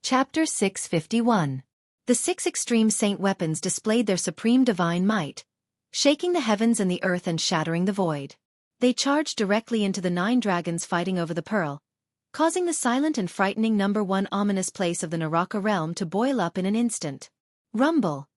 Chapter 651. The six extreme saint weapons displayed their supreme divine might, shaking the heavens and the earth and shattering the void. They charged directly into the 9 dragons fighting over the pearl, causing the silent and frightening number 1 ominous place of the Naraka realm to boil up in an instant. Rumble.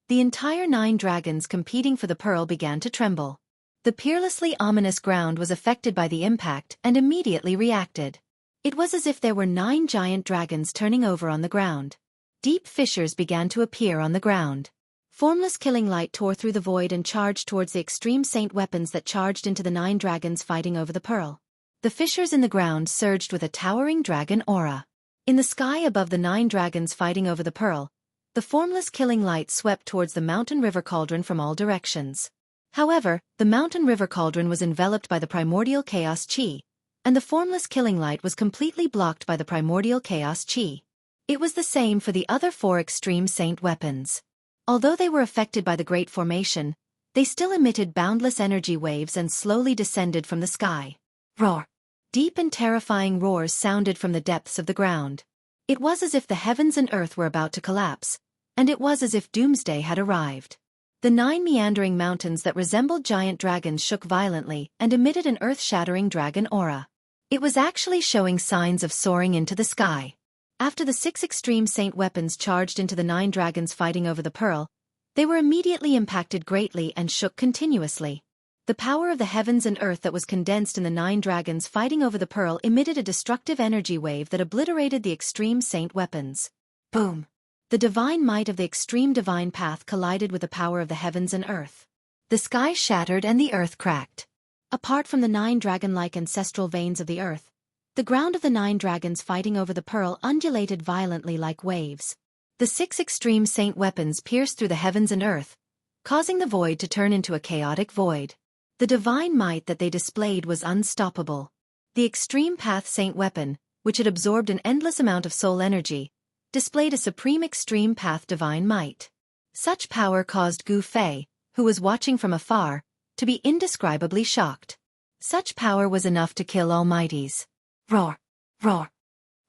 The entire 9 dragons competing for the pearl began to tremble. The peerlessly ominous ground was affected by the impact and immediately reacted. It was as if there were 9 giant dragons turning over on the ground. Deep fissures began to appear on the ground. Formless killing light tore through the void and charged towards the extreme saint weapons that charged into the 9 dragons fighting over the pearl. The fissures in the ground surged with a towering dragon aura. In the sky above the 9 dragons fighting over the pearl, the formless killing light swept towards the mountain river cauldron from all directions. However, the mountain river cauldron was enveloped by the primordial chaos chi, and the formless killing light was completely blocked by the primordial chaos chi. It was the same for the other 4 extreme saint weapons. Although they were affected by the Great Formation, they still emitted boundless energy waves and slowly descended from the sky. Roar! Deep and terrifying roars sounded from the depths of the ground. It was as if the heavens and earth were about to collapse, and it was as if doomsday had arrived. The 9 meandering mountains that resembled giant dragons shook violently and emitted an earth-shattering dragon aura. It was actually showing signs of soaring into the sky. After the 6 extreme saint weapons charged into the 9 dragons fighting over the pearl, they were immediately impacted greatly and shook continuously. The power of the heavens and earth that was condensed in the 9 dragons fighting over the pearl emitted a destructive energy wave that obliterated the extreme saint weapons. Boom! The divine might of the extreme divine path collided with the power of the heavens and earth. The sky shattered and the earth cracked. Apart from the 9 dragon-like ancestral veins of the earth, the ground of the 9 dragons fighting over the pearl undulated violently like waves. The 6 extreme saint weapons pierced through the heavens and earth, causing the void to turn into a chaotic void. The divine might that they displayed was unstoppable. The extreme path saint weapon, which had absorbed an endless amount of soul energy, displayed a supreme extreme path divine might. Such power caused Gu Fei, who was watching from afar, to be indescribably shocked. Such power was enough to kill almighties. Roar! Roar!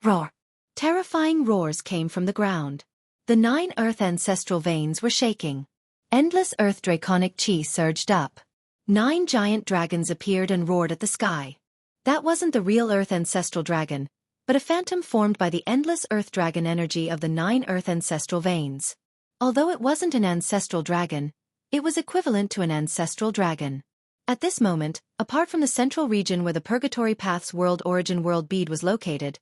Roar! Terrifying roars came from the ground. The 9 earth ancestral veins were shaking. Endless earth draconic chi surged up. 9 giant dragons appeared and roared at the sky. That wasn't the real earth ancestral dragon, but a phantom formed by the endless earth dragon energy of the 9 earth ancestral veins. Although it wasn't an ancestral dragon, it was equivalent to an ancestral dragon. At this moment, apart from the central region where the Purgatory Path's world origin world bead was located,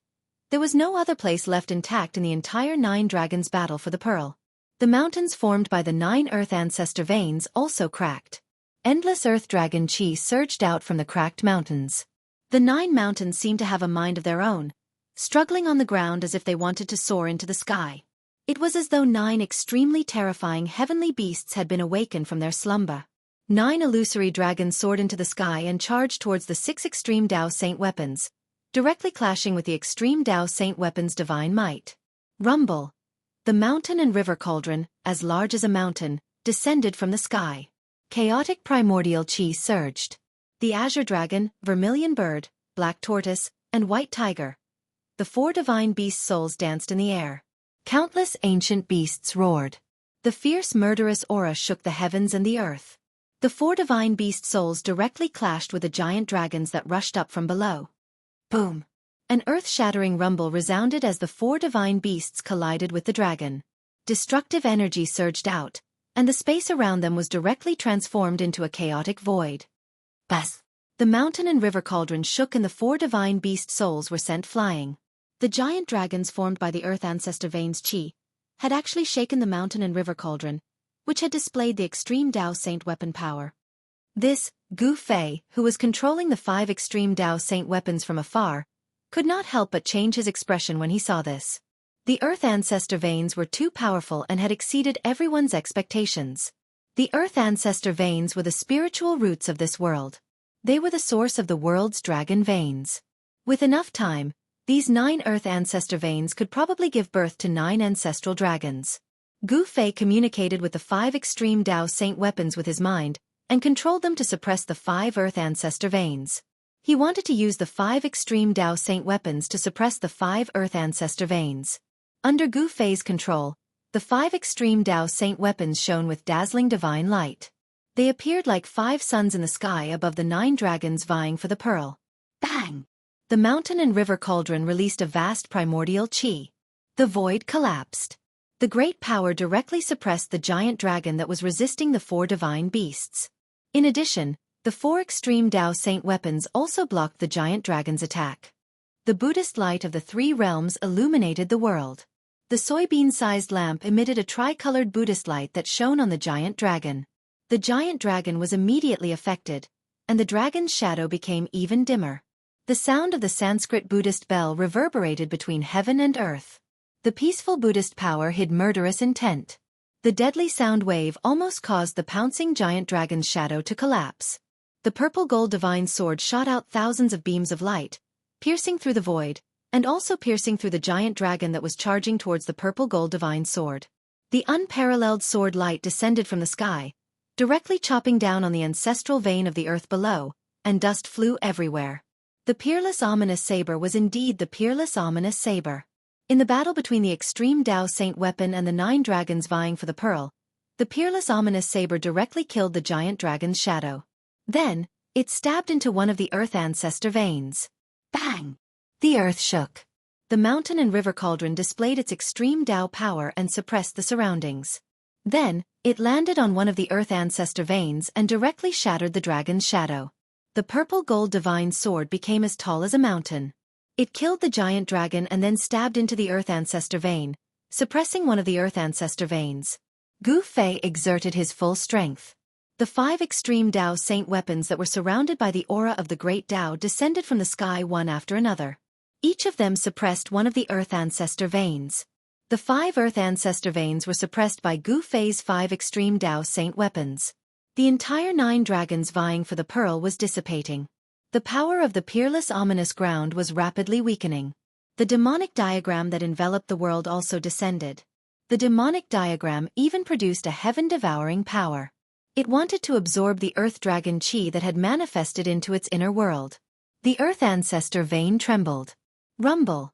there was no other place left intact in the entire 9 dragons battle for the pearl. The mountains formed by the 9 earth ancestor veins also cracked. Endless earth dragon chi surged out from the cracked mountains. The 9 mountains seemed to have a mind of their own, struggling on the ground as if they wanted to soar into the sky. It was as though 9 extremely terrifying heavenly beasts had been awakened from their slumber. 9 illusory dragons soared into the sky and charged towards the 6 extreme Tao saint weapons, directly clashing with the extreme Tao saint weapons' divine might. Rumble! The mountain and river cauldron, as large as a mountain, descended from the sky. Chaotic primordial chi surged. The azure dragon, vermilion bird, black tortoise, and white tiger. The 4 divine beast souls danced in the air. Countless ancient beasts roared. The fierce murderous aura shook the heavens and the earth. The 4 divine beast souls directly clashed with the giant dragons that rushed up from below. Boom! An earth-shattering rumble resounded as the 4 divine beasts collided with the dragon. Destructive energy surged out, and the space around them was directly transformed into a chaotic void. Bas! The mountain and river cauldron shook and the 4 divine beast souls were sent flying. The giant dragons formed by the earth ancestor veins chi had actually shaken the mountain and river cauldron, which had displayed the extreme Tao saint weapon power. This, Gu Fei, who was controlling the 5 extreme Tao saint weapons from afar, could not help but change his expression when he saw this. The earth ancestor veins were too powerful and had exceeded everyone's expectations. The earth ancestor veins were the spiritual roots of this world. They were the source of the world's dragon veins. With enough time, these 9 earth ancestor veins could probably give birth to 9 ancestral dragons. Gu Fei communicated with the 5 extreme Tao saint weapons with his mind, and controlled them to suppress the 5 earth ancestor veins. He wanted to use the 5 extreme Tao saint weapons to suppress the 5 earth ancestor veins. Under Gu Fei's control, the 5 extreme Dao Saint weapons shone with dazzling divine light. They appeared like 5 suns in the sky above the 9 dragons vying for the pearl. Bang! The mountain and river cauldron released a vast primordial qi. The void collapsed. The great power directly suppressed the giant dragon that was resisting the 4 divine beasts. In addition, the 4 extreme Dao Saint weapons also blocked the giant dragon's attack. The Buddhist light of the 3 realms illuminated the world. The soybean-sized lamp emitted a tricolored Buddhist light that shone on the giant dragon. The giant dragon was immediately affected, and the dragon's shadow became even dimmer. The sound of the Sanskrit Buddhist bell reverberated between heaven and earth. The peaceful Buddhist power hid murderous intent. The deadly sound wave almost caused the pouncing giant dragon's shadow to collapse. The purple gold divine sword shot out thousands of beams of light, piercing through the void, and also piercing through the giant dragon that was charging towards the purple gold divine sword. The unparalleled sword light descended from the sky, directly chopping down on the ancestral vein of the earth below, and dust flew everywhere. The peerless ominous saber was indeed the peerless ominous saber. In the battle between the extreme Dao Saint weapon and the 9 dragons vying for the pearl, the peerless ominous saber directly killed the giant dragon's shadow. Then, it stabbed into one of the earth ancestor veins. Bang! The earth shook. The mountain and river cauldron displayed its extreme Dao power and suppressed the surroundings. Then, it landed on one of the earth ancestor veins and directly shattered the dragon's shadow. The purple gold divine sword became as tall as a mountain. It killed the giant dragon and then stabbed into the earth ancestor vein, suppressing one of the earth ancestor veins. Gu Fei exerted his full strength. The 5 extreme Dao Saint weapons that were surrounded by the aura of the great Dao descended from the sky one after another. Each of them suppressed one of the earth ancestor veins. The 5 earth ancestor veins were suppressed by Gu Fei's 5 extreme Dao Saint weapons. The entire 9 dragons vying for the pearl was dissipating. The power of the peerless ominous ground was rapidly weakening. The demonic diagram that enveloped the world also descended. The demonic diagram even produced a heaven-devouring power. It wanted to absorb the earth dragon chi that had manifested into its inner world. The earth ancestor vein trembled. Rumble.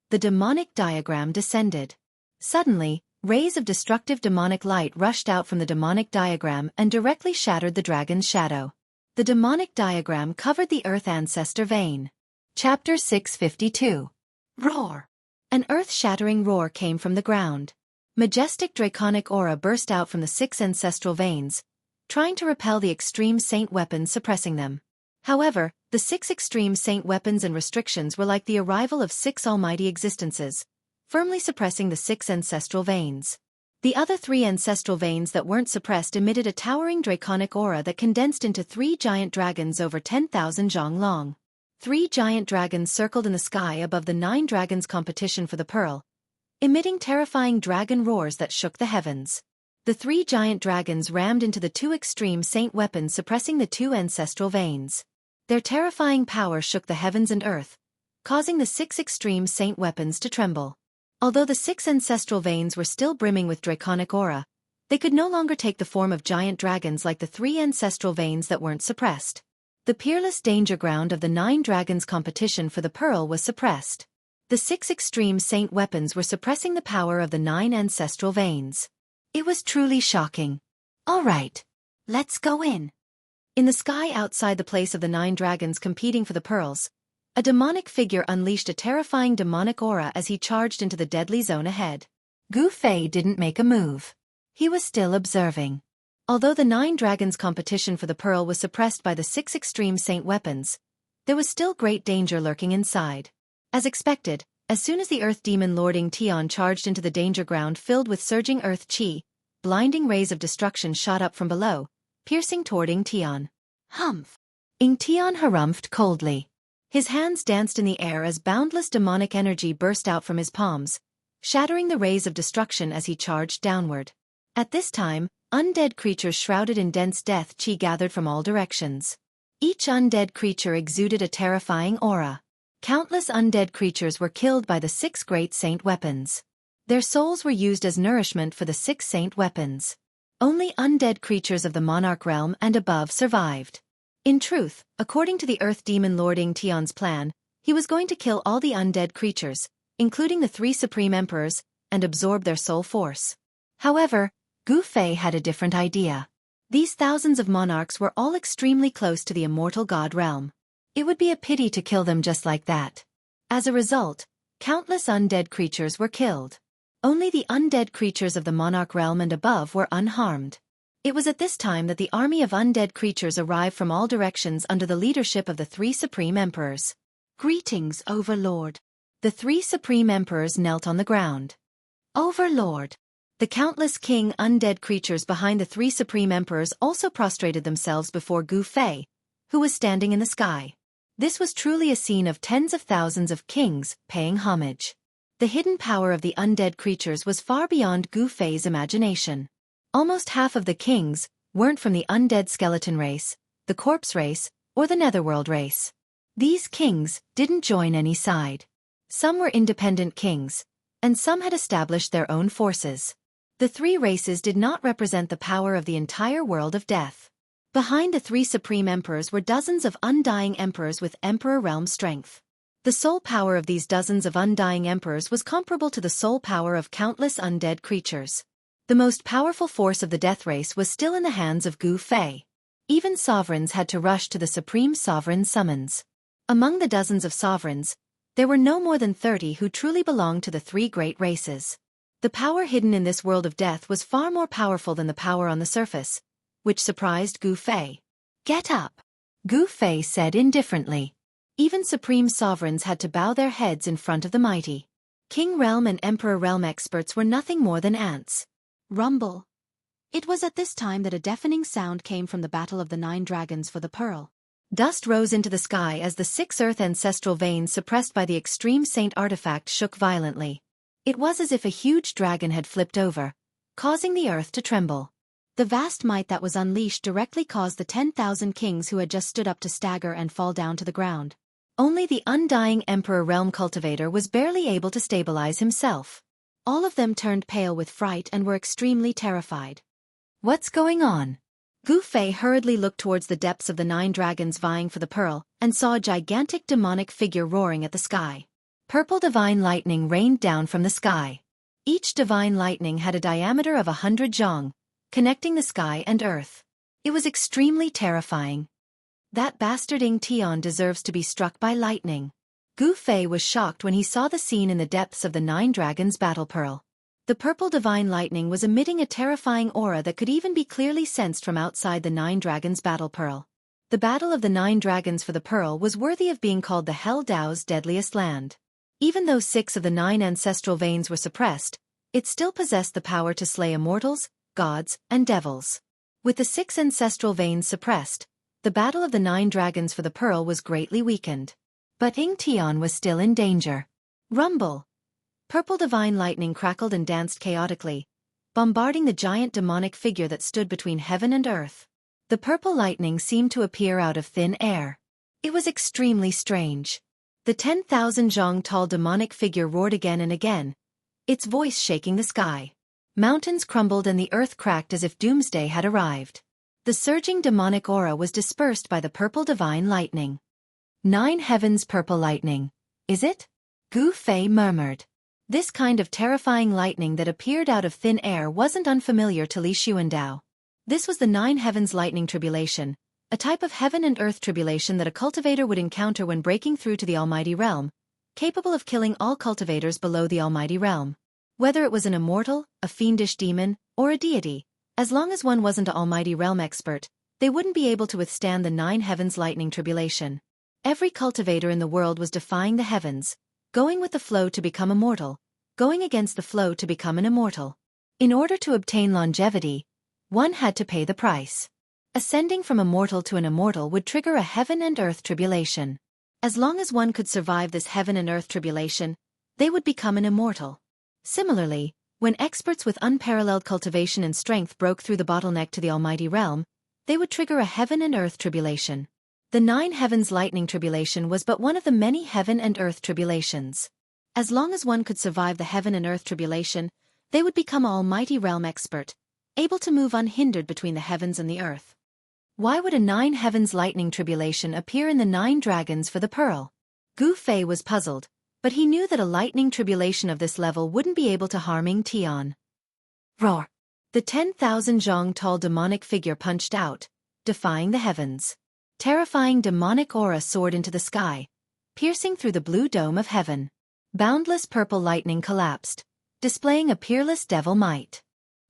The demonic diagram descended. Suddenly, rays of destructive demonic light rushed out from the demonic diagram and directly shattered the dragon's shadow. The demonic diagram covered the earth ancestor vein. Chapter 652. Roar. An earth-shattering roar came from the ground. Majestic draconic aura burst out from the 6 ancestral veins, trying to repel the extreme saint weapons suppressing them. However, the 6 extreme saint weapons and restrictions were like the arrival of 6 almighty existences, firmly suppressing the 6 ancestral veins. The other 3 ancestral veins that weren't suppressed emitted a towering draconic aura that condensed into 3 giant dragons over 10,000 zhang long. 3 giant dragons circled in the sky above the 9 dragons' competition for the pearl, emitting terrifying dragon roars that shook the heavens. The 3 giant dragons rammed into the 2 extreme saint weapons, suppressing the 2 ancestral veins. Their terrifying power shook the heavens and earth, causing the 6 extreme saint weapons to tremble. Although the 6 ancestral veins were still brimming with draconic aura, they could no longer take the form of giant dragons like the 3 ancestral veins that weren't suppressed. The peerless danger ground of the 9 dragons' competition for the pearl was suppressed. The 6 extreme saint weapons were suppressing the power of the 9 ancestral veins. It was truly shocking. All right, let's go in. In the sky outside the place of the 9 dragons competing for the pearls, a demonic figure unleashed a terrifying demonic aura as he charged into the deadly zone ahead. Gu Fei didn't make a move. He was still observing. Although the 9 dragons' competition for the pearl was suppressed by the 6 extreme saint weapons, there was still great danger lurking inside. As expected, as soon as the earth demon Lord Ing Tian charged into the danger ground filled with surging earth chi, blinding rays of destruction shot up from below, piercing toward Ing Tian. Humph! Ing Tian harumphed coldly. His hands danced in the air as boundless demonic energy burst out from his palms, shattering the rays of destruction as he charged downward. At this time, undead creatures shrouded in dense death chi gathered from all directions. Each undead creature exuded a terrifying aura. Countless undead creatures were killed by the 6 great saint weapons. Their souls were used as nourishment for the 6 saint weapons. Only undead creatures of the monarch realm and above survived. In truth, according to the earth demon Lord Ing Tian's plan, he was going to kill all the undead creatures, including the three supreme emperors, and absorb their soul force. However, Gu Fei had a different idea. These thousands of monarchs were all extremely close to the immortal god realm. It would be a pity to kill them just like that. As a result, countless undead creatures were killed. Only the undead creatures of the monarch realm and above were unharmed. It was at this time that the army of undead creatures arrived from all directions under the leadership of the three supreme emperors. Greetings, Overlord. The three supreme emperors knelt on the ground. Overlord. The countless king undead creatures behind the three supreme emperors also prostrated themselves before Gu Fei, who was standing in the sky. This was truly a scene of tens of thousands of kings paying homage. The hidden power of the undead creatures was far beyond Gu Fei's imagination. Almost half of the kings weren't from the undead skeleton race, the corpse race, or the netherworld race. These kings didn't join any side. Some were independent kings, and some had established their own forces. The three races did not represent the power of the entire world of death. Behind the three supreme emperors were dozens of undying emperors with emperor realm strength. The soul power of these dozens of undying emperors was comparable to the soul power of countless undead creatures. The most powerful force of the death race was still in the hands of Gu Fei. Even sovereigns had to rush to the supreme sovereign summons. Among the dozens of sovereigns, there were no more than 30 who truly belonged to the three great races. The power hidden in this world of death was far more powerful than the power on the surface, which surprised Gu Fei. Get up, Gu Fei said indifferently. Even supreme sovereigns had to bow their heads in front of the mighty. King realm and emperor realm experts were nothing more than ants. Rumble. It was at this time that a deafening sound came from the battle of the 9 dragons for the pearl. Dust rose into the sky as the 6 earth ancestral veins suppressed by the extreme saint artifact shook violently. It was as if a huge dragon had flipped over, causing the earth to tremble. The vast might that was unleashed directly caused the 10,000 kings who had just stood up to stagger and fall down to the ground. Only the undying Emperor Realm Cultivator was barely able to stabilize himself. All of them turned pale with fright and were extremely terrified. What's going on? Gu Fei hurriedly looked towards the depths of the 9 dragons vying for the pearl, and saw a gigantic demonic figure roaring at the sky. Purple divine lightning rained down from the sky. Each divine lightning had a diameter of 100 zhong, connecting the sky and earth. It was extremely terrifying. That bastard Ying Tian deserves to be struck by lightning. Gu Fei was shocked when he saw the scene in the depths of the 9 dragons battle pearl. The purple divine lightning was emitting a terrifying aura that could even be clearly sensed from outside the 9 dragons battle pearl. The battle of the 9 dragons for the pearl was worthy of being called the Hell Dao's deadliest land. Even though 6 of the 9 ancestral veins were suppressed, it still possessed the power to slay immortals, gods, and devils. With the 6 ancestral veins suppressed, the battle of the 9 dragons for the pearl was greatly weakened. But Ying Tian was still in danger. Rumble! Purple divine lightning crackled and danced chaotically, bombarding the giant demonic figure that stood between heaven and earth. The purple lightning seemed to appear out of thin air. It was extremely strange. The 10,000 zhong tall demonic figure roared again and again, its voice shaking the sky. Mountains crumbled and the earth cracked as if doomsday had arrived. The surging demonic aura was dispersed by the purple divine lightning. 9 heavens purple lightning, is it? Gu Fei murmured. This kind of terrifying lightning that appeared out of thin air wasn't unfamiliar to Li Xuandao. This was the 9 heavens lightning tribulation, a type of heaven and earth tribulation that a cultivator would encounter when breaking through to the Almighty Realm, capable of killing all cultivators below the Almighty Realm. Whether it was an immortal, a fiendish demon, or a deity, as long as one wasn't an Almighty Realm expert, they wouldn't be able to withstand the 9 heavens lightning tribulation. Every cultivator in the world was defying the heavens, going with the flow to become immortal, going against the flow to become an immortal. In order to obtain longevity, one had to pay the price. Ascending from immortal to an immortal would trigger a heaven and earth tribulation. As long as one could survive this heaven and earth tribulation, they would become an immortal. Similarly, when experts with unparalleled cultivation and strength broke through the bottleneck to the Almighty Realm, they would trigger a heaven and earth tribulation. The 9 heavens lightning tribulation was but one of the many heaven and earth tribulations. As long as one could survive the heaven and earth tribulation, they would become an Almighty Realm expert, able to move unhindered between the heavens and the earth. Why would a 9 heavens lightning tribulation appear in the 9 dragons for the pearl? Gu Fei was puzzled, but he knew that a lightning tribulation of this level wouldn't be able to harm Tian. Roar! The 10,000 zhong tall demonic figure punched out, defying the heavens. Terrifying demonic aura soared into the sky, piercing through the blue dome of heaven. Boundless purple lightning collapsed, displaying a peerless devil might.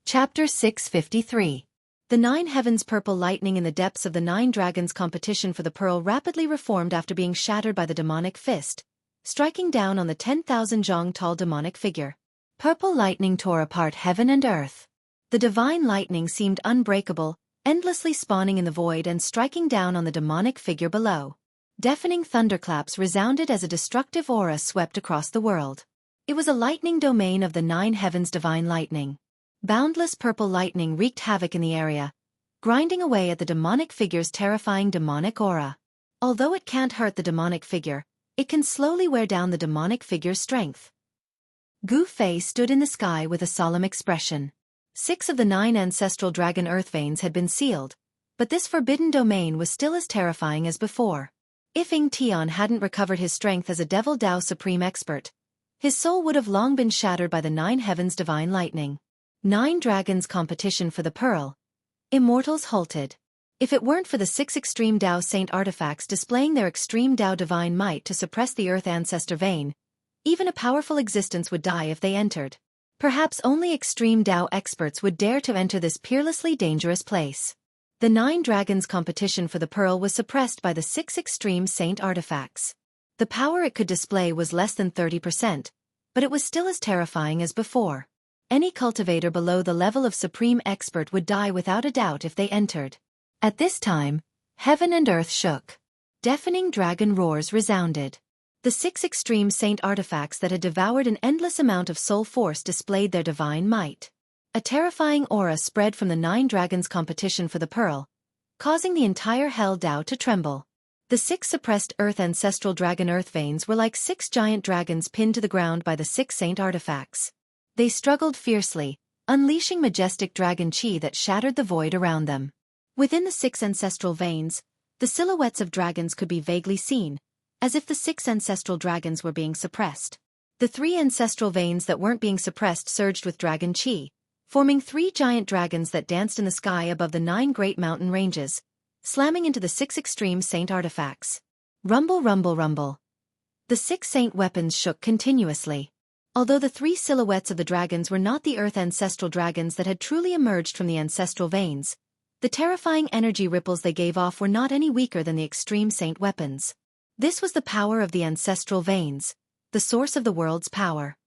Chapter 653. The 9 heavens. Purple lightning in the depths of the 9 dragons' competition for the pearl rapidly reformed after being shattered by the demonic fist, striking down on the 10,000 zhong tall demonic figure. Purple lightning tore apart heaven and earth. The divine lightning seemed unbreakable, endlessly spawning in the void and striking down on the demonic figure below. Deafening thunderclaps resounded as a destructive aura swept across the world. It was a lightning domain of the 9 heavens. Divine lightning. Boundless purple lightning wreaked havoc in the area, grinding away at the demonic figure's terrifying demonic aura. Although it can't hurt the demonic figure, it can slowly wear down the demonic figure's strength. Gu Fei stood in the sky with a solemn expression. 6 of the 9 ancestral dragon earth veins had been sealed, but this forbidden domain was still as terrifying as before. If Tian hadn't recovered his strength as a Devil Dao Supreme Expert, his soul would have long been shattered by the 9 heavens' divine lightning. 9 dragons competition for the pearl. Immortals halted. If it weren't for the 6 extreme Dao Saint artifacts displaying their extreme Dao divine might to suppress the earth ancestor vein, even a powerful existence would die if they entered. Perhaps only extreme Dao experts would dare to enter this peerlessly dangerous place. The 9 dragons' competition for the pearl was suppressed by the 6 extreme saint artifacts. The power it could display was less than 30%, but it was still as terrifying as before. Any cultivator below the level of supreme expert would die without a doubt if they entered. At this time, heaven and earth shook. Deafening dragon roars resounded. The 6 extreme saint artifacts that had devoured an endless amount of soul force displayed their divine might. A terrifying aura spread from the 9 dragons' competition for the pearl, causing the entire Hell Dao to tremble. The 6 suppressed earth ancestral dragon earth veins were like 6 giant dragons pinned to the ground by the 6 saint artifacts. They struggled fiercely, unleashing majestic dragon chi that shattered the void around them. Within the 6 ancestral veins, the silhouettes of dragons could be vaguely seen, as if the 6 ancestral dragons were being suppressed. The 3 ancestral veins that weren't being suppressed surged with dragon chi, forming 3 giant dragons that danced in the sky above the 9 great mountain ranges, slamming into the 6 extreme saint artifacts. Rumble, rumble, rumble. The 6 saint weapons shook continuously. Although the 3 silhouettes of the dragons were not the earth ancestral dragons that had truly emerged from the ancestral veins, the terrifying energy ripples they gave off were not any weaker than the extreme saint weapons. This was the power of the ancestral veins, the source of the world's power.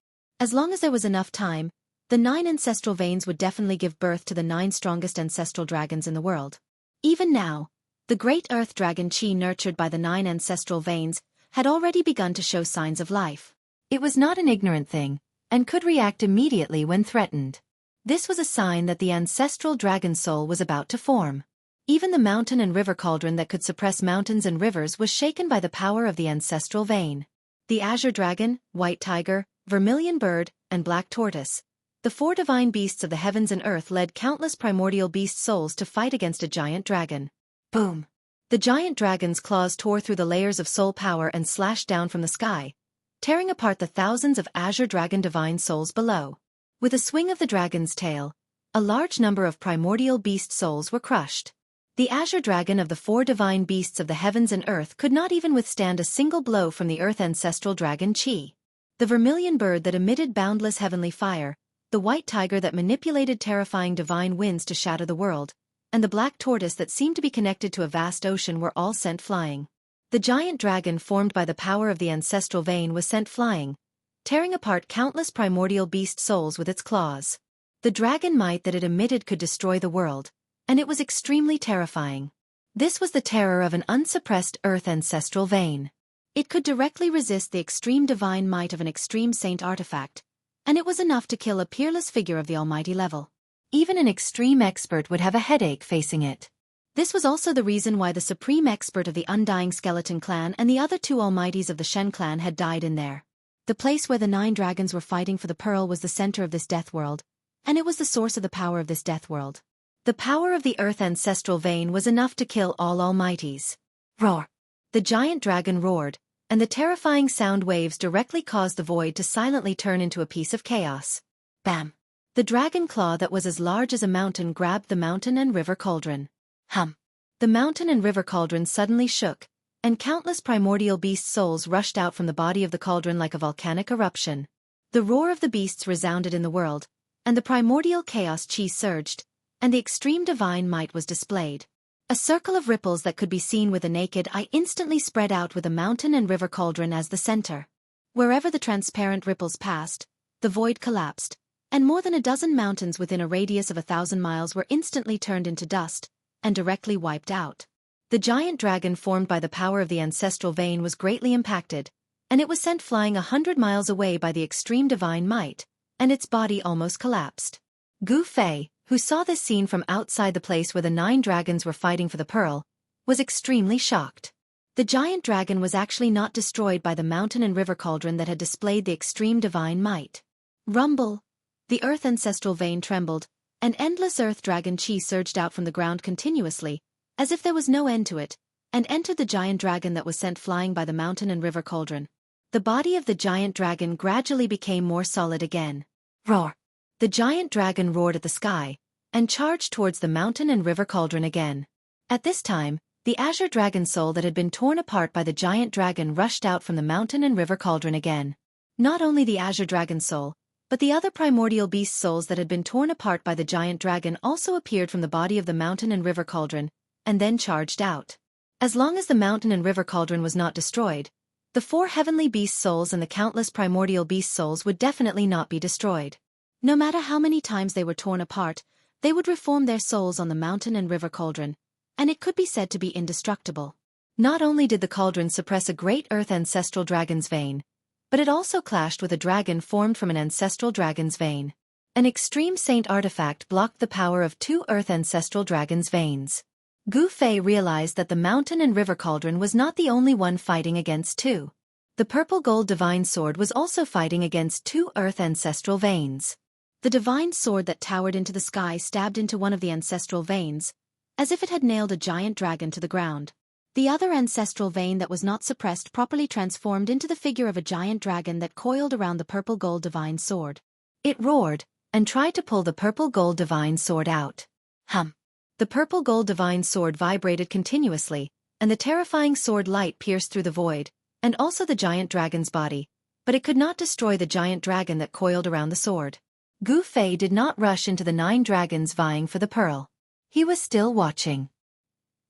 As long as there was enough time, the 9 ancestral veins would definitely give birth to the 9 strongest ancestral dragons in the world. Even now, the great earth dragon chi nurtured by the 9 ancestral veins had already begun to show signs of life. It was not an ignorant thing, and could react immediately when threatened. This was a sign that the ancestral dragon soul was about to form. Even the mountain and river cauldron that could suppress mountains and rivers was shaken by the power of the ancestral vein. The azure dragon, white tiger, vermilion bird, and black tortoise, the 4 divine beasts of the heavens and earth led countless primordial beast souls to fight against a giant dragon. Boom! The giant dragon's claws tore through the layers of soul power and slashed down from the sky, tearing apart the thousands of azure dragon divine souls below. With a swing of the dragon's tail, a large number of primordial beast souls were crushed. The azure dragon of the 4 divine beasts of the heavens and earth could not even withstand a single blow from the earth ancestral dragon chi. The vermilion bird that emitted boundless heavenly fire, the white tiger that manipulated terrifying divine winds to shatter the world, and the black tortoise that seemed to be connected to a vast ocean were all sent flying. The giant dragon formed by the power of the ancestral vein was sent flying, tearing apart countless primordial beast souls with its claws. The dragon might that it emitted could destroy the world, and it was extremely terrifying. This was the terror of an unsuppressed earth ancestral vein. It could directly resist the extreme divine might of an extreme saint artifact, and it was enough to kill a peerless figure of the almighty level. Even an extreme expert would have a headache facing it. This was also the reason why the supreme expert of the Undying Skeleton clan and the other 2 almighties of the Shen clan had died in there. The place where the 9 dragons were fighting for the pearl was the center of this death world, and it was the source of the power of this death world. The power of the earth ancestral vein was enough to kill all almighties. Roar! The giant dragon roared, and the terrifying sound waves directly caused the void to silently turn into a piece of chaos. Bam! The dragon claw that was as large as a mountain grabbed the mountain and river cauldron. Hum! The mountain and river cauldron suddenly shook, and countless primordial beast souls rushed out from the body of the cauldron like a volcanic eruption. The roar of the beasts resounded in the world, and the primordial chaos chi surged, and the extreme divine might was displayed. A circle of ripples that could be seen with the naked eye instantly spread out with the mountain and river cauldron as the center. Wherever the transparent ripples passed, the void collapsed, and more than a dozen mountains within a radius of 1,000 miles were instantly turned into dust, and directly wiped out. The giant dragon formed by the power of the ancestral vein was greatly impacted, and it was sent flying 100 miles away by the extreme divine might, and its body almost collapsed. Gu Fei, who saw this scene from outside the place where the 9 dragons were fighting for the pearl, was extremely shocked. The giant dragon was actually not destroyed by the mountain and river cauldron that had displayed the extreme divine might. Rumble! The earth ancestral vein trembled, and endless earth dragon chi surged out from the ground continuously, as if there was no end to it, and entered the giant dragon that was sent flying by the mountain and river cauldron. The body of the giant dragon gradually became more solid again. Roar! The giant dragon roared at the sky, and charged towards the mountain and river cauldron again. At this time, the azure dragon soul that had been torn apart by the giant dragon rushed out from the mountain and river cauldron again. Not only the azure dragon soul, but the other primordial beast souls that had been torn apart by the giant dragon also appeared from the body of the mountain and river cauldron, and then charged out. As long as the mountain and river cauldron was not destroyed, the 4 heavenly beast souls and the countless primordial beast souls would definitely not be destroyed. No matter how many times they were torn apart, they would reform their souls on the mountain and river cauldron, and it could be said to be indestructible. Not only did the cauldron suppress a great earth ancestral dragon's vein, but it also clashed with a dragon formed from an ancestral dragon's vein. An extreme saint artifact blocked the power of 2 earth ancestral dragon's veins. Gu Fei realized that the mountain and river cauldron was not the only one fighting against 2. The purple gold divine sword was also fighting against 2 earth ancestral veins. The divine sword that towered into the sky stabbed into one of the ancestral veins, as if it had nailed a giant dragon to the ground. The other ancestral vein that was not suppressed properly transformed into the figure of a giant dragon that coiled around the purple gold divine sword. It roared, and tried to pull the purple gold divine sword out. Hum! The purple gold divine sword vibrated continuously, and the terrifying sword light pierced through the void, and also the giant dragon's body, but it could not destroy the giant dragon that coiled around the sword. Gu Fei did not rush into the 9 dragons vying for the pearl. He was still watching.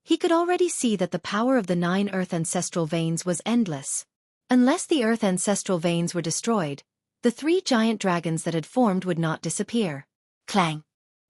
He could already see that the power of the 9 earth ancestral veins was endless. Unless the earth ancestral veins were destroyed, the 3 giant dragons that had formed would not disappear. Clang!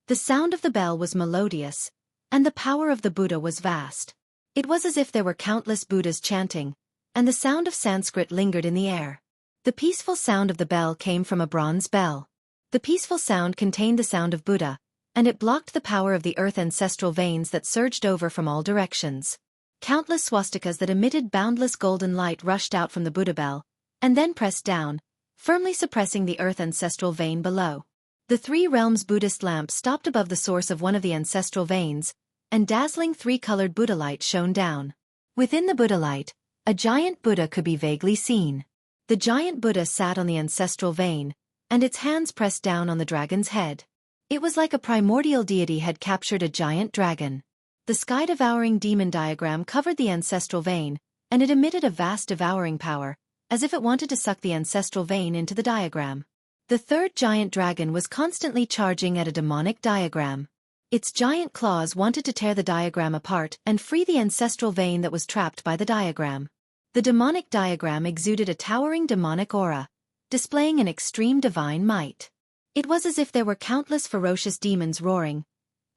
The sound of the bell was melodious, and the power of the Buddha was vast. It was as if there were countless Buddhas chanting, and the sound of Sanskrit lingered in the air. The peaceful sound of the bell came from a bronze bell. The peaceful sound contained the sound of Buddha, and it blocked the power of the earth ancestral veins that surged over from all directions. Countless swastikas that emitted boundless golden light rushed out from the Buddha bell, and then pressed down, firmly suppressing the earth ancestral vein below. The 3 realms Buddhist lamp stopped above the source of one of the ancestral veins, and dazzling 3-colored Buddha light shone down. Within the Buddha light, a giant Buddha could be vaguely seen. The giant Buddha sat on the ancestral vein, and its hands pressed down on the dragon's head. It was like a primordial deity had captured a giant dragon. The sky-devouring demon diagram covered the ancestral vein, and it emitted a vast devouring power, as if it wanted to suck the ancestral vein into the diagram. The 3rd giant dragon was constantly charging at a demonic diagram. Its giant claws wanted to tear the diagram apart and free the ancestral vein that was trapped by the diagram. The demonic diagram exuded a towering demonic aura, displaying an extreme divine might. It was as if there were countless ferocious demons roaring,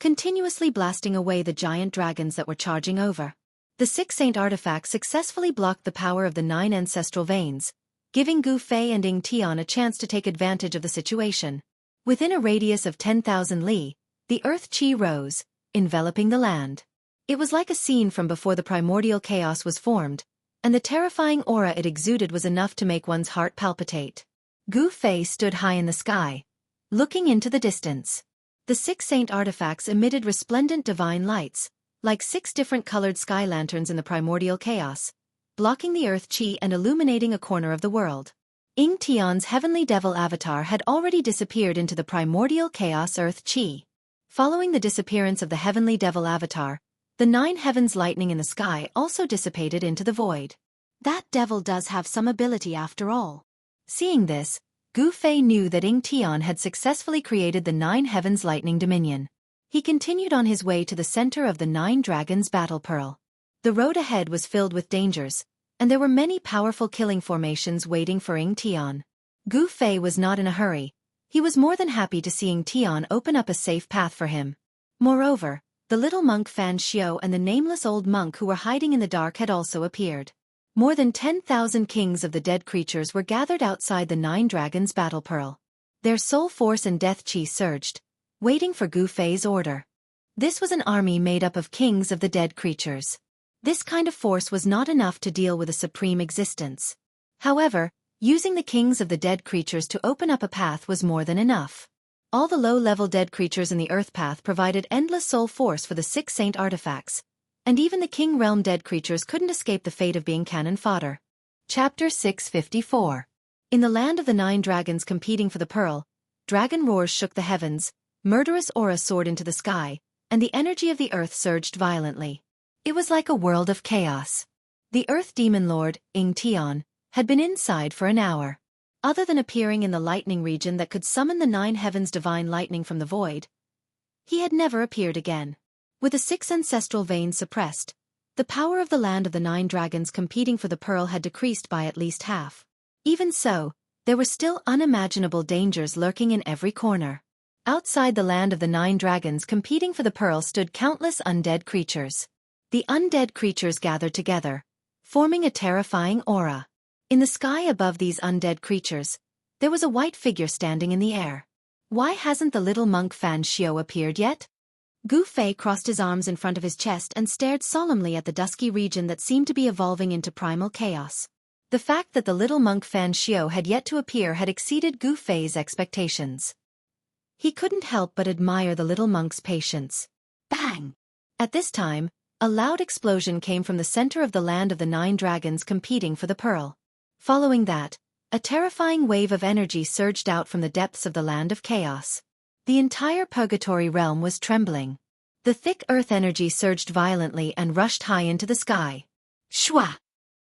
continuously blasting away the giant dragons that were charging over. The 6 saint artifacts successfully blocked the power of the 9 ancestral veins, giving Gu Fei and Ying Tian a chance to take advantage of the situation. Within a radius of 10,000 li, the earth chi rose, enveloping the land. It was like a scene from before the primordial chaos was formed, and the terrifying aura it exuded was enough to make one's heart palpitate. Gu Fei stood high in the sky, looking into the distance. The 6 saint artifacts emitted resplendent divine lights, like 6 different colored sky lanterns in the primordial chaos, blocking the earth chi and illuminating a corner of the world. Ying Tian's heavenly devil avatar had already disappeared into the primordial chaos earth chi. Following the disappearance of the heavenly devil avatar, the 9 heavens lightning in the sky also dissipated into the void. That devil does have some ability after all. Seeing this, Gu Fei knew that Ying Tian had successfully created the 9 heavens lightning dominion. He continued on his way to the center of the 9 dragons battle pearl. The road ahead was filled with dangers, and there were many powerful killing formations waiting for Ying Tian. Gu Fei was not in a hurry. He was more than happy to see Ying Tian open up a safe path for him. Moreover, the little monk Fan Xiao and the nameless old monk who were hiding in the dark had also appeared. More than 10,000 kings of the dead creatures were gathered outside the 9 dragons battle pearl. Their soul force and death chi surged, waiting for Gu Fei's order. This was an army made up of kings of the dead creatures. This kind of force was not enough to deal with a supreme existence. However, using the kings of the dead creatures to open up a path was more than enough. All the low-level dead creatures in the earth path provided endless soul force for the 6 saint artifacts, and even the king realm dead creatures couldn't escape the fate of being cannon fodder. Chapter 654. In the land of the 9 dragons competing for the pearl, dragon roars shook the heavens, murderous aura soared into the sky, and the energy of the earth surged violently. It was like a world of chaos. The Earth Demon Lord, Ying Tian, had been inside for an hour. Other than appearing in the lightning region that could summon the 9 heavens divine lightning from the void, he had never appeared again. With the 6 ancestral veins suppressed, the power of the land of the 9 dragons competing for the pearl had decreased by at least half. Even so, there were still unimaginable dangers lurking in every corner. Outside the land of the 9 dragons competing for the pearl stood countless undead creatures. The undead creatures gathered together, forming a terrifying aura. In the sky above these undead creatures, there was a white figure standing in the air. Why hasn't the little monk Fan Xiao appeared yet? Gu Fei crossed his arms in front of his chest and stared solemnly at the dusky region that seemed to be evolving into primal chaos. The fact that the little monk Fan Xiao had yet to appear had exceeded Gu Fei's expectations. He couldn't help but admire the little monk's patience. Bang! At this time, a loud explosion came from the center of the land of the 9 dragons competing for the pearl. Following that, a terrifying wave of energy surged out from the depths of the land of chaos. The entire purgatory realm was trembling. The thick earth energy surged violently and rushed high into the sky. Shwa!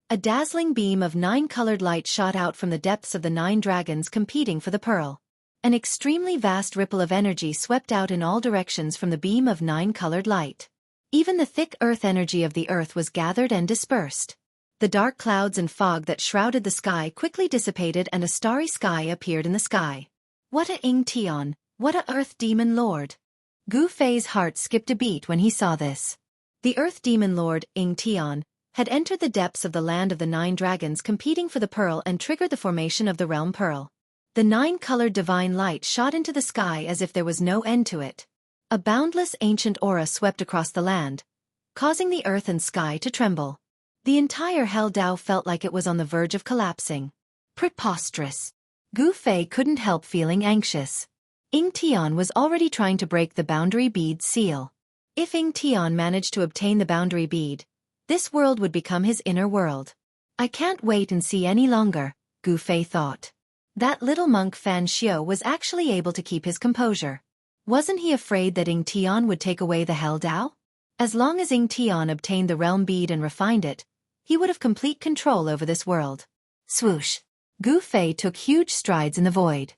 A dazzling beam of 9-colored light shot out from the depths of the 9 dragons competing for the pearl. An extremely vast ripple of energy swept out in all directions from the beam of 9-colored light. Even the thick earth energy of the earth was gathered and dispersed. The dark clouds and fog that shrouded the sky quickly dissipated and a starry sky appeared in the sky. What a Ying Tian, what a Earth Demon Lord! Gu Fei's heart skipped a beat when he saw this. The Earth Demon Lord, Ying Tian, had entered the depths of the land of the 9 dragons competing for the pearl and triggered the formation of the realm pearl. The 9-colored divine light shot into the sky as if there was no end to it. A boundless ancient aura swept across the land, causing the earth and sky to tremble. The entire Hell Dao felt like it was on the verge of collapsing. Preposterous. Gu Fei couldn't help feeling anxious. Ying Tian was already trying to break the boundary bead seal. If Ying Tian managed to obtain the boundary bead, this world would become his inner world. I can't wait and see any longer, Gu Fei thought. That little monk Fan Xiao was actually able to keep his composure. Wasn't he afraid that Ying Tian would take away the Hell Dao? As long as Ying Tian obtained the realm bead and refined it, he would have complete control over this world. Swoosh! Gu Fei took huge strides in the void.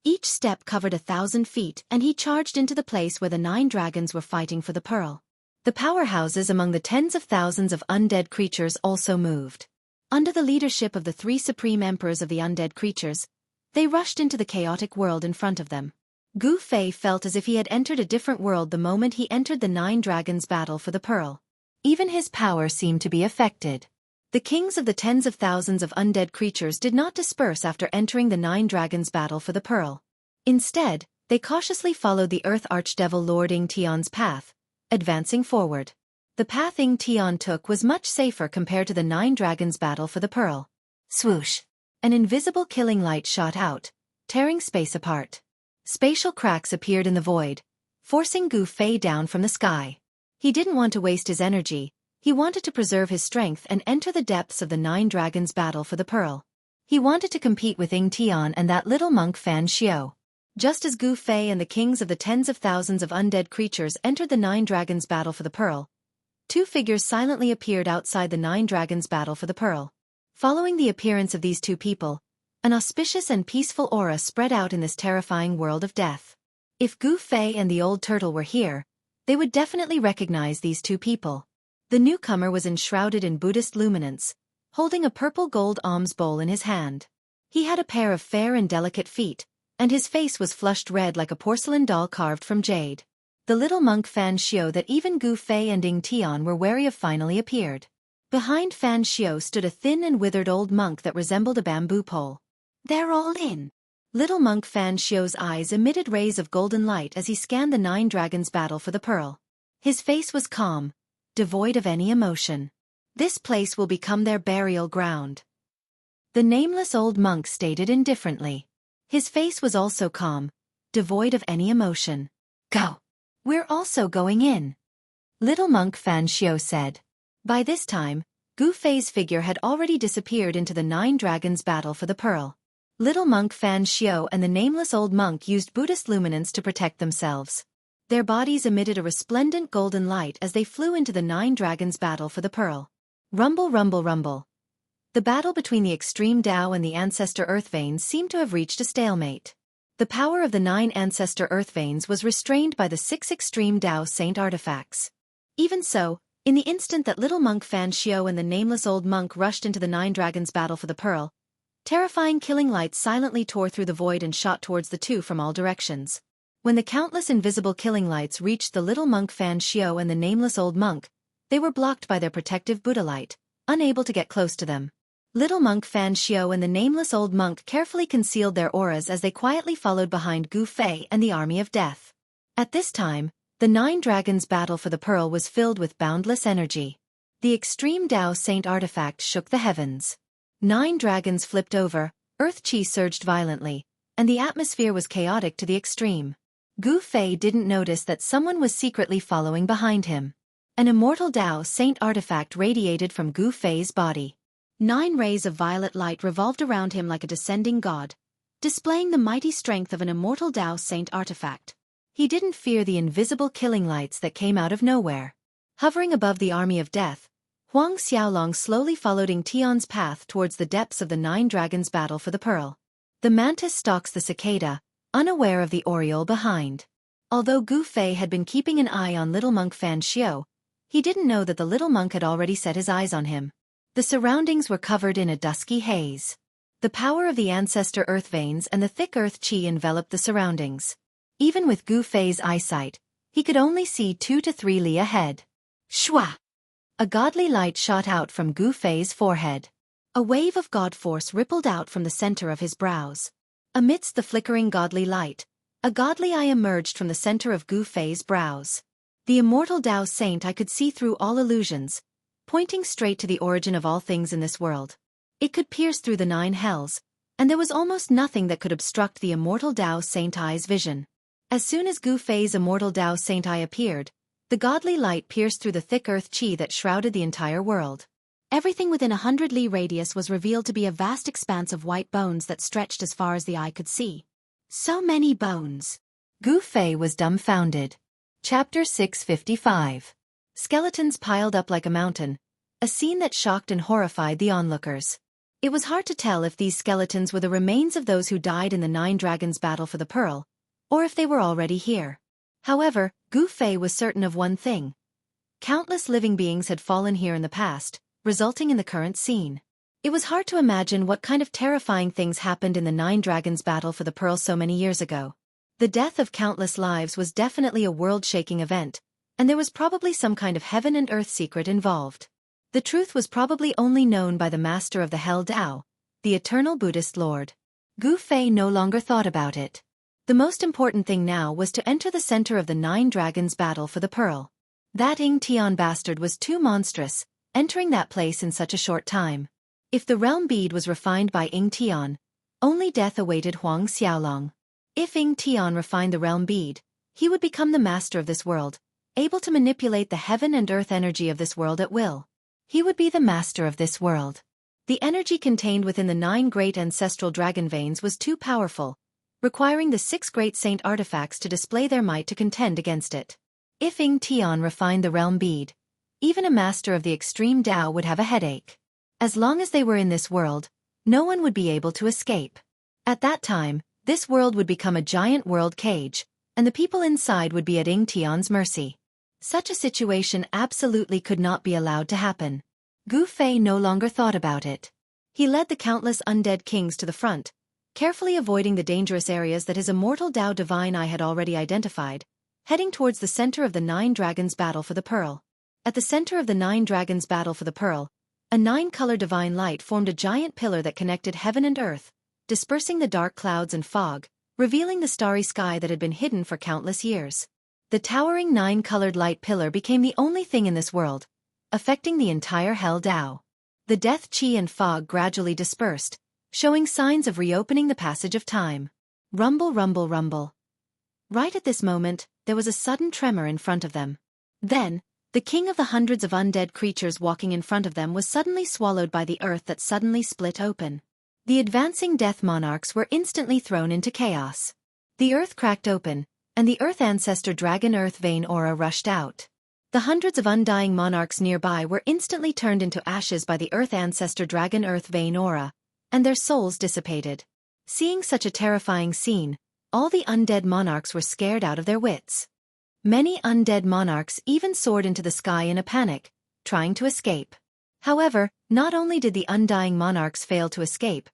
Each step covered 1,000 feet and he charged into the place where the 9 dragons were fighting for the pearl. The powerhouses among the tens of thousands of undead creatures also moved. Under the leadership of the 3 supreme emperors of the undead creatures, they rushed into the chaotic world in front of them. Gu Fei felt as if he had entered a different world the moment he entered the 9 dragons' battle for the pearl. Even his power seemed to be affected. The kings of the tens of thousands of undead creatures did not disperse after entering the 9 dragons' battle for the pearl. Instead, they cautiously followed the Earth Archdevil Lord Ying Tian's path, advancing forward. The path Ying Tian took was much safer compared to the 9 dragons' battle for the pearl. Swoosh! An invisible killing light shot out, tearing space apart. Spatial cracks appeared in the void, forcing Gu Fei down from the sky. He didn't want to waste his energy. He wanted to preserve his strength and enter the depths of the Nine Dragons' battle for the pearl. He wanted to compete with Ying Tian and that little monk Fan Xiao. Just as Gu Fei and the kings of the tens of thousands of undead creatures entered the Nine Dragons' battle for the pearl, two figures silently appeared outside the Nine Dragons' battle for the pearl. Following the appearance of these two people, an auspicious and peaceful aura spread out in this terrifying world of death. If Gu Fei and the old turtle were here, they would definitely recognize these two people. The newcomer was enshrouded in Buddhist luminance, holding a purple gold alms bowl in his hand. He had a pair of fair and delicate feet, and his face was flushed red like a porcelain doll carved from jade. The little monk Fan Xiao that even Gu Fei and Ying Tian were wary of finally appeared. Behind Fan Xiao stood a thin and withered old monk that resembled a bamboo pole. "They're all in." Little monk Fan Xiao's eyes emitted rays of golden light as he scanned the Nine Dragons' battle for the pearl. His face was calm, devoid of any emotion. "This place will become their burial ground," the nameless old monk stated indifferently. His face was also calm, devoid of any emotion. "Go. We're also going in," little monk Fan Xiao said. By this time, Gu Fei's figure had already disappeared into the Nine Dragons' battle for the pearl. Little monk Fan Xiao and the nameless old monk used Buddhist luminance to protect themselves. Their bodies emitted a resplendent golden light as they flew into the Nine Dragons' battle for the pearl. Rumble, rumble, rumble. The battle between the extreme Tao and the ancestor earth veins seemed to have reached a stalemate. The power of the 9 ancestor earth veins was restrained by the 6 extreme Tao saint artifacts. Even so, in the instant that little monk Fan Xiao and the nameless old monk rushed into the Nine Dragons' battle for the pearl, terrifying killing lights silently tore through the void and shot towards the two from all directions. When the countless invisible killing lights reached the little monk Fan Xiao and the nameless old monk, they were blocked by their protective Buddha light, unable to get close to them. Little monk Fan Xiao and the nameless old monk carefully concealed their auras as they quietly followed behind Gu Fei and the army of death. At this time, the Nine Dragons' battle for the pearl was filled with boundless energy. The extreme Tao Saint artifact shook the heavens. 9 dragons flipped over, earth chi surged violently, and the atmosphere was chaotic to the extreme. Gu Fei didn't notice that someone was secretly following behind him. An immortal Tao Saint artifact radiated from Gu Fei's body. 9 rays of violet light revolved around him like a descending god, displaying the mighty strength of an immortal Tao Saint artifact. He didn't fear the invisible killing lights that came out of nowhere. Hovering above the army of death, Huang Xiaolong slowly followed Ying Tian's path towards the depths of the Nine Dragons' battle for the pearl. The mantis stalks the cicada, unaware of the oriole behind. Although Gu Fei had been keeping an eye on little monk Fan Xiao, he didn't know that the little monk had already set his eyes on him. The surroundings were covered in a dusky haze. The power of the ancestor earth veins and the thick earth chi enveloped the surroundings. Even with Gu Fei's eyesight, he could only see 2 to 3 li ahead. Shua! A godly light shot out from Gu Fei's forehead. A wave of god force rippled out from the center of his brows. Amidst the flickering godly light, a godly eye emerged from the center of Gu Fei's brows. The immortal Tao Saint I could see through all illusions, pointing straight to the origin of all things in this world. It could pierce through the 9 hells, and there was almost nothing that could obstruct the immortal Tao Saint Eye's vision. As soon as Gu Fei's immortal Tao Saint Eye appeared, the godly light pierced through the thick earth chi that shrouded the entire world. Everything within 100 li radius was revealed to be a vast expanse of white bones that stretched as far as the eye could see. So many bones. Gu Fei was dumbfounded. Chapter 655. Skeletons piled up like a mountain, a scene that shocked and horrified the onlookers. It was hard to tell if these skeletons were the remains of those who died in the Nine Dragons' battle for the pearl, or if they were already here. However, Gu Fei was certain of one thing. Countless living beings had fallen here in the past, resulting in the current scene. It was hard to imagine what kind of terrifying things happened in the Nine Dragons' battle for the pearl so many years ago. The death of countless lives was definitely a world-shaking event, and there was probably some kind of heaven and earth secret involved. The truth was probably only known by the master of the Hell Tao, the eternal Buddhist Lord. Gu Fei no longer thought about it. The most important thing now was to enter the center of the Nine Dragons' battle for the pearl. That Ying Tian bastard was too monstrous, entering that place in such a short time. If the realm bead was refined by Ying Tian, only death awaited Huang Xiaolong. If Ying Tian refined the realm bead, he would become the master of this world, able to manipulate the heaven and earth energy of this world at will. He would be the master of this world. The energy contained within the 9 great ancestral dragon veins was too powerful, requiring the 6 great saint artifacts to display their might to contend against it. If Ying Tian refined the realm bead, even a master of the extreme Tao would have a headache. As long as they were in this world, no one would be able to escape. At that time, this world would become a giant world cage, and the people inside would be at Ying Tian's mercy. Such a situation absolutely could not be allowed to happen. Gu Fei no longer thought about it. He led the countless undead kings to the front, carefully avoiding the dangerous areas that his immortal Tao divine eye had already identified, heading towards the center of the 9 dragons' battle for the pearl. At the center of the 9 dragons' battle for the pearl, a 9-color divine light formed a giant pillar that connected heaven and earth, dispersing the dark clouds and fog, revealing the starry sky that had been hidden for countless years. The towering 9-colored light pillar became the only thing in this world, affecting the entire Hell Tao. The death qi and fog gradually dispersed, showing signs of reopening the passage of time. Rumble, rumble, rumble. Right at this moment, there was a sudden tremor in front of them. Then, the king of the hundreds of undead creatures walking in front of them was suddenly swallowed by the earth that suddenly split open. The advancing death monarchs were instantly thrown into chaos. The earth cracked open, and the earth ancestor dragon earth vein aura rushed out. The hundreds of undying monarchs nearby were instantly turned into ashes by the earth ancestor dragon earth vein aura, and their souls dissipated. Seeing such a terrifying scene, all the undead monarchs were scared out of their wits. Many undead monarchs even soared into the sky in a panic, trying to escape. However, not only did the undying monarchs fail to escape,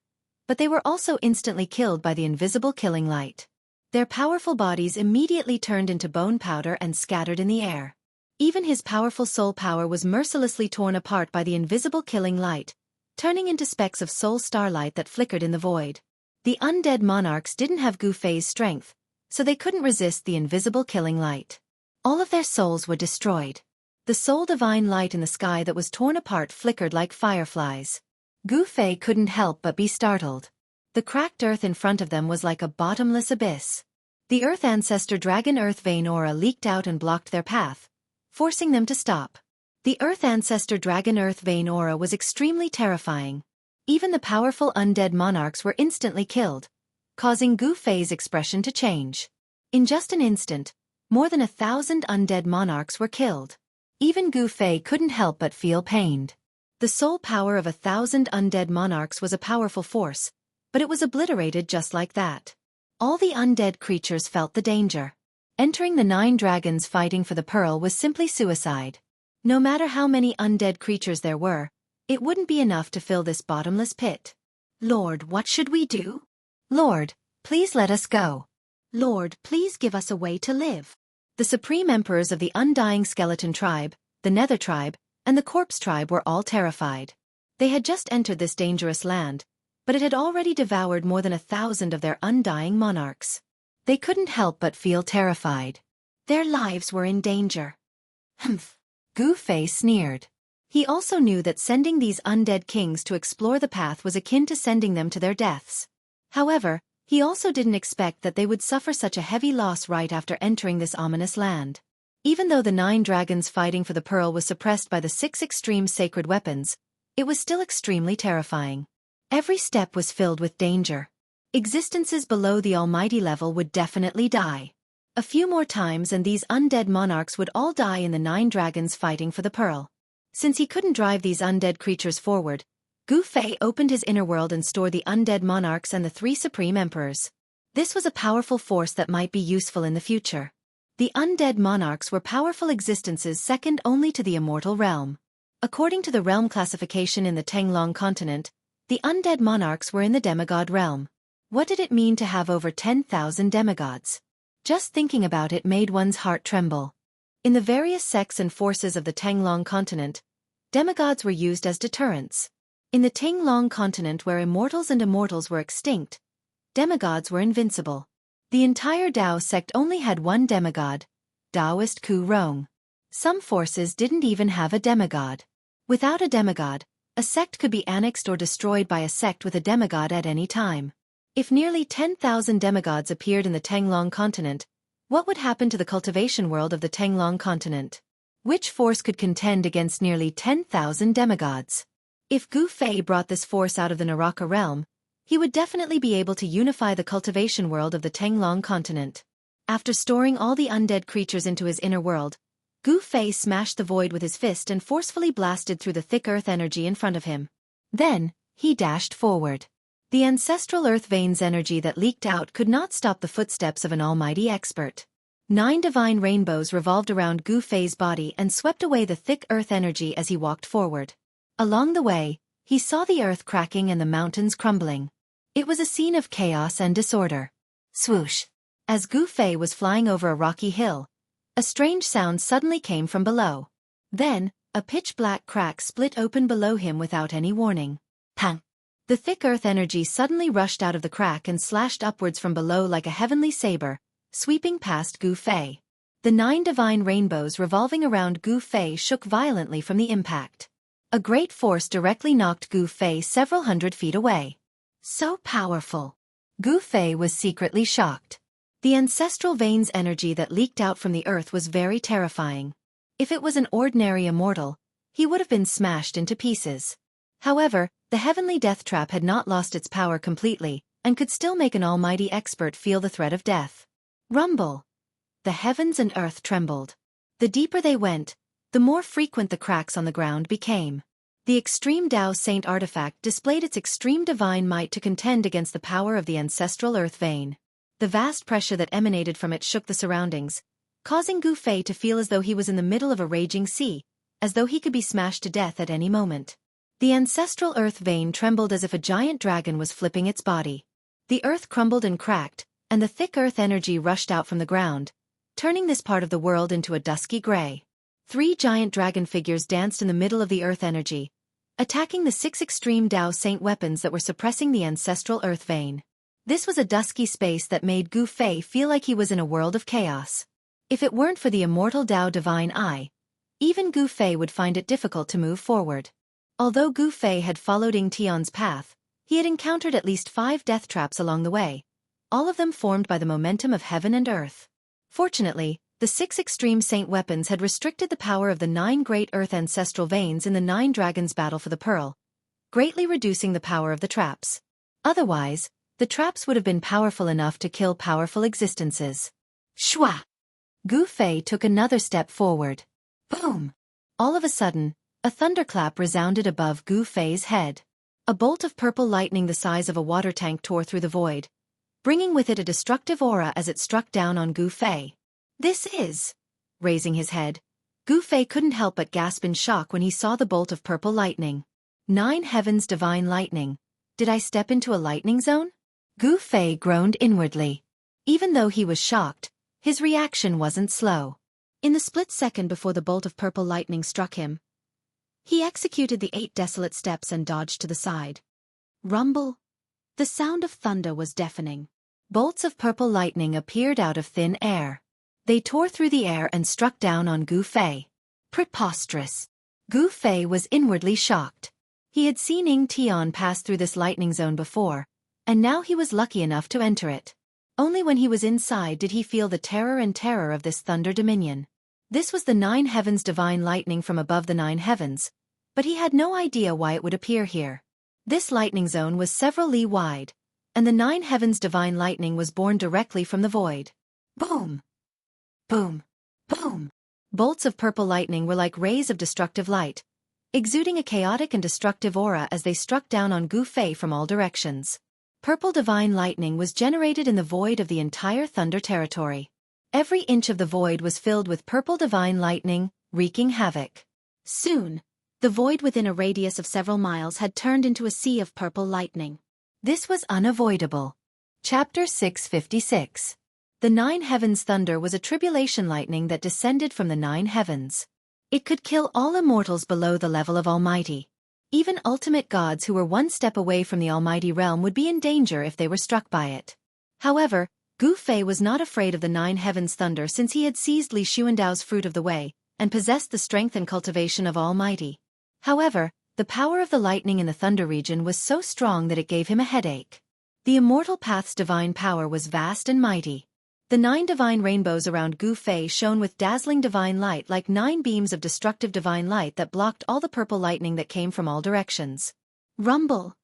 but they were also instantly killed by the invisible killing light. Their powerful bodies immediately turned into bone powder and scattered in the air. Even his powerful soul power was mercilessly torn apart by the invisible killing light, turning into specks of soul starlight that flickered in the void. The undead monarchs didn't have Gu Fei's strength, so they couldn't resist the invisible killing light. All of their souls were destroyed. The soul divine light in the sky that was torn apart flickered like fireflies. Gu Fei couldn't help but be startled. The cracked earth in front of them was like a bottomless abyss. The earth ancestor dragon earth vein aura leaked out and blocked their path, forcing them to stop. The earth ancestor dragon earth vein aura was extremely terrifying. Even the powerful undead monarchs were instantly killed, causing Gu Fei's expression to change. In just an instant, more than 1,000 undead monarchs were killed. Even Gu Fei couldn't help but feel pained. The soul power of 1,000 undead monarchs was a powerful force, but it was obliterated just like that. All the undead creatures felt the danger. Entering the 9 dragons fighting for the pearl was simply suicide. No matter how many undead creatures there were, it wouldn't be enough to fill this bottomless pit. Lord, what should we do? Lord, please let us go. Lord, please give us a way to live. The supreme emperors of the undying skeleton tribe, the nether tribe, and the corpse tribe were all terrified. They had just entered this dangerous land, but it had already devoured more than 1,000 of their undying monarchs. They couldn't help but feel terrified. Their lives were in danger. Humph. Gu Fei sneered. He also knew that sending these undead kings to explore the path was akin to sending them to their deaths. However, he also didn't expect that they would suffer such a heavy loss right after entering this ominous land. Even though the 9 dragons fighting for the pearl was suppressed by the 6 extreme sacred weapons, it was still extremely terrifying. Every step was filled with danger. Existences below the almighty level would definitely die. A few more times and these undead monarchs would all die in the 9 dragons fighting for the pearl. Since he couldn't drive these undead creatures forward, Gu Fei opened his inner world and stored the undead monarchs and the 3 supreme emperors. This was a powerful force that might be useful in the future. The undead monarchs were powerful existences second only to the immortal realm. According to the realm classification in the Tenglong continent, the undead monarchs were in the demigod realm. What did it mean to have over 10,000 demigods? Just thinking about it made one's heart tremble. In the various sects and forces of the Tenglong continent, demigods were used as deterrents. In the Tenglong continent where immortals and immortals were extinct, demigods were invincible. The entire Dao sect only had one demigod, Taoist Ku Rong. Some forces didn't even have a demigod. Without a demigod, a sect could be annexed or destroyed by a sect with a demigod at any time. If nearly 10,000 demigods appeared in the Tenglong continent, What would happen to the cultivation world of the Tenglong continent? Which force could contend against nearly 10,000 demigods? If Gu Fei brought this force out of the Naraka realm, he would definitely be able to unify the cultivation world of the Tenglong continent. After storing all the undead creatures into his inner world, Gu Fei smashed the void with his fist and forcefully blasted through the thick earth energy in front of him. Then, he dashed forward. The ancestral earth veins energy that leaked out could not stop the footsteps of an almighty expert. 9 divine rainbows revolved around Gu Fei's body and swept away the thick earth energy as he walked forward. Along the way, he saw the earth cracking and the mountains crumbling. It was a scene of chaos and disorder. Swoosh! As Gu Fei was flying over a rocky hill, a strange sound suddenly came from below. Then, a pitch-black crack split open below him without any warning. Pang! The thick earth energy suddenly rushed out of the crack and slashed upwards from below like a heavenly saber, sweeping past Gu Fei. The 9 divine rainbows revolving around Gu Fei shook violently from the impact. A great force directly knocked Gu Fei several hundred feet away. So powerful! Gu Fei was secretly shocked. The ancestral veins energy that leaked out from the earth was very terrifying. If it was an ordinary immortal, he would have been smashed into pieces. However, the heavenly death trap had not lost its power completely, and could still make an almighty expert feel the threat of death. Rumble! The heavens and earth trembled. The deeper they went, the more frequent the cracks on the ground became. The extreme Tao Saint artifact displayed its extreme divine might to contend against the power of the ancestral earth vein. The vast pressure that emanated from it shook the surroundings, causing Gu Fei to feel as though he was in the middle of a raging sea, as though he could be smashed to death at any moment. The ancestral earth vein trembled as if a giant dragon was flipping its body. The earth crumbled and cracked, and the thick earth energy rushed out from the ground, turning this part of the world into a dusky gray. 3 giant dragon figures danced in the middle of the earth energy, attacking the 6 extreme Tao Saint weapons that were suppressing the ancestral earth vein. This was a dusky space that made Gu Fei feel like he was in a world of chaos. If it weren't for the immortal Tao divine eye, even Gu Fei would find it difficult to move forward. Although Gu Fei had followed Ying Tian's path, he had encountered at least 5 death traps along the way, all of them formed by the momentum of heaven and earth. Fortunately, the 6 extreme saint weapons had restricted the power of the 9 great earth ancestral veins in the 9 dragons' battle for the pearl, greatly reducing the power of the traps. Otherwise, the traps would have been powerful enough to kill powerful existences. Shwa! Gu Fei took another step forward. Boom! All of a sudden, a thunderclap resounded above Gu Fei's head. A bolt of purple lightning the size of a water tank tore through the void, bringing with it a destructive aura as it struck down on Gu Fei. This is... Raising his head, Gu Fei couldn't help but gasp in shock when he saw the bolt of purple lightning. 9 heavens divine lightning. Did I step into a lightning zone? Gu Fei groaned inwardly. Even though he was shocked, his reaction wasn't slow. In the split second before the bolt of purple lightning struck him, he executed the 8 desolate steps and dodged to the side. Rumble! The sound of thunder was deafening. Bolts of purple lightning appeared out of thin air. They tore through the air and struck down on Gu Fei. Preposterous! Gu Fei was inwardly shocked. He had seen Ying Tian pass through this lightning zone before, and now he was lucky enough to enter it. Only when he was inside did he feel the terror of this thunder dominion. This was the 9 heavens divine lightning from above the 9 heavens, but he had no idea why it would appear here. This lightning zone was several li wide, and the 9 heavens divine lightning was born directly from the void. Boom! Boom! Boom! Bolts of purple lightning were like rays of destructive light, exuding a chaotic and destructive aura as they struck down on Gu Fei from all directions. Purple divine lightning was generated in the void of the entire thunder territory. Every inch of the void was filled with purple divine lightning, wreaking havoc. Soon, the void within a radius of several miles had turned into a sea of purple lightning. This was unavoidable. Chapter 656. The 9 heavens thunder was a tribulation lightning that descended from the 9 heavens. It could kill all immortals below the level of Almighty. Even ultimate gods who were one step away from the Almighty realm would be in danger if they were struck by it. However, Gu Fei was not afraid of the 9 heavens thunder since he had seized Li Xuandao's fruit of the way, and possessed the strength and cultivation of Almighty. However, the power of the lightning in the thunder region was so strong that it gave him a headache. The immortal path's divine power was vast and mighty. The 9 divine rainbows around Gu Fei shone with dazzling divine light like 9 beams of destructive divine light that blocked all the purple lightning that came from all directions. Rumble!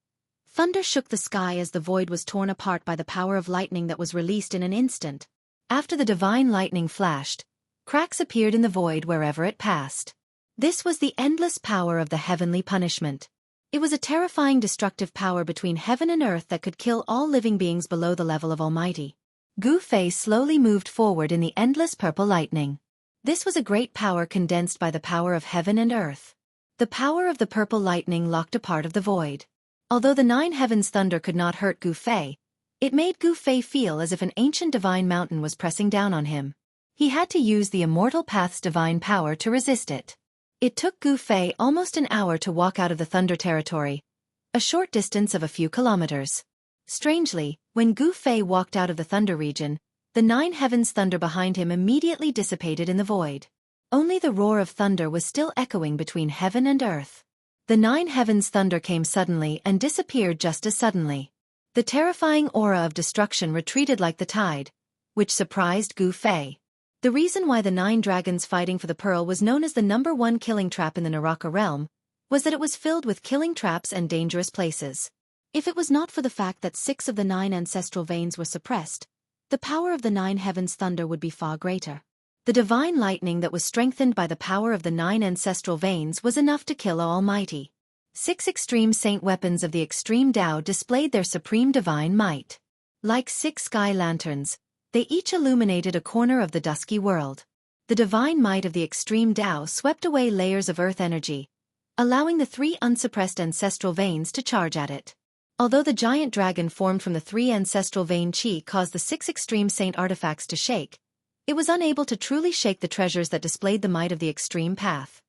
Thunder shook the sky as the void was torn apart by the power of lightning that was released in an instant. After the divine lightning flashed, cracks appeared in the void wherever it passed. This was the endless power of the heavenly punishment. It was a terrifying destructive power between heaven and earth that could kill all living beings below the level of Almighty. Gu Fei slowly moved forward in the endless purple lightning. This was a great power condensed by the power of heaven and earth. The power of the purple lightning locked a part of the void. Although the 9 heavens' thunder could not hurt Gu Fei, it made Gu Fei feel as if an ancient divine mountain was pressing down on him. He had to use the Immortal Path's divine power to resist it. It took Gu Fei almost an hour to walk out of the thunder territory, a short distance of a few kilometers. Strangely, when Gu Fei walked out of the thunder region, the 9 heavens' thunder behind him immediately dissipated in the void. Only the roar of thunder was still echoing between heaven and earth. The 9 heavens' thunder came suddenly and disappeared just as suddenly. The terrifying aura of destruction retreated like the tide, which surprised Gu Fei. The reason why the 9 dragons fighting for the pearl was known as the #1 killing trap in the Naraka realm was that it was filled with killing traps and dangerous places. If it was not for the fact that 6 of the 9 ancestral veins were suppressed, the power of the 9 heavens' thunder would be far greater. The divine lightning that was strengthened by the power of the 9 ancestral veins was enough to kill Almighty. 6 extreme saint weapons of the extreme Tao displayed their supreme divine might. Like 6 sky lanterns, they each illuminated a corner of the dusky world. The divine might of the extreme Tao swept away layers of earth energy, allowing the 3 unsuppressed ancestral veins to charge at it. Although the giant dragon formed from the 3 ancestral vein chi caused the 6 extreme saint artifacts to shake, it was unable to truly shake the treasures that displayed the might of the extreme path.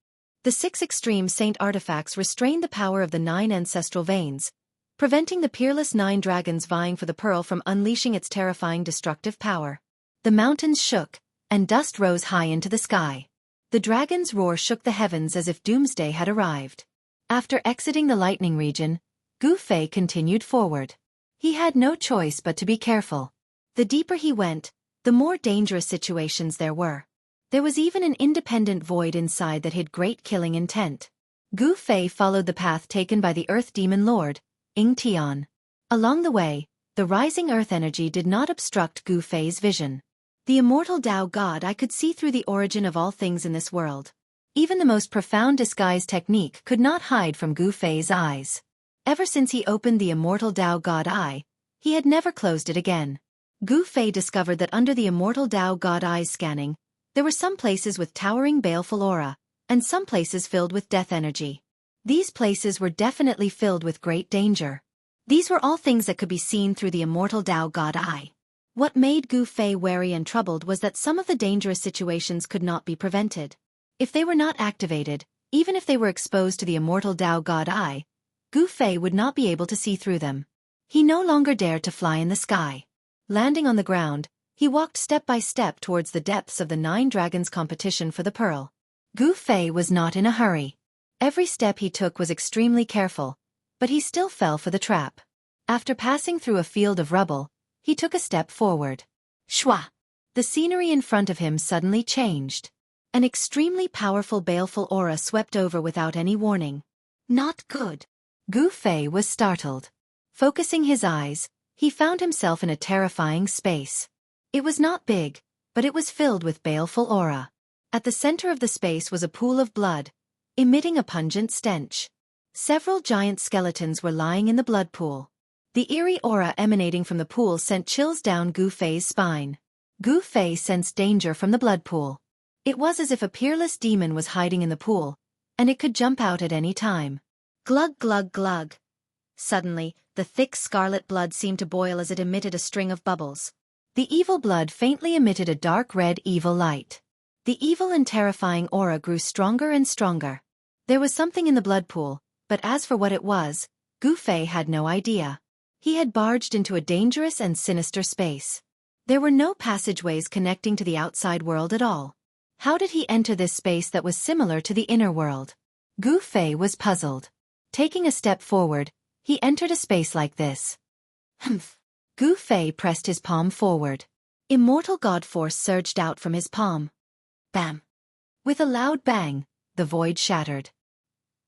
The 6 extreme saint artifacts restrained the power of the 9 ancestral veins, preventing the peerless 9 dragons vying for the pearl from unleashing its terrifying destructive power. The mountains shook, and dust rose high into the sky. The dragon's roar shook the heavens as if doomsday had arrived. After exiting the lightning region, Gu Fei continued forward. He had no choice but to be careful. The deeper he went, the more dangerous situations there were. There was even an independent void inside that hid great killing intent. Gu Fei followed the path taken by the Earth Demon Lord, Ying Tian. Along the way, the rising earth energy did not obstruct Gu Fei's vision. The immortal Tao God I could see through the origin of all things in this world. Even the most profound disguise technique could not hide from Gu Fei's eyes. Ever since he opened the immortal Tao God Eye, he had never closed it again. Gu Fei discovered that under the immortal Tao God Eye's scanning, there were some places with towering baleful aura, and some places filled with death energy. These places were definitely filled with great danger. These were all things that could be seen through the immortal Tao God Eye. What made Gu Fei wary and troubled was that some of the dangerous situations could not be prevented. If they were not activated, even if they were exposed to the immortal Tao God Eye, Gu Fei would not be able to see through them. He no longer dared to fly in the sky. Landing on the ground, he walked step by step towards the depths of the 9 dragons' competition for the pearl. Gu Fei was not in a hurry. Every step he took was extremely careful, but he still fell for the trap. After passing through a field of rubble, he took a step forward. Shwa! The scenery in front of him suddenly changed. An extremely powerful baleful aura swept over without any warning. Not good. Gu Fei was startled. Focusing his eyes, he found himself in a terrifying space. It was not big, but it was filled with baleful aura. At the center of the space was a pool of blood, emitting a pungent stench. Several giant skeletons were lying in the blood pool. The eerie aura emanating from the pool sent chills down Gu Fei's spine. Gu Fei sensed danger from the blood pool. It was as if a peerless demon was hiding in the pool, and it could jump out at any time. Glug glug glug. Suddenly, the thick scarlet blood seemed to boil as it emitted a string of bubbles. The evil blood faintly emitted a dark red evil light. The evil and terrifying aura grew stronger and stronger. There was something in the blood pool, but as for what it was, Gu Fei had no idea. He had barged into a dangerous and sinister space. There were no passageways connecting to the outside world at all. How did he enter this space that was similar to the inner world? Gu Fei was puzzled. Taking a step forward, he entered a space like this. Humph. Gu Fei pressed his palm forward. Immortal God force surged out from his palm. Bam! With a loud bang, the void shattered.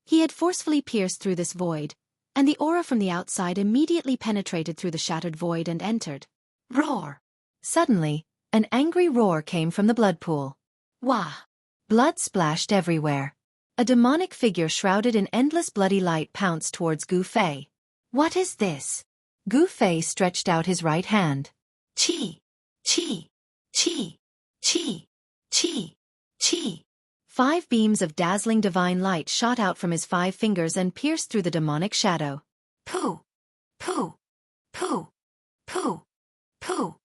He had forcefully pierced through this void, and the aura from the outside immediately penetrated through the shattered void and entered. Roar! Suddenly, an angry roar came from the blood pool. Wah! Blood splashed everywhere. A demonic figure shrouded in endless bloody light pounced towards Gu Fei. What is this? Gu Fei stretched out his right hand. Chi! Chi! Chi! Chi! Chi! Chi! 5 beams of dazzling divine light shot out from his 5 fingers and pierced through the demonic shadow. Pooh! Pooh! Pooh! Pooh! Pooh!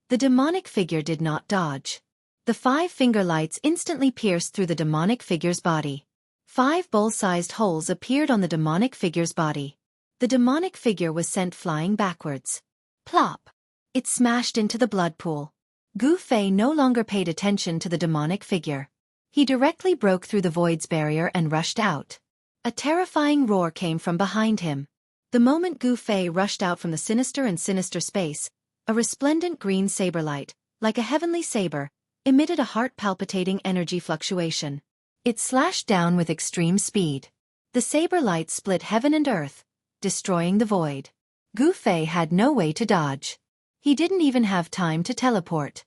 The demonic figure did not dodge. The 5 finger lights instantly pierced through the demonic figure's body. 5 bowl-sized holes appeared on the demonic figure's body. The demonic figure was sent flying backwards. Plop! It smashed into the blood pool. Gu Fei no longer paid attention to the demonic figure. He directly broke through the void's barrier and rushed out. A terrifying roar came from behind him. The moment Gu Fei rushed out from the sinister space, a resplendent green saber light, like a heavenly saber, emitted a heart-palpitating energy fluctuation. It slashed down with extreme speed. The saber light split heaven and earth, destroying the void. Gu Fei had no way to dodge. He didn't even have time to teleport.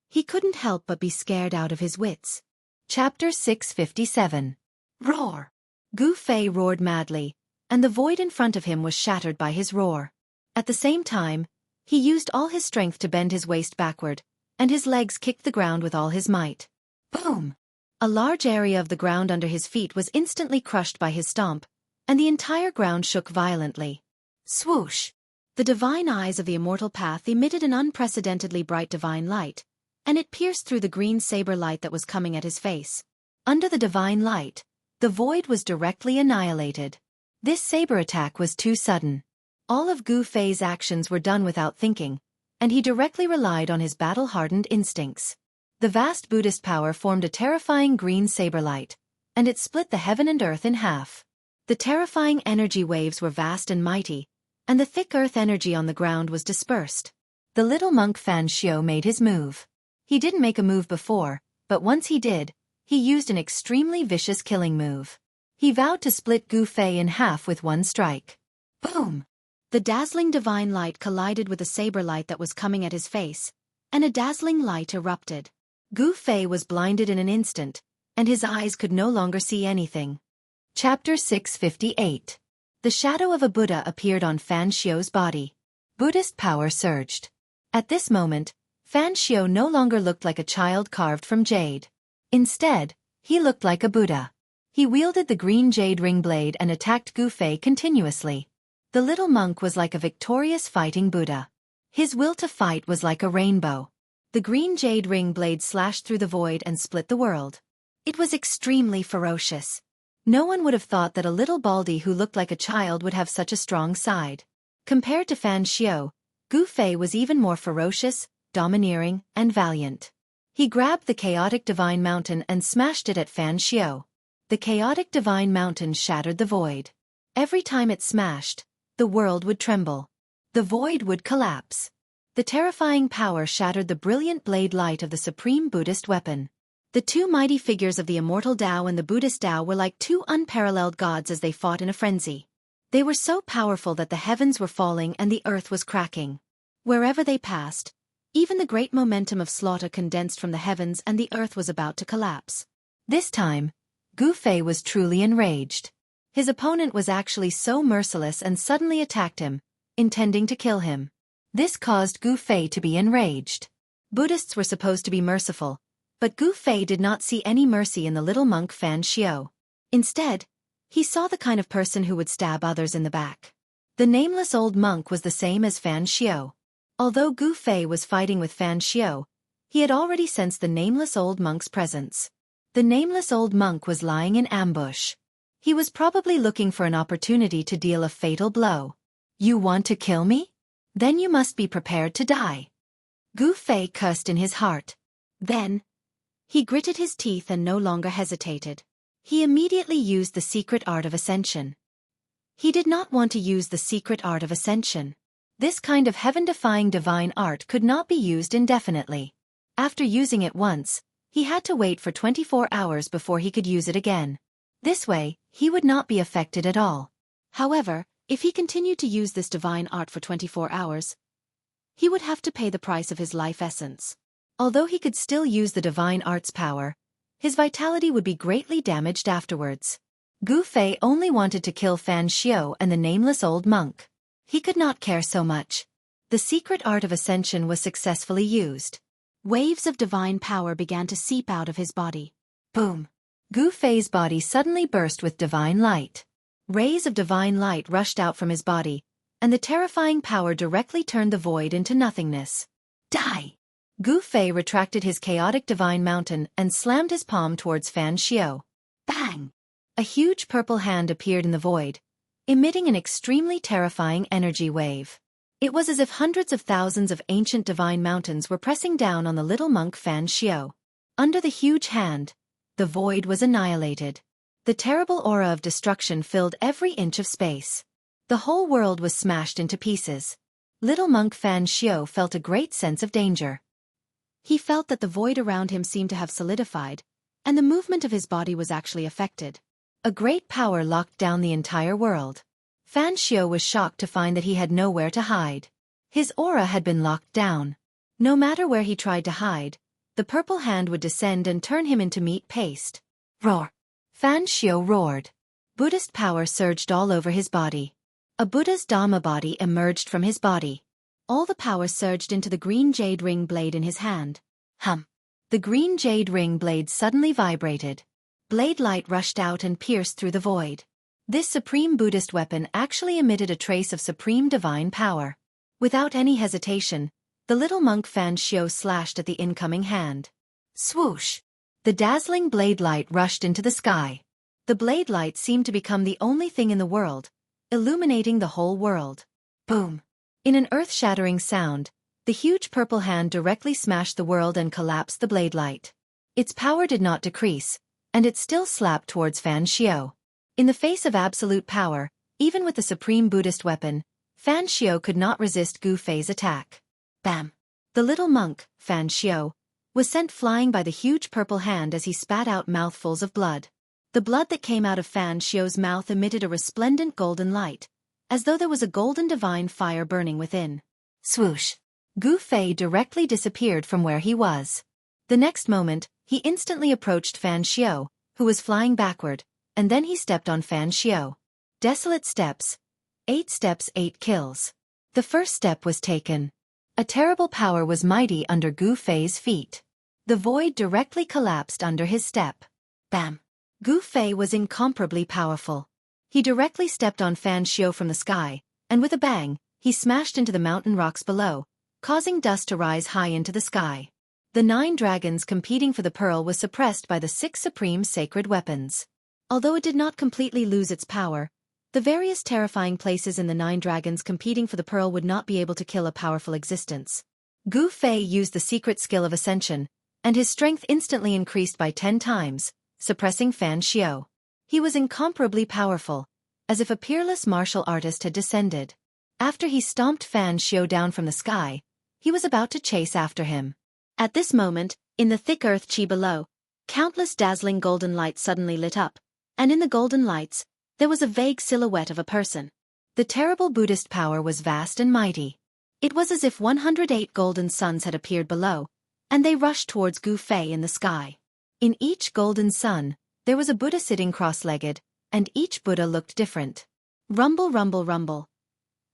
He couldn't help but be scared out of his wits. Chapter 657. Roar! Gu Fei roared madly, and the void in front of him was shattered by his roar. At the same time, he used all his strength to bend his waist backward, and his legs kicked the ground with all his might. Boom! A large area of the ground under his feet was instantly crushed by his stomp, and the entire ground shook violently. Swoosh! The divine eyes of the immortal path emitted an unprecedentedly bright divine light, and it pierced through the green saber light that was coming at his face. Under the divine light, the void was directly annihilated. This saber attack was too sudden. All of Gu Fei's actions were done without thinking, and he directly relied on his battle-hardened instincts. The vast Buddhist power formed a terrifying green saber light, and it split the heaven and earth in half. The terrifying energy waves were vast and mighty, and the thick earth energy on the ground was dispersed. The little monk Fan Xiu made his move. He didn't make a move before, but once he did, he used an extremely vicious killing move. He vowed to split Gu Fei in half with one strike. Boom! The dazzling divine light collided with the saber light that was coming at his face, and a dazzling light erupted. Gu Fei was blinded in an instant, and his eyes could no longer see anything. Chapter 658. The shadow of a Buddha appeared on Fan Xiu's body. Buddhist power surged. At this moment, Fan Xiu no longer looked like a child carved from jade. Instead, he looked like a Buddha. He wielded the green jade ring blade and attacked Gu Fei continuously. The little monk was like a victorious fighting Buddha. His will to fight was like a rainbow. The green jade ring blade slashed through the void and split the world. It was extremely ferocious. No one would have thought that a little baldy who looked like a child would have such a strong side. Compared to Fan Xiu, Gu Fei was even more ferocious, domineering, and valiant. He grabbed the chaotic divine mountain and smashed it at Fan Xiu. The chaotic divine mountain shattered the void. Every time it smashed, the world would tremble. The void would collapse. The terrifying power shattered the brilliant blade light of the supreme Buddhist weapon. The two mighty figures of the immortal Tao and the Buddhist Tao were like two unparalleled gods as they fought in a frenzy. They were so powerful that the heavens were falling and the earth was cracking. Wherever they passed, even the great momentum of slaughter condensed from the heavens and the earth was about to collapse. This time, Gu Fei was truly enraged. His opponent was actually so merciless and suddenly attacked him, intending to kill him. This caused Gu Fei to be enraged. Buddhists were supposed to be merciful, but Gu Fei did not see any mercy in the little monk Fan Xiu. Instead, he saw the kind of person who would stab others in the back. The nameless old monk was the same as Fan Xiu. Although Gu Fei was fighting with Fan Xiu, he had already sensed the nameless old monk's presence. The nameless old monk was lying in ambush. He was probably looking for an opportunity to deal a fatal blow. "You want to kill me? Then you must be prepared to die." Gu Fei cursed in his heart. Then, he gritted his teeth and no longer hesitated. He immediately used the secret art of ascension. He did not want to use the secret art of ascension. This kind of heaven-defying divine art could not be used indefinitely. After using it once, he had to wait for 24 hours before he could use it again. This way, he would not be affected at all. However, if he continued to use this divine art for 24 hours, he would have to pay the price of his life essence. Although he could still use the divine art's power, his vitality would be greatly damaged afterwards. Gu Fei only wanted to kill Fan Xiao and the nameless old monk. He could not care so much. The secret art of ascension was successfully used. Waves of divine power began to seep out of his body. Boom! Gu Fei's body suddenly burst with divine light. Rays of divine light rushed out from his body, and the terrifying power directly turned the void into nothingness. Die! Gu Fei retracted his chaotic divine mountain and slammed his palm towards Fan Xiao. Bang! A huge purple hand appeared in the void, emitting an extremely terrifying energy wave. It was as if hundreds of thousands of ancient divine mountains were pressing down on the little monk Fan Xiao. Under the huge hand, the void was annihilated. The terrible aura of destruction filled every inch of space. The whole world was smashed into pieces. Little monk Fan Xiao felt a great sense of danger. He felt that the void around him seemed to have solidified, and the movement of his body was actually affected. A great power locked down the entire world. Fan Xiao was shocked to find that he had nowhere to hide. His aura had been locked down. No matter where he tried to hide, the purple hand would descend and turn him into meat paste. Roar! Fan Xiao roared. Buddhist power surged all over his body. A Buddha's Dhamma body emerged from his body. All the power surged into the green jade ring blade in his hand. Hum! The green jade ring blade suddenly vibrated. Blade light rushed out and pierced through the void. This supreme Buddhist weapon actually emitted a trace of supreme divine power. Without any hesitation, the little monk Fan Xiao slashed at the incoming hand. Swoosh! The dazzling blade light rushed into the sky. The blade light seemed to become the only thing in the world, illuminating the whole world. Boom! In an earth-shattering sound, the huge purple hand directly smashed the world and collapsed the blade light. Its power did not decrease, and it still slapped towards Fan Xiao. In the face of absolute power, even with the supreme Buddhist weapon, Fan Xiao could not resist Gu Fei's attack. Bam! The little monk, Fan Xiao, was sent flying by the huge purple hand as he spat out mouthfuls of blood. The blood that came out of Fan Xiao's mouth emitted a resplendent golden light, as though there was a golden divine fire burning within. Swoosh! Gu Fei directly disappeared from where he was. The next moment, he instantly approached Fan Xiao, who was flying backward, and then he stepped on Fan Xiao. Desolate steps. 8 steps, 8 kills. The first step was taken. A terrible power was mighty under Gu Fei's feet. The void directly collapsed under his step. Bam! Gu Fei was incomparably powerful. He directly stepped on Fan Xiao from the sky, and with a bang, he smashed into the mountain rocks below, causing dust to rise high into the sky. The 9 dragons competing for the pearl was suppressed by the 6 supreme sacred weapons. Although it did not completely lose its power, the various terrifying places in the 9 dragons competing for the pearl would not be able to kill a powerful existence. Gu Fei used the secret skill of ascension, and his strength instantly increased by 10 times, suppressing Fan Xiao. He was incomparably powerful, as if a peerless martial artist had descended. After he stomped Fan Xiao down from the sky, he was about to chase after him. At this moment, in the thick earth chi below, countless dazzling golden lights suddenly lit up, and in the golden lights, there was a vague silhouette of a person. The terrible Buddhist power was vast and mighty. It was as if 108 golden suns had appeared below, and they rushed towards Gu Fei in the sky. In each golden sun, there was a Buddha sitting cross-legged, and each Buddha looked different. Rumble, rumble, rumble.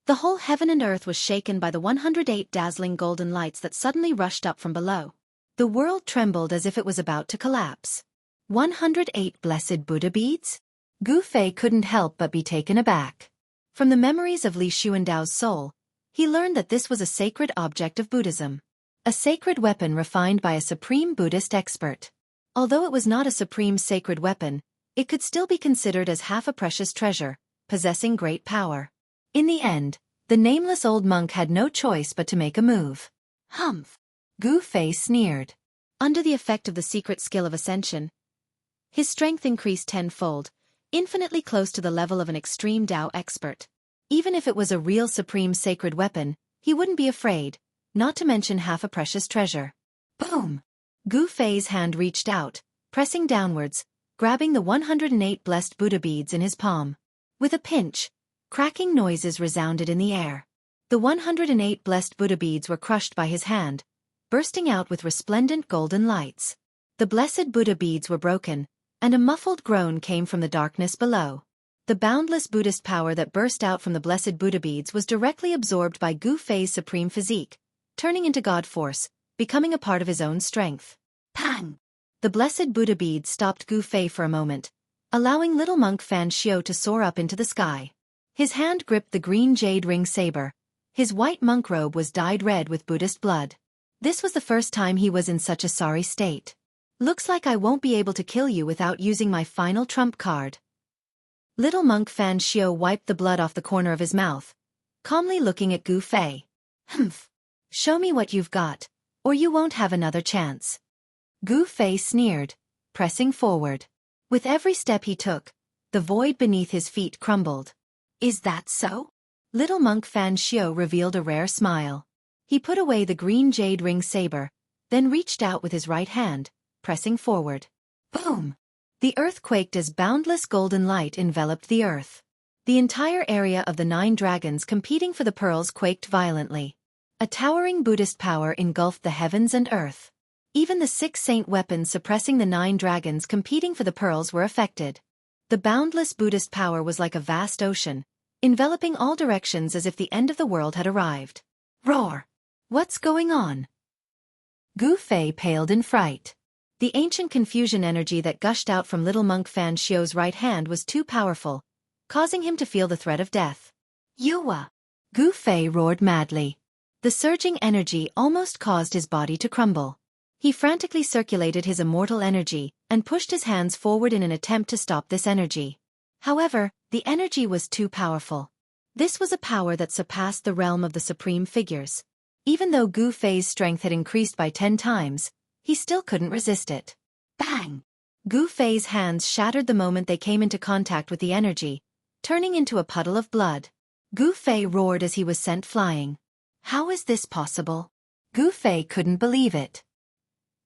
The whole heaven and earth was shaken by the 108 dazzling golden lights that suddenly rushed up from below. The world trembled as if it was about to collapse. 108 blessed Buddha beads? Gu Fei couldn't help but be taken aback. From the memories of Li Xuandao's soul, he learned that this was a sacred object of Buddhism. A sacred weapon refined by a supreme Buddhist expert. Although it was not a supreme sacred weapon, it could still be considered as half a precious treasure, possessing great power. In the end, the nameless old monk had no choice but to make a move. Humph! Gu Fei sneered. Under the effect of the secret skill of ascension, his strength increased tenfold, infinitely close to the level of an extreme Tao expert. Even if it was a real supreme sacred weapon, he wouldn't be afraid, not to mention half a precious treasure. Boom! Gu Fei's hand reached out, pressing downwards, grabbing the 108 blessed Buddha beads in his palm. With a pinch, cracking noises resounded in the air. The 108 blessed Buddha beads were crushed by his hand, bursting out with resplendent golden lights. The blessed Buddha beads were broken, and a muffled groan came from the darkness below. The boundless Buddhist power that burst out from the blessed Buddha beads was directly absorbed by Gu Fei's supreme physique, turning into God force, becoming a part of his own strength. Pang! The blessed Buddha beads stopped Gu Fei for a moment, allowing little monk Fan Xiu to soar up into the sky. His hand gripped the green jade ring saber. His white monk robe was dyed red with Buddhist blood. This was the first time he was in such a sorry state. Looks like I won't be able to kill you without using my final trump card. Little monk Fan Xiu wiped the blood off the corner of his mouth, calmly looking at Gu Fei. Humph. Show me what you've got, or you won't have another chance. Gu Fei sneered, pressing forward. With every step he took, the void beneath his feet crumbled. Is that so? Little monk Fan Xiu revealed a rare smile. He put away the green jade ring saber, then reached out with his right hand, pressing forward. Boom! The earth quaked as boundless golden light enveloped the earth. The entire area of the 9 dragons competing for the pearls quaked violently. A towering Buddhist power engulfed the heavens and earth. Even the 6 saint weapons suppressing the 9 dragons competing for the pearls were affected. The boundless Buddhist power was like a vast ocean, enveloping all directions as if the end of the world had arrived. Roar! What's going on? Gu Fei paled in fright. The ancient confusion energy that gushed out from little monk Fan Xiu's right hand was too powerful, causing him to feel the threat of death. Yua! Gu Fei roared madly. The surging energy almost caused his body to crumble. He frantically circulated his immortal energy and pushed his hands forward in an attempt to stop this energy. However, the energy was too powerful. This was a power that surpassed the realm of the supreme figures. Even though Gu Fei's strength had increased by 10 times, he still couldn't resist it. Bang! Gu Fei's hands shattered the moment they came into contact with the energy, turning into a puddle of blood. Gu Fei roared as he was sent flying. How is this possible? Gu Fei couldn't believe it.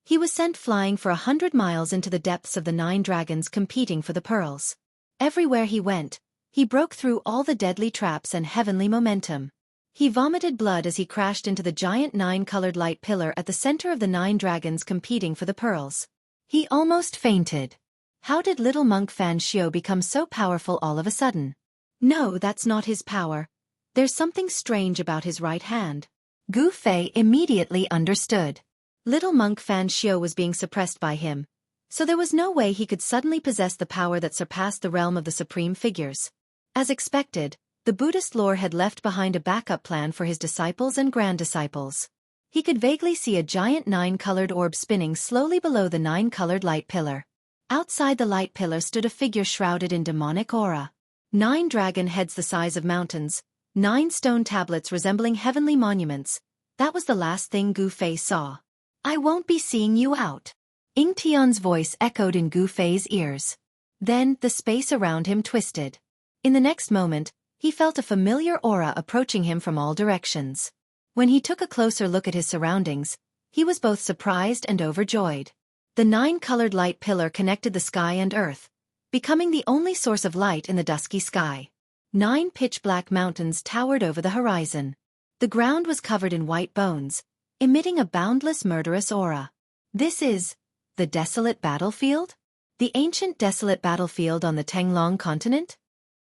He was sent flying for 100 miles into the depths of the 9 dragons competing for the pearls. Everywhere he went, he broke through all the deadly traps and heavenly momentum. He vomited blood as he crashed into the giant 9-colored light pillar at the center of the 9 dragons competing for the pearls. He almost fainted. How did little monk Fan Xiu become so powerful all of a sudden? No, that's not his power. There's something strange about his right hand. Gu Fei immediately understood. Little monk Fan Xiu was being suppressed by him, so there was no way he could suddenly possess the power that surpassed the realm of the supreme figures. As expected, the Buddhist lore had left behind a backup plan for his disciples and grand-disciples. He could vaguely see a giant 9-colored orb spinning slowly below the 9-colored light pillar. Outside the light pillar stood a figure shrouded in demonic aura. 9 dragon heads the size of mountains, 9 stone tablets resembling heavenly monuments. That was the last thing Gu Fei saw. I won't be seeing you out. Ying Tian's voice echoed in Gu Fei's ears. Then, the space around him twisted. In the next moment, he felt a familiar aura approaching him from all directions. When he took a closer look at his surroundings, he was both surprised and overjoyed. The 9-colored light pillar connected the sky and earth, becoming the only source of light in the dusky sky. 9 pitch-black mountains towered over the horizon. The ground was covered in white bones, emitting a boundless murderous aura. This is the desolate battlefield? The ancient desolate battlefield on the Tenglong continent?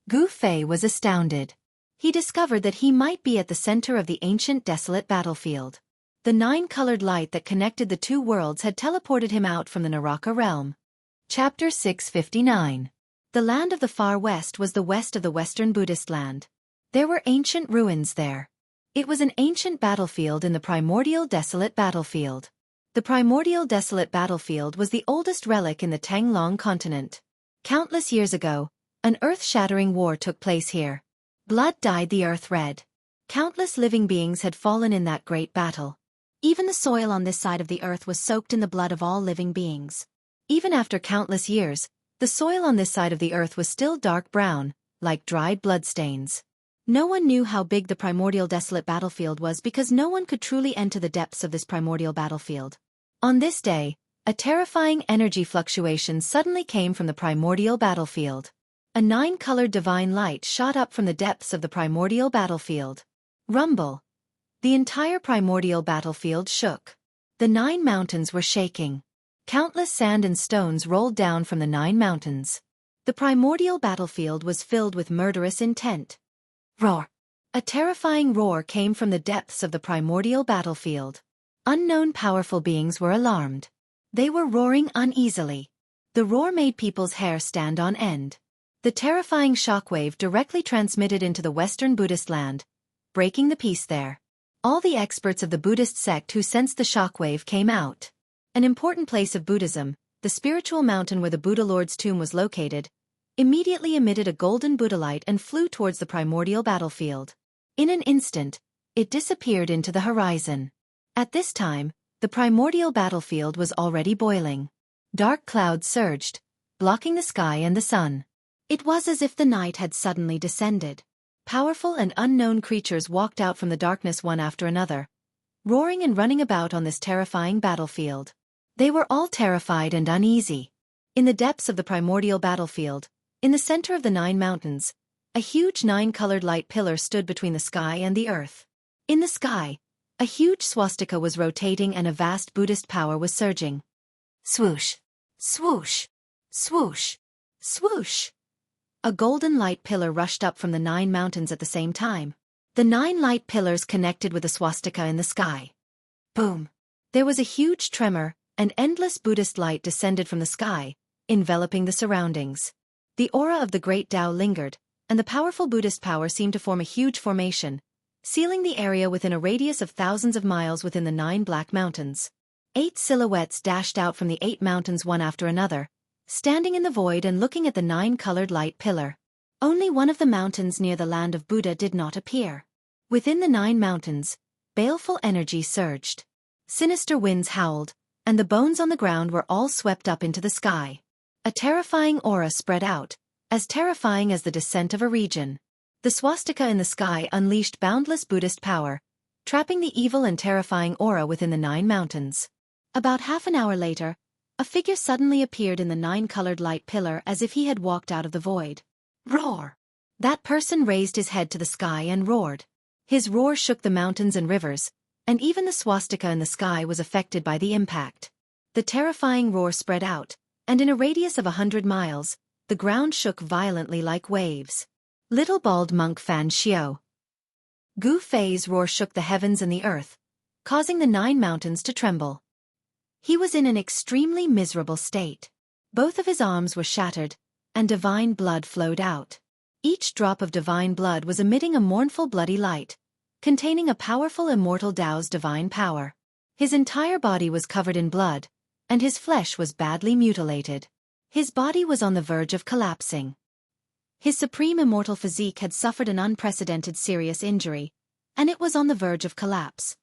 Gu Fei was astounded. He discovered that he might be at the center of the ancient desolate battlefield. The 9-colored light that connected the 2 worlds had teleported him out from the Naraka realm. Chapter 659. The land of the far west was the west of the Western Buddhist land. There were ancient ruins there. It was an ancient battlefield in the primordial desolate battlefield. The primordial desolate battlefield was the oldest relic in the Tenglong continent. Countless years ago, an earth-shattering war took place here. Blood dyed the earth red. Countless living beings had fallen in that great battle. Even the soil on this side of the earth was soaked in the blood of all living beings. Even after countless years, the soil on this side of the earth was still dark brown, like dried bloodstains. No one knew how big the primordial desolate battlefield was because no one could truly enter the depths of this primordial battlefield. On this day, a terrifying energy fluctuation suddenly came from the primordial battlefield. A 9-colored divine light shot up from the depths of the primordial battlefield. Rumble. The entire primordial battlefield shook. The 9 mountains were shaking. Countless sand and stones rolled down from the 9 mountains. The primordial battlefield was filled with murderous intent. Roar! A terrifying roar came from the depths of the primordial battlefield. Unknown powerful beings were alarmed. They were roaring uneasily. The roar made people's hair stand on end. The terrifying shockwave directly transmitted into the Western Buddhist land, breaking the peace there. All the experts of the Buddhist sect who sensed the shockwave came out. An important place of Buddhism, the spiritual mountain where the Buddha Lord's tomb was located, immediately emitted a golden Buddha light and flew towards the primordial battlefield. In an instant, it disappeared into the horizon. At this time, the primordial battlefield was already boiling. Dark clouds surged, blocking the sky and the sun. It was as if the night had suddenly descended. Powerful and unknown creatures walked out from the darkness one after another, roaring and running about on this terrifying battlefield. They were all terrified and uneasy. In the depths of the primordial battlefield, in the center of the 9 mountains, a huge 9-colored light pillar stood between the sky and the earth. In the sky, a huge swastika was rotating and a vast Buddhist power was surging. Swoosh! Swoosh! Swoosh! Swoosh! A golden light pillar rushed up from the 9 mountains at the same time. The 9 light pillars connected with the swastika in the sky. Boom! There was a huge tremor, and endless Buddhist light descended from the sky, enveloping the surroundings. The aura of the great Tao lingered, and the powerful Buddhist power seemed to form a huge formation, sealing the area within a radius of thousands of miles within the 9 black mountains. 8 silhouettes dashed out from the 8 mountains one after another, standing in the void and looking at the 9-colored light pillar. Only one of the mountains near the land of Buddha did not appear. Within the 9 mountains, baleful energy surged. Sinister winds howled, and the bones on the ground were all swept up into the sky. A terrifying aura spread out, as terrifying as the descent of a region. The swastika in the sky unleashed boundless Buddhist power, trapping the evil and terrifying aura within the 9 mountains. About half an hour later, a figure suddenly appeared in the 9-colored light pillar as if he had walked out of the void. Roar! That person raised his head to the sky and roared. His roar shook the mountains and rivers, and even the swastika in the sky was affected by the impact. The terrifying roar spread out, and in a radius of 100 miles, the ground shook violently like waves. Little bald monk Fan Xiao. Gu Fei's roar shook the heavens and the earth, causing the 9 mountains to tremble. He was in an extremely miserable state. Both of his arms were shattered, and divine blood flowed out. Each drop of divine blood was emitting a mournful bloody light, containing a powerful immortal Tao's divine power. His entire body was covered in blood, and his flesh was badly mutilated. His body was on the verge of collapsing. His supreme immortal physique had suffered an unprecedented serious injury, and it was on the verge of collapse.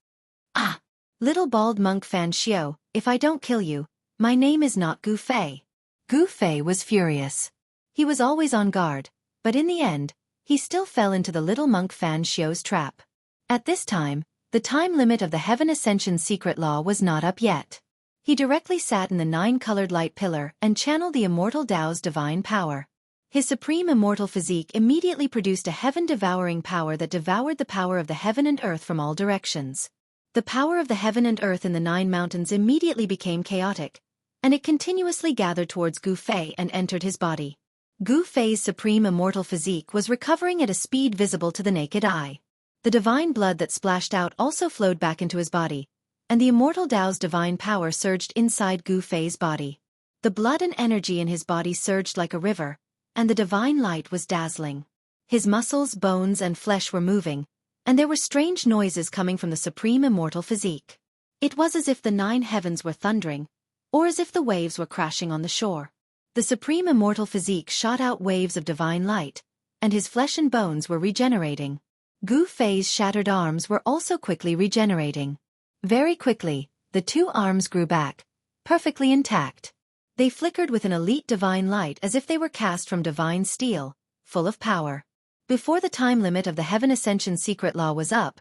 Ah! Little bald monk Fan Xiao, if I don't kill you, my name is not Gu Fei. Gu Fei was furious. He was always on guard, but in the end, he still fell into the little monk Fan Xiao's trap. At this time, the time limit of the Heaven Ascension secret law was not up yet. He directly sat in the 9-colored light pillar and channeled the immortal Tao's divine power. His supreme immortal physique immediately produced a heaven-devouring power that devoured the power of the heaven and earth from all directions. The power of the heaven and earth in the 9 mountains immediately became chaotic, and it continuously gathered towards Gu Fei and entered his body. Gu Fei's supreme immortal physique was recovering at a speed visible to the naked eye. The divine blood that splashed out also flowed back into his body, and the immortal Tao's divine power surged inside Gu Fei's body. The blood and energy in his body surged like a river, and the divine light was dazzling. His muscles, bones, and flesh were moving, and there were strange noises coming from the supreme immortal physique. It was as if the 9 heavens were thundering, or as if the waves were crashing on the shore. The supreme immortal physique shot out waves of divine light, and his flesh and bones were regenerating. Gu Fei's shattered arms were also quickly regenerating. Very quickly, the 2 arms grew back, perfectly intact. They flickered with an elite divine light as if they were cast from divine steel, full of power. Before the time limit of the Heaven Ascension secret law was up,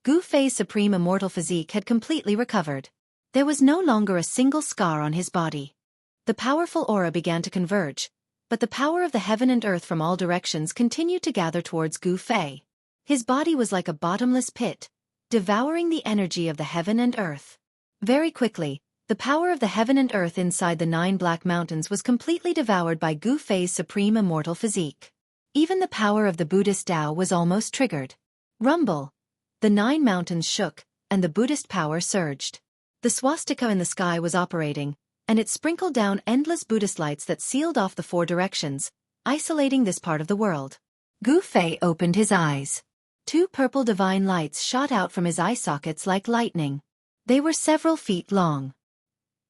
Gu Fei's supreme immortal physique had completely recovered. There was no longer a single scar on his body. The powerful aura began to converge, but the power of the heaven and earth from all directions continued to gather towards Gu Fei. His body was like a bottomless pit, devouring the energy of the heaven and earth. Very quickly, the power of the heaven and earth inside the 9 black mountains was completely devoured by Gu Fei's supreme immortal physique. Even the power of the Buddhist Tao was almost triggered. Rumble! The 9 mountains shook, and the Buddhist power surged. The swastika in the sky was operating, and it sprinkled down endless Buddhist lights that sealed off the 4 directions, isolating this part of the world. Gu Fei opened his eyes. 2 purple divine lights shot out from his eye sockets like lightning. They were several feet long.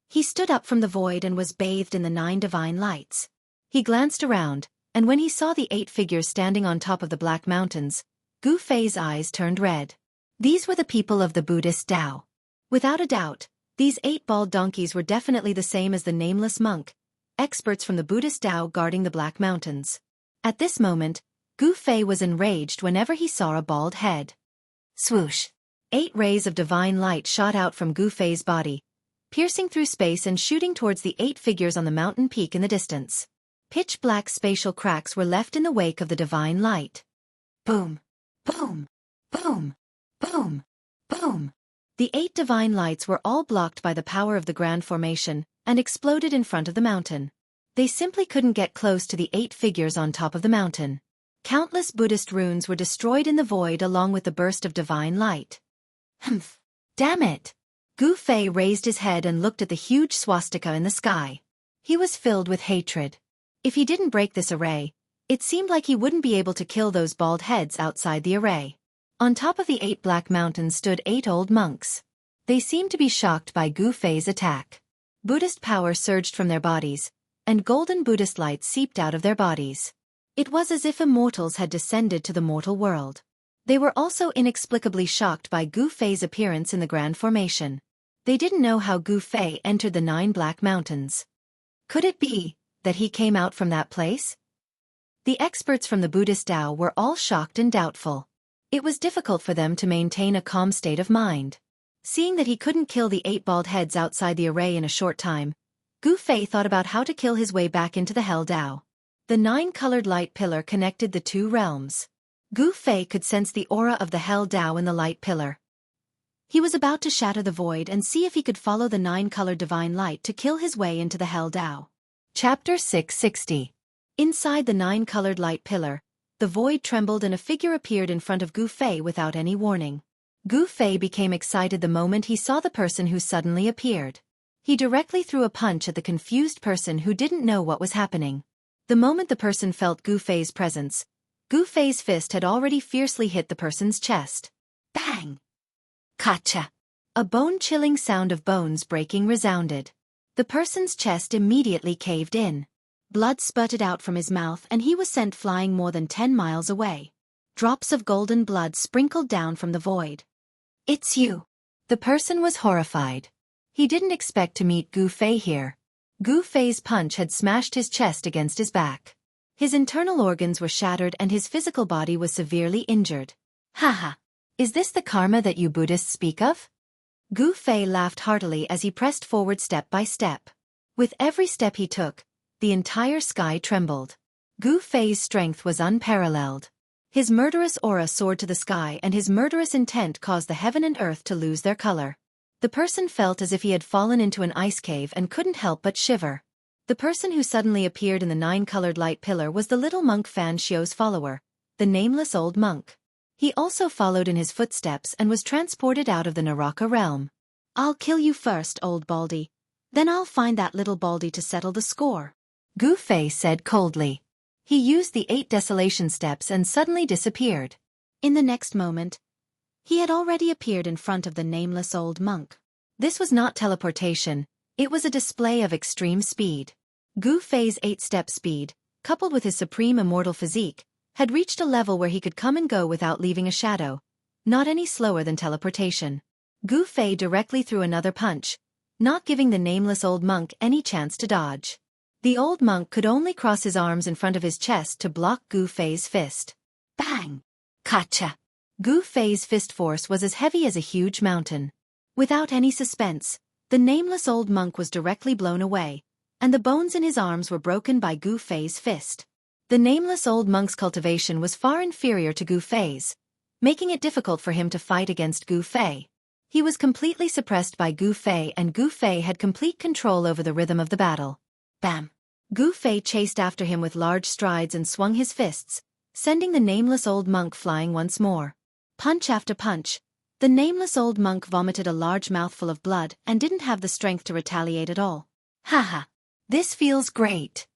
He stood up from the void and was bathed in the 9 divine lights. He glanced around, and when he saw the 8 figures standing on top of the black mountains, Gu Fei's eyes turned red. These were the people of the Buddhist Tao. Without a doubt, these 8 bald donkeys were definitely the same as the nameless monk, experts from the Buddhist Tao guarding the Black Mountains. At this moment, Gu Fei was enraged whenever he saw a bald head. Swoosh! 8 rays of divine light shot out from Gu Fei's body, piercing through space and shooting towards the 8 figures on the mountain peak in the distance. Pitch-black spatial cracks were left in the wake of the divine light. Boom! Boom! Boom! Boom! Boom! The 8 divine lights were all blocked by the power of the Grand Formation, and exploded in front of the mountain. They simply couldn't get close to the 8 figures on top of the mountain. Countless Buddhist runes were destroyed in the void along with the burst of divine light. Humph! Damn it! Gu Fei raised his head and looked at the huge swastika in the sky. He was filled with hatred. If he didn't break this array, it seemed like he wouldn't be able to kill those bald heads outside the array. On top of the 8 black mountains stood 8 old monks. They seemed to be shocked by Gu Fei's attack. Buddhist power surged from their bodies, and golden Buddhist light seeped out of their bodies. It was as if immortals had descended to the mortal world. They were also inexplicably shocked by Gu Fei's appearance in the Grand Formation. They didn't know how Gu Fei entered the 9 black mountains. Could it be that he came out from that place? The experts from the Buddhist Tao were all shocked and doubtful. It was difficult for them to maintain a calm state of mind. Seeing that he couldn't kill the 8 bald heads outside the array in a short time, Gu Fei thought about how to kill his way back into the Hell Tao. The 9-colored light pillar connected the 2 realms. Gu Fei could sense the aura of the Hell Tao in the light pillar. He was about to shatter the void and see if he could follow the 9-colored divine light to kill his way into the Hell Tao. Chapter 660. Inside the 9-colored light pillar, the void trembled and a figure appeared in front of Gu Fei without any warning. Gu Fei became excited the moment he saw the person who suddenly appeared. He directly threw a punch at the confused person who didn't know what was happening. The moment the person felt Gu Fei's presence, Gu Fei's fist had already fiercely hit the person's chest. Bang! Kacha! A bone-chilling sound of bones breaking resounded. The person's chest immediately caved in. Blood spurted out from his mouth and he was sent flying more than 10 miles away. Drops of golden blood sprinkled down from the void. It's you. The person was horrified. He didn't expect to meet Gu Fei here. Gu Fei's punch had smashed his chest against his back. His internal organs were shattered and his physical body was severely injured. Haha. Is this the karma that you Buddhists speak of? Gu Fei laughed heartily as he pressed forward step by step. With every step he took, the entire sky trembled. Gu Fei's strength was unparalleled. His murderous aura soared to the sky and his murderous intent caused the heaven and earth to lose their color. The person felt as if he had fallen into an ice cave and couldn't help but shiver. The person who suddenly appeared in the 9-colored light pillar was the little monk Fan Xiu's follower, the nameless old monk. He also followed in his footsteps and was transported out of the Naraka realm. I'll kill you first, old Baldy. Then I'll find that little Baldy to settle the score. Gu Fei said coldly. He used the 8 desolation steps and suddenly disappeared. In the next moment, he had already appeared in front of the nameless old monk. This was not teleportation, it was a display of extreme speed. Gu Fei's 8-step speed, coupled with his supreme immortal physique, had reached a level where he could come and go without leaving a shadow, not any slower than teleportation. Gu Fei directly threw another punch, not giving the nameless old monk any chance to dodge. The old monk could only cross his arms in front of his chest to block Gu Fei's fist. Bang! Gotcha! Gu Fei's fist force was as heavy as a huge mountain. Without any suspense, the nameless old monk was directly blown away, and the bones in his arms were broken by Gu Fei's fist. The nameless old monk's cultivation was far inferior to Gu Fei's, making it difficult for him to fight against Gu Fei. He was completely suppressed by Gu Fei, and Gu Fei had complete control over the rhythm of the battle. Bam! Gu Fei chased after him with large strides and swung his fists, sending the nameless old monk flying once more. Punch after punch, the nameless old monk vomited a large mouthful of blood and didn't have the strength to retaliate at all. Haha! This feels great!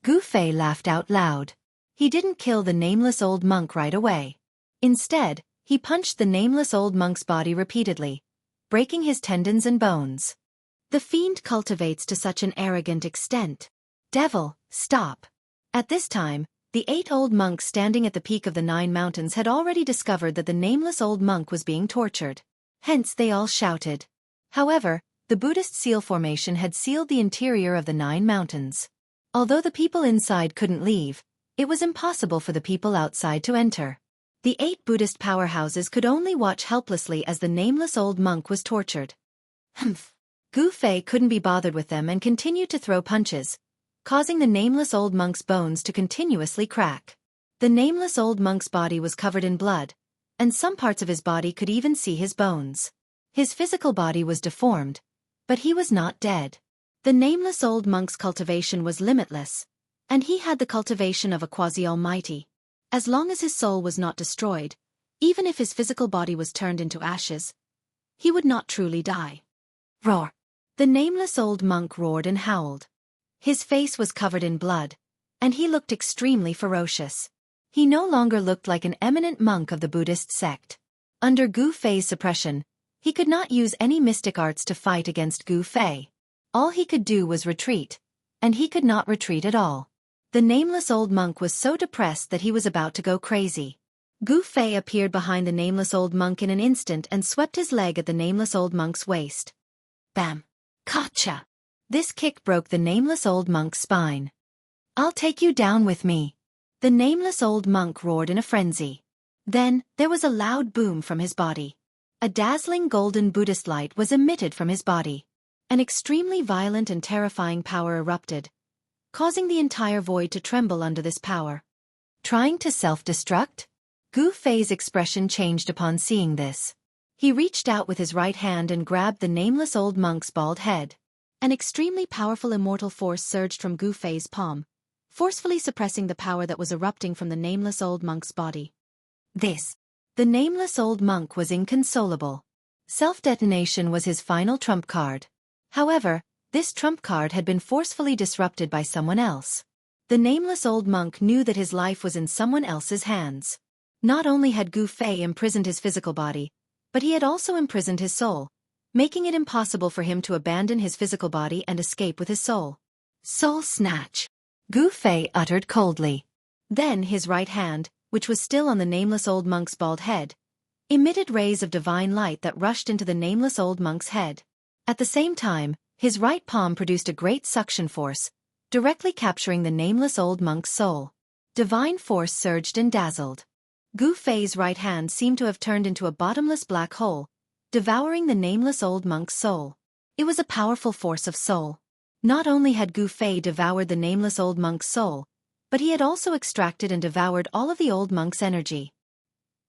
Gu Fei laughed out loud. He didn't kill the nameless old monk right away. Instead, he punched the nameless old monk's body repeatedly, breaking his tendons and bones. The fiend cultivates to such an arrogant extent. Devil, stop! At this time, the 8 old monks standing at the peak of the 9 mountains had already discovered that the nameless old monk was being tortured. Hence they all shouted. However, the Buddhist seal formation had sealed the interior of the 9 mountains. Although the people inside couldn't leave, it was impossible for the people outside to enter. The 8 Buddhist powerhouses could only watch helplessly as the nameless old monk was tortured. Humph! Gu Fei couldn't be bothered with them and continued to throw punches, causing the nameless old monk's bones to continuously crack. The nameless old monk's body was covered in blood, and some parts of his body could even see his bones. His physical body was deformed, but he was not dead. The nameless old monk's cultivation was limitless, and he had the cultivation of a quasi-almighty. As long as his soul was not destroyed, even if his physical body was turned into ashes, he would not truly die. Roar! The nameless old monk roared and howled. His face was covered in blood, and he looked extremely ferocious. He no longer looked like an eminent monk of the Buddhist sect. Under Gu Fei's suppression, he could not use any mystic arts to fight against Gu Fei. All he could do was retreat, and he could not retreat at all. The nameless old monk was so depressed that he was about to go crazy. Gu Fei appeared behind the nameless old monk in an instant and swept his leg at the nameless old monk's waist. Bam! Gotcha! This kick broke the nameless old monk's spine. I'll take you down with me. The nameless old monk roared in a frenzy. Then, there was a loud boom from his body. A dazzling golden Buddhist light was emitted from his body. An extremely violent and terrifying power erupted, causing the entire void to tremble under this power. Trying to self-destruct? Gu Fei's expression changed upon seeing this. He reached out with his right hand and grabbed the nameless old monk's bald head. An extremely powerful immortal force surged from Gu Fei's palm, forcefully suppressing the power that was erupting from the nameless old monk's body. The nameless old monk was inconsolable. Self-detonation was his final trump card. However, this trump card had been forcefully disrupted by someone else. The nameless old monk knew that his life was in someone else's hands. Not only had Gu Fei imprisoned his physical body, but he had also imprisoned his soul, making it impossible for him to abandon his physical body and escape with his soul. Soul snatch! Gu Fei uttered coldly. Then his right hand, which was still on the nameless old monk's bald head, emitted rays of divine light that rushed into the nameless old monk's head. At the same time, his right palm produced a great suction force, directly capturing the nameless old monk's soul. Divine force surged and dazzled. Gu Fei's right hand seemed to have turned into a bottomless black hole, devouring the nameless old monk's soul. It was a powerful force of soul. Not only had Gu Fei devoured the nameless old monk's soul, but he had also extracted and devoured all of the old monk's energy.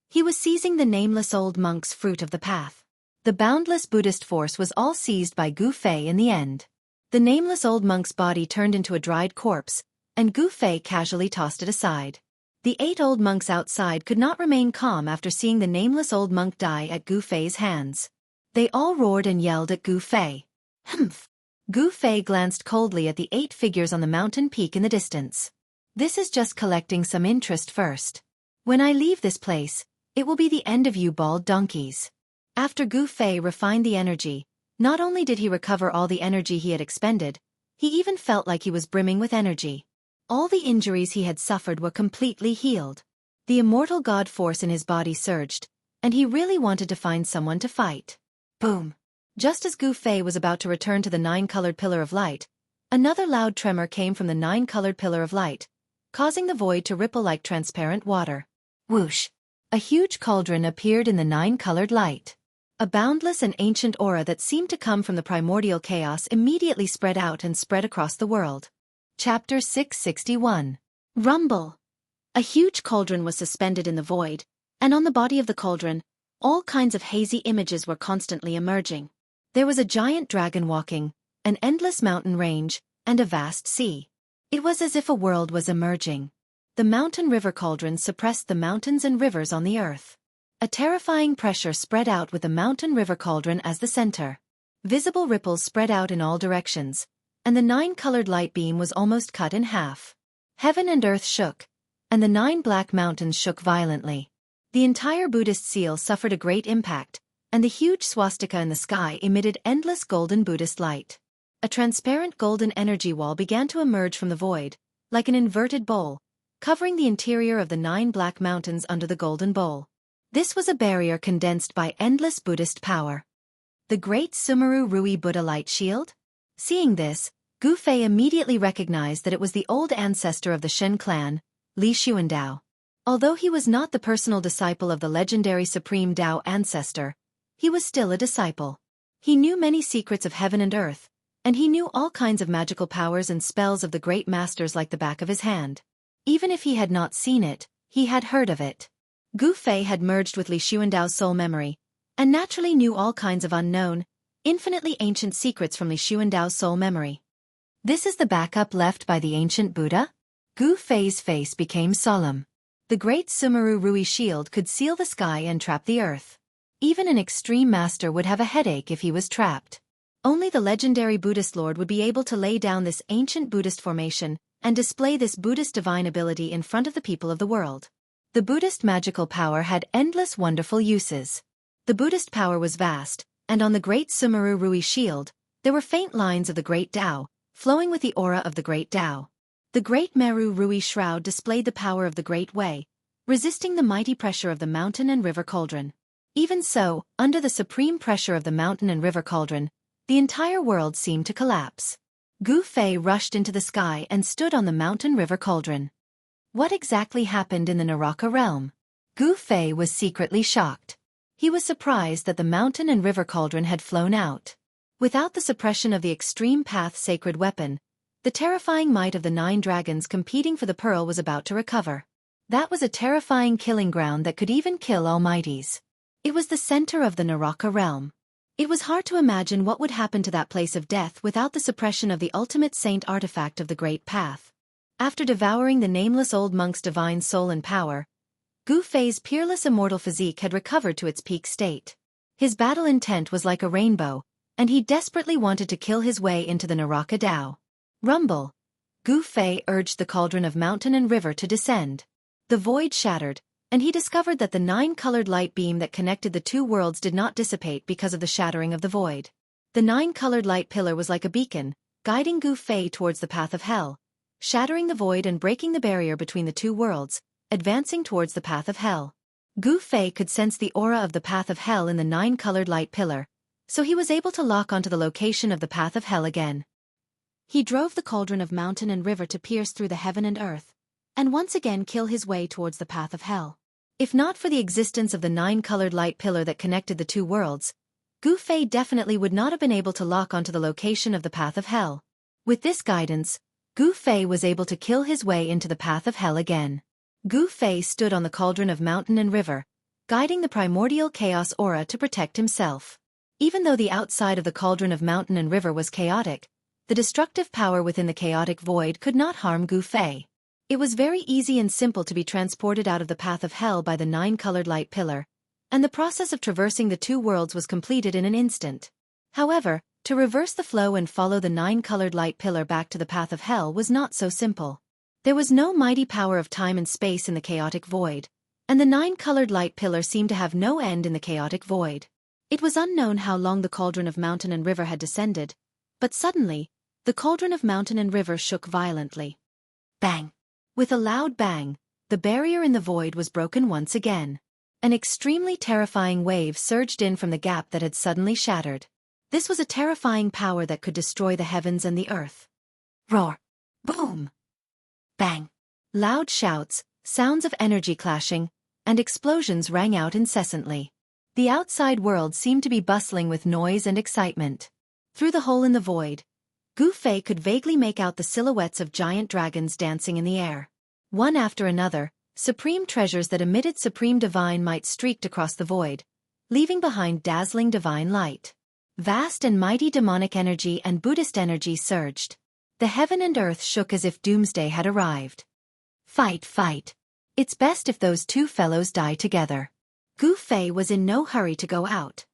He was seizing the nameless old monk's fruit of the path. The boundless Buddhist force was all seized by Gu Fei in the end. The nameless old monk's body turned into a dried corpse, and Gu Fei casually tossed it aside. The 8 old monks outside could not remain calm after seeing the nameless old monk die at Gu Fei's hands. They all roared and yelled at Gu Fei. Humph! Gu Fei glanced coldly at the 8 figures on the mountain peak in the distance. This is just collecting some interest first. When I leave this place, it will be the end of you bald donkeys. After Gu Fei refined the energy, not only did he recover all the energy he had expended, he even felt like he was brimming with energy. All the injuries he had suffered were completely healed. The immortal god force in his body surged, and he really wanted to find someone to fight. Boom! Just as Gu Fei was about to return to the 9-colored pillar of light, another loud tremor came from the 9-colored pillar of light, causing the void to ripple like transparent water. Whoosh! A huge cauldron appeared in the nine-colored light. A boundless and ancient aura that seemed to come from the primordial chaos immediately spread out and spread across the world. Chapter 661. Rumble. A huge cauldron was suspended in the void, and on the body of the cauldron, all kinds of hazy images were constantly emerging. There was a giant dragon walking, an endless mountain range, and a vast sea. It was as if a world was emerging. The mountain-river cauldron suppressed the mountains and rivers on the earth. A terrifying pressure spread out with the mountain-river cauldron as the center. Visible ripples spread out in all directions, and the nine-colored light beam was almost cut in half. Heaven and earth shook, and the 9 black mountains shook violently. The entire Buddhist seal suffered a great impact, and the huge swastika in the sky emitted endless golden Buddhist light. A transparent golden energy wall began to emerge from the void, like an inverted bowl, covering the interior of the 9 black mountains under the golden bowl. This was a barrier condensed by endless Buddhist power. The Great Sumeru Rui Buddha Light Shield? Seeing this, Gu Fei immediately recognized that it was the old ancestor of the Shen clan, Li Xuandao. Although he was not the personal disciple of the legendary Supreme Tao ancestor, he was still a disciple. He knew many secrets of heaven and earth, and he knew all kinds of magical powers and spells of the great masters like the back of his hand. Even if he had not seen it, he had heard of it. Gu Fei had merged with Li Xuandao's soul memory, and naturally knew all kinds of unknown, infinitely ancient secrets from Li Xuandao's soul memory. This is the backup left by the ancient Buddha? Gu Fei's face became solemn. The Great Sumeru Rui Shield could seal the sky and trap the earth. Even an extreme master would have a headache if he was trapped. Only the legendary Buddhist Lord would be able to lay down this ancient Buddhist formation and display this Buddhist divine ability in front of the people of the world. The Buddhist magical power had endless wonderful uses. The Buddhist power was vast, and on the Great Sumeru Rui Shield, there were faint lines of the Great Tao, flowing with the aura of the Great Tao. The Great Meru Rui Shroud displayed the power of the Great Way, resisting the mighty pressure of the mountain and river cauldron. Even so, under the supreme pressure of the mountain and river cauldron, the entire world seemed to collapse. Gu Fei rushed into the sky and stood on the mountain-river cauldron. What exactly happened in the Naraka realm? Gu Fei was secretly shocked. He was surprised that the mountain and river cauldron had flown out. Without the suppression of the extreme path sacred weapon, the terrifying might of the 9 dragons competing for the pearl was about to recover. That was a terrifying killing ground that could even kill almighties. It was the center of the Naraka realm. It was hard to imagine what would happen to that place of death without the suppression of the ultimate saint artifact of the Great Path. After devouring the nameless old monk's divine soul and power, Gu Fei's peerless immortal physique had recovered to its peak state. His battle intent was like a rainbow, and he desperately wanted to kill his way into the Naraka Tao. Rumble! Gu Fei urged the cauldron of mountain and river to descend. The void shattered, and he discovered that the 9-colored light beam that connected the 2 worlds did not dissipate because of the shattering of the void. The 9-colored light pillar was like a beacon, guiding Gu Fei towards the path of hell, shattering the void and breaking the barrier between the 2 worlds, advancing towards the path of hell. Gu Fei could sense the aura of the path of hell in the 9-colored light pillar, so he was able to lock onto the location of the path of hell again. He drove the cauldron of mountain and river to pierce through the heaven and earth, and once again kill his way towards the path of hell. If not for the existence of the 9-colored light pillar that connected the 2 worlds, Gu Fei definitely would not have been able to lock onto the location of the path of hell. With this guidance, Gu Fei was able to kill his way into the path of hell again. Gu Fei stood on the cauldron of mountain and river, guiding the primordial chaos aura to protect himself. Even though the outside of the cauldron of mountain and river was chaotic, the destructive power within the chaotic void could not harm Gu Fei. It was very easy and simple to be transported out of the path of hell by the 9-colored light pillar, and the process of traversing the 2 worlds was completed in an instant. However, to reverse the flow and follow the 9-colored light pillar back to the path of hell was not so simple. There was no mighty power of time and space in the chaotic void, and the 9-colored light pillar seemed to have no end in the chaotic void. It was unknown how long the cauldron of mountain and river had descended, but suddenly, the cauldron of mountain and river shook violently. Bang! With a loud bang, the barrier in the void was broken once again. An extremely terrifying wave surged in from the gap that had suddenly shattered. This was a terrifying power that could destroy the heavens and the earth. Roar! Boom! Bang! Loud shouts, sounds of energy clashing, and explosions rang out incessantly. The outside world seemed to be bustling with noise and excitement. Through the hole in the void, Gu Fei could vaguely make out the silhouettes of giant dragons dancing in the air. One after another, supreme treasures that emitted supreme divine might streaked across the void, leaving behind dazzling divine light. Vast and mighty demonic energy and Buddhist energy surged. The heaven and earth shook as if doomsday had arrived. Fight, fight. It's best if those two fellows die together. Gu Fei was in no hurry to go out.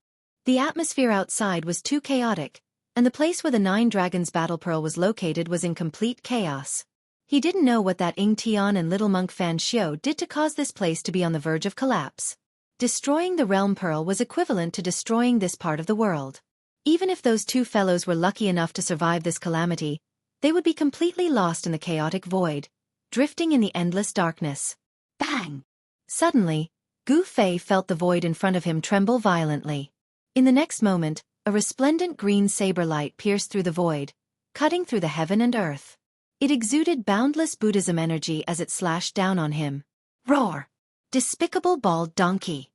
The atmosphere outside was too chaotic, and the place where the 9 Dragons battle pearl was located was in complete chaos. He didn't know what that Ying Tian and little monk Fan Xiu did to cause this place to be on the verge of collapse. Destroying the realm pearl was equivalent to destroying this part of the world. Even if those two fellows were lucky enough to survive this calamity, they would be completely lost in the chaotic void, drifting in the endless darkness. Bang! Suddenly, Gu Fei felt the void in front of him tremble violently. In the next moment, a resplendent green saber light pierced through the void, cutting through the heaven and earth. It exuded boundless Buddhism energy as it slashed down on him. Roar! Despicable bald donkey!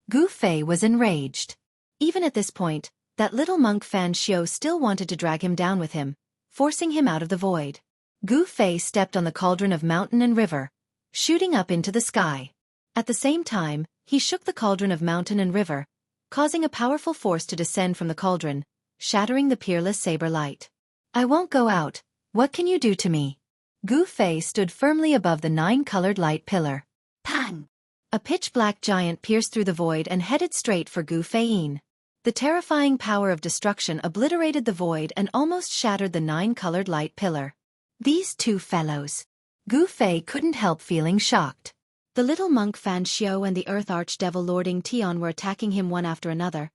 Gu Fei was enraged. Even at this point, that little monk Fan Xiu still wanted to drag him down with him, forcing him out of the void. Gu Fei stepped on the cauldron of mountain and river, shooting up into the sky. At the same time, he shook the cauldron of mountain and river, causing a powerful force to descend from the cauldron, shattering the peerless saber light. I won't go out. What can you do to me? Gu Fei stood firmly above the 9-colored light pillar. Pang! A pitch-black giant pierced through the void and headed straight for Gu Fei. The terrifying power of destruction obliterated the void and almost shattered the 9-colored light pillar. These two fellows. Gu Fei couldn't help feeling shocked. The little monk Fan Xiu and the Earth Archdevil Lord Ying Tian were attacking him one after another,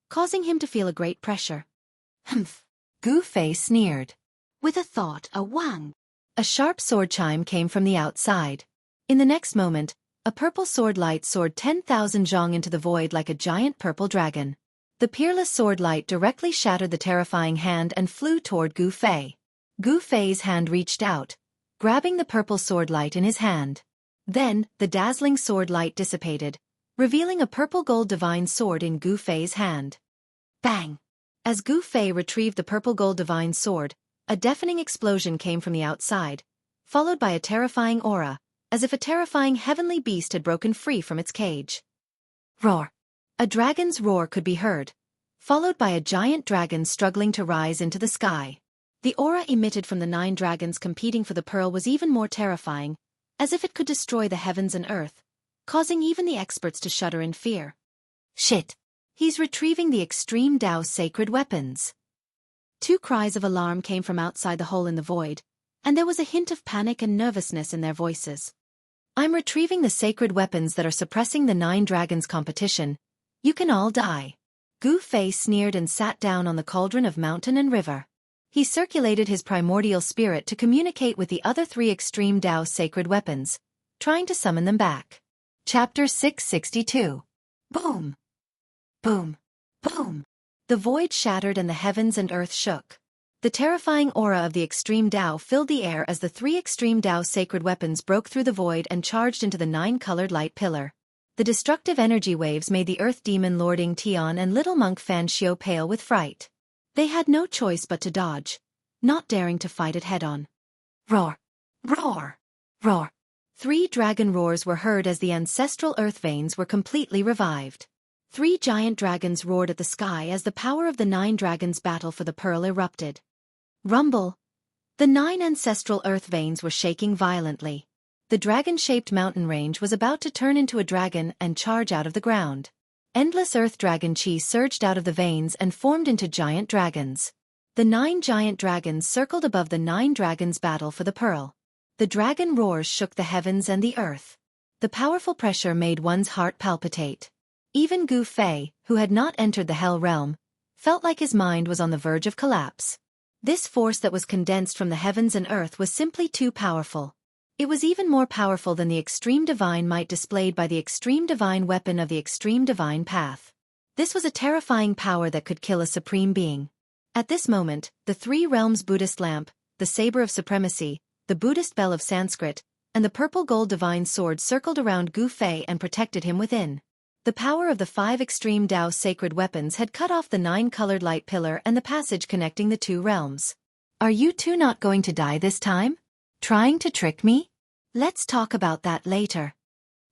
causing him to feel a great pressure. Humph! Gu Fei sneered. With a thought, a wang! A sharp sword chime came from the outside. In the next moment, a purple sword light soared 10,000 zhong into the void like a giant purple dragon. The peerless sword light directly shattered the terrifying hand and flew toward Gu Fei. Gu Fei's hand reached out, grabbing the purple sword light in his hand. Then, the dazzling sword light dissipated, revealing a purple gold divine sword in Gu Fei's hand. Bang! As Gu Fei retrieved the purple gold divine sword, a deafening explosion came from the outside, followed by a terrifying aura, as if a terrifying heavenly beast had broken free from its cage. Roar! A dragon's roar could be heard, followed by a giant dragon struggling to rise into the sky. The aura emitted from the 9 dragons competing for the pearl was even more terrifying, as if it could destroy the heavens and earth, causing even the experts to shudder in fear. Shit! He's retrieving the extreme Dao sacred weapons. 2 cries of alarm came from outside the hole in the void, and there was a hint of panic and nervousness in their voices. I'm retrieving the sacred weapons that are suppressing the 9 dragons competition. You can all die. Gu Fei sneered and sat down on the cauldron of mountain and river. He circulated his primordial spirit to communicate with the other 3 extreme Dao sacred weapons, trying to summon them back. Chapter 662. Boom! Boom! Boom! The void shattered and the heavens and earth shook. The terrifying aura of the extreme Dao filled the air as the 3 extreme Dao sacred weapons broke through the void and charged into the 9-colored light pillar. The destructive energy waves made the earth demon Lord Ying Tian and little monk Fan Xiu pale with fright. They had no choice but to dodge, not daring to fight it head-on. Roar! Roar! Roar! 3 dragon roars were heard as the ancestral earth veins were completely revived. 3 giant dragons roared at the sky as the power of the 9 dragons' battle for the pearl erupted. Rumble! The 9 ancestral earth veins were shaking violently. The dragon-shaped mountain range was about to turn into a dragon and charge out of the ground. Endless earth dragon chi surged out of the veins and formed into giant dragons. The 9 giant dragons circled above the 9 dragons' battle for the pearl. The dragon roars shook the heavens and the earth. The powerful pressure made one's heart palpitate. Even Gu Fei, who had not entered the hell realm, felt like his mind was on the verge of collapse. This force that was condensed from the heavens and earth was simply too powerful. It was even more powerful than the extreme divine might displayed by the extreme divine weapon of the extreme divine path. This was a terrifying power that could kill a supreme being. At this moment, the 3 realms Buddhist lamp, the saber of supremacy, the Buddhist bell of Sanskrit, and the purple gold divine sword circled around Gu Fei and protected him within. The power of the 5 extreme Dao sacred weapons had cut off the 9-colored light pillar and the passage connecting the 2 realms. Are you two not going to die this time? Trying to trick me? Let's talk about that later.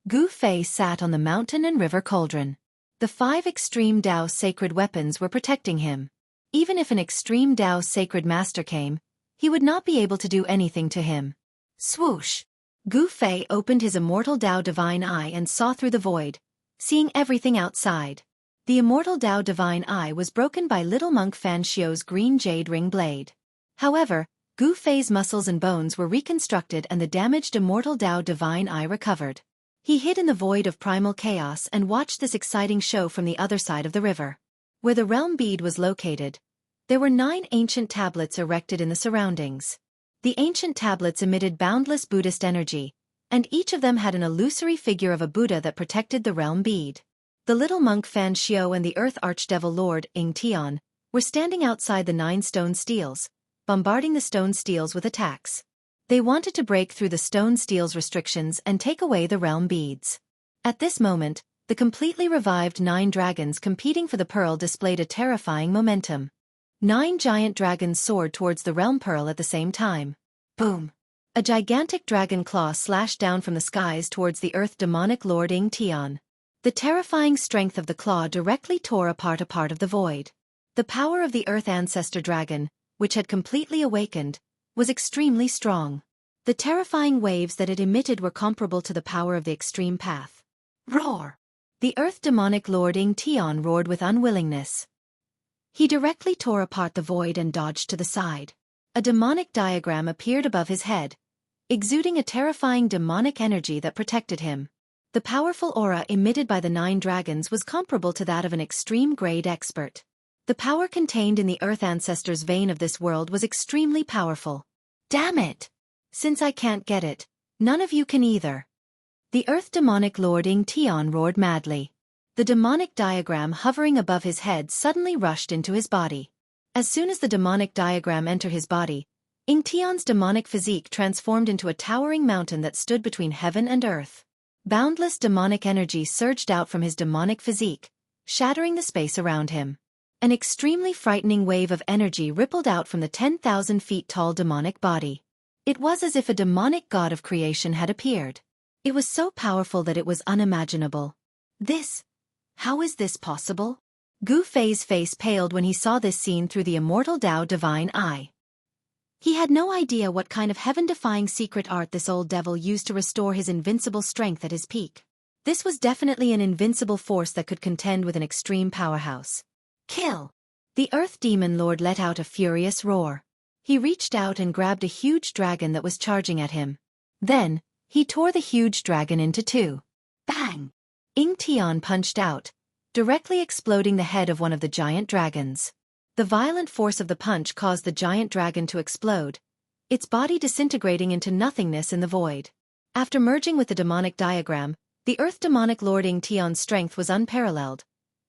Gu Fei sat on the mountain and river cauldron. The 5 extreme Dao sacred weapons were protecting him. Even if an extreme Dao sacred master came, he would not be able to do anything to him. Swoosh! Gu Fei opened his immortal Dao divine eye and saw through the void, seeing everything outside. The immortal Dao divine eye was broken by little monk Fan Xiu's green jade ring blade. However, Gu Fei's muscles and bones were reconstructed and the damaged immortal Dao divine eye recovered. He hid in the void of primal chaos and watched this exciting show from the other side of the river. Where the realm bead was located, there were 9 ancient tablets erected in the surroundings. The ancient tablets emitted boundless Buddhist energy, and each of them had an illusory figure of a Buddha that protected the realm bead. The little monk Fan Xiu and the Earth Archdevil Lord, Ing Tian, were standing outside the 9 stone steels, bombarding the stone steels with attacks. They wanted to break through the stone steel's restrictions and take away the realm beads. At this moment, the completely revived 9 dragons competing for the pearl displayed a terrifying momentum. 9 giant dragons soared towards the realm pearl at the same time. Boom! A gigantic dragon claw slashed down from the skies towards the earth demonic lord Ing Tian. The terrifying strength of the claw directly tore apart a part of the void. The power of the earth ancestor dragon, which had completely awakened, was extremely strong. The terrifying waves that it emitted were comparable to the power of the extreme path. Roar! The earth demonic lord Ing Tian roared with unwillingness. He directly tore apart the void and dodged to the side. A demonic diagram appeared above his head, exuding a terrifying demonic energy that protected him. The powerful aura emitted by the 9 dragons was comparable to that of an extreme-grade expert. The power contained in the Earth Ancestor's vein of this world was extremely powerful. Damn it! Since I can't get it, none of you can either. The Earth Demonic Lord Ing Tian roared madly. The demonic diagram hovering above his head suddenly rushed into his body. As soon as the demonic diagram entered his body, Ing Tian's demonic physique transformed into a towering mountain that stood between heaven and earth. Boundless demonic energy surged out from his demonic physique, shattering the space around him. An extremely frightening wave of energy rippled out from the 10,000 feet tall demonic body. It was as if a demonic god of creation had appeared. It was so powerful that it was unimaginable. How is this possible? Gu Fei's face paled when he saw this scene through the immortal Dao divine eye. He had no idea what kind of heaven-defying secret art this old devil used to restore his invincible strength at his peak. This was definitely an invincible force that could contend with an extreme powerhouse. Kill! The Earth Demon Lord let out a furious roar. He reached out and grabbed a huge dragon that was charging at him. Then, he tore the huge dragon into 2. Bang! Ing Tian punched out, directly exploding the head of one of the giant dragons. The violent force of the punch caused the giant dragon to explode, its body disintegrating into nothingness in the void. After merging with the demonic diagram, the Earth Demonic Lord Ing Tian's strength was unparalleled,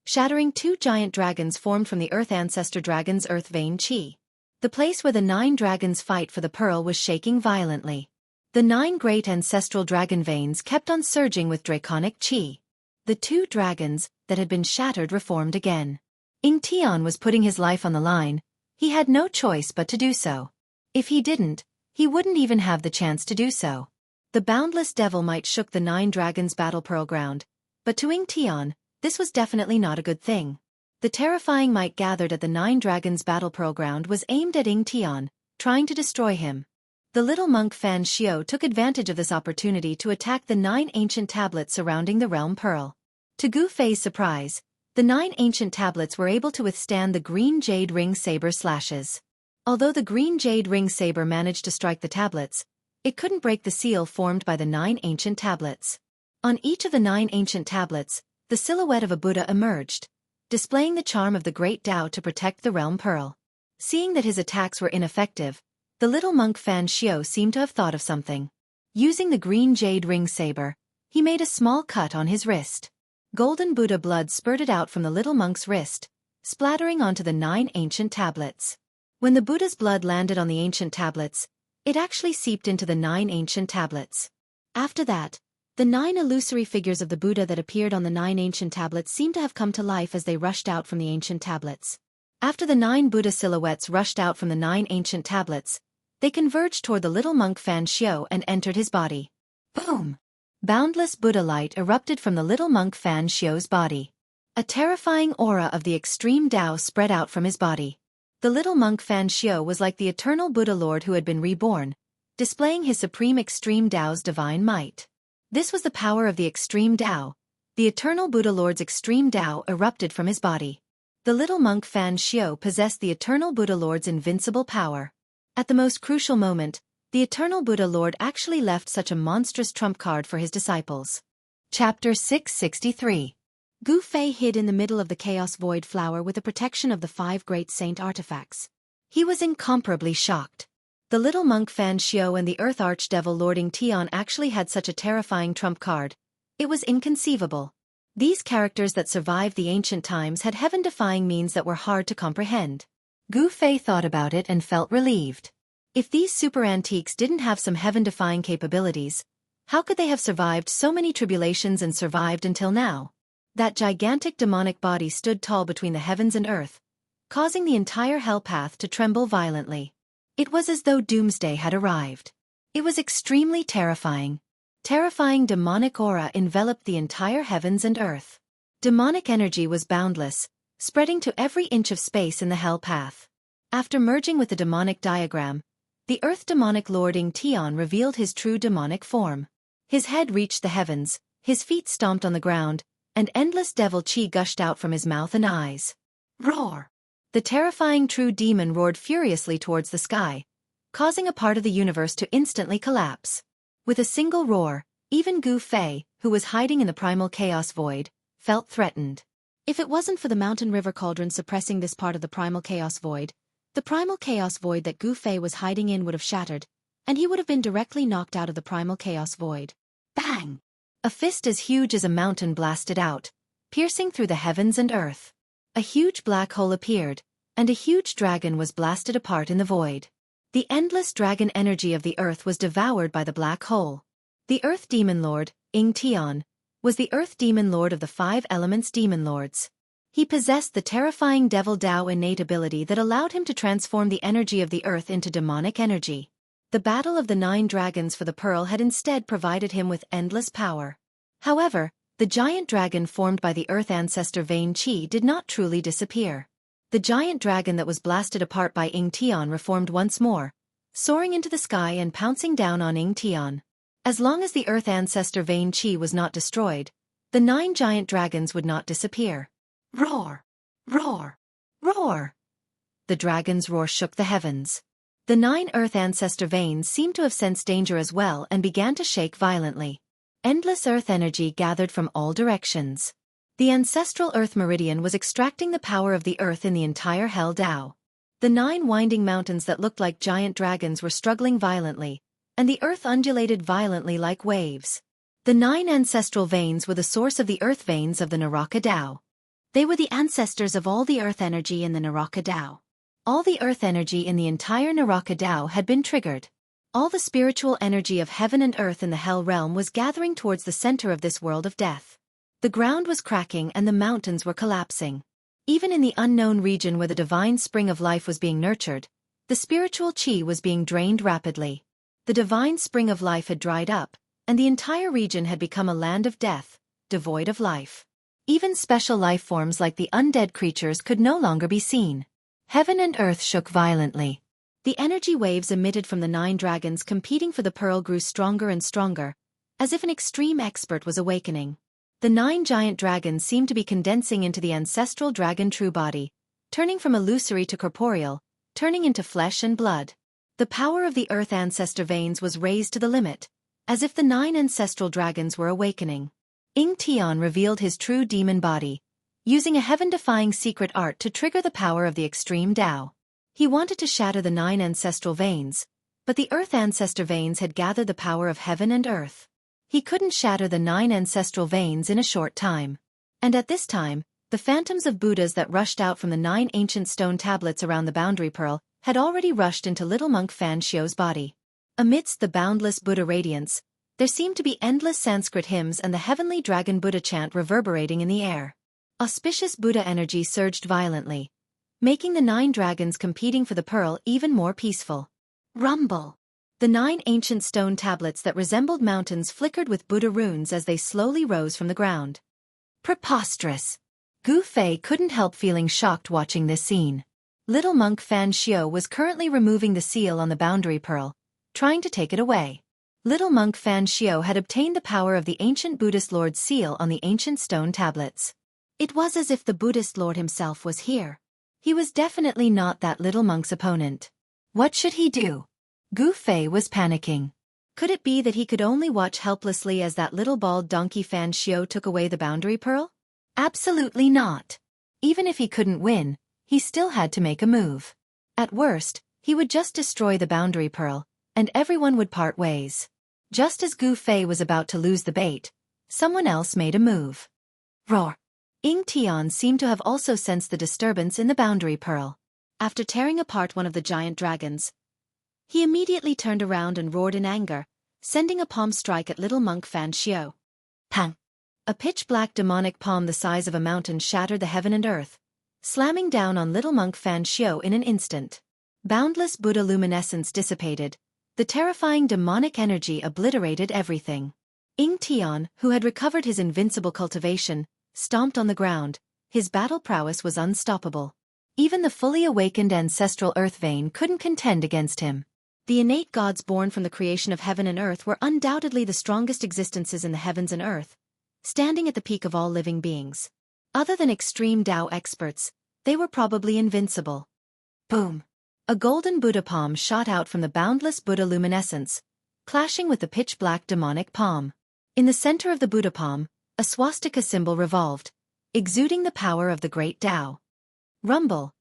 shattering 2 giant dragons formed from the Earth Ancestor Dragon's Earth Vein Qi. The place where the 9 dragons fight for the pearl was shaking violently. The 9 great ancestral dragon veins kept on surging with draconic qi. The 2 dragons that had been shattered reformed again. Ing Tian was putting his life on the line. He had no choice but to do so. If he didn't, he wouldn't even have the chance to do so. The boundless devil might shook the 9 dragons' battle pearl ground, but to Ing Tian, this was definitely not a good thing. The terrifying might gathered at the 9 dragons' battle pearl ground was aimed at Ing Tian, trying to destroy him. The little monk Fan Xiu took advantage of this opportunity to attack the 9 ancient tablets surrounding the realm pearl. To Gu Fei's surprise, the 9 ancient tablets were able to withstand the green jade ring saber slashes. Although the green jade ring saber managed to strike the tablets, it couldn't break the seal formed by the 9 ancient tablets. On each of the 9 ancient tablets, the silhouette of a Buddha emerged, displaying the charm of the great Tao to protect the realm pearl. Seeing that his attacks were ineffective, the little monk Fan Xiu seemed to have thought of something. Using the green jade ring saber, he made a small cut on his wrist. Golden Buddha blood spurted out from the little monk's wrist, splattering onto the 9 ancient tablets. When the Buddha's blood landed on the ancient tablets, it actually seeped into the 9 ancient tablets. After that, the 9 illusory figures of the Buddha that appeared on the 9 ancient tablets seemed to have come to life as they rushed out from the ancient tablets. After the 9 Buddha silhouettes rushed out from the 9 ancient tablets, they converged toward the little monk Fan Xiao and entered his body. Boom! Boundless Buddha light erupted from the little monk Fan Xiao's body. A terrifying aura of the extreme Tao spread out from his body. The little monk Fan Xiao was like the eternal Buddha Lord who had been reborn, displaying his supreme extreme Tao's divine might. This was the power of the extreme Tao. The eternal Buddha Lord's extreme Tao erupted from his body. The little monk Fan Xiao possessed the eternal Buddha Lord's invincible power. At the most crucial moment, the eternal Buddha Lord actually left such a monstrous trump card for his disciples. Chapter 663. Gu Fei hid in the middle of the Chaos Void flower with the protection of the 5 great saint artifacts. He was incomparably shocked. The little monk Fan Xiao and the Earth Archdevil Lord Ing Tian actually had such a terrifying trump card. It was inconceivable. These characters that survived the ancient times had heaven-defying means that were hard to comprehend. Gu Fei thought about it and felt relieved. If these super antiques didn't have some heaven-defying capabilities, how could they have survived so many tribulations and survived until now? That gigantic demonic body stood tall between the heavens and earth, causing the entire hell path to tremble violently. It was as though doomsday had arrived. It was extremely terrifying. Terrifying demonic aura enveloped the entire heavens and earth. Demonic energy was boundless, spreading to every inch of space in the hell path. After merging with the demonic diagram, the Earth Demonic Lord Ing Tian revealed his true demonic form. His head reached the heavens, his feet stomped on the ground, and endless devil chi gushed out from his mouth and eyes. Roar! The terrifying true demon roared furiously towards the sky, causing a part of the universe to instantly collapse. With a single roar, even Gu Fei, who was hiding in the primal chaos void, felt threatened. If it wasn't for the mountain river cauldron suppressing this part of the primal chaos void, the primal chaos void that Gu Fei was hiding in would have shattered, and he would have been directly knocked out of the primal chaos void. Bang! A fist as huge as a mountain blasted out, piercing through the heavens and earth. A huge black hole appeared, and a huge dragon was blasted apart in the void. The endless dragon energy of the earth was devoured by the black hole. The Earth Demon Lord, Ing Tian, was the Earth Demon Lord of the 5 Elements Demon Lords. He possessed the terrifying Devil Dao innate ability that allowed him to transform the energy of the earth into demonic energy. The battle of the 9 dragons for the pearl had instead provided him with endless power. However, the giant dragon formed by the Earth Ancestor Vein Qi did not truly disappear. The giant dragon that was blasted apart by Ing Tian reformed once more, soaring into the sky and pouncing down on Ing Tian. As long as the Earth Ancestor Vein Qi was not destroyed, the 9 giant dragons would not disappear. Roar! Roar! Roar! The dragon's roar shook the heavens. The 9 Earth Ancestor Veins seemed to have sensed danger as well and began to shake violently. Endless earth energy gathered from all directions. The ancestral Earth Meridian was extracting the power of the earth in the entire Hell Dao. The 9 winding mountains that looked like giant dragons were struggling violently, and the earth undulated violently like waves. The 9 ancestral veins were the source of the earth veins of the Naraka Dao. They were the ancestors of all the earth energy in the Naraka Dao. All the earth energy in the entire Naraka Dao had been triggered. All the spiritual energy of heaven and earth in the hell realm was gathering towards the center of this world of death. The ground was cracking and the mountains were collapsing. Even in the unknown region where the divine spring of life was being nurtured, the spiritual chi was being drained rapidly. The divine spring of life had dried up, and the entire region had become a land of death, devoid of life. Even special life forms like the undead creatures could no longer be seen. Heaven and earth shook violently. The energy waves emitted from the 9 dragons competing for the pearl grew stronger and stronger, as if an extreme expert was awakening. The 9 giant dragons seemed to be condensing into the ancestral dragon true body, turning from illusory to corporeal, turning into flesh and blood. The power of the earth ancestor veins was raised to the limit, as if the 9 ancestral dragons were awakening. Ing Tian revealed his true demon body, using a heaven-defying secret art to trigger the power of the extreme Tao. He wanted to shatter the 9 ancestral veins, but the earth ancestor veins had gathered the power of heaven and earth. He couldn't shatter the 9 ancestral veins in a short time. And at this time, the phantoms of Buddhas that rushed out from the 9 ancient stone tablets around the boundary pearl had already rushed into little monk Fan Xiao's body. Amidst the boundless Buddha radiance, There seemed to be endless Sanskrit hymns and the heavenly dragon Buddha chant reverberating in the air. Auspicious Buddha energy surged violently, making the 9 dragons competing for the pearl even more peaceful. Rumble! The 9 ancient stone tablets that resembled mountains flickered with Buddha runes as they slowly rose from the ground. Preposterous! Gu Fei couldn't help feeling shocked watching this scene. Little monk Fan Xiao was currently removing the seal on the boundary pearl, trying to take it away. Little monk Fan Xiao had obtained the power of the ancient Buddhist Lord's seal on the ancient stone tablets. It was as if the Buddhist Lord himself was here. He was definitely not that little monk's opponent. What should he do? Gu Fei was panicking. Could it be that he could only watch helplessly as that little bald donkey Fan Xiao took away the boundary pearl? Absolutely not. Even if he couldn't win, he still had to make a move. At worst, he would just destroy the boundary pearl, and everyone would part ways. Just as Gu Fei was about to lose the bait, someone else made a move. Roar! Ying Tian seemed to have also sensed the disturbance in the boundary pearl. After tearing apart one of the giant dragons, he immediately turned around and roared in anger, sending a palm strike at little monk Fan Xiao. Pang! A pitch-black demonic palm the size of a mountain shattered the heaven and earth, slamming down on little monk Fan Xiao in an instant. Boundless Buddha luminescence dissipated. The terrifying demonic energy obliterated everything. Ying Tian, who had recovered his invincible cultivation, stomped on the ground. His battle prowess was unstoppable. Even the fully awakened ancestral earth vein couldn't contend against him. The innate gods born from the creation of heaven and earth were undoubtedly the strongest existences in the heavens and earth, standing at the peak of all living beings. Other than extreme Tao experts, they were probably invincible. Boom! A golden Buddha palm shot out from the boundless Buddha luminescence, clashing with the pitch-black demonic palm. In the center of the Buddha palm, a swastika symbol revolved, exuding the power of the great Tao. Rumble!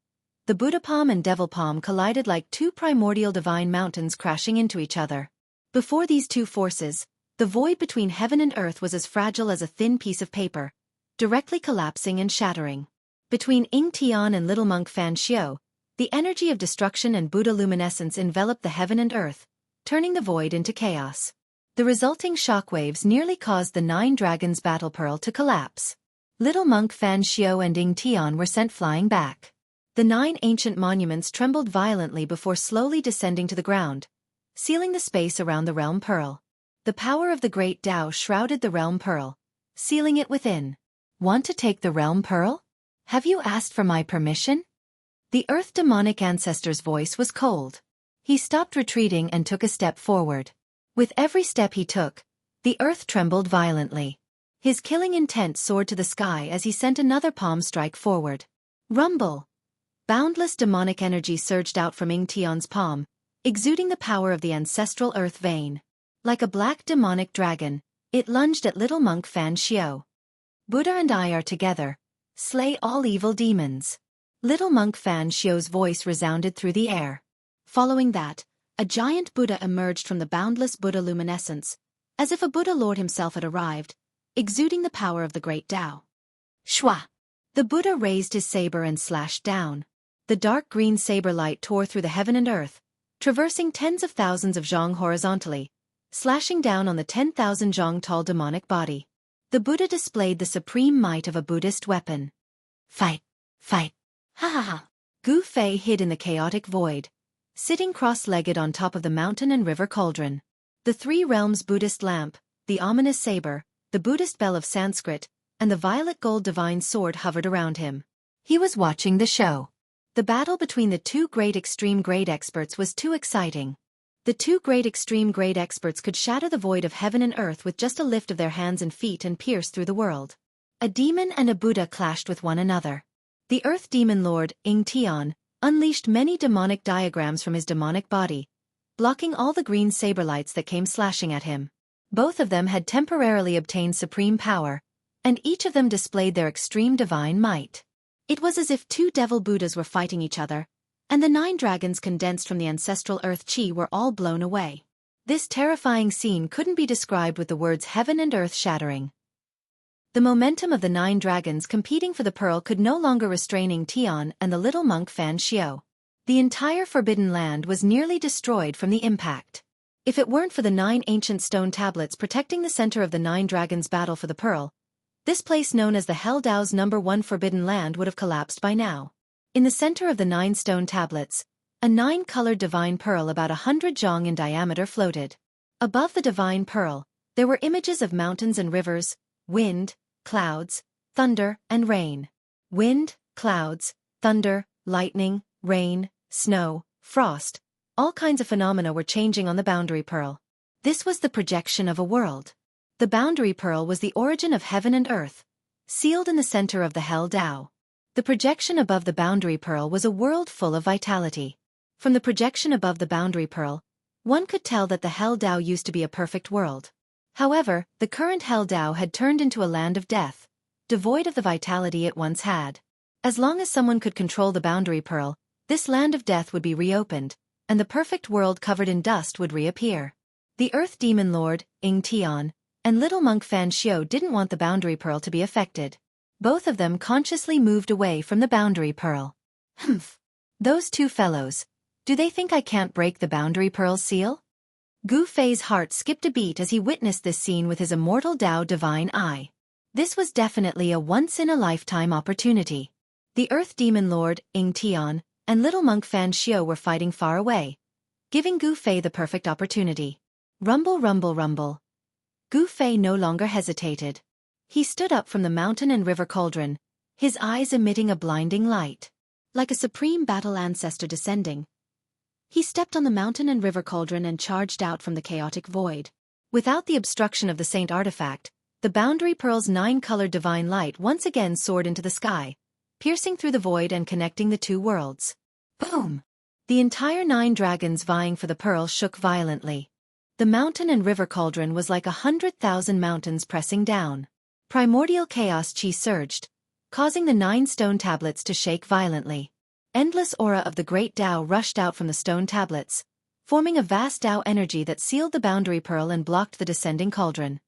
The Buddha palm and devil palm collided like 2 primordial divine mountains crashing into each other. Before these 2 forces, the void between heaven and earth was as fragile as a thin piece of paper, directly collapsing and shattering. Between Ying Tian and little monk Fan Xiao, the energy of destruction and Buddha luminescence enveloped the heaven and earth, turning the void into chaos. The resulting shockwaves nearly caused the 9 dragons' battle pearl to collapse. Little monk Fan Xiao and Ying Tian were sent flying back. The 9 ancient monuments trembled violently before slowly descending to the ground, sealing the space around the realm pearl. The power of the great Tao shrouded the realm pearl, sealing it within. Want to take the realm pearl? Have you asked for my permission? The earth demonic ancestor's voice was cold. He stopped retreating and took a step forward. With every step he took, the earth trembled violently. His killing intent soared to the sky as he sent another palm strike forward. Rumble! Boundless demonic energy surged out from Ying Tian's palm, exuding the power of the ancestral earth vein. Like a black demonic dragon, it lunged at little monk Fan Xiao. Buddha and I are together. Slay all evil demons. Little monk Fan Xiao's voice resounded through the air. Following that, a giant Buddha emerged from the boundless Buddha luminescence, as if a Buddha Lord himself had arrived, exuding the power of the great Tao. Shwa! The Buddha raised his saber and slashed down. The dark green saber light tore through the heaven and earth, traversing tens of thousands of zhang horizontally, slashing down on the 10,000 zhang tall demonic body. The Buddha displayed the supreme might of a Buddhist weapon. Fight! Fight! Ha ha ha! Gu Fei hid in the chaotic void, sitting cross-legged on top of the mountain and river cauldron. The 3 realms Buddhist lamp, the ominous saber, the Buddhist bell of Sanskrit, and the violet gold divine sword hovered around him. He was watching the show. The battle between the 2 great extreme grade experts was too exciting. The 2 great extreme grade experts could shatter the void of heaven and earth with just a lift of their hands and feet and pierce through the world. A demon and a Buddha clashed with one another. The Earth Demon Lord, Ying Tian, unleashed many demonic diagrams from his demonic body, blocking all the green saber lights that came slashing at him. Both of them had temporarily obtained supreme power, and each of them displayed their extreme divine might. It was as if 2 devil Buddhas were fighting each other, and the 9 dragons condensed from the ancestral earth chi were all blown away. This terrifying scene couldn't be described with the words heaven and earth shattering. The momentum of the 9 dragons competing for the pearl could no longer restrain Ying Tian and the little monk Fan Xiao. The entire Forbidden Land was nearly destroyed from the impact. If it weren't for the 9 ancient stone tablets protecting the center of the 9 dragons' battle for the pearl, this place known as the Hell Dao's #1 forbidden land would have collapsed by now. In the center of the 9 stone tablets, a 9-colored divine pearl about 100 zhang in diameter floated. Above the divine pearl, there were images of mountains and rivers, wind, clouds, thunder, and rain. Wind, clouds, thunder, lightning, rain, snow, frost, all kinds of phenomena were changing on the boundary pearl. This was the projection of a world. The boundary pearl was the origin of heaven and earth, sealed in the center of the Hell Dao. The projection above the boundary pearl was a world full of vitality. From the projection above the boundary pearl, one could tell that the Hell Dao used to be a perfect world. However, the current Hell Dao had turned into a land of death, devoid of the vitality it once had. As long as someone could control the boundary pearl, this land of death would be reopened, and the perfect world covered in dust would reappear. The Earth Demon Lord, Ying Tian, and little monk Fan Xiu didn't want the boundary pearl to be affected. Both of them consciously moved away from the boundary pearl. Humph. Those two fellows. Do they think I can't break the boundary pearl's seal? Gu Fei's heart skipped a beat as he witnessed this scene with his immortal Dao divine eye. This was definitely a once-in-a-lifetime opportunity. The Earth Demon Lord, Ying Tian, and little monk Fan Xiu were fighting far away, giving Gu Fei the perfect opportunity. Rumble, rumble, rumble. Gu Fei no longer hesitated. He stood up from the mountain and river cauldron, his eyes emitting a blinding light. Like a supreme battle ancestor descending, he stepped on the mountain and river cauldron and charged out from the chaotic void. Without the obstruction of the saint artifact, the boundary pearl's 9-colored divine light once again soared into the sky, piercing through the void and connecting the two worlds. Boom! The entire 9 dragons vying for the pearl shook violently. The mountain and river cauldron was like 100,000 mountains pressing down. Primordial chaos chi surged, causing the 9 stone tablets to shake violently. Endless aura of the great Tao rushed out from the stone tablets, forming a vast Tao energy that sealed the boundary pearl and blocked the descending cauldron.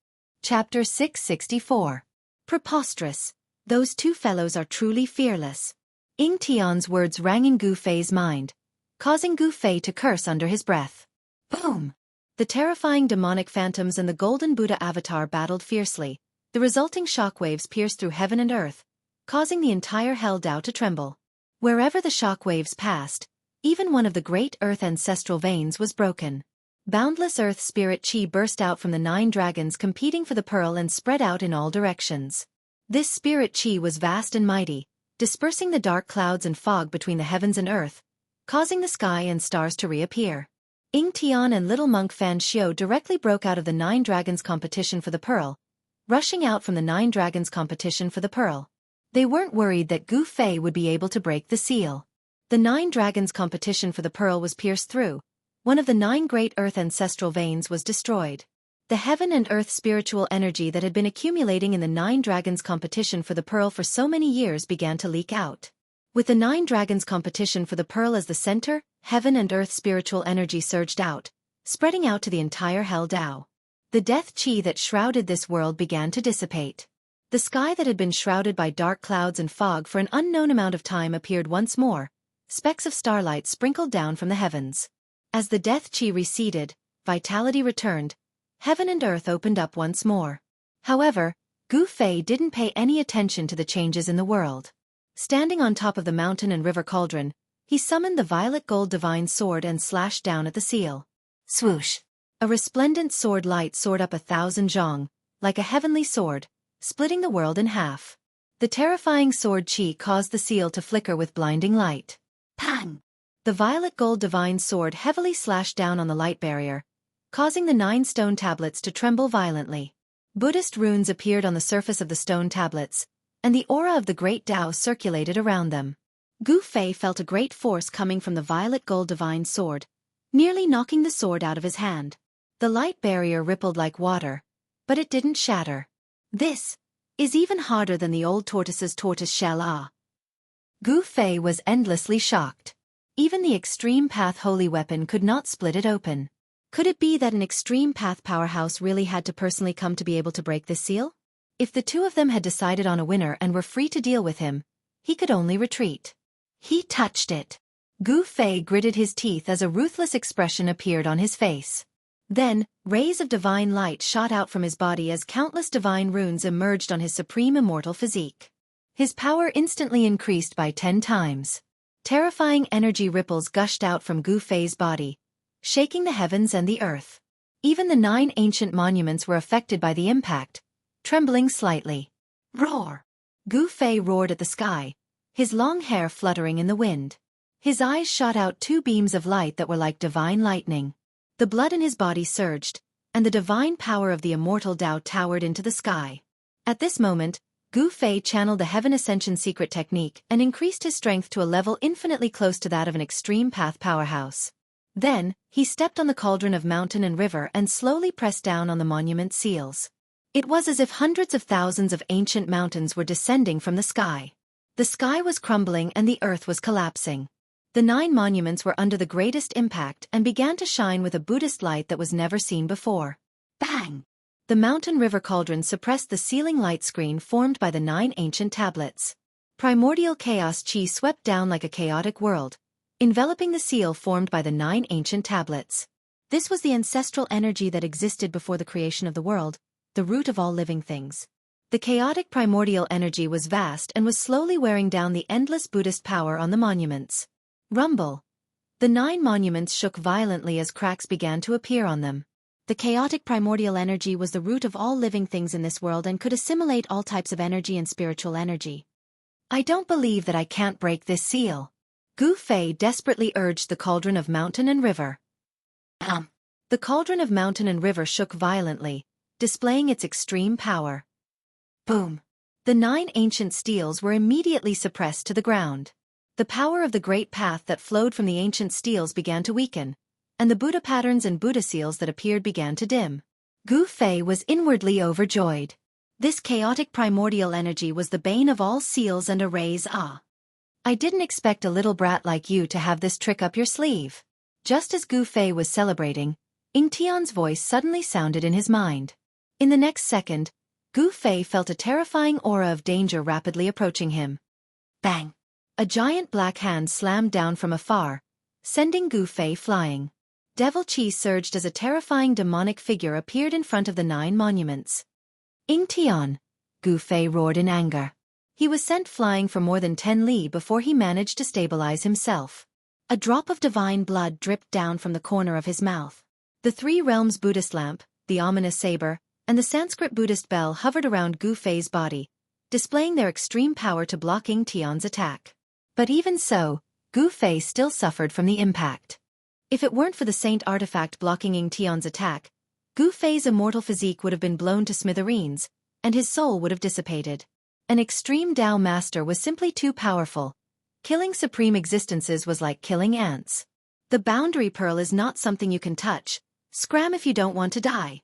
Chapter 664. Preposterous. Those two fellows are truly fearless. Ying Tian's words rang in Gu Fei's mind, causing Gu Fei to curse under his breath. Boom! The terrifying demonic phantoms and the golden Buddha avatar battled fiercely. The resulting shockwaves pierced through heaven and earth, causing the entire Hell Dao to tremble. Wherever the shockwaves passed, even one of the great earth ancestral veins was broken. Boundless earth spirit chi burst out from the 9 dragons competing for the pearl and spread out in all directions. This spirit chi was vast and mighty, dispersing the dark clouds and fog between the heavens and earth, causing the sky and stars to reappear. Ying Tian and little monk Fan Xiu directly broke out of the 9 dragons competition for the pearl, rushing out from the 9 dragons competition for the pearl. They weren't worried that Gu Fei would be able to break the seal. The 9 dragons competition for the pearl was pierced through. One of the 9 great earth ancestral veins was destroyed. The heaven and earth spiritual energy that had been accumulating in the 9 dragons competition for the pearl for so many years began to leak out. With the 9 dragons competition for the pearl as the center, heaven and earth spiritual energy surged out, spreading out to the entire Hell Dao. The death chi that shrouded this world began to dissipate. The sky that had been shrouded by dark clouds and fog for an unknown amount of time appeared once more, specks of starlight sprinkled down from the heavens. As the death chi receded, vitality returned, heaven and earth opened up once more. However, Gu Fei didn't pay any attention to the changes in the world. Standing on top of the mountain and river cauldron, he summoned the violet gold divine sword and slashed down at the seal. Swoosh! A resplendent sword light soared up 1,000 zhang, like a heavenly sword, splitting the world in half. The terrifying sword chi caused the seal to flicker with blinding light. Pang! The violet gold divine sword heavily slashed down on the light barrier, causing the 9 stone tablets to tremble violently. Buddhist runes appeared on the surface of the stone tablets, and the aura of the great Tao circulated around them. Gu Fei felt a great force coming from the violet gold divine sword, nearly knocking the sword out of his hand. The light barrier rippled like water, but it didn't shatter. This is even harder than the old tortoise's tortoise shell. Gu Fei was endlessly shocked. Even the extreme path holy weapon could not split it open. Could it be that an extreme path powerhouse really had to personally come to be able to break this seal? If the two of them had decided on a winner and were free to deal with him, he could only retreat. He touched it. Gu Fei gritted his teeth as a ruthless expression appeared on his face. Then, rays of divine light shot out from his body as countless divine runes emerged on his supreme immortal physique. His power instantly increased by 10 times. Terrifying energy ripples gushed out from Gu Fei's body, shaking the heavens and the earth. Even the 9 ancient monuments were affected by the impact, trembling slightly. Roar! Gu Fei roared at the sky, his long hair fluttering in the wind. His eyes shot out 2 beams of light that were like divine lightning. The blood in his body surged, and the divine power of the immortal Tao towered into the sky. At this moment, Gu Fei channeled the Heaven Ascension secret technique and increased his strength to a level infinitely close to that of an extreme path powerhouse. Then, he stepped on the cauldron of mountain and river and slowly pressed down on the monument seals. It was as if hundreds of thousands of ancient mountains were descending from the sky. The sky was crumbling and the earth was collapsing. The 9 monuments were under the greatest impact and began to shine with a Buddhist light that was never seen before. Bang! The mountain river cauldron suppressed the ceiling light screen formed by the 9 ancient tablets. Primordial chaos chi swept down like a chaotic world, enveloping the seal formed by the 9 ancient tablets. This was the ancestral energy that existed before the creation of the world, the root of all living things. The chaotic primordial energy was vast and was slowly wearing down the endless Buddhist power on the monuments. Rumble. The 9 monuments shook violently as cracks began to appear on them. The chaotic primordial energy was the root of all living things in this world and could assimilate all types of energy and spiritual energy. I don't believe that I can't break this seal. Gu Fei desperately urged the cauldron of mountain and river. The cauldron of mountain and river shook violently, displaying its extreme power. Boom! The 9 ancient steels were immediately suppressed to the ground. The power of the great path that flowed from the ancient steels began to weaken, and the Buddha patterns and Buddha seals that appeared began to dim. Gu Fei was inwardly overjoyed. This chaotic primordial energy was the bane of all seals and arrays. I didn't expect a little brat like you to have this trick up your sleeve. Just as Gu Fei was celebrating, Ying Tian's voice suddenly sounded in his mind. In the next second, Gu Fei felt a terrifying aura of danger rapidly approaching him. Bang! A giant black hand slammed down from afar, sending Gu Fei flying. Devil Qi surged as a terrifying demonic figure appeared in front of the 9 monuments. Ying Tian! Gu Fei roared in anger. He was sent flying for more than 10 li before he managed to stabilize himself. A drop of divine blood dripped down from the corner of his mouth. The 3 realms Buddhist lamp, the ominous saber, and the Sanskrit Buddhist bell hovered around Gu Fei's body, displaying their extreme power to block Ying Tian's attack. But even so, Gu Fei still suffered from the impact. If it weren't for the saint artifact blocking Ying Tian's attack, Gu Fei's immortal physique would have been blown to smithereens, and his soul would have dissipated. An extreme Tao master was simply too powerful. Killing supreme existences was like killing ants. The boundary pearl is not something you can touch. Scram if you don't want to die.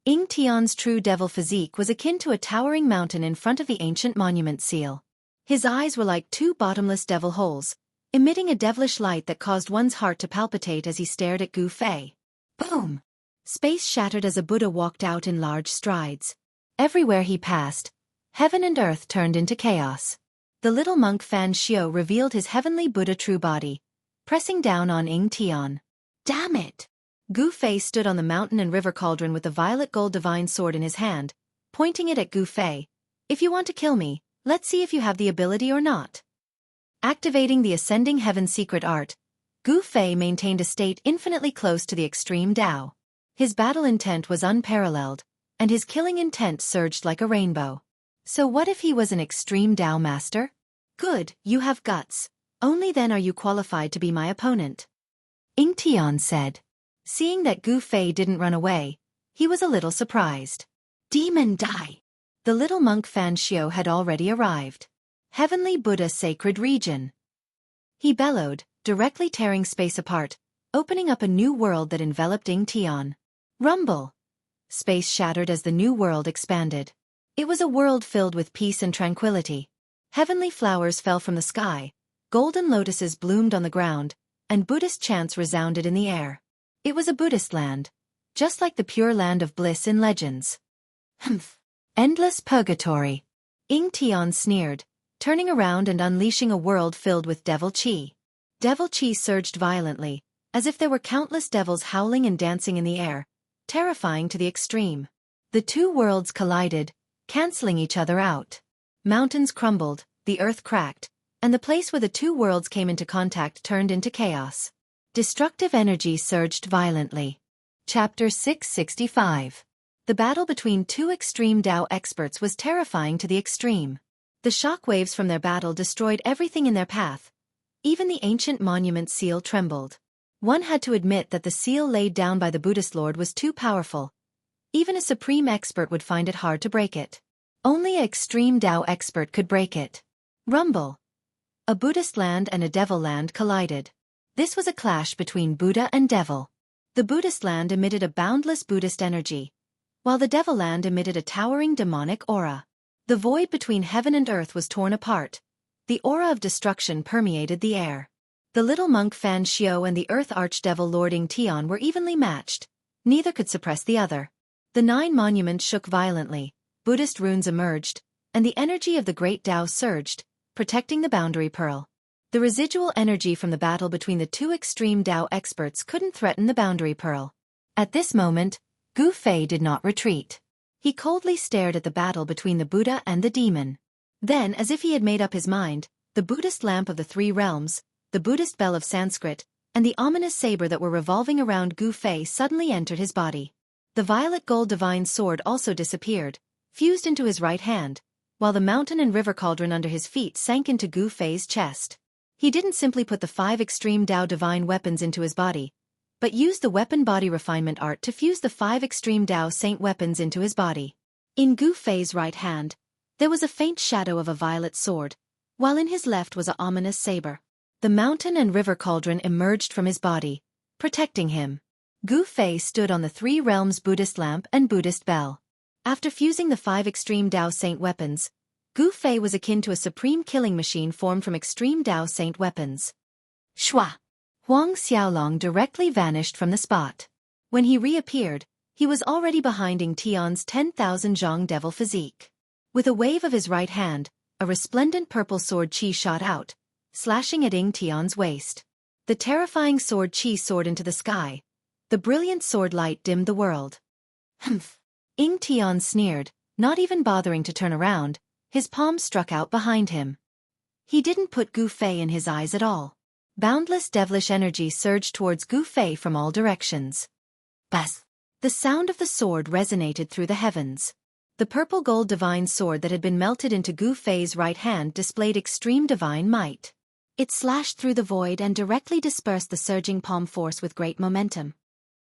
Ying Tian's true devil physique was akin to a towering mountain in front of the ancient monument seal. His eyes were like 2 bottomless devil holes, emitting a devilish light that caused one's heart to palpitate as he stared at Gu Fei. Boom! Space shattered as a Buddha walked out in large strides. Everywhere he passed, heaven and earth turned into chaos. The little monk Fan Xiao revealed his heavenly Buddha true body, pressing down on Ying Tian. Damn it! Gu Fei stood on the mountain and river cauldron with the violet gold divine sword in his hand, pointing it at Gu Fei. If you want to kill me, let's see if you have the ability or not. Activating the ascending heaven secret art, Gu Fei maintained a state infinitely close to the extreme Tao. His battle intent was unparalleled, and his killing intent surged like a rainbow. So what if he was an extreme Tao master? Good, you have guts. Only then are you qualified to be my opponent. Ying Tian said. Seeing that Gu Fei didn't run away, he was a little surprised. Demon die! The little monk Fan Xiao had already arrived. Heavenly Buddha sacred region. He bellowed, directly tearing space apart, opening up a new world that enveloped Ying Tian. Rumble! Space shattered as the new world expanded. It was a world filled with peace and tranquility. Heavenly flowers fell from the sky, golden lotuses bloomed on the ground, and Buddhist chants resounded in the air. It was a Buddhist land, just like the pure land of bliss in legends. Humph! Endless purgatory. Ying Tian sneered, turning around and unleashing a world filled with devil qi. Devil qi surged violently, as if there were countless devils howling and dancing in the air, terrifying to the extreme. The two worlds collided, canceling each other out. Mountains crumbled, the earth cracked, and the place where the two worlds came into contact turned into chaos. Destructive energy surged violently. Chapter 665. The battle between two extreme Dao experts was terrifying to the extreme. The shockwaves from their battle destroyed everything in their path. Even the ancient monument seal trembled. One had to admit that the seal laid down by the Buddhist lord was too powerful. Even a supreme expert would find it hard to break it. Only an extreme Dao expert could break it. Rumble. A Buddhist land and a devil land collided. This was a clash between Buddha and devil. The Buddhist land emitted a boundless Buddhist energy, while the devil land emitted a towering demonic aura. The void between heaven and earth was torn apart. The aura of destruction permeated the air. The little monk Fan Xiao and the earth archdevil Lord Ing Tian were evenly matched. Neither could suppress the other. The 9 monuments shook violently, Buddhist runes emerged, and the energy of the great Tao surged, protecting the boundary pearl. The residual energy from the battle between the two extreme Tao experts couldn't threaten the boundary pearl. At this moment, Gu Fei did not retreat. He coldly stared at the battle between the Buddha and the demon. Then, as if he had made up his mind, the Buddhist lamp of the 3 realms, the Buddhist bell of Sanskrit, and the ominous saber that were revolving around Gu Fei suddenly entered his body. The violet gold divine sword also disappeared, fused into his right hand, while the mountain and river cauldron under his feet sank into Gu Fei's chest. He didn't simply put the 5 extreme Dao divine weapons into his body, but used the weapon body refinement art to fuse the 5 extreme Dao saint weapons into his body. In Gu Fei's right hand, there was a faint shadow of a violet sword, while in his left was an ominous saber. The mountain and river cauldron emerged from his body, protecting him. Gu Fei stood on the 3 realms Buddhist lamp and Buddhist bell. After fusing the 5 extreme Dao saint weapons, Gu Fei was akin to a supreme killing machine formed from extreme Dao saint weapons. Shua! Huang Xiaolong directly vanished from the spot. When he reappeared, he was already behind Ing Tian's 10,000 zhang devil physique. With a wave of his right hand, a resplendent purple sword qi shot out, slashing at Ing Tian's waist. The terrifying sword qi soared into the sky. The brilliant sword light dimmed the world. Humph! Ing Tian sneered, not even bothering to turn around. His palms struck out behind him. He didn't put Gu Fei in his eyes at all. Boundless devilish energy surged towards Gu Fei from all directions. Bas! The sound of the sword resonated through the heavens. The purple gold divine sword that had been melted into Gu Fei's right hand displayed extreme divine might. It slashed through the void and directly dispersed the surging palm force with great momentum.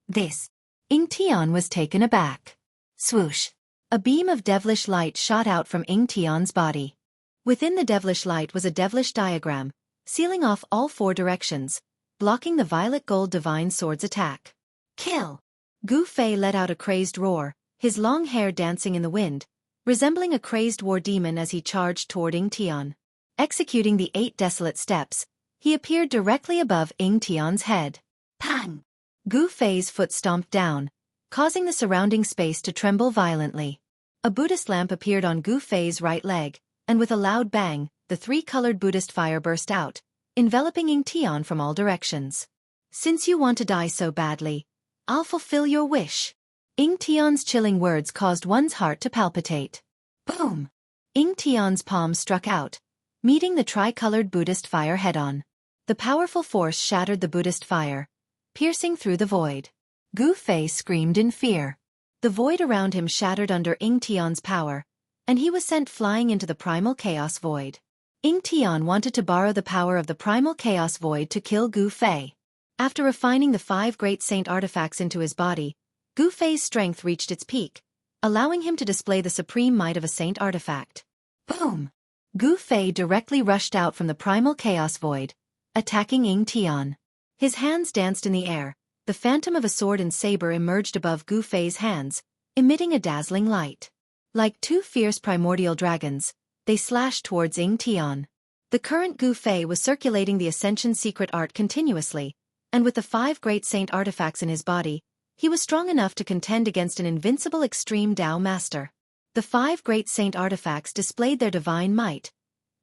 This. Ing Tian was taken aback. Swoosh! A beam of devilish light shot out from Ing Tian's body. Within the devilish light was a devilish diagram, sealing off all 4 directions, blocking the violet gold divine sword's attack. Kill! Gu Fei let out a crazed roar, his long hair dancing in the wind, resembling a crazed war demon as he charged toward Ing Tian. Executing the 8 desolate steps, he appeared directly above Ing Tian's head. Pang! Gu Fei's foot stomped down, causing the surrounding space to tremble violently. A Buddhist lamp appeared on Gu Fei's right leg, and with a loud bang, the 3-colored Buddhist fire burst out, enveloping Ing Tian from all directions. Since you want to die so badly, I'll fulfill your wish. Ing Tian's chilling words caused one's heart to palpitate. Boom! Ing Tian's palm struck out, meeting the tricolored Buddhist fire head-on. The powerful force shattered the Buddhist fire, piercing through the void. Gu Fei screamed in fear. The void around him shattered under Ing Tian's power, and he was sent flying into the primal chaos void. Ing Tian wanted to borrow the power of the primal chaos void to kill Gu Fei. After refining the 5 great saint artifacts into his body, Gu Fei's strength reached its peak, allowing him to display the supreme might of a saint artifact. Boom! Gu Fei directly rushed out from the primal chaos void, attacking Ing Tian. His hands danced in the air. The phantom of a sword and saber emerged above Gu Fei's hands, emitting a dazzling light. Like 2 fierce primordial dragons, they slashed towards Ing Tian. The current Gu Fei was circulating the Ascension secret art continuously, and with the 5 great saint artifacts in his body, he was strong enough to contend against an invincible extreme Dao master. The 5 great saint artifacts displayed their divine might,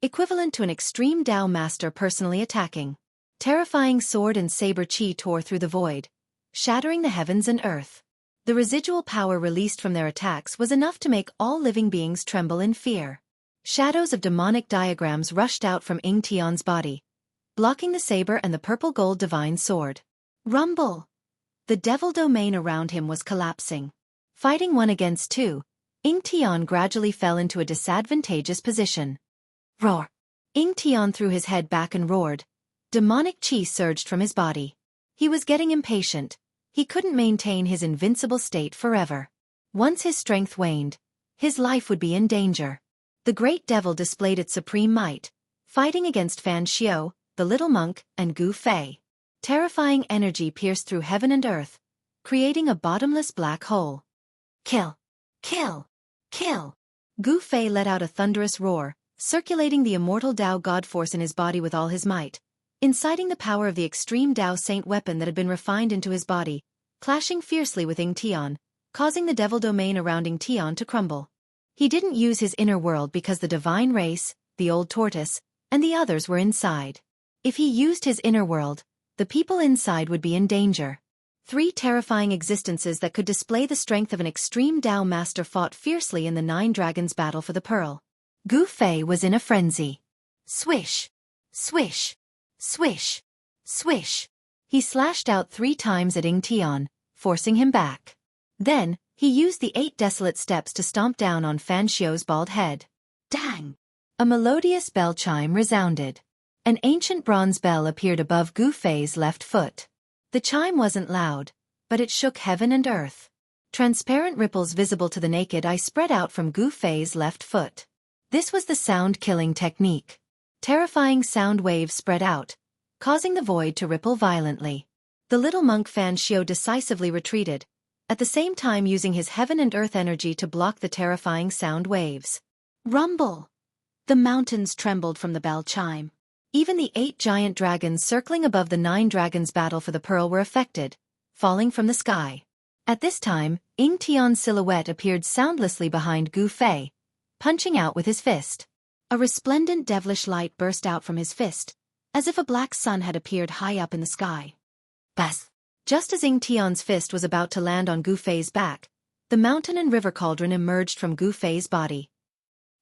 equivalent to an extreme Dao master personally attacking. Terrifying sword and saber chi tore through the void, shattering the heavens and earth. The residual power released from their attacks was enough to make all living beings tremble in fear. Shadows of demonic diagrams rushed out from Yingtian's body, blocking the saber and the purple-gold divine sword. Rumble! The devil domain around him was collapsing. Fighting 1 against 2, Yingtian gradually fell into a disadvantageous position. Roar! Yingtian threw his head back and roared. Demonic chi surged from his body. He was getting impatient. He couldn't maintain his invincible state forever. Once his strength waned, his life would be in danger. The great devil displayed its supreme might, fighting against Fan Xiao, the little monk, and Gu Fei. Terrifying energy pierced through heaven and earth, creating a bottomless black hole. Kill! Kill! Kill! Gu Fei let out a thunderous roar, circulating the immortal Dao God force in his body with all his might, inciting the power of the extreme Dao Saint weapon that had been refined into his body, clashing fiercely with Yingtian, causing the devil domain around Yingtian to crumble. He didn't use his inner world because the divine race, the old tortoise, and the others were inside. If he used his inner world, the people inside would be in danger. 3 terrifying existences that could display the strength of an extreme Dao master fought fiercely in the 9 dragons' battle for the pearl. Gu Fei was in a frenzy. Swish! Swish! Swish! Swish! He slashed out 3 times at Yingtian, forcing him back. Then, he used the 8 desolate steps to stomp down on Fan Xiao's bald head. Dang! A melodious bell chime resounded. An ancient bronze bell appeared above Gu Fei's left foot. The chime wasn't loud, but it shook heaven and earth. Transparent ripples visible to the naked eye spread out from Gu Fei's left foot. This was the sound-killing technique. Terrifying sound waves spread out, causing the void to ripple violently. The little monk Fan Xiao decisively retreated, at the same time using his heaven and earth energy to block the terrifying sound waves. Rumble! The mountains trembled from the bell chime. Even the 8 giant dragons circling above the 9 dragons' battle for the pearl were affected, falling from the sky. At this time, Yingtian's silhouette appeared soundlessly behind Gu Fei, punching out with his fist. A resplendent devilish light burst out from his fist, as if a black sun had appeared high up in the sky. Buzz! Just as Yingtian's fist was about to land on Gu Fei's back, the mountain and river cauldron emerged from Gu Fei's body.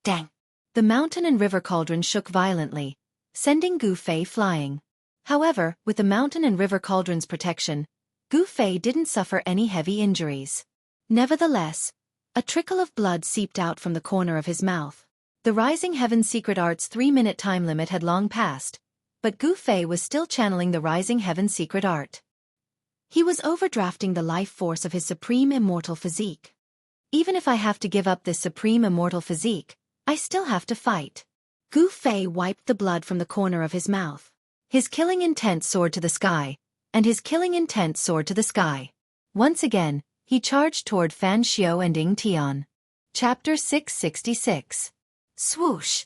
Dang! The mountain and river cauldron shook violently, sending Gu Fei flying. However, with the mountain and river cauldron's protection, Gu Fei didn't suffer any heavy injuries. Nevertheless, a trickle of blood seeped out from the corner of his mouth. The Rising Heaven Secret Art's 3-minute time limit had long passed, but Gu Fei was still channeling the Rising Heaven Secret Art. He was overdrafting the life force of his supreme immortal physique. Even if I have to give up this supreme immortal physique, I still have to fight. Gu Fei wiped the blood from the corner of his mouth. His killing intent soared to the sky, and his killing intent soared to the sky. Once again, he charged toward Fan Xiao and Yingtian. Chapter 666. Swoosh!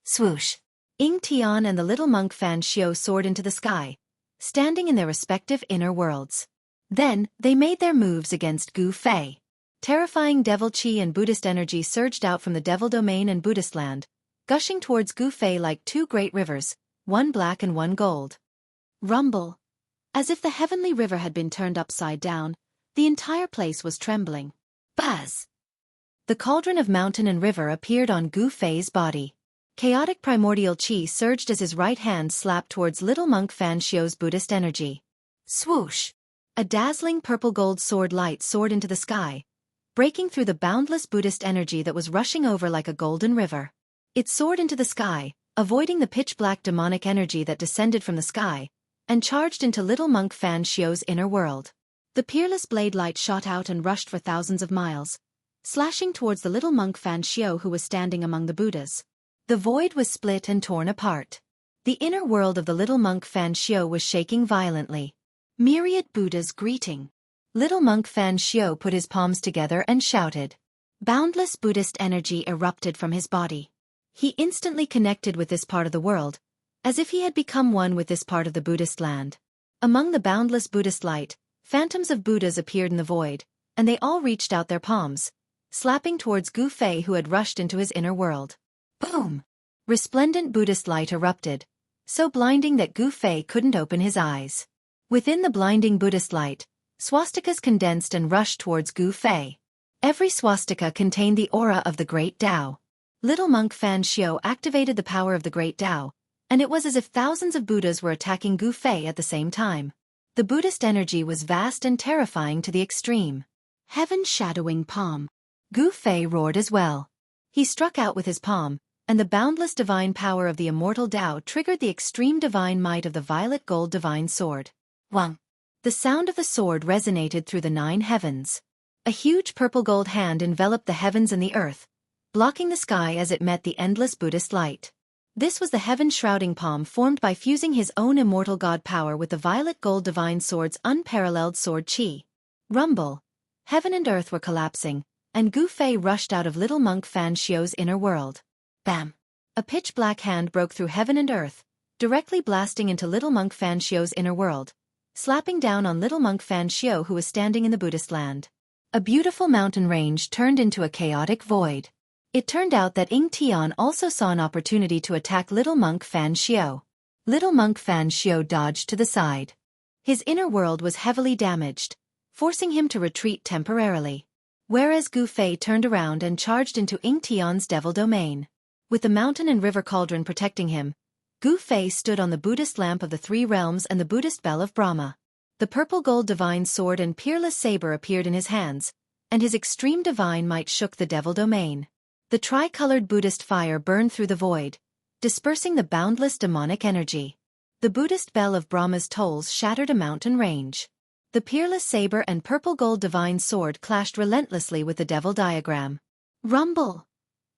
Swoosh! Yingtian and the little monk Fan Xiao soared into the sky, standing in their respective inner worlds. Then, they made their moves against Gu Fei. Terrifying devil chi and Buddhist energy surged out from the devil domain and Buddhist land, gushing towards Gu Fei like 2 great rivers, one black and one gold. Rumble! As if the heavenly river had been turned upside down, the entire place was trembling. Buzz! The cauldron of mountain and river appeared on Gu Fei's body. Chaotic primordial chi surged as his right hand slapped towards little monk Fan Xiao's Buddhist energy. Swoosh! A dazzling purple-gold sword light soared into the sky, breaking through the boundless Buddhist energy that was rushing over like a golden river. It soared into the sky, avoiding the pitch-black demonic energy that descended from the sky, and charged into little monk Fan Xiao's inner world. The peerless blade light shot out and rushed for thousands of miles, slashing towards the little monk Fan Xiao who was standing among the Buddhas. The void was split and torn apart. The inner world of the little monk Fan Xiao was shaking violently. Myriad Buddhas greeting. Little monk Fan Xiao put his palms together and shouted. Boundless Buddhist energy erupted from his body. He instantly connected with this part of the world, as if he had become one with this part of the Buddhist land. Among the boundless Buddhist light, phantoms of Buddhas appeared in the void, and they all reached out their palms, slapping towards Gu Fei who had rushed into his inner world. Boom! Resplendent Buddhist light erupted, so blinding that Gu Fei couldn't open his eyes. Within the blinding Buddhist light, swastikas condensed and rushed towards Gu Fei. Every swastika contained the aura of the Great Tao. Little monk Fan Xiao activated the power of the Great Tao, and it was as if thousands of Buddhas were attacking Gu Fei at the same time. The Buddhist energy was vast and terrifying to the extreme. Heaven shadowing palm. Gu Fei roared as well. He struck out with his palm, and the boundless divine power of the immortal Tao triggered the extreme divine might of the violet gold divine sword. Wang. The sound of the sword resonated through the 9 heavens. A huge purple gold hand enveloped the heavens and the earth, blocking the sky as it met the endless Buddhist light. This was the heaven-shrouding palm formed by fusing his own immortal god power with the violet gold divine sword's unparalleled sword chi. Rumble. Heaven and earth were collapsing, and Gu Fei rushed out of little monk Fan Xiao's inner world. Bam! A pitch-black hand broke through heaven and earth, directly blasting into little monk Fan Xiao's inner world, slapping down on little monk Fan Xiao who was standing in the Buddhist land. A beautiful mountain range turned into a chaotic void. It turned out that Ying Tian also saw an opportunity to attack little monk Fan Xiao. Little monk Fan Xiao dodged to the side. His inner world was heavily damaged, forcing him to retreat temporarily. Whereas Gu Fei turned around and charged into Ying Tian's devil domain. With the mountain and river cauldron protecting him, Gu Fei stood on the Buddhist lamp of the 3 realms and the Buddhist bell of Brahma. The purple gold divine sword and peerless saber appeared in his hands, and his extreme divine might shook the devil domain. The tri-colored Buddhist fire burned through the void, dispersing the boundless demonic energy. The Buddhist bell of Brahma's tolls shattered a mountain range. The peerless saber and purple gold divine sword clashed relentlessly with the devil diagram. Rumble!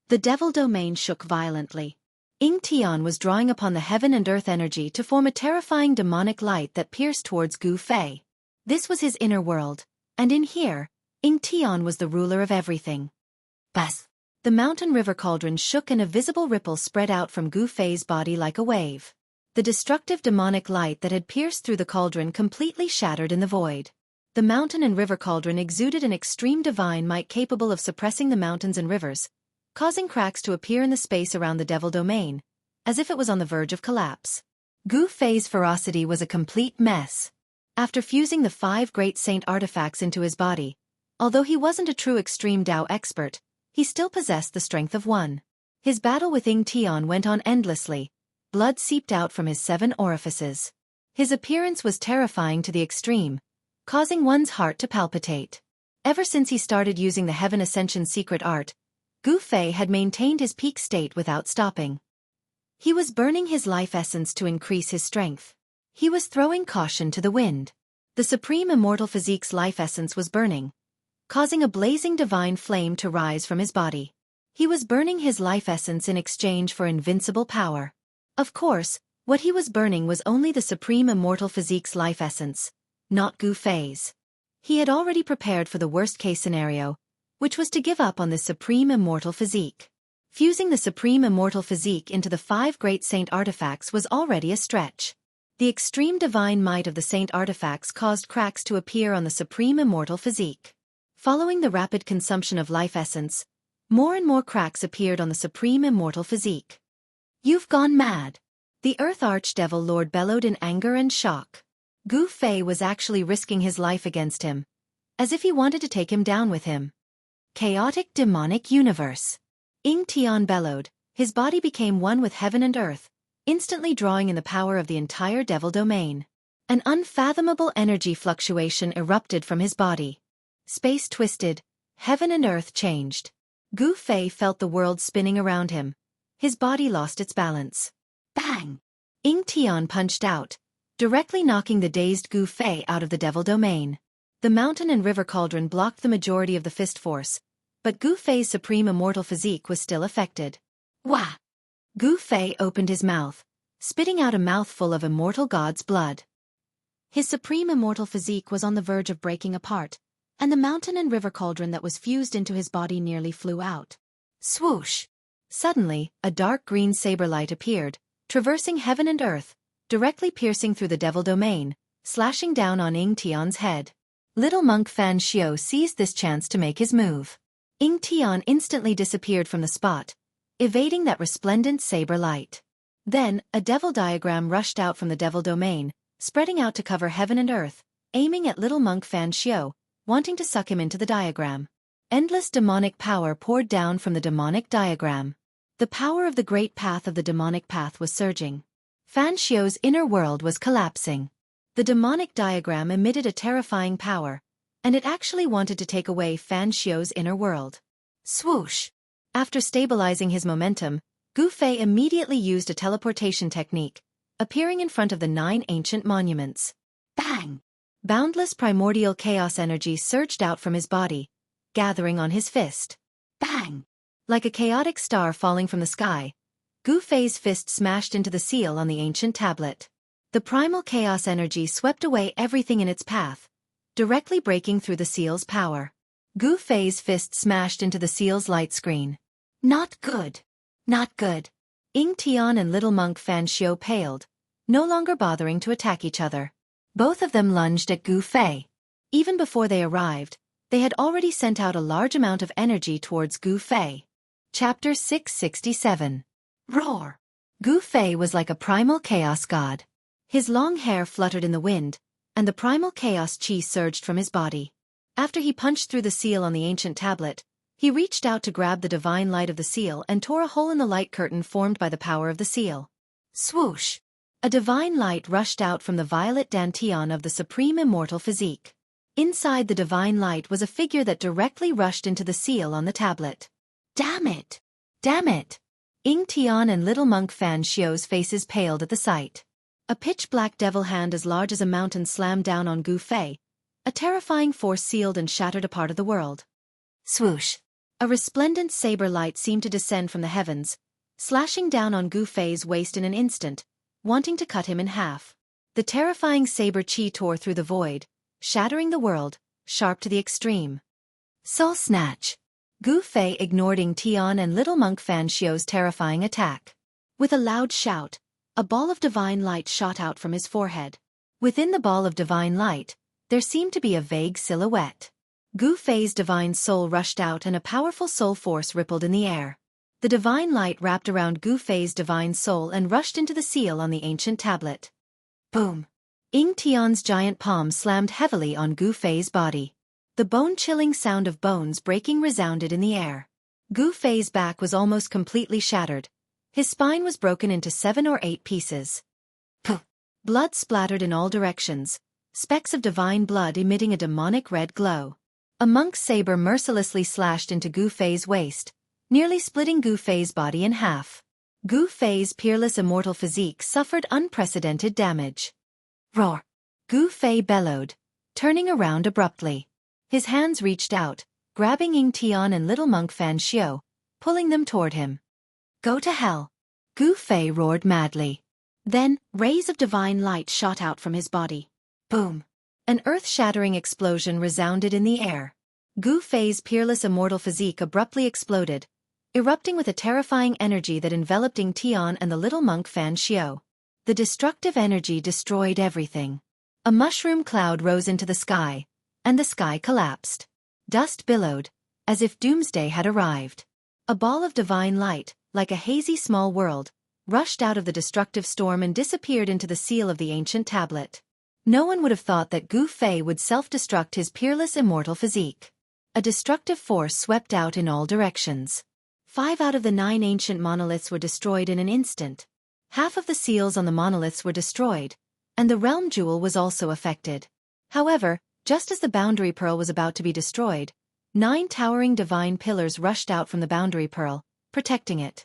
The devil domain shook violently. Ying Tian was drawing upon the heaven and earth energy to form a terrifying demonic light that pierced towards Gu Fei. This was his inner world, and in here, Ying Tian was the ruler of everything. Bas! The mountain river cauldron shook and a visible ripple spread out from Gu Fei's body like a wave. The destructive demonic light that had pierced through the cauldron completely shattered in the void. The mountain and river cauldron exuded an extreme divine might capable of suppressing the mountains and rivers, causing cracks to appear in the space around the devil domain, as if it was on the verge of collapse. Gu Fei's ferocity was a complete mess. After fusing the 5 great saint artifacts into his body, although he wasn't a true extreme Tao expert, he still possessed the strength of one. His battle with Ying Tian went on endlessly. Blood seeped out from his 7 orifices. His appearance was terrifying to the extreme, causing one's heart to palpitate. Ever since he started using the Heaven Ascension secret art, Gu Fei had maintained his peak state without stopping. He was burning his life essence to increase his strength. He was throwing caution to the wind. The supreme immortal physique's life essence was burning, causing a blazing divine flame to rise from his body. He was burning his life essence in exchange for invincible power. Of course, what he was burning was only the supreme immortal physique's life essence, not Gu Fei's. He had already prepared for the worst-case scenario, which was to give up on the supreme immortal physique. Fusing the supreme immortal physique into the 5 great saint artifacts was already a stretch. The extreme divine might of the saint artifacts caused cracks to appear on the supreme immortal physique. Following the rapid consumption of life essence, more and more cracks appeared on the supreme immortal physique. "You've gone mad!" The Earth Archdevil Lord bellowed in anger and shock. Gu Fei was actually risking his life against him, as if he wanted to take him down with him. Chaotic demonic universe. Ying Tian bellowed, his body became one with heaven and earth, instantly drawing in the power of the entire devil domain. An unfathomable energy fluctuation erupted from his body. Space twisted, heaven and earth changed. Gu Fei felt the world spinning around him. His body lost its balance. Bang! Ying Tian punched out, directly knocking the dazed Gu Fei out of the devil domain. The mountain and river cauldron blocked the majority of the fist force, but Gu Fei's supreme immortal physique was still affected. Wah! Gu Fei opened his mouth, spitting out a mouthful of immortal god's blood. His supreme immortal physique was on the verge of breaking apart, and the mountain and river cauldron that was fused into his body nearly flew out. Swoosh! Suddenly, a dark green saber light appeared, traversing heaven and earth, directly piercing through the devil domain, slashing down on Ying Tian's head. Little monk Fan Xiao seized this chance to make his move. Ying Tian instantly disappeared from the spot, evading that resplendent saber light. Then, a devil diagram rushed out from the devil domain, spreading out to cover heaven and earth, aiming at little monk Fan Xiu, wanting to suck him into the diagram. Endless demonic power poured down from the demonic diagram. The power of the great path of the demonic path was surging. Fan Xiu's inner world was collapsing. The demonic diagram emitted a terrifying power, and it actually wanted to take away Fan Xiu's inner world. Swoosh! After stabilizing his momentum, Gu Fei immediately used a teleportation technique, appearing in front of the 9 ancient monuments. Bang! Boundless primordial chaos energy surged out from his body, gathering on his fist. Bang! Like a chaotic star falling from the sky, Gu Fei's fist smashed into the seal on the ancient tablet. The primal chaos energy swept away everything in its path, directly breaking through the seal's power. Gu Fei's fist smashed into the seal's light screen. Not good. Not good. Ying Tian and little monk Fan Xiu paled, no longer bothering to attack each other. Both of them lunged at Gu Fei. Even before they arrived, they had already sent out a large amount of energy towards Gu Fei. Chapter 667. Roar! Gu Fei was like a primal chaos god. His long hair fluttered in the wind, and the primal chaos chi surged from his body. After he punched through the seal on the ancient tablet, he reached out to grab the divine light of the seal and tore a hole in the light curtain formed by the power of the seal. Swoosh! A divine light rushed out from the violet dantian of the supreme immortal physique. Inside the divine light was a figure that directly rushed into the seal on the tablet. Damn it! Damn it! Ying Tian and little monk Fan Xiu's faces paled at the sight. A pitch-black devil hand as large as a mountain slammed down on Gu Fei. A terrifying force sealed and shattered a part of the world. Swoosh! A resplendent saber light seemed to descend from the heavens, slashing down on Gu Fei's waist in an instant, wanting to cut him in half. The terrifying saber chi tore through the void, shattering the world, sharp to the extreme. Soul Snatch! Gu Fei ignored Ying Tian and little monk Fan Xiu's terrifying attack. With a loud shout, a ball of divine light shot out from his forehead. Within the ball of divine light, there seemed to be a vague silhouette. Gu Fei's divine soul rushed out and a powerful soul force rippled in the air. The divine light wrapped around Gu Fei's divine soul and rushed into the seal on the ancient tablet. Boom! Ying Tian's giant palm slammed heavily on Gu Fei's body. The bone-chilling sound of bones breaking resounded in the air. Gu Fei's back was almost completely shattered. His spine was broken into 7 or 8 pieces. Puh! Blood splattered in all directions, specks of divine blood emitting a demonic red glow. A monk's saber mercilessly slashed into Gu Fei's waist, nearly splitting Gu Fei's body in half. Gu Fei's peerless immortal physique suffered unprecedented damage. Roar! Gu Fei bellowed, turning around abruptly. His hands reached out, grabbing Ying Tian and little monk Fan Xiu, pulling them toward him. Go to hell! Gu Fei roared madly. Then, rays of divine light shot out from his body. Boom! An earth-shattering explosion resounded in the air. Gu Fei's peerless immortal physique abruptly exploded, erupting with a terrifying energy that enveloped Ying Tian and the little monk Fan Xiu. The destructive energy destroyed everything. A mushroom cloud rose into the sky, and the sky collapsed. Dust billowed, as if doomsday had arrived. A ball of divine light, like a hazy small world, rushed out of the destructive storm and disappeared into the seal of the ancient tablet. No one would have thought that Gu Fei would self-destruct his peerless immortal physique. A destructive force swept out in all directions. 5 out of the 9 ancient monoliths were destroyed in an instant. Half of the seals on the monoliths were destroyed, and the realm jewel was also affected. However, just as the boundary pearl was about to be destroyed, 9 towering divine pillars rushed out from the boundary pearl, protecting it.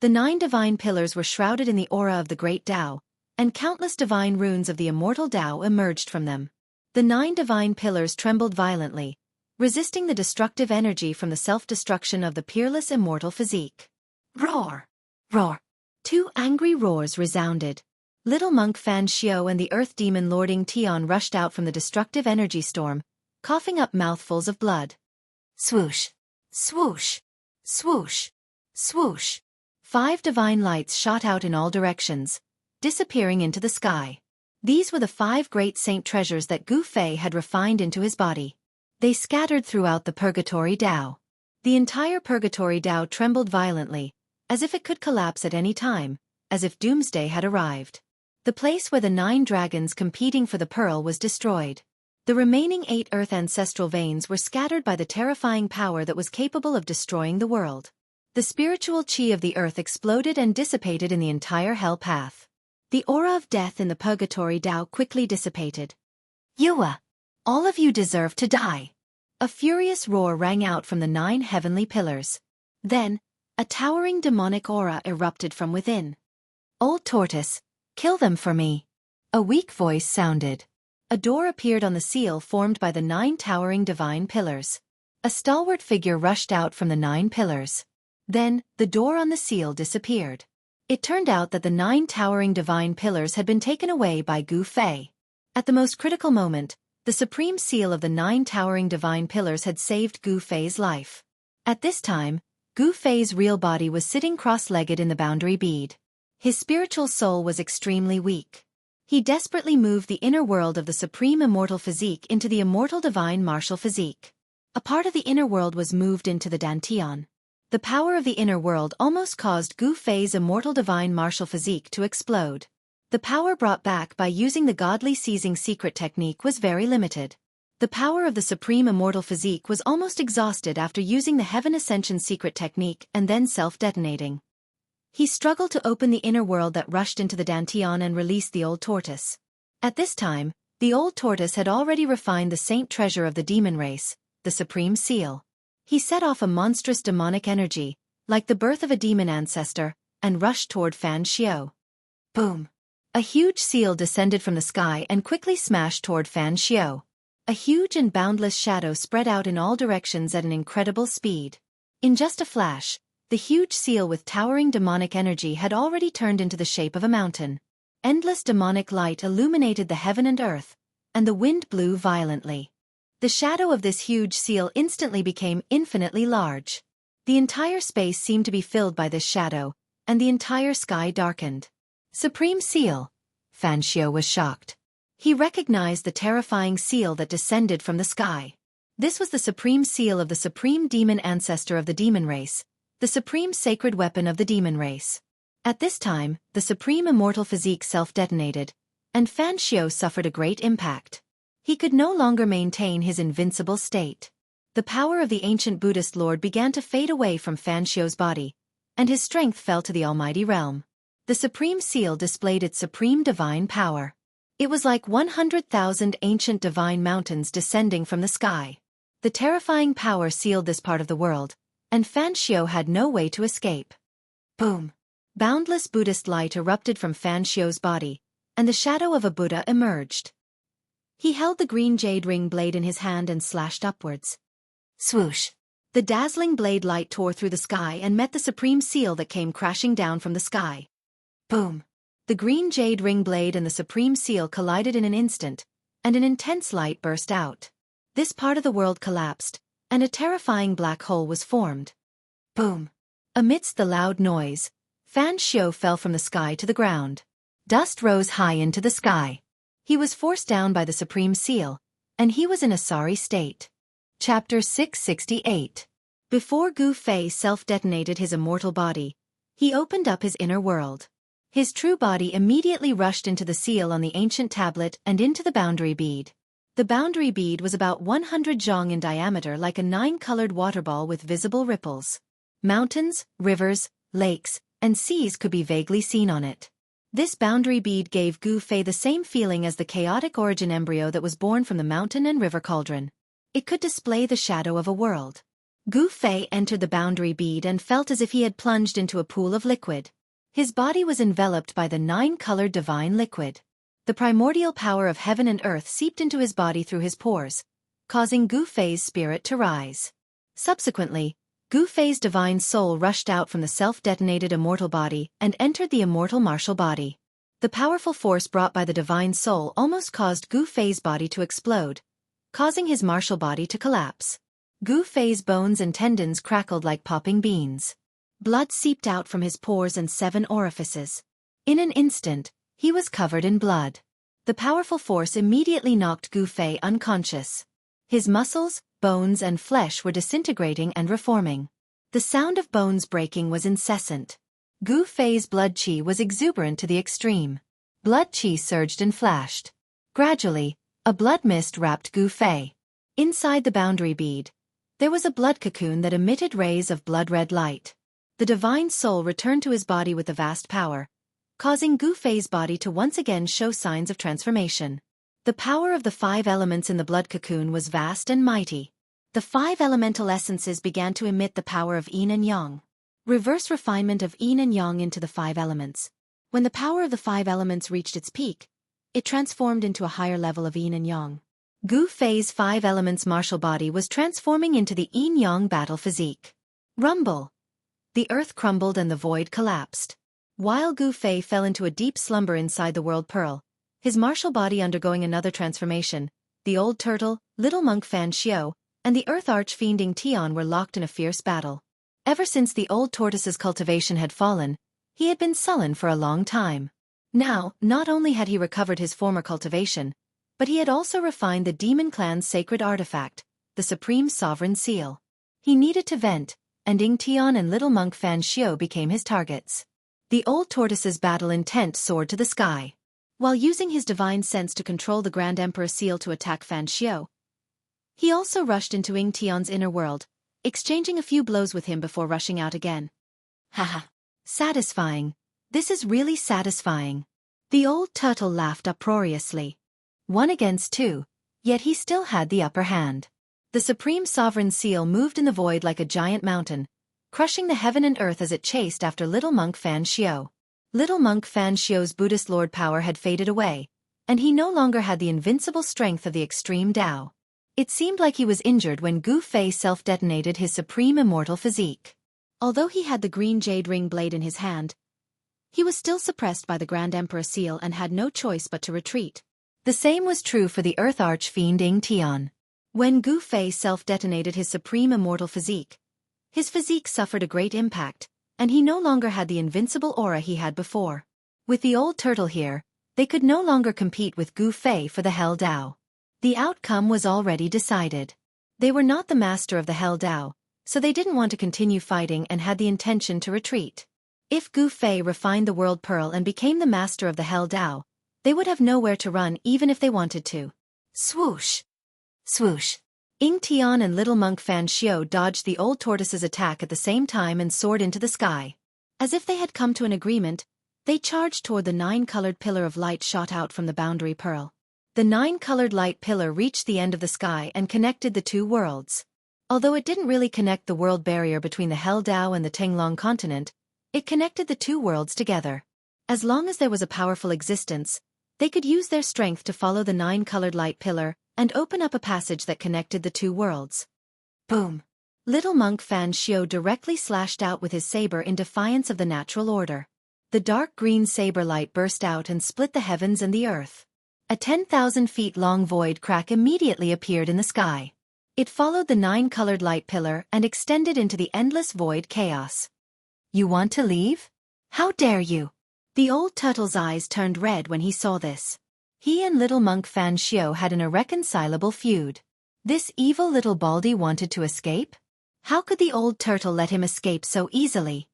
The 9 divine pillars were shrouded in the aura of the great Tao, and countless divine runes of the immortal Tao emerged from them. The 9 divine pillars trembled violently, resisting the destructive energy from the self-destruction of the peerless immortal physique. Roar! Roar! 2 angry roars resounded. Little monk Fan Xiu and the earth demon Lord Ying Tian rushed out from the destructive energy storm, coughing up mouthfuls of blood. Swoosh! Swoosh! Swoosh! Swoosh! 5 divine lights shot out in all directions, disappearing into the sky. These were the 5 great saint treasures that Gu Fei had refined into his body. They scattered throughout the Purgatory Tao. The entire Purgatory Tao trembled violently, as if it could collapse at any time, as if doomsday had arrived. The place where the 9 dragons competing for the pearl was destroyed. The remaining 8 earth ancestral veins were scattered by the terrifying power that was capable of destroying the world. The spiritual chi of the earth exploded and dissipated in the entire hell path. The aura of death in the purgatory Tao quickly dissipated. Yua! All of you deserve to die! A furious roar rang out from the 9 heavenly pillars. Then, a towering demonic aura erupted from within. Old tortoise, kill them for me. A weak voice sounded. A door appeared on the seal formed by the 9 towering divine pillars. A stalwart figure rushed out from the 9 pillars. Then, the door on the seal disappeared. It turned out that the 9 towering divine pillars had been taken away by Gu Fei. At the most critical moment, the supreme seal of the 9 towering divine pillars had saved Gu Fei's life. At this time, Gu Fei's real body was sitting cross-legged in the boundary bead. His spiritual soul was extremely weak. He desperately moved the inner world of the supreme immortal physique into the immortal divine martial physique. A part of the inner world was moved into the dantian. The power of the inner world almost caused Gu Fei's immortal divine martial physique to explode. The power brought back by using the godly seizing secret technique was very limited. The power of the supreme immortal physique was almost exhausted after using the heaven ascension secret technique and then self-detonating. He struggled to open the inner world that rushed into the dantian and release the old tortoise. At this time, the old tortoise had already refined the saint treasure of the demon race, the supreme seal. He set off a monstrous demonic energy, like the birth of a demon ancestor, and rushed toward Fan Xiao. Boom! A huge seal descended from the sky and quickly smashed toward Fan Xiao. A huge and boundless shadow spread out in all directions at an incredible speed. In just a flash, the huge seal with towering demonic energy had already turned into the shape of a mountain. Endless demonic light illuminated the heaven and earth, and the wind blew violently. The shadow of this huge seal instantly became infinitely large. The entire space seemed to be filled by this shadow, and the entire sky darkened. Supreme Seal! Fan Xiao was shocked. He recognized the terrifying seal that descended from the sky. This was the supreme seal of the supreme demon ancestor of the demon race, the supreme sacred weapon of the demon race. At this time, the supreme immortal physique self-detonated, and Fan Xiao suffered a great impact. He could no longer maintain his invincible state. The power of the ancient Buddhist lord began to fade away from Fan Xiao's body, and his strength fell to the almighty realm. The supreme seal displayed its supreme divine power. It was like 100,000 ancient divine mountains descending from the sky. The terrifying power sealed this part of the world, and Fan Xiao had no way to escape. Boom! Boundless Buddhist light erupted from Fan Xiao's body, and the shadow of a Buddha emerged. He held the green jade ring blade in his hand and slashed upwards. Swoosh! The dazzling blade light tore through the sky and met the supreme seal that came crashing down from the sky. Boom! The green jade ring blade and the supreme seal collided in an instant, and an intense light burst out. This part of the world collapsed, and a terrifying black hole was formed. Boom! Amidst the loud noise, Fan Xiao fell from the sky to the ground. Dust rose high into the sky. He was forced down by the supreme seal, and he was in a sorry state. Chapter 668. Before Gu Fei self-detonated his immortal body, he opened up his inner world. His true body immediately rushed into the seal on the ancient tablet and into the boundary bead. The boundary bead was about 100 zhong in diameter, like a 9-colored water ball with visible ripples. Mountains, rivers, lakes, and seas could be vaguely seen on it. This boundary bead gave Gu Fei the same feeling as the chaotic origin embryo that was born from the mountain and river cauldron. It could display the shadow of a world. Gu Fei entered the boundary bead and felt as if he had plunged into a pool of liquid. His body was enveloped by the 9-colored divine liquid. The primordial power of heaven and earth seeped into his body through his pores, causing Gu Fei's spirit to rise. Subsequently, Gu Fei's divine soul rushed out from the self-detonated immortal body and entered the immortal martial body. The powerful force brought by the divine soul almost caused Gu Fei's body to explode, causing his martial body to collapse. Gu Fei's bones and tendons crackled like popping beans. Blood seeped out from his pores and 7 orifices. In an instant, he was covered in blood. The powerful force immediately knocked Gu Fei unconscious. His muscles, bones and flesh were disintegrating and reforming. The sound of bones breaking was incessant. Gu Fei's blood qi was exuberant to the extreme. Blood qi surged and flashed. Gradually, a blood mist wrapped Gu Fei. Inside the boundary bead, there was a blood cocoon that emitted rays of blood-red light. The divine soul returned to his body with a vast power, causing Gu Fei's body to once again show signs of transformation. The power of the 5 elements in the blood cocoon was vast and mighty. The 5 elemental essences began to emit the power of yin and yang. Reverse refinement of yin and yang into the 5 elements. When the power of the 5 elements reached its peak, it transformed into a higher level of yin and yang. Gu Fei's 5 elements martial body was transforming into the yin-yang battle physique. Rumble! The earth crumbled and the void collapsed. While Gu Fei fell into a deep slumber inside the world pearl, his martial body undergoing another transformation, the old turtle, little monk Fan Xiao, and the earth archfiend Ing Tian were locked in a fierce battle. Ever since the old tortoise's cultivation had fallen, he had been sullen for a long time. Now, not only had he recovered his former cultivation, but he had also refined the demon clan's sacred artifact, the supreme sovereign seal. He needed to vent, and Ing Tian and little monk Fan Xiao became his targets. The old tortoise's battle intent soared to the sky. While using his divine sense to control the Grand Emperor seal to attack Fan Xiao, he also rushed into Ing Tian's inner world, exchanging a few blows with him before rushing out again. Haha. Satisfying. This is really satisfying. The old turtle laughed uproariously. 1 against 2, yet he still had the upper hand. The supreme sovereign seal moved in the void like a giant mountain, crushing the heaven and earth as it chased after little monk Fan Xiao. Little monk Fan Xiao's Buddhist lord power had faded away, and he no longer had the invincible strength of the extreme Tao. It seemed like he was injured when Gu Fei self-detonated his supreme immortal physique. Although he had the green jade ring blade in his hand, he was still suppressed by the Grand Emperor seal and had no choice but to retreat. The same was true for the earth archfiend Ing Tian. When Gu Fei self-detonated his supreme immortal physique, his physique suffered a great impact, and he no longer had the invincible aura he had before. With the old turtle here, they could no longer compete with Gu Fei for the Hell Dao. The outcome was already decided. They were not the master of the Hell Dao, so they didn't want to continue fighting and had the intention to retreat. If Gu Fei refined the World Pearl and became the master of the Hell Dao, they would have nowhere to run even if they wanted to. Swoosh! Swoosh! Ing Tian and little monk Fan Xiao dodged the old tortoise's attack at the same time and soared into the sky. As if they had come to an agreement, they charged toward the 9-colored pillar of light shot out from the boundary pearl. The 9-colored light pillar reached the end of the sky and connected the 2 worlds. Although it didn't really connect the world barrier between the Hell Dao and the Tenglong continent, it connected the 2 worlds together. As long as there was a powerful existence, they could use their strength to follow the 9-colored light pillar and open up a passage that connected the 2 worlds. Boom! Little monk Fan Xiao directly slashed out with his saber in defiance of the natural order. The dark green saber light burst out and split the heavens and the earth. A 10,000 feet long void crack immediately appeared in the sky. It followed the 9-colored light pillar and extended into the endless void chaos. You want to leave? How dare you? The old turtle's eyes turned red when he saw this. He and little monk Fan Xiao had an irreconcilable feud. This evil little baldy wanted to escape? How could the old turtle let him escape so easily?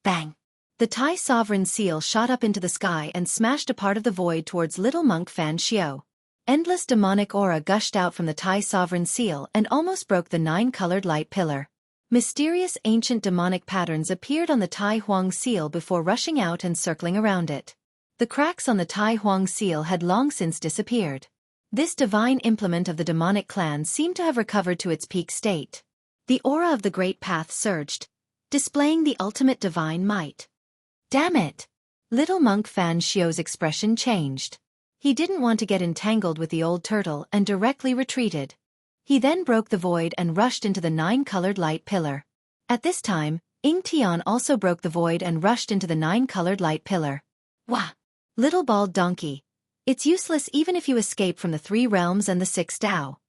Bang! The Tai sovereign seal shot up into the sky and smashed a part of the void towards little monk Fan Xiao. Endless demonic aura gushed out from the Tai sovereign seal and almost broke the 9-colored light pillar. Mysterious ancient demonic patterns appeared on the Tai Huang seal before rushing out and circling around it. The cracks on the Tai Huang seal had long since disappeared. This divine implement of the demonic clan seemed to have recovered to its peak state. The aura of the Great Path surged, displaying the ultimate divine might. Damn it! Little monk Fan Xiao's expression changed. He didn't want to get entangled with the old turtle and directly retreated. He then broke the void and rushed into the 9-colored light pillar. At this time, Ing Tian also broke the void and rushed into the 9-colored light pillar. Wah! Little bald donkey. It's useless even if you escape from the 3 realms and the 6 Tao.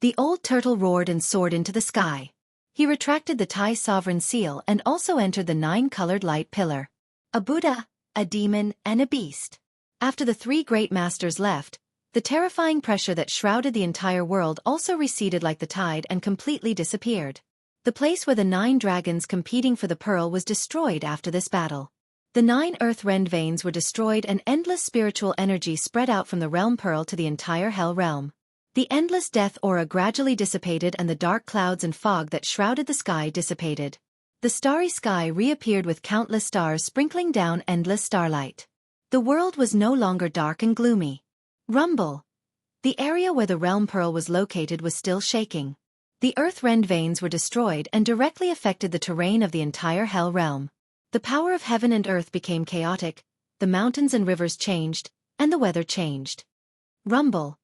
The old turtle roared and soared into the sky. He retracted the Tai sovereign seal and also entered the 9-colored light pillar. A Buddha, a demon, and a beast. After the 3 great masters left, the terrifying pressure that shrouded the entire world also receded like the tide and completely disappeared. The place where the 9 dragons competing for the pearl was destroyed after this battle. The 9 earth-rend veins were destroyed and endless spiritual energy spread out from the realm pearl to the entire hell realm. The endless death aura gradually dissipated and the dark clouds and fog that shrouded the sky dissipated. The starry sky reappeared with countless stars sprinkling down endless starlight. The world was no longer dark and gloomy. Rumble. The area where the realm pearl was located was still shaking. The earth-rend veins were destroyed and directly affected the terrain of the entire hell realm. The power of heaven and earth became chaotic, the mountains and rivers changed, and the weather changed. Rumble.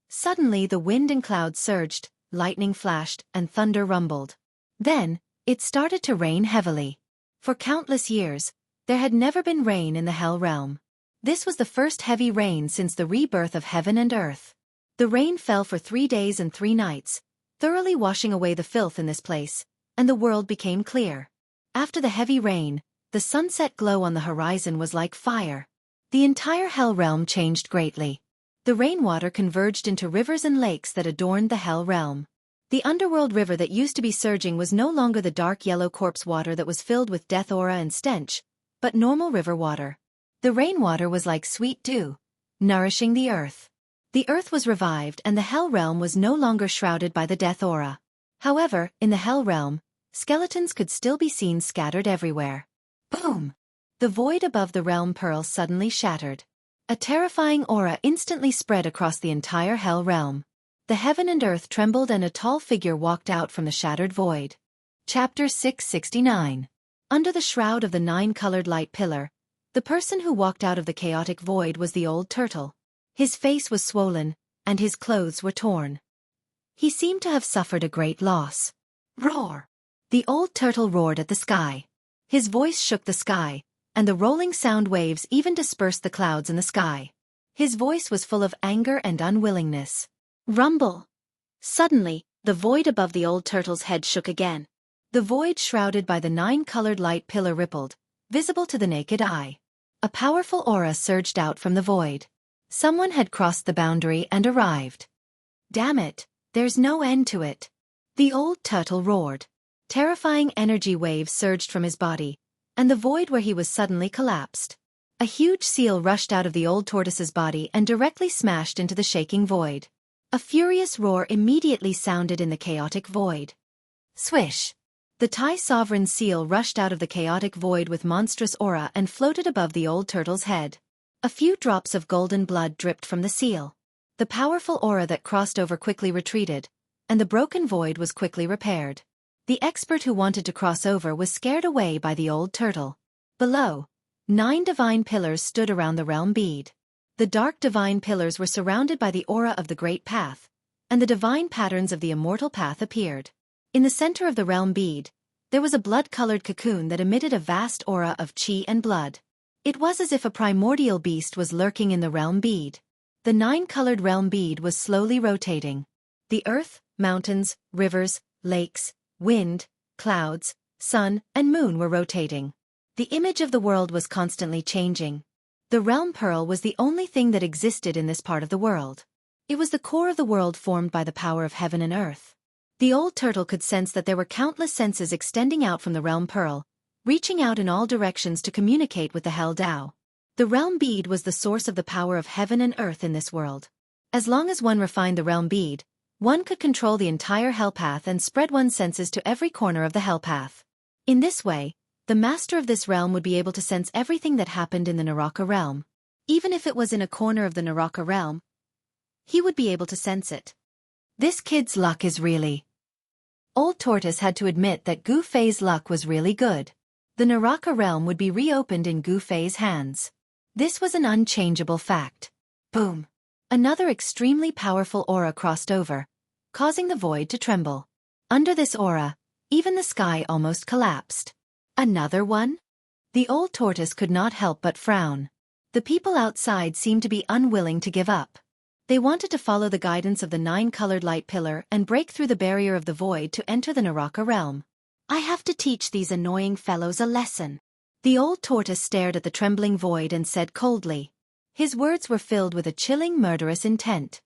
Suddenly the wind and clouds surged, lightning flashed, and thunder rumbled. Then, it started to rain heavily. For countless years, there had never been rain in the hell realm. This was the first heavy rain since the rebirth of heaven and earth. The rain fell for 3 days and 3 nights, thoroughly washing away the filth in this place, and the world became clear. After the heavy rain, the sunset glow on the horizon was like fire. The entire hell realm changed greatly. The rainwater converged into rivers and lakes that adorned the hell realm. The underworld river that used to be surging was no longer the dark yellow corpse water that was filled with death aura and stench, but normal river water. The rainwater was like sweet dew, nourishing the earth. The earth was revived and the hell realm was no longer shrouded by the death aura. However, in the hell realm, skeletons could still be seen scattered everywhere. Boom! The void above the realm pearl suddenly shattered. A terrifying aura instantly spread across the entire hell realm. The heaven and earth trembled and a tall figure walked out from the shattered void. Chapter 669. Under the shroud of the 9-colored light pillar, the person who walked out of the chaotic void was the old turtle. His face was swollen, and his clothes were torn. He seemed to have suffered a great loss. Roar! The old turtle roared at the sky. His voice shook the sky, and the rolling sound waves even dispersed the clouds in the sky. His voice was full of anger and unwillingness. Rumble! Suddenly, the void above the old turtle's head shook again. The void shrouded by the 9-colored light pillar rippled, visible to the naked eye. A powerful aura surged out from the void. Someone had crossed the boundary and arrived. Damn it, there's no end to it. The old turtle roared. Terrifying energy waves surged from his body, and the void where he was suddenly collapsed. A huge seal rushed out of the old tortoise's body and directly smashed into the shaking void. A furious roar immediately sounded in the chaotic void. Swish! The Thai sovereign seal rushed out of the chaotic void with monstrous aura and floated above the old turtle's head. A few drops of golden blood dripped from the seal. The powerful aura that crossed over quickly retreated, and the broken void was quickly repaired. The expert who wanted to cross over was scared away by the old turtle. Below, 9 divine pillars stood around the realm bead. The dark divine pillars were surrounded by the aura of the great path, and the divine patterns of the immortal path appeared. In the center of the realm bead, there was a blood-colored cocoon that emitted a vast aura of chi and blood. It was as if a primordial beast was lurking in the realm bead. The 9-colored realm bead was slowly rotating. The earth, mountains, rivers, lakes, wind, clouds, sun, and moon were rotating. The image of the world was constantly changing. The realm pearl was the only thing that existed in this part of the world. It was the core of the world formed by the power of heaven and earth. The old turtle could sense that there were countless senses extending out from the realm pearl, reaching out in all directions to communicate with the hell Tao. The realm bead was the source of the power of heaven and earth in this world. As long as one refined the realm bead, one could control the entire hell path and spread one's senses to every corner of the hell path. In this way, the master of this realm would be able to sense everything that happened in the Naraka realm. Even if it was in a corner of the Naraka realm, he would be able to sense it. This kid's luck is really... Old Tortoise had to admit that Gu Fei's luck was really good. The Naraka realm would be reopened in Gu Fei's hands. This was an unchangeable fact. Boom! Another extremely powerful aura crossed over, causing the void to tremble. Under this aura, even the sky almost collapsed. Another one? The old tortoise could not help but frown. The people outside seemed to be unwilling to give up. They wanted to follow the guidance of the 9-colored light pillar and break through the barrier of the void to enter the Naraka realm. I have to teach these annoying fellows a lesson. The old tortoise stared at the trembling void and said coldly. His words were filled with a chilling, murderous intent.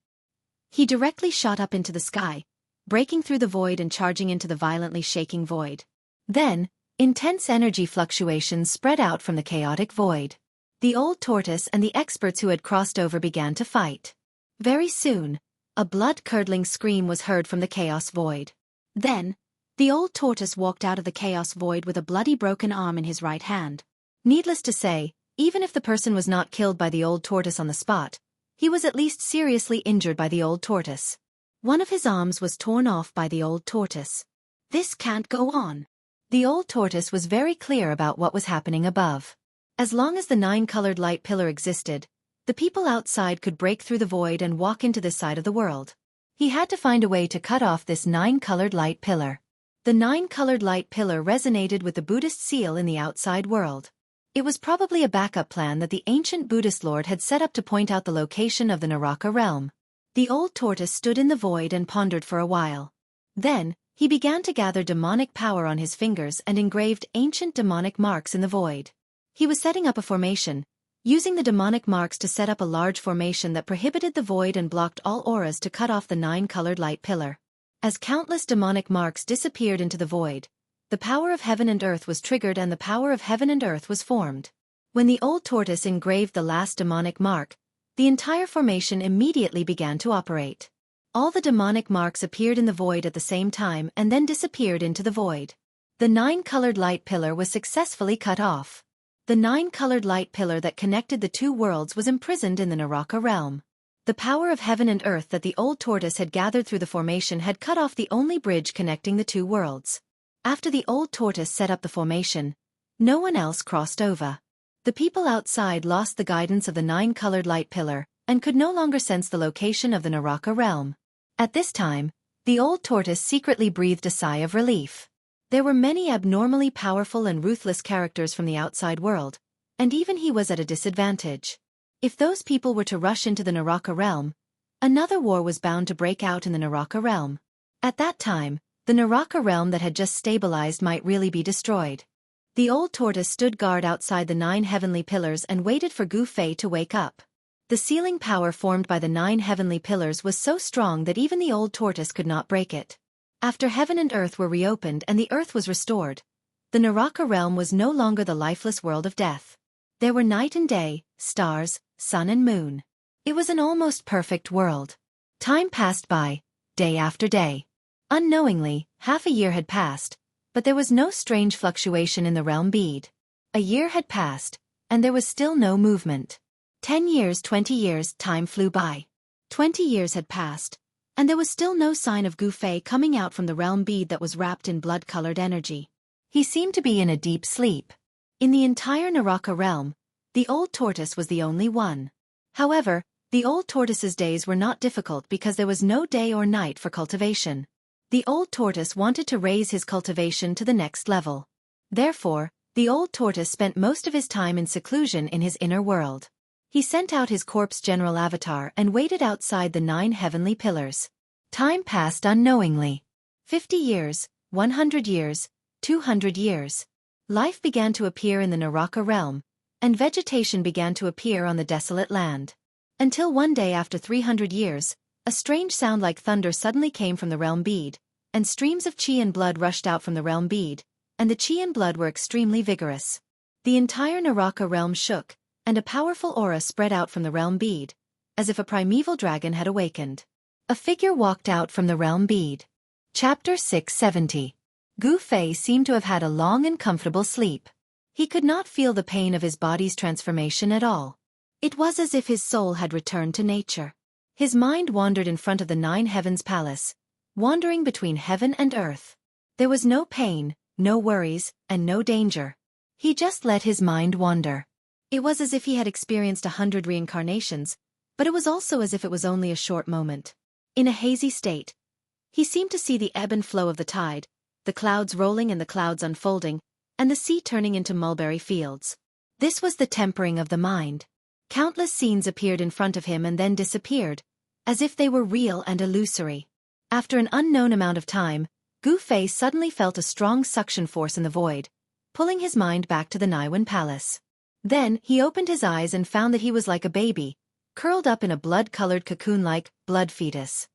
He directly shot up into the sky, breaking through the void and charging into the violently shaking void. Then, Intense energy fluctuations spread out from the chaotic void. The old tortoise and the experts who had crossed over began to fight. Very soon, a blood-curdling scream was heard from the chaos void. Then, the old tortoise walked out of the chaos void with a bloody broken arm in his right hand. Needless to say, even if the person was not killed by the old tortoise on the spot, he was at least seriously injured by the old tortoise. One of his arms was torn off by the old tortoise. This can't go on. The old tortoise was very clear about what was happening above. As long as the 9-colored light pillar existed, the people outside could break through the void and walk into this side of the world. He had to find a way to cut off this 9-colored light pillar. The 9-colored light pillar resonated with the Buddhist seal in the outside world. It was probably a backup plan that the ancient Buddhist lord had set up to point out the location of the Naraka realm. The old tortoise stood in the void and pondered for a while. Then, he began to gather demonic power on his fingers and engraved ancient demonic marks in the void. He was setting up a formation, using the demonic marks to set up a large formation that prohibited the void and blocked all auras to cut off the 9-colored light pillar. As countless demonic marks disappeared into the void, the power of heaven and earth was triggered and the power of heaven and earth was formed. When the old tortoise engraved the last demonic mark, the entire formation immediately began to operate. All the demonic marks appeared in the void at the same time and then disappeared into the void. The 9-colored light pillar was successfully cut off. The 9-colored light pillar that connected the two worlds was imprisoned in the Naraka realm. The power of heaven and earth that the old tortoise had gathered through the formation had cut off the only bridge connecting the two worlds. After the old tortoise set up the formation, no one else crossed over. The people outside lost the guidance of the 9-colored light pillar and could no longer sense the location of the Naraka realm. At this time, the old tortoise secretly breathed a sigh of relief. There were many abnormally powerful and ruthless characters from the outside world, and even he was at a disadvantage. If those people were to rush into the Naraka realm, another war was bound to break out in the Naraka realm. At that time, the Naraka realm that had just stabilized might really be destroyed. The old tortoise stood guard outside the 9 heavenly pillars and waited for Gu Fei to wake up. The sealing power formed by the 9 heavenly pillars was so strong that even the old tortoise could not break it. After heaven and earth were reopened and the earth was restored, the Naraka realm was no longer the lifeless world of death. There were night and day, stars, sun and moon. It was an almost perfect world. Time passed by, day after day. Unknowingly, half a year had passed, but there was no strange fluctuation in the realm bead. A year had passed, and there was still no movement. 10 years, 20 years, time flew by. 20 years had passed, and there was still no sign of Gu Fei coming out from the realm bead that was wrapped in blood-colored energy. He seemed to be in a deep sleep. In the entire Naraka realm, the old tortoise was the only one. However, the old tortoise's days were not difficult because there was no day or night for cultivation. The old tortoise wanted to raise his cultivation to the next level. Therefore, the old tortoise spent most of his time in seclusion in his inner world. He sent out his corpse general avatar and waited outside the 9 heavenly pillars. Time passed unknowingly. 50 years, 100 years, 200 years. Life began to appear in the Naraka realm, and vegetation began to appear on the desolate land. Until one day after 300 years, a strange sound like thunder suddenly came from the realm bead, and streams of chi and blood rushed out from the realm bead, and the chi and blood were extremely vigorous. The entire Naraka realm shook, and a powerful aura spread out from the realm bead, as if a primeval dragon had awakened. A figure walked out from the realm bead. Chapter 670. Gu Fei seemed to have had a long and comfortable sleep. He could not feel the pain of his body's transformation at all. It was as if his soul had returned to nature. His mind wandered in front of the 9 heavens palace, wandering between heaven and earth. There was no pain, no worries, and no danger. He just let his mind wander. It was as if he had experienced 100 reincarnations, but it was also as if it was only a short moment. In a hazy state, he seemed to see the ebb and flow of the tide, the clouds rolling and the clouds unfolding, and the sea turning into mulberry fields. This was the tempering of the mind. Countless scenes appeared in front of him and then disappeared, as if they were real and illusory. After an unknown amount of time, Gu Fei suddenly felt a strong suction force in the void, pulling his mind back to the Naiwan palace. Then, he opened his eyes and found that he was like a baby, curled up in a blood-colored cocoon-like blood fetus.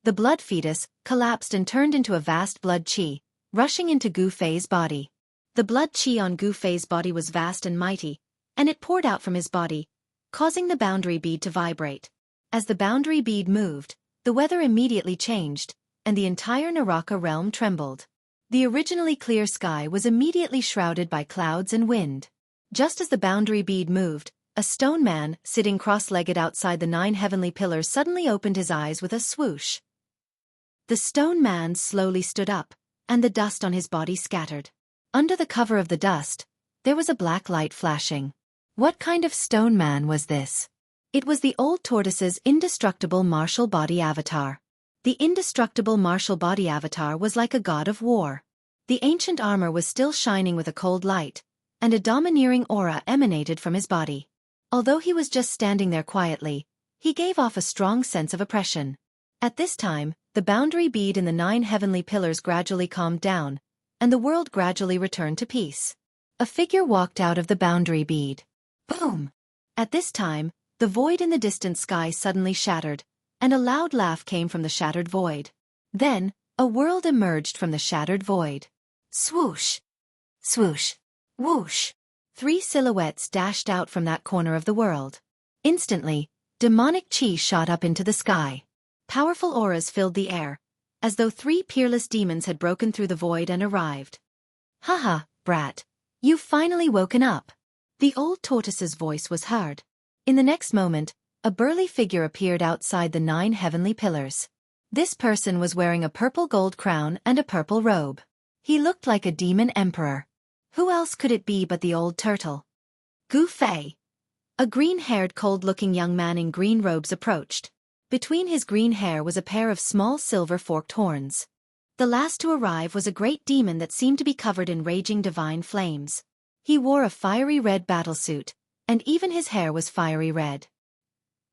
The blood fetus collapsed and turned into a vast blood chi, rushing into Gu Fei's body. The blood qi on Gu Fei's body was vast and mighty, and it poured out from his body, causing the boundary bead to vibrate. As the boundary bead moved, the weather immediately changed, and the entire Naraka realm trembled. The originally clear sky was immediately shrouded by clouds and wind. Just as the boundary bead moved, a stone man, sitting cross-legged outside the 9 heavenly pillars, suddenly opened his eyes with a swoosh. The stone man slowly stood up, and the dust on his body scattered. Under the cover of the dust, there was a black light flashing. What kind of stone man was this? It was the old tortoise's indestructible martial body avatar. The indestructible martial body avatar was like a god of war. The ancient armor was still shining with a cold light, and a domineering aura emanated from his body. Although he was just standing there quietly, he gave off a strong sense of oppression. At this time, the boundary bead in the 9 heavenly pillars gradually calmed down, and the world gradually returned to peace. A figure walked out of the boundary bead. Boom! At this time, the void in the distant sky suddenly shattered, and a loud laugh came from the shattered void. Then, a world emerged from the shattered void. Swoosh! Swoosh! Whoosh! 3 silhouettes dashed out from that corner of the world. Instantly, demonic chi shot up into the sky. Powerful auras filled the air, as though 3 peerless demons had broken through the void and arrived. Haha, brat. You've finally woken up. The old tortoise's voice was heard. In the next moment, a burly figure appeared outside the 9 heavenly pillars. This person was wearing a purple gold crown and a purple robe. He looked like a demon emperor. Who else could it be but the old turtle? Gu Fei. A green-haired cold-looking young man in green robes approached. Between his green hair was a pair of small silver-forked horns. The last to arrive was a great demon that seemed to be covered in raging divine flames. He wore a fiery red battlesuit, and even his hair was fiery red.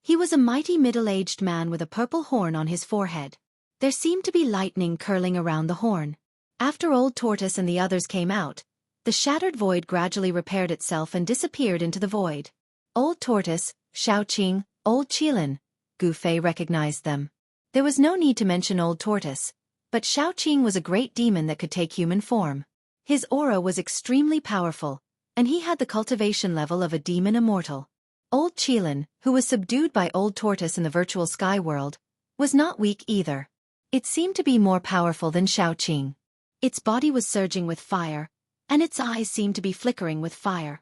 He was a mighty middle-aged man with a purple horn on his forehead. There seemed to be lightning curling around the horn. After Old Tortoise and the others came out, the shattered void gradually repaired itself and disappeared into the void. Old Tortoise, Xiaoqing, Old Qilin. Gu Fei recognized them. There was no need to mention Old Tortoise, but Xiaoqing was a great demon that could take human form. His aura was extremely powerful, and he had the cultivation level of a demon immortal. Old Qilin, who was subdued by Old Tortoise in the virtual sky world, was not weak either. It seemed to be more powerful than Xiaoqing. Its body was surging with fire, and its eyes seemed to be flickering with fire.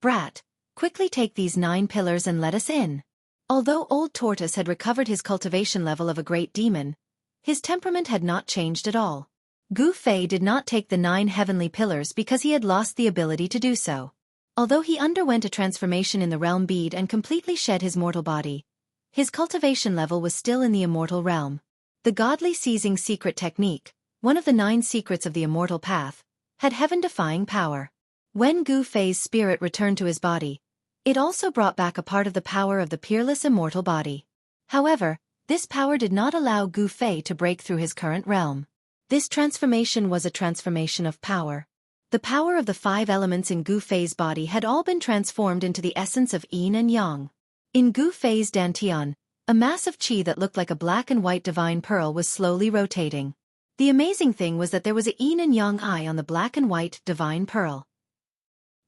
Brat, quickly take these 9 pillars and let us in. Although Old Tortoise had recovered his cultivation level of a great demon, his temperament had not changed at all. Gu Fei did not take the 9 heavenly pillars because he had lost the ability to do so. Although he underwent a transformation in the realm bead and completely shed his mortal body, his cultivation level was still in the immortal realm. The godly seizing secret technique, one of the 9 secrets of the immortal path, had heaven-defying power. When Gu Fei's spirit returned to his body, it also brought back a part of the power of the peerless immortal body. However, this power did not allow Gu Fei to break through his current realm. This transformation was a transformation of power. The power of the 5 elements in Gu Fei's body had all been transformed into the essence of yin and yang. In Gu Fei's dantian, a mass of qi that looked like a black and white divine pearl was slowly rotating. The amazing thing was that there was a yin and yang eye on the black and white divine pearl.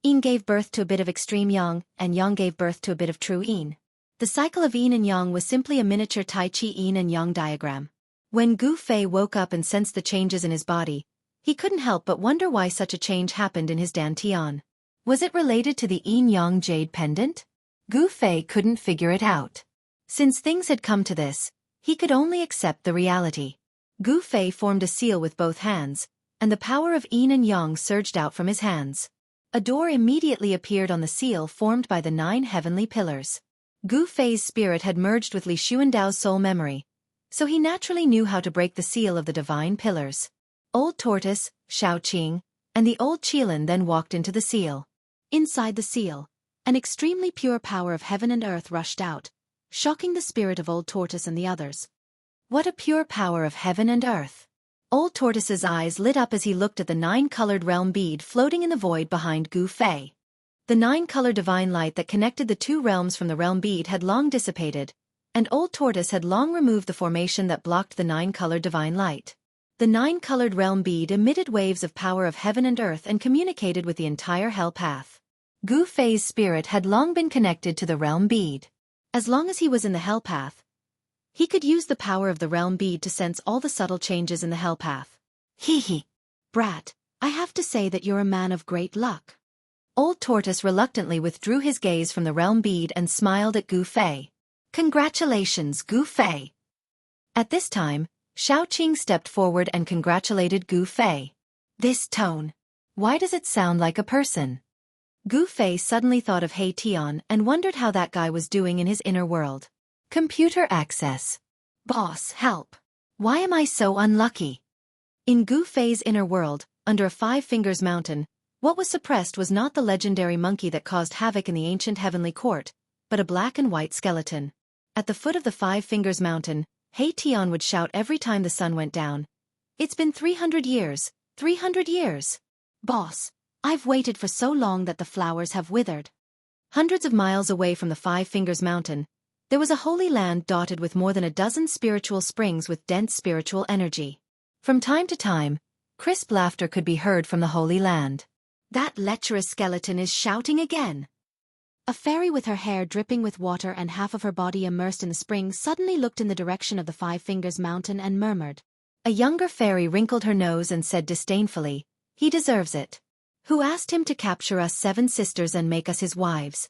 Yin gave birth to a bit of extreme yang, and yang gave birth to a bit of true yin. The cycle of yin and yang was simply a miniature Tai Chi yin and yang diagram. When Gu Fei woke up and sensed the changes in his body, he couldn't help but wonder why such a change happened in his dantian. Was it related to the yin-yang jade pendant? Gu Fei couldn't figure it out. Since things had come to this, he could only accept the reality. Gu Fei formed a seal with both hands, and the power of yin and yang surged out from his hands. A door immediately appeared on the seal formed by the 9 heavenly pillars. Gu Fei's spirit had merged with Li Xuandao's soul memory, so he naturally knew how to break the seal of the divine pillars. Old Tortoise, Xiaoqing, and the Old Qilin then walked into the seal. Inside the seal, an extremely pure power of heaven and earth rushed out, shocking the spirit of Old Tortoise and the others. What a pure power of heaven and earth! Old Tortoise's eyes lit up as he looked at the 9-colored realm bead floating in the void behind Gu Fei. The 9-color divine light that connected the 2 realms from the realm bead had long dissipated, and Old Tortoise had long removed the formation that blocked the 9-colored divine light. The The 9-colored realm bead emitted waves of power of heaven and earth and communicated with the entire hell path. Gu Fei's spirit had long been connected to the realm bead. As long as he was in the hell path, he could use the power of the realm bead to sense all the subtle changes in the hell path. Hee. Brat, I have to say that you're a man of great luck. Old Tortoise reluctantly withdrew his gaze from the realm bead and smiled at Gu Fei. Congratulations, Gu Fei. At this time, Xueqi stepped forward and congratulated Gu Fei. This tone. Why does it sound like a person? Gu Fei suddenly thought of He Tian and wondered how that guy was doing in his inner world. Computer access. Boss, help. Why am I so unlucky? In Gu Fei's inner world, under a 5 Fingers mountain, what was suppressed was not the legendary monkey that caused havoc in the ancient heavenly court, but a black and white skeleton. At the foot of the 5 Fingers mountain, He Tian would shout every time the sun went down. It's been 300 years, 300 years. Boss, I've waited for so long that the flowers have withered. Hundreds of miles away from the 5 Fingers mountain, there was a holy land dotted with more than a dozen spiritual springs with dense spiritual energy. From time to time, crisp laughter could be heard from the holy land. That lecherous skeleton is shouting again. A fairy with her hair dripping with water and half of her body immersed in the spring suddenly looked in the direction of the 5 Fingers mountain and murmured. A younger fairy wrinkled her nose and said disdainfully, "He deserves it. Who asked him to capture us 7 sisters and make us his wives?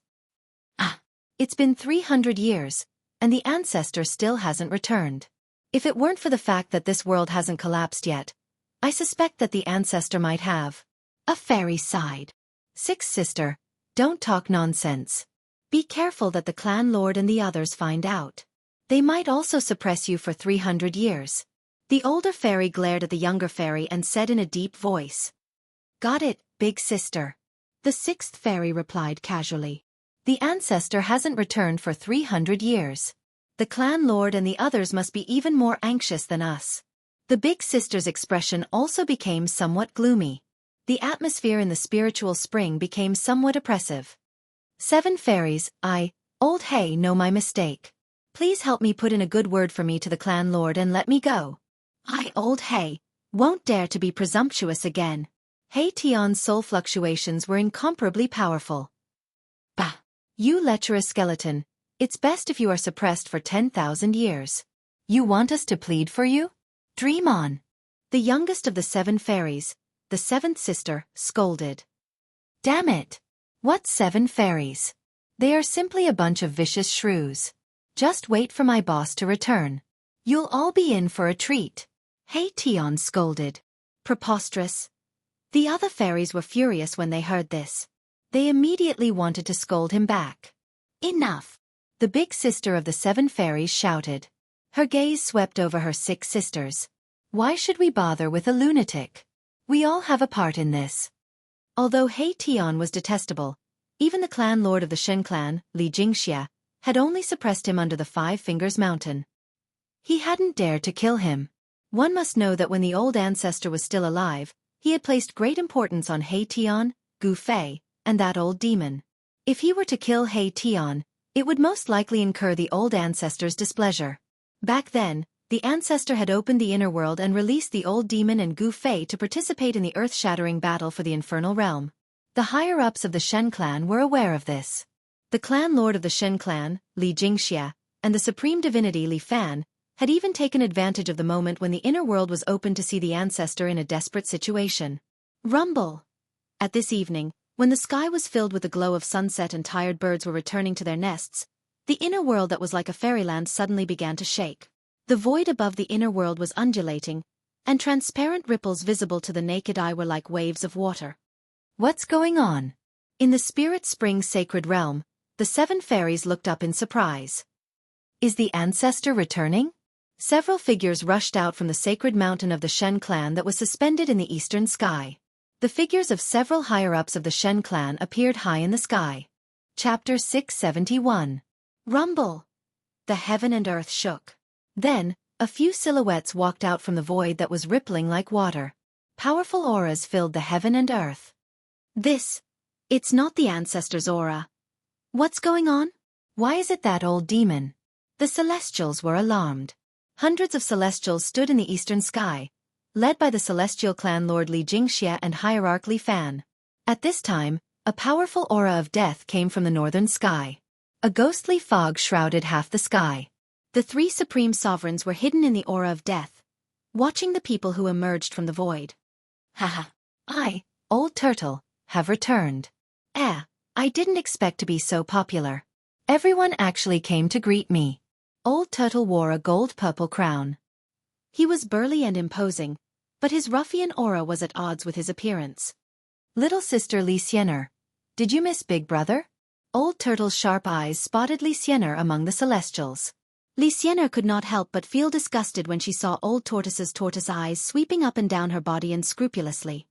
It's been 300 years, and the ancestor still hasn't returned. If it weren't for the fact that this world hasn't collapsed yet, I suspect that the ancestor might have." A fairy sighed. "Sixth sister, don't talk nonsense. Be careful that the clan lord and the others find out. They might also suppress you for 300 years. The older fairy glared at the younger fairy and said in a deep voice. "Got it, big sister." The 6th fairy replied casually. "The ancestor hasn't returned for 300 years. The clan lord and the others must be even more anxious than us." The big sister's expression also became somewhat gloomy. The atmosphere in the spiritual spring became somewhat oppressive. 7 fairies, Old Hay, know my mistake. Please help me put in a good word for me to the clan lord and let me go. Old Hay, won't dare to be presumptuous again." He Tian's soul fluctuations were incomparably powerful. "Bah! You lecherous skeleton, it's best if you are suppressed for 10,000 years. You want us to plead for you? Dream on." The youngest of the 7 fairies, the 7th sister, scolded. "Damn it! What 7 fairies? They are simply a bunch of vicious shrews. Just wait for my boss to return. You'll all be in for a treat." He Tian scolded. Preposterous. The other fairies were furious when they heard this. They immediately wanted to scold him back. "Enough!" The big sister of the 7 fairies shouted. Her gaze swept over her 6 sisters. "Why should we bother with a lunatic? We all have a part in this." Although He Tian was detestable, even the clan lord of the Shen clan, Xianxia, had only suppressed him under the 5 Fingers mountain. He hadn't dared to kill him. One must know that when the old ancestor was still alive, he had placed great importance on He Tian, Gu Fei, and that old demon. If he were to kill He Tian, it would most likely incur the old ancestor's displeasure. Back then, the ancestor had opened the inner world and released the old demon and Gu Fei to participate in the earth-shattering battle for the infernal realm. The higher-ups of the Shen clan were aware of this. The clan lord of the Shen clan, Xianxia, and the supreme divinity Li Fan, had even taken advantage of the moment when the inner world was open to see the ancestor in a desperate situation. Rumble! At this evening, when the sky was filled with the glow of sunset and tired birds were returning to their nests, the inner world that was like a fairyland suddenly began to shake. The void above the inner world was undulating, and transparent ripples visible to the naked eye were like waves of water. What's going on? In the Spirit Spring sacred realm, the 7 fairies looked up in surprise. Is the ancestor returning? Several figures rushed out from the sacred mountain of the Shen clan that was suspended in the eastern sky. The figures of several higher-ups of the Shen clan appeared high in the sky. Chapter 671. Rumble! The heaven and earth shook. Then, a few silhouettes walked out from the void that was rippling like water. Powerful auras filled the heaven and earth. It's not the ancestor's aura. What's going on? Why is it that old demon? The celestials were alarmed. Hundreds of celestials stood in the eastern sky, led by the celestial clan Lord Xianxia and hierarch Li Fan. At this time, a powerful aura of death came from the northern sky. A ghostly fog shrouded half the sky. The three supreme sovereigns were hidden in the aura of death, watching the people who emerged from the void. Haha. I, Old Turtle, have returned. I didn't expect to be so popular. Everyone actually came to greet me. Old Turtle wore a gold-purple crown. He was burly and imposing, but his ruffian aura was at odds with his appearance. Little sister Xianxia, did you miss Big Brother? Old Turtle's sharp eyes spotted Xianxia among the Celestials. Xianxia could not help but feel disgusted when she saw Old Tortoise's tortoise eyes sweeping up and down her body unscrupulously.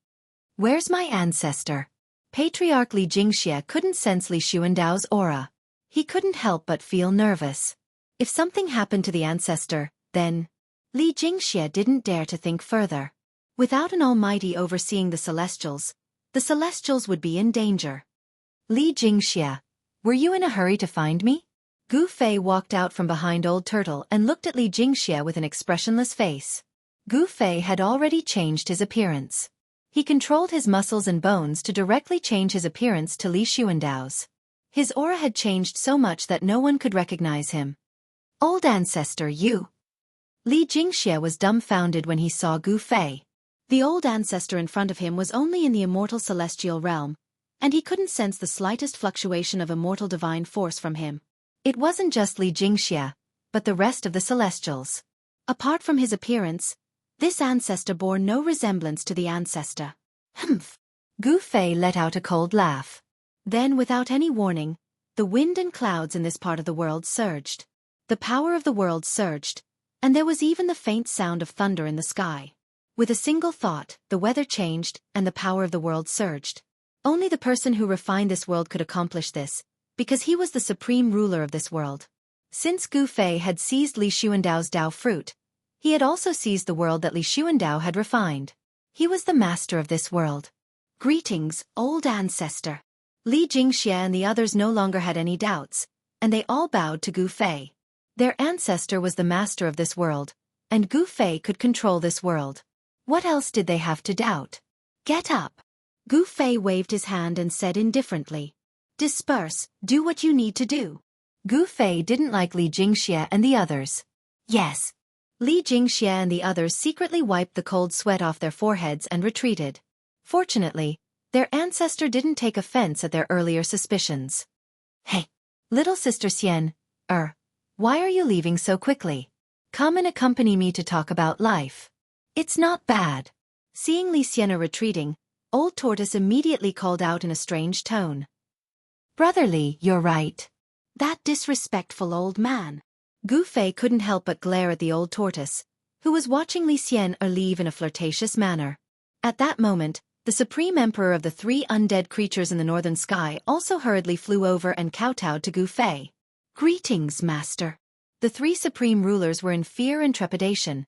Where's my ancestor? Patriarch Xianxia couldn't sense Li Xuandao's aura. He couldn't help but feel nervous. If something happened to the ancestor, then Li Xianxia didn't dare to think further. Without an almighty overseeing the Celestials would be in danger. Li Xianxia, were you in a hurry to find me? Gu Fei walked out from behind Old Turtle and looked at Li Xianxia with an expressionless face. Gu Fei had already changed his appearance. He controlled his muscles and bones to directly change his appearance to Li Xuandao's. His aura had changed so much that no one could recognize him. Old ancestor, you. Li Xianxia was dumbfounded when he saw Gu Fei. The old ancestor in front of him was only in the immortal celestial realm, and he couldn't sense the slightest fluctuation of immortal divine force from him. It wasn't just Li Xianxia, but the rest of the Celestials. Apart from his appearance, this ancestor bore no resemblance to the ancestor. Humph! Gu Fei let out a cold laugh. Then, without any warning, the wind and clouds in this part of the world surged. The power of the world surged, and there was even the faint sound of thunder in the sky. With a single thought, the weather changed, and the power of the world surged. Only the person who refined this world could accomplish this, because he was the supreme ruler of this world. Since Gu Fei had seized Li Xuandao's Dao fruit, he had also seized the world that Li Xuandao had refined. He was the master of this world. Greetings, old ancestor. Li Xianxia and the others no longer had any doubts, and they all bowed to Gu Fei. Their ancestor was the master of this world, and Gu Fei could control this world. What else did they have to doubt? Get up. Gu Fei waved his hand and said indifferently. Disperse, do what you need to do. Gu Fei didn't like Li Xianxia and the others. Yes. Li Xianxia and the others secretly wiped the cold sweat off their foreheads and retreated. Fortunately, their ancestor didn't take offense at their earlier suspicions. Hey, little sister Xian, why are you leaving so quickly? Come and accompany me to talk about life. It's not bad. Seeing Li Xianxia retreating, Old Tortoise immediately called out in a strange tone. Brother Li, you're right. That disrespectful old man. Gu Fei couldn't help but glare at the old tortoise, who was watching Li Xianxia leave in a flirtatious manner. At that moment, the supreme emperor of the three undead creatures in the northern sky also hurriedly flew over and kowtowed to Gu Fei. Greetings, master. The three supreme rulers were in fear and trepidation,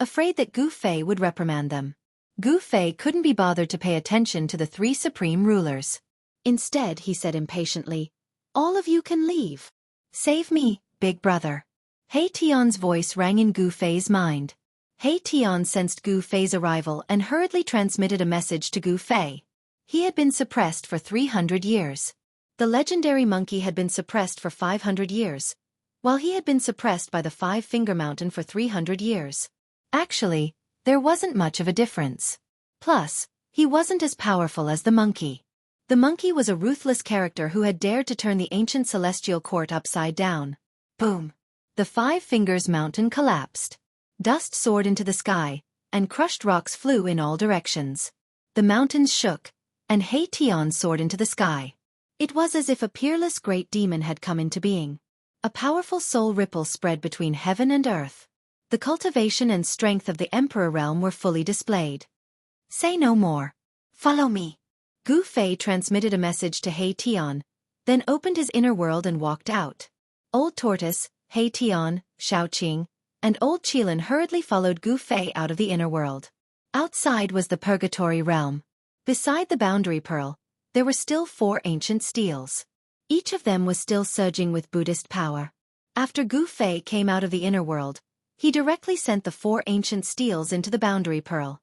afraid that Gu Fei would reprimand them. Gu Fei couldn't be bothered to pay attention to the three supreme rulers. Instead, he said impatiently, all of you can leave. Save me, big brother. Hei Tian's voice rang in Gu Fei's mind. Hei Tian sensed Gu Fei's arrival and hurriedly transmitted a message to Gu Fei. He had been suppressed for 300 years. The legendary monkey had been suppressed for 500 years, while he had been suppressed by the Five-Finger Mountain for 300 years. Actually, there wasn't much of a difference. Plus, he wasn't as powerful as the monkey. The monkey was a ruthless character who had dared to turn the ancient celestial court upside down. Boom! The Five Fingers Mountain collapsed. Dust soared into the sky, and crushed rocks flew in all directions. The mountains shook, and Hei Tian soared into the sky. It was as if a peerless great demon had come into being. A powerful soul ripple spread between heaven and earth. The cultivation and strength of the Emperor realm were fully displayed. Say no more. Follow me. Gu Fei transmitted a message to Hei Tian, then opened his inner world and walked out. Old Tortoise, Hei Tian, Xueqi, and Old Qilin hurriedly followed Gu Fei out of the inner world. Outside was the Purgatory realm. Beside the Boundary Pearl, there were still 4 ancient steels. Each of them was still surging with Buddhist power. After Gu Fei came out of the inner world, He directly sent the 4 ancient steels into the boundary pearl.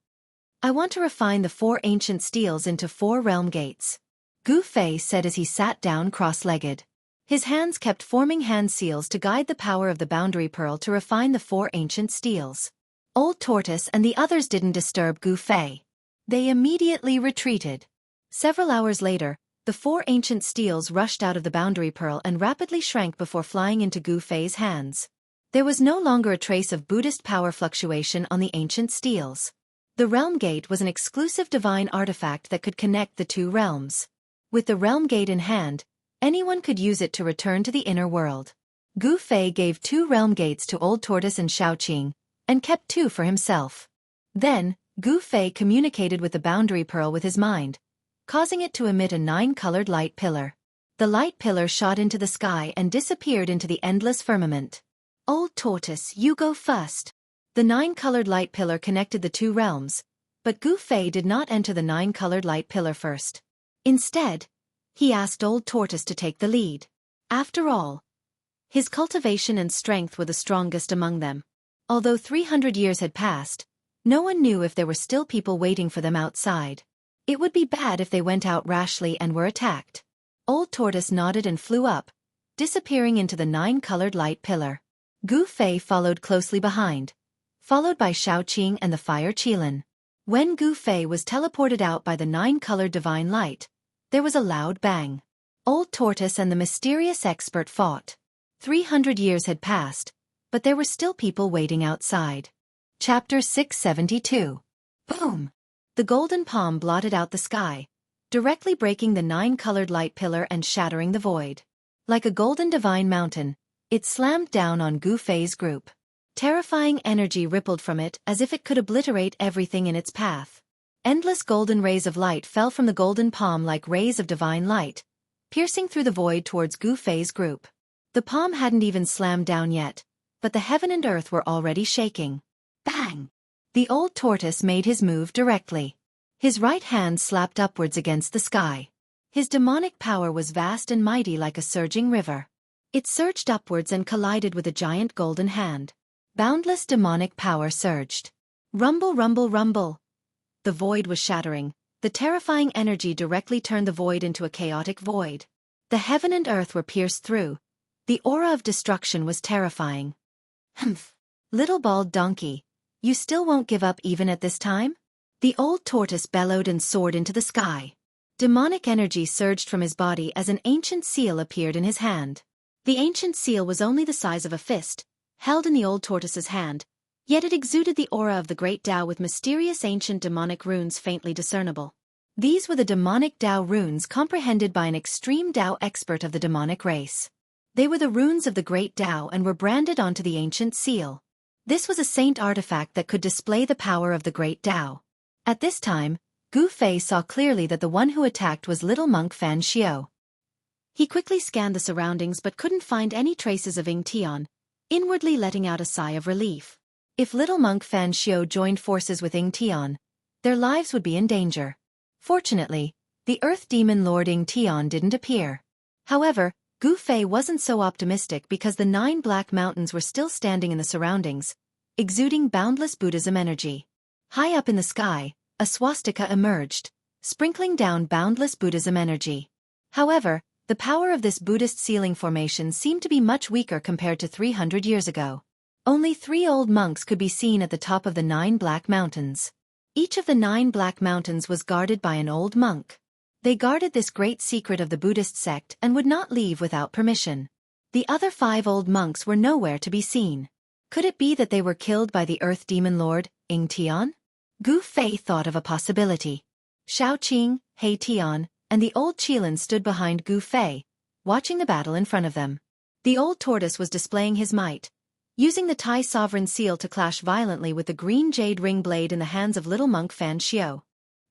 I want to refine the 4 ancient steels into 4 realm gates, Gu Fei said as he sat down cross-legged. His hands kept forming hand seals to guide the power of the boundary pearl to refine the 4 ancient steels. Old Tortoise and the others didn't disturb Gu Fei. They immediately retreated. Several hours later, the 4 ancient steels rushed out of the boundary pearl and rapidly shrank before flying into Gu Fei's hands. There was no longer a trace of Buddhist power fluctuation on the ancient steels. The Realm Gate was an exclusive divine artifact that could connect the 2 realms. With the Realm Gate in hand, anyone could use it to return to the inner world. Gu Fei gave 2 Realm Gates to Old Tortoise and Xueqi, and kept 2 for himself. Then, Gu Fei communicated with the boundary pearl with his mind, causing it to emit a 9-colored light pillar. The light pillar shot into the sky and disappeared into the endless firmament. Old Tortoise, you go first. The 9-colored light pillar connected the 2 realms, but Gu Fei did not enter the 9-colored light pillar first. Instead, he asked Old Tortoise to take the lead. After all, his cultivation and strength were the strongest among them. Although 300 years had passed, no one knew if there were still people waiting for them outside. It would be bad if they went out rashly and were attacked. Old Tortoise nodded and flew up, disappearing into the 9-colored light pillar. Gu Fei followed closely behind, followed by Xueqi and the fire Qilin. When Gu Fei was teleported out by the 9-colored divine light, there was a loud bang. Old Tortoise and the mysterious expert fought. 300 years had passed, but there were still people waiting outside. Chapter 672. Boom! The golden palm blotted out the sky, directly breaking the 9-colored light pillar and shattering the void. Like a golden divine mountain, it slammed down on Gu Fei's group. Terrifying energy rippled from it as if it could obliterate everything in its path. Endless golden rays of light fell from the golden palm like rays of divine light, piercing through the void towards Gu Fei's group. The palm hadn't even slammed down yet, but the heaven and earth were already shaking. Bang! The Old Tortoise made his move directly. His right hand slapped upwards against the sky. His demonic power was vast and mighty like a surging river. It surged upwards and collided with a giant golden hand. Boundless demonic power surged. Rumble, rumble, rumble. The void was shattering. The terrifying energy directly turned the void into a chaotic void. The heaven and earth were pierced through. The aura of destruction was terrifying. Humph! Little bald donkey, you still won't give up even at this time? The Old Tortoise bellowed and soared into the sky. Demonic energy surged from his body as an ancient seal appeared in his hand. The ancient seal was only the size of a fist, held in the Old Tortoise's hand, yet it exuded the aura of the great Tao with mysterious ancient demonic runes faintly discernible. These were the demonic Tao runes comprehended by an extreme Tao expert of the demonic race. They were the runes of the great Tao and were branded onto the ancient seal. This was a saint artifact that could display the power of the great Tao. At this time, Gu Fei saw clearly that the one who attacked was little monk Fan Xiao. He quickly scanned the surroundings but couldn't find any traces of Ying Tian, inwardly letting out a sigh of relief. If little monk Fan Xiao joined forces with Ying Tian, their lives would be in danger. Fortunately, the Earth Demon Lord Ying Tian didn't appear. However, Gu Fei wasn't so optimistic because the 9 black mountains were still standing in the surroundings, exuding boundless Buddhism energy. High up in the sky, a swastika emerged, sprinkling down boundless Buddhism energy. However, the power of this Buddhist ceiling formation seemed to be much weaker compared to 300 years ago. Only 3 old monks could be seen at the top of the 9 black mountains. Each of the 9 black mountains was guarded by an old monk. They guarded this great secret of the Buddhist sect and would not leave without permission. The other 5 old monks were nowhere to be seen. Could it be that they were killed by the Earth Demon Lord, Ying Tian? Gu Fei thought of a possibility. Xueqi, He Tian, and the old Qilin stood behind Gu Fei, watching the battle in front of them. The Old Tortoise was displaying his might, using the Tai Sovereign Seal to clash violently with the green jade ring blade in the hands of little monk Fan Xiao.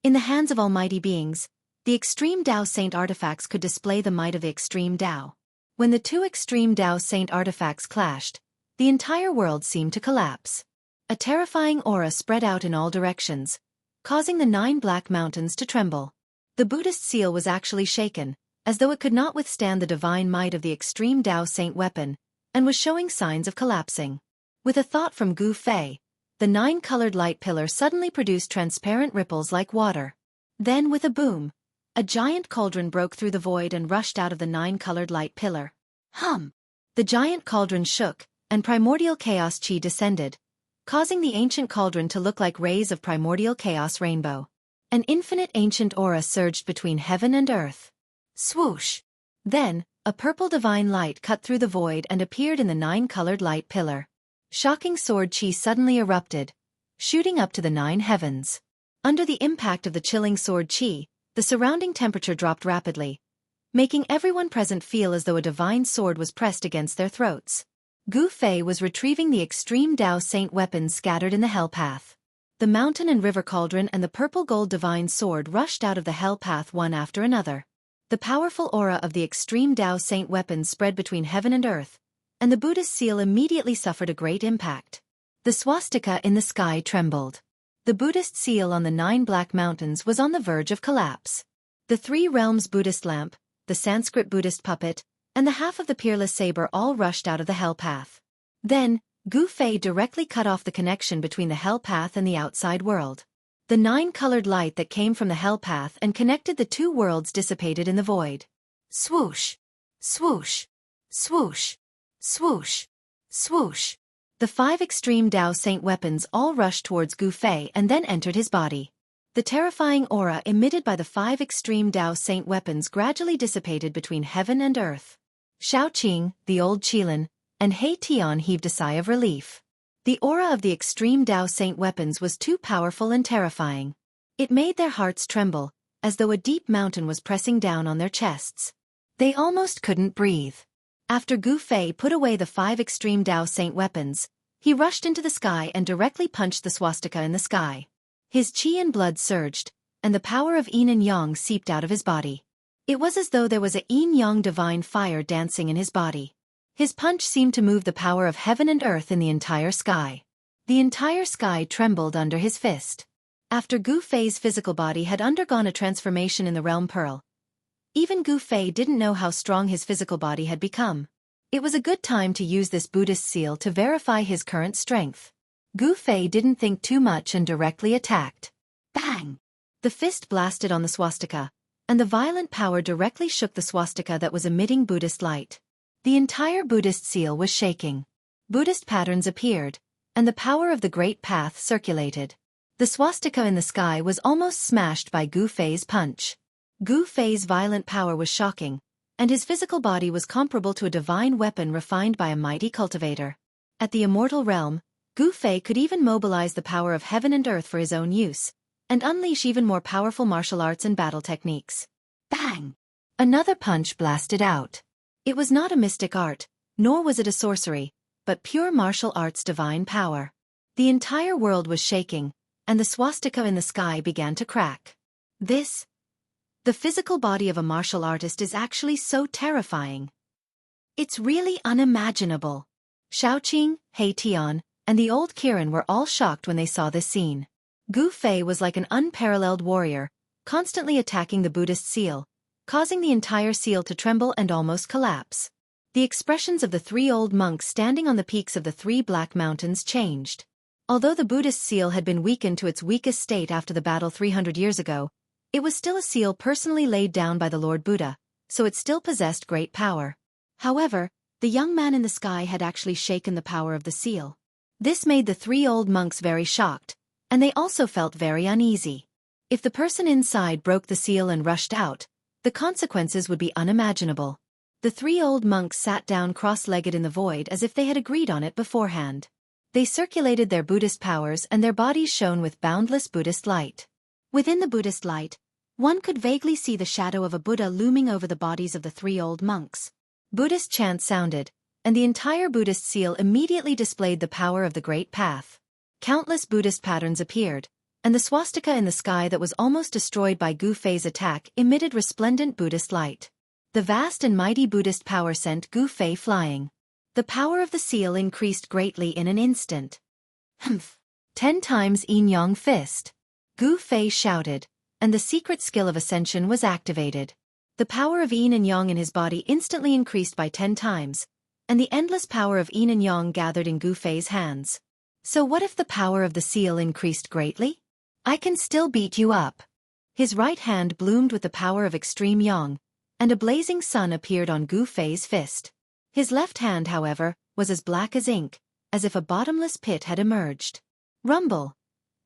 In the hands of almighty beings, the extreme Tao Saint artifacts could display the might of the extreme Tao. When the 2 extreme Tao Saint artifacts clashed, the entire world seemed to collapse. A terrifying aura spread out in all directions, causing the 9 black mountains to tremble. The Buddhist seal was actually shaken, as though it could not withstand the divine might of the extreme Tao Saint weapon, and was showing signs of collapsing. With a thought from Gu Fei, the 9-colored light pillar suddenly produced transparent ripples like water. Then with a boom, a giant cauldron broke through the void and rushed out of the 9-colored light pillar. Hum! The giant cauldron shook, and primordial chaos chi descended, causing the ancient cauldron to look like rays of primordial chaos rainbow. An infinite ancient aura surged between heaven and earth. Swoosh! Then, a purple divine light cut through the void and appeared in the 9-colored light pillar. Shocking sword chi suddenly erupted, shooting up to the 9 heavens. Under the impact of the chilling sword chi, the surrounding temperature dropped rapidly, making everyone present feel as though a divine sword was pressed against their throats. Gu Fei was retrieving the extreme Dao Saint weapons scattered in the hell path. The mountain and river cauldron and the purple gold divine sword rushed out of the hell path one after another. The powerful aura of the extreme Dao Saint weapons spread between heaven and earth, and the Buddhist seal immediately suffered a great impact. The swastika in the sky trembled. The Buddhist seal on the 9 black mountains was on the verge of collapse. The 3 realms Buddhist lamp, the Sanskrit Buddhist puppet, and the half of the peerless saber all rushed out of the hell path. Then, Gu Fei directly cut off the connection between the hell path and the outside world. The 9-colored light that came from the hell path and connected the 2 worlds dissipated in the void. Swoosh! Swoosh! Swoosh! Swoosh! Swoosh! The 5 extreme Dao Saint weapons all rushed towards Gu Fei and then entered his body. The terrifying aura emitted by the 5 extreme Dao Saint weapons gradually dissipated between heaven and earth. Xiaoqing, the old Qilin, and He Tian heaved a sigh of relief. The aura of the extreme Dao Saint weapons was too powerful and terrifying. It made their hearts tremble, as though a deep mountain was pressing down on their chests. They almost couldn't breathe. After Gu Fei put away the 5 extreme Dao Saint weapons, he rushed into the sky and directly punched the swastika in the sky. His qi and blood surged, and the power of yin and yang seeped out of his body. It was as though there was a yin-yang divine fire dancing in his body. His punch seemed to move the power of heaven and earth in the entire sky. The entire sky trembled under his fist. After Gu Fei's physical body had undergone a transformation in the realm pearl, even Gu Fei didn't know how strong his physical body had become. It was a good time to use this Buddhist seal to verify his current strength. Gu Fei didn't think too much and directly attacked. Bang! The fist blasted on the swastika, and the violent power directly shook the swastika that was emitting Buddhist light. The entire Buddhist seal was shaking. Buddhist patterns appeared, and the power of the Great Path circulated. The swastika in the sky was almost smashed by Gu Fei's punch. Gu Fei's violent power was shocking, and his physical body was comparable to a divine weapon refined by a mighty cultivator. At the immortal realm, Gu Fei could even mobilize the power of heaven and earth for his own use, and unleash even more powerful martial arts and battle techniques. Bang! Another punch blasted out. It was not a mystic art, nor was it a sorcery, but pure martial arts divine power. The entire world was shaking, and the swastika in the sky began to crack. The physical body of a martial artist is actually so terrifying. It's really unimaginable. Xiaoqing, He Tian, and the old Kirin were all shocked when they saw this scene. Gu Fei was like an unparalleled warrior, constantly attacking the Buddhist seal, causing the entire seal to tremble and almost collapse. The expressions of the 3 old monks standing on the peaks of the 3 black mountains changed. Although the Buddhist seal had been weakened to its weakest state after the battle 300 years ago, it was still a seal personally laid down by the Lord Buddha, so it still possessed great power. However, the young man in the sky had actually shaken the power of the seal. This made the 3 old monks very shocked, and they also felt very uneasy. If the person inside broke the seal and rushed out, the consequences would be unimaginable. The 3 old monks sat down cross-legged in the void as if they had agreed on it beforehand. They circulated their Buddhist powers and their bodies shone with boundless Buddhist light. Within the Buddhist light, one could vaguely see the shadow of a Buddha looming over the bodies of the 3 old monks. Buddhist chants sounded, and the entire Buddhist seal immediately displayed the power of the Great Path. Countless Buddhist patterns appeared, and the swastika in the sky that was almost destroyed by Gu Fei's attack emitted resplendent Buddhist light. The vast and mighty Buddhist power sent Gu Fei flying. The power of the seal increased greatly in an instant. 10 times yin-yang fist. Gu Fei shouted, and the secret skill of ascension was activated. The power of yin and yang in his body instantly increased by 10 times, and the endless power of yin and yang gathered in Gu Fei's hands. So what if the power of the seal increased greatly? I can still beat you up. His right hand bloomed with the power of extreme yang, and a blazing sun appeared on Gu Fei's fist. His left hand, however, was as black as ink, as if a bottomless pit had emerged. Rumble!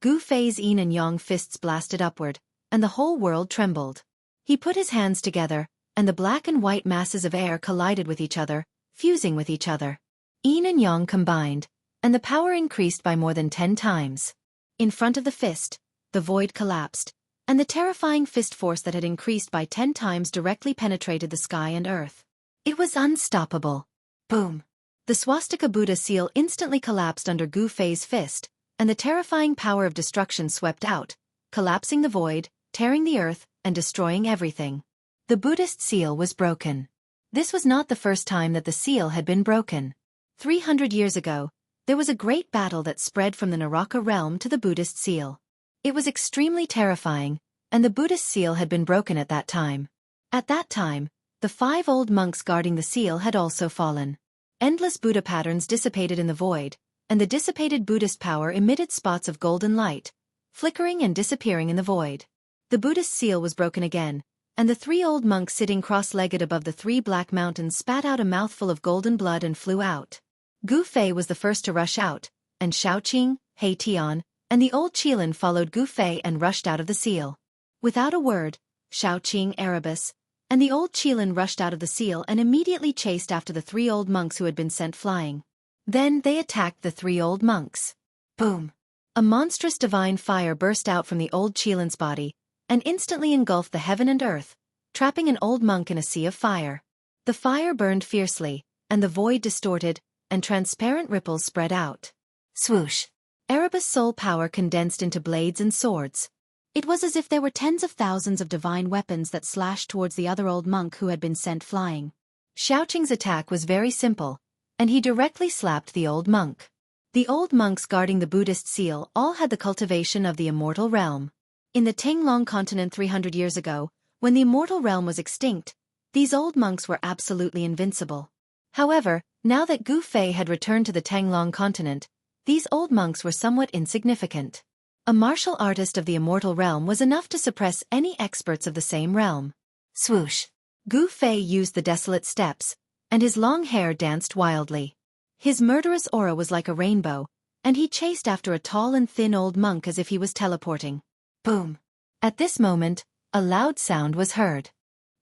Gu Fei's yin and yang fists blasted upward, and the whole world trembled. He put his hands together, and the black and white masses of air collided with each other, fusing with each other. Yin and yang combined, and the power increased by more than 10 times. In front of the fist, the void collapsed, and the terrifying fist force that had increased by 10 times directly penetrated the sky and earth. It was unstoppable. Boom! The swastika Buddha seal instantly collapsed under Gu Fei's fist, and the terrifying power of destruction swept out, collapsing the void, tearing the earth, and destroying everything. The Buddhist seal was broken. This was not the first time that the seal had been broken. 300 years ago, there was a great battle that spread from the Naraka realm to the Buddhist seal. It was extremely terrifying, and the Buddhist seal had been broken at that time. At that time, the 5 old monks guarding the seal had also fallen. Endless Buddha patterns dissipated in the void, and the dissipated Buddhist power emitted spots of golden light, flickering and disappearing in the void. The Buddhist seal was broken again, and the 3 old monks sitting cross-legged above the 3 black mountains spat out a mouthful of golden blood and flew out. Gu Fei was the first to rush out, and Xiaoqing, He Tian, and the old Qilin followed Gu Fei and rushed out of the seal. Without a word, Xiaoqing, Erebus, and the old Qilin rushed out of the seal and immediately chased after the 3 old monks who had been sent flying. Then they attacked the 3 old monks. Boom! A monstrous divine fire burst out from the old Qilin's body, and instantly engulfed the heaven and earth, trapping an old monk in a sea of fire. The fire burned fiercely, and the void distorted, and transparent ripples spread out. Swoosh! Erebus' soul power condensed into blades and swords. It was as if there were tens of thousands of divine weapons that slashed towards the other old monk who had been sent flying. Xiaoqing's attack was very simple, and he directly slapped the old monk. The old monks guarding the Buddhist seal all had the cultivation of the immortal realm. In the Tenglong continent 300 years ago, when the immortal realm was extinct, these old monks were absolutely invincible. However, now that Gu Fei had returned to the Tenglong continent, these old monks were somewhat insignificant. A martial artist of the immortal realm was enough to suppress any experts of the same realm. Swoosh! Gu Fei used the desolate steps, and his long hair danced wildly. His murderous aura was like a rainbow, and he chased after a tall and thin old monk as if he was teleporting. Boom! At this moment, a loud sound was heard.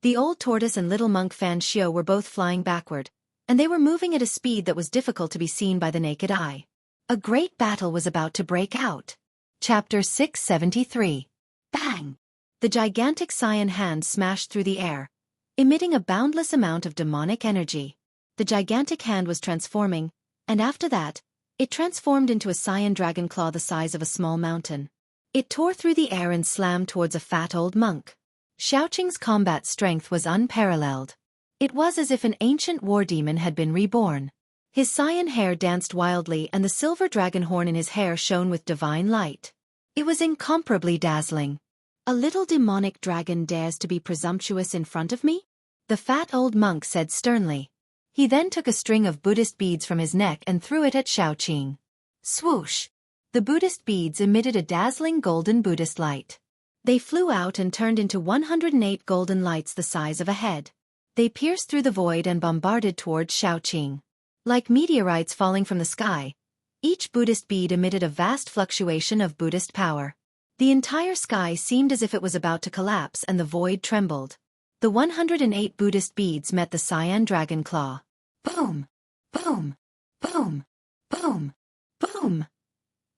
The old tortoise and little monk Fan Xiu were both flying backward, and they were moving at a speed that was difficult to be seen by the naked eye. A great battle was about to break out. Chapter 673. Bang! The gigantic cyan hand smashed through the air, emitting a boundless amount of demonic energy. The gigantic hand was transforming, and after that, it transformed into a cyan dragon claw the size of a small mountain. It tore through the air and slammed towards a fat old monk. Xiaoqing's combat strength was unparalleled. It was as if an ancient war demon had been reborn. His cyan hair danced wildly and the silver dragon horn in his hair shone with divine light. It was incomparably dazzling. A little demonic dragon dares to be presumptuous in front of me? The fat old monk said sternly. He then took a string of Buddhist beads from his neck and threw it at Xiaoqing. Swoosh! The Buddhist beads emitted a dazzling golden Buddhist light. They flew out and turned into 108 golden lights the size of a head. They pierced through the void and bombarded towards Xiaoqing. Like meteorites falling from the sky, each Buddhist bead emitted a vast fluctuation of Buddhist power. The entire sky seemed as if it was about to collapse and the void trembled. The 108 Buddhist beads met the cyan dragon claw. Boom! Boom! Boom! Boom! Boom!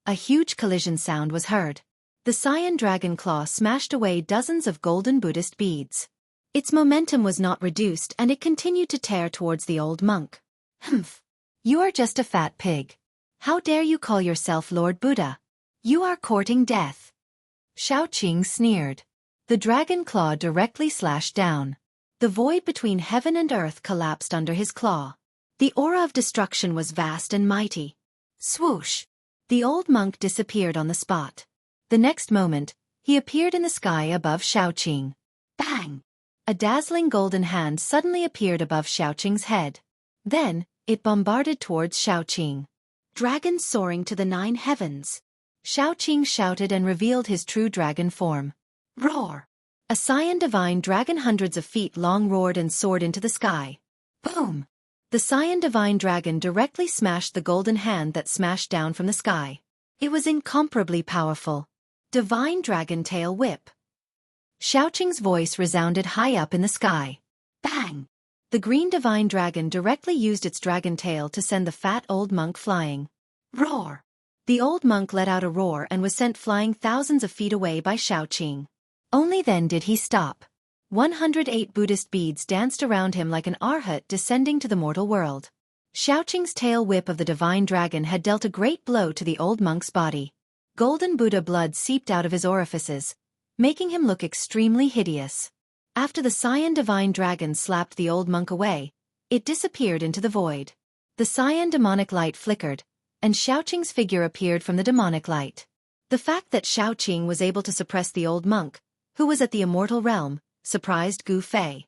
A huge collision sound was heard. The cyan dragon claw smashed away dozens of golden Buddhist beads. Its momentum was not reduced and it continued to tear towards the old monk. Humph! You are just a fat pig. How dare you call yourself Lord Buddha? You are courting death. Xiaoqing sneered. The dragon claw directly slashed down. The void between heaven and earth collapsed under his claw. The aura of destruction was vast and mighty. Swoosh! The old monk disappeared on the spot. The next moment, he appeared in the sky above Xiaoqing. Bang! A dazzling golden hand suddenly appeared above Xiaoqing's head. Then, It bombarded towards Xueqi. Dragon soaring to the 9 heavens. Xueqi shouted and revealed his true dragon form. Roar! A Saiyan divine dragon hundreds of feet long roared and soared into the sky. Boom! The Saiyan divine dragon directly smashed the golden hand that smashed down from the sky. It was incomparably powerful. Divine dragon tail whip. Xueqi's voice resounded high up in the sky. Bang! The green divine dragon directly used its dragon tail to send the fat old monk flying. Roar! The old monk let out a roar and was sent flying thousands of feet away by Xueqi. Only then did he stop. 108 Buddhist beads danced around him like an arhat descending to the mortal world. Xueqi's tail whip of the divine dragon had dealt a great blow to the old monk's body. Golden Buddha blood seeped out of his orifices, making him look extremely hideous. After the Saiyan divine dragon slapped the old monk away, it disappeared into the void. The Saiyan demonic light flickered, and Xueqi's figure appeared from the demonic light. The fact that Xueqi was able to suppress the old monk, who was at the immortal realm, surprised Gu Fei.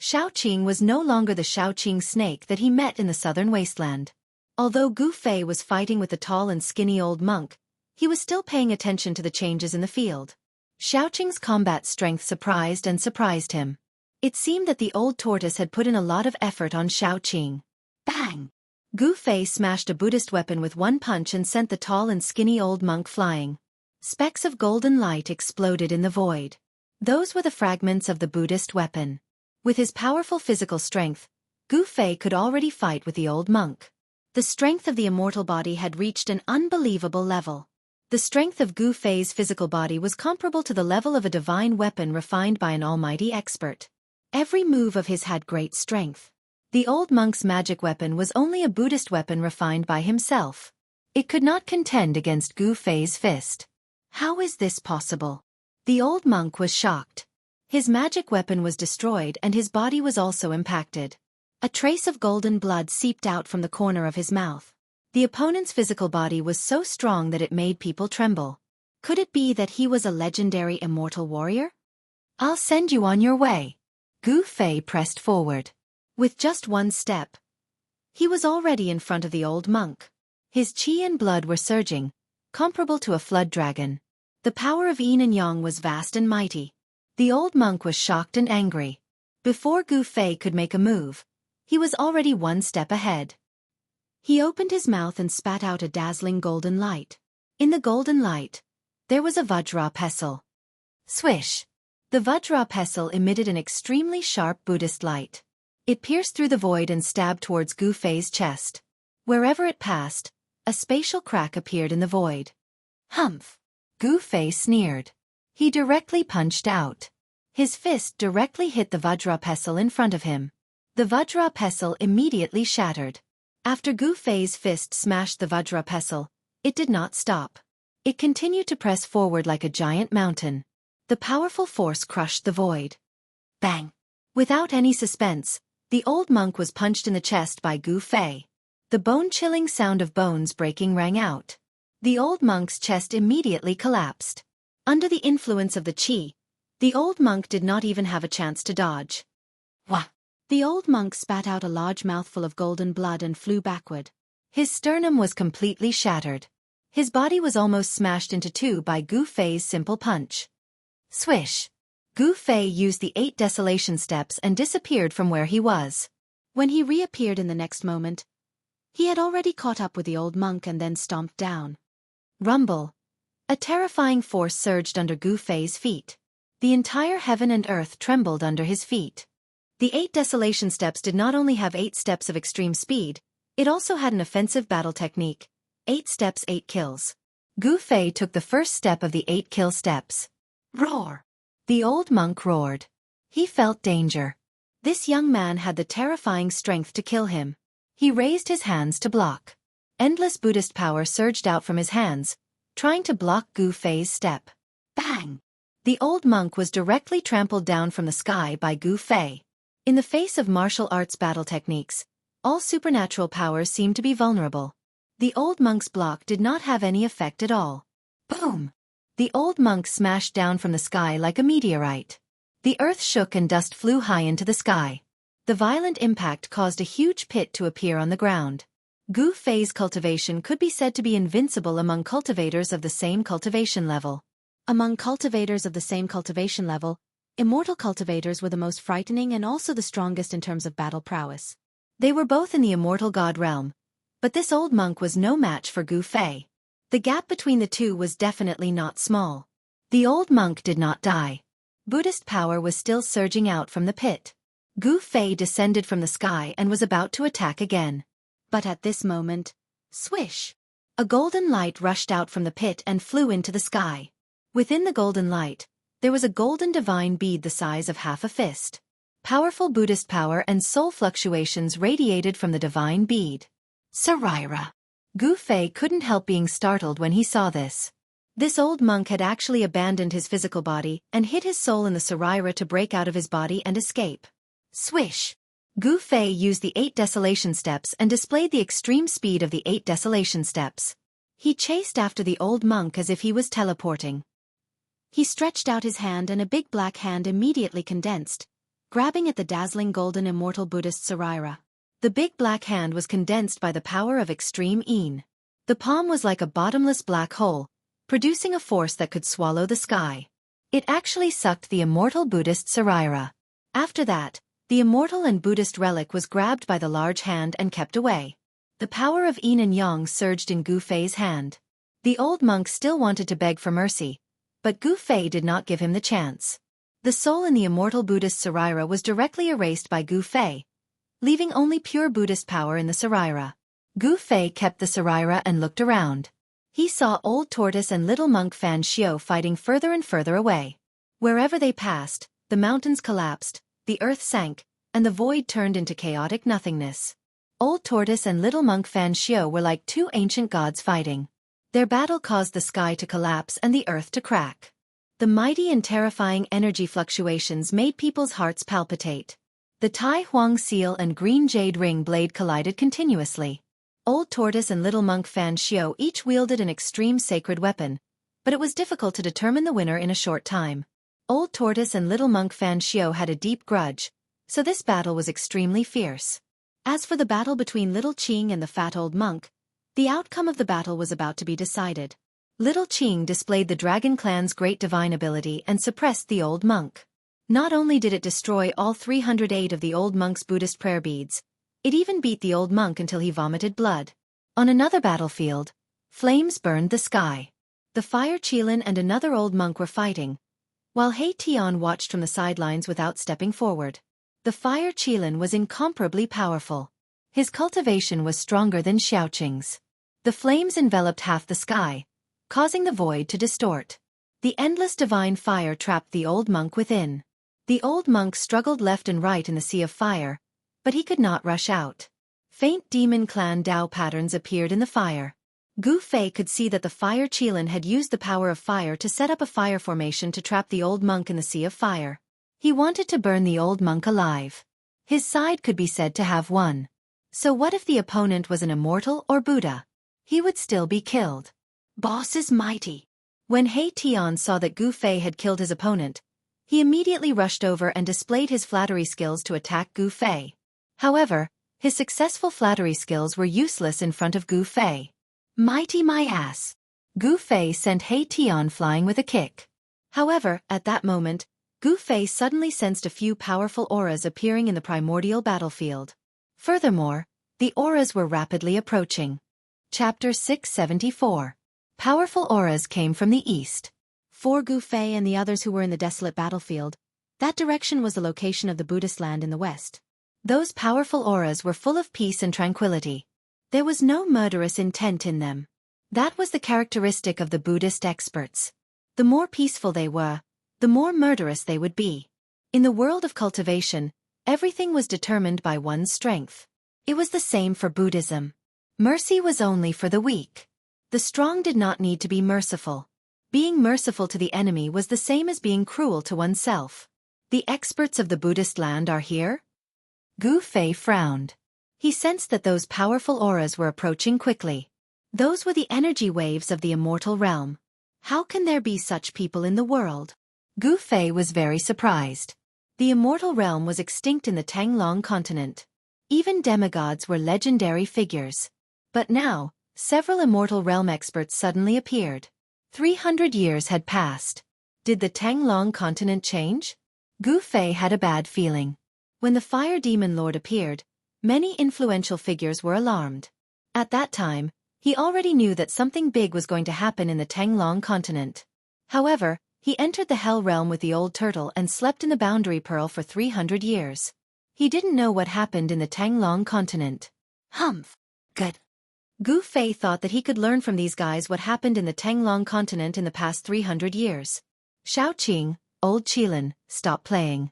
Xueqi was no longer the Xueqi snake that he met in the southern wasteland. Although Gu Fei was fighting with the tall and skinny old monk, he was still paying attention to the changes in the field. Xueqi's combat strength surprised him. It seemed that the old tortoise had put in a lot of effort on Xueqi. Bang! Gu Fei smashed a Buddhist weapon with one punch and sent the tall and skinny old monk flying. Specks of golden light exploded in the void. Those were the fragments of the Buddhist weapon. With his powerful physical strength, Gu Fei could already fight with the old monk. The strength of the immortal body had reached an unbelievable level. The strength of Gu Fei's physical body was comparable to the level of a divine weapon refined by an almighty expert. Every move of his had great strength. The old monk's magic weapon was only a Buddhist weapon refined by himself. It could not contend against Gu Fei's fist. How is this possible? The old monk was shocked. His magic weapon was destroyed and his body was also impacted. A trace of golden blood seeped out from the corner of his mouth. The opponent's physical body was so strong that it made people tremble. Could it be that he was a legendary immortal warrior? I'll send you on your way. Gu Fei pressed forward. With just one step, he was already in front of the old monk. His qi and blood were surging, comparable to a flood dragon. The power of yin and yang was vast and mighty. The old monk was shocked and angry. Before Gu Fei could make a move, he was already one step ahead. He opened his mouth and spat out a dazzling golden light. In the golden light, there was a Vajra pestle. Swish! The Vajra pestle emitted an extremely sharp Buddhist light. It pierced through the void and stabbed towards Gu Fei's chest. Wherever it passed, a spatial crack appeared in the void. Humph! Gu Fei sneered. He directly punched out. His fist directly hit the Vajra pestle in front of him. The Vajra pestle immediately shattered. After Gu Fei's fist smashed the Vajra pestle, it did not stop. It continued to press forward like a giant mountain. The powerful force crushed the void. Bang! Without any suspense, the old monk was punched in the chest by Gu Fei. The bone-chilling sound of bones breaking rang out. The old monk's chest immediately collapsed. Under the influence of the qi, the old monk did not even have a chance to dodge. Wah! The old monk spat out a large mouthful of golden blood and flew backward. His sternum was completely shattered. His body was almost smashed into two by Gu Fei's simple punch. Swish! Gu Fei used the 8 desolation steps and disappeared from where he was. When he reappeared in the next moment, he had already caught up with the old monk and then stomped down. Rumble! A terrifying force surged under Gu Fei's feet. The entire heaven and earth trembled under his feet. The 8 desolation steps did not only have 8 steps of extreme speed, it also had an offensive battle technique. 8 steps, 8 kills. Gu Fei took the first step of the 8 kill steps. Roar! The old monk roared. He felt danger. This young man had the terrifying strength to kill him. He raised his hands to block. Endless Buddhist power surged out from his hands, trying to block Gu Fei's step. Bang! The old monk was directly trampled down from the sky by Gu Fei. In the face of martial arts battle techniques, all supernatural powers seemed to be vulnerable. The old monk's block did not have any effect at all. Boom! The old monk smashed down from the sky like a meteorite. The earth shook and dust flew high into the sky. The violent impact caused a huge pit to appear on the ground. Gu Fei's cultivation could be said to be invincible among cultivators of the same cultivation level. Among cultivators of the same cultivation level, immortal cultivators were the most frightening and also the strongest in terms of battle prowess. They were both in the immortal god realm, but this old monk was no match for Gu Fei. The gap between the two was definitely not small. The old monk did not die. Buddhist power was still surging out from the pit. Gu Fei descended from the sky and was about to attack again. But at this moment, swish! A golden light rushed out from the pit and flew into the sky. Within the golden light, there was a golden divine bead the size of half a fist. Powerful Buddhist power and soul fluctuations radiated from the divine bead. Sarira! Gu Fei couldn't help being startled when he saw this. This old monk had actually abandoned his physical body and hid his soul in the Sarira to break out of his body and escape. Swish! Gu Fei used the 8 desolation steps and displayed the extreme speed of the 8 desolation steps. He chased after the old monk as if he was teleporting. He stretched out his hand and a big black hand immediately condensed, grabbing at the dazzling golden immortal Buddhist Sarira. The big black hand was condensed by the power of extreme Yin. The palm was like a bottomless black hole, producing a force that could swallow the sky. It actually sucked the immortal Buddhist Sarira. After that, the immortal and Buddhist relic was grabbed by the large hand and kept away. The power of Yin and Yang surged in Gu Fei's hand. The old monk still wanted to beg for mercy, but Gu Fei did not give him the chance. The soul in the immortal Buddhist Sarira was directly erased by Gu Fei, leaving only pure Buddhist power in the Sarira. Gu Fei kept the Sarira and looked around. He saw old tortoise and little monk Fan Xiao fighting further and further away. Wherever they passed, the mountains collapsed, the earth sank, and the void turned into chaotic nothingness. Old tortoise and little monk Fan Xiao were like two ancient gods fighting. Their battle caused the sky to collapse and the earth to crack. The mighty and terrifying energy fluctuations made people's hearts palpitate. The Tai Huang seal and green jade ring blade collided continuously. Old tortoise and little monk Fan Xiao each wielded an extreme sacred weapon, but it was difficult to determine the winner in a short time. Old tortoise and little monk Fan Xiao had a deep grudge, so this battle was extremely fierce. As for the battle between little Qing and the fat old monk, the outcome of the battle was about to be decided. Little Qing displayed the Dragon Clan's great divine ability and suppressed the old monk. Not only did it destroy all 308 of the old monk's Buddhist prayer beads, it even beat the old monk until he vomited blood. On another battlefield, flames burned the sky. The Fire Qilin and another old monk were fighting, while He Tian watched from the sidelines without stepping forward. The Fire Qilin was incomparably powerful. His cultivation was stronger than Xiaoqing's. The flames enveloped half the sky, causing the void to distort. The endless divine fire trapped the old monk within. The old monk struggled left and right in the sea of fire, but he could not rush out. Faint demon clan Dao patterns appeared in the fire. Gu Fei could see that the Fire Qilin had used the power of fire to set up a fire formation to trap the old monk in the sea of fire. He wanted to burn the old monk alive. His side could be said to have won. So what if the opponent was an immortal or Buddha? He would still be killed. Boss is mighty. When He Tian saw that Gu Fei had killed his opponent, he immediately rushed over and displayed his flattery skills to attack Gu Fei. However, his successful flattery skills were useless in front of Gu Fei. Mighty my ass! Gu Fei sent He Tian flying with a kick. However, at that moment, Gu Fei suddenly sensed a few powerful auras appearing in the primordial battlefield. Furthermore, the auras were rapidly approaching. Chapter 674. Powerful auras came from the east. For Gu Fei and the others who were in the desolate battlefield, that direction was the location of the Buddhist land in the west. Those powerful auras were full of peace and tranquility. There was no murderous intent in them. That was the characteristic of the Buddhist experts. The more peaceful they were, the more murderous they would be. In the world of cultivation, everything was determined by one's strength. It was the same for Buddhism. Mercy was only for the weak. The strong did not need to be merciful. Being merciful to the enemy was the same as being cruel to oneself. The experts of the Buddhist land are here? Gu Fei frowned. He sensed that those powerful auras were approaching quickly. Those were the energy waves of the immortal realm. How can there be such people in the world? Gu Fei was very surprised. The immortal realm was extinct in the Tanglong continent. Even demigods were legendary figures. But now, several immortal realm experts suddenly appeared. 300 years had passed. Did the Tanglong continent change? Gu Fei had a bad feeling. When the Fire Demon Lord appeared, many influential figures were alarmed. At that time, he already knew that something big was going to happen in the Tanglong continent. However, he entered the Hell Realm with the old turtle and slept in the Boundary Pearl for 300 years. He didn't know what happened in the Tanglong continent. Humph. Good. Gu Fei thought that he could learn from these guys what happened in the Tanglong continent in the past 300 years. Xiaoqing, old Qilin, stop playing.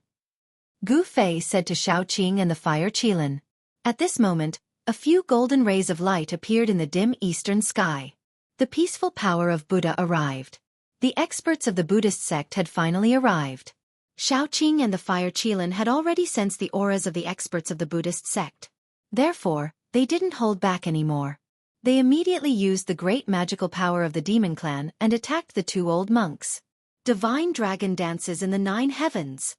Gu Fei said to Xiaoqing and the Fire Qilin. At this moment, a few golden rays of light appeared in the dim eastern sky. The peaceful power of Buddha arrived. The experts of the Buddhist sect had finally arrived. Xiaoqing and the Fire Qilin had already sensed the auras of the experts of the Buddhist sect. Therefore, they didn't hold back anymore. They immediately used the great magical power of the demon clan and attacked the two old monks. Divine dragon dances in the 9 heavens.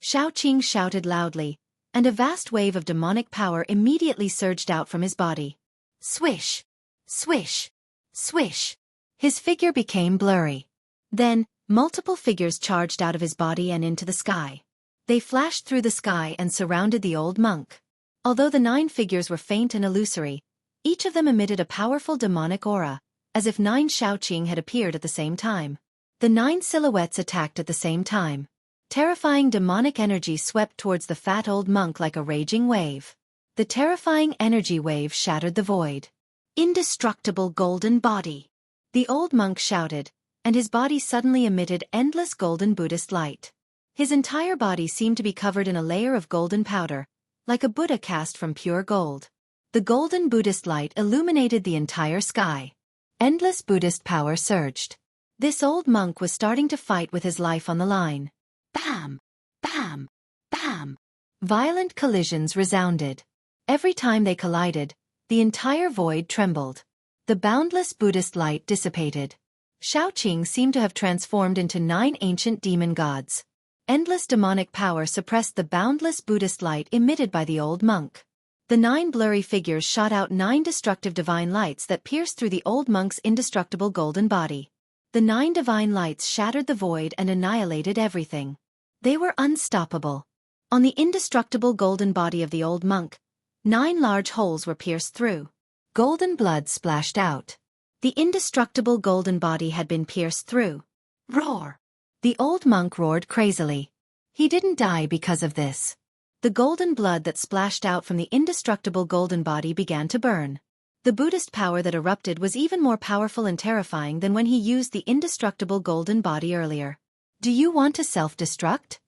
Xiaoqing shouted loudly, and a vast wave of demonic power immediately surged out from his body. Swish! Swish! Swish! His figure became blurry. Then, multiple figures charged out of his body and into the sky. They flashed through the sky and surrounded the old monk. Although the 9 figures were faint and illusory, each of them emitted a powerful demonic aura, as if 9 Xiaoqing had appeared at the same time. The 9 silhouettes attacked at the same time. Terrifying demonic energy swept towards the fat old monk like a raging wave. The terrifying energy wave shattered the void. Indestructible golden body. The old monk shouted, and his body suddenly emitted endless golden Buddhist light. His entire body seemed to be covered in a layer of golden powder, like a Buddha cast from pure gold. The golden Buddhist light illuminated the entire sky. Endless Buddhist power surged. This old monk was starting to fight with his life on the line. Bam! Bam! Bam! Violent collisions resounded. Every time they collided, the entire void trembled. The boundless Buddhist light dissipated. Xiaoqing seemed to have transformed into 9 ancient demon gods. Endless demonic power suppressed the boundless Buddhist light emitted by the old monk. The 9 blurry figures shot out 9 destructive divine lights that pierced through the old monk's indestructible golden body. The 9 divine lights shattered the void and annihilated everything. They were unstoppable. On the indestructible golden body of the old monk, 9 large holes were pierced through. Golden blood splashed out. The indestructible golden body had been pierced through. Roar! The old monk roared crazily. He didn't die because of this. The golden blood that splashed out from the indestructible golden body began to burn. The Buddhist power that erupted was even more powerful and terrifying than when he used the indestructible golden body earlier. Do you want to self-destruct?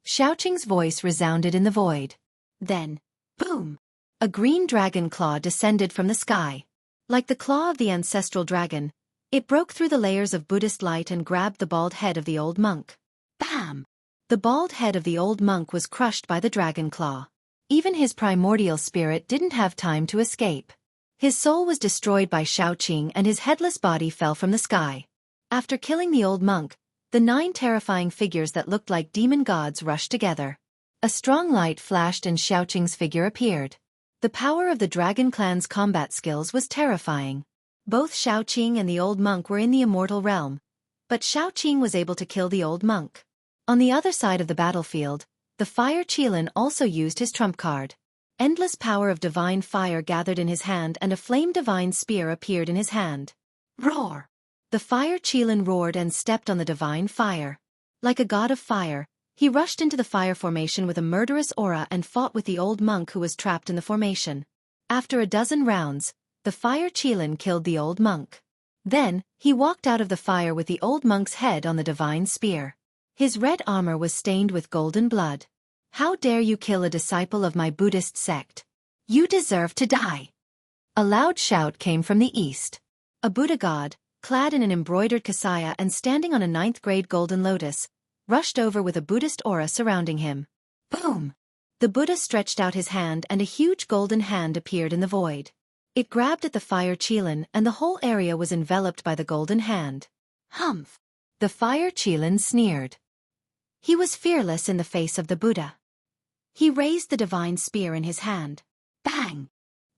Xiaoqing's voice resounded in the void. Then, boom! A green dragon claw descended from the sky. Like the claw of the ancestral dragon, it broke through the layers of Buddhist light and grabbed the bald head of the old monk. Bam! The bald head of the old monk was crushed by the dragon claw. Even his primordial spirit didn't have time to escape. His soul was destroyed by Xiaoqing and his headless body fell from the sky. After killing the old monk, the 9 terrifying figures that looked like demon gods rushed together. A strong light flashed and Xiaoqing's figure appeared. The power of the Dragon Clan's combat skills was terrifying. Both Xiaoqing and the old monk were in the immortal realm, but Xiaoqing was able to kill the old monk. On the other side of the battlefield, the Fire Qilin also used his trump card. Endless power of divine fire gathered in his hand and a flame divine spear appeared in his hand. Roar! The Fire Qilin roared and stepped on the divine fire. Like a god of fire, he rushed into the fire formation with a murderous aura and fought with the old monk who was trapped in the formation. After a dozen rounds, the Fire Qilin killed the old monk. Then, he walked out of the fire with the old monk's head on the divine spear. His red armor was stained with golden blood. How dare you kill a disciple of my Buddhist sect? You deserve to die. A loud shout came from the east. A Buddha god, clad in an embroidered kasaya and standing on a 9th-grade golden lotus, rushed over with a Buddhist aura surrounding him. Boom! The Buddha stretched out his hand and a huge golden hand appeared in the void. It grabbed at the Fire Qilin and the whole area was enveloped by the golden hand. Humph! The Fire Qilin sneered. He was fearless in the face of the Buddha. He raised the divine spear in his hand. Bang!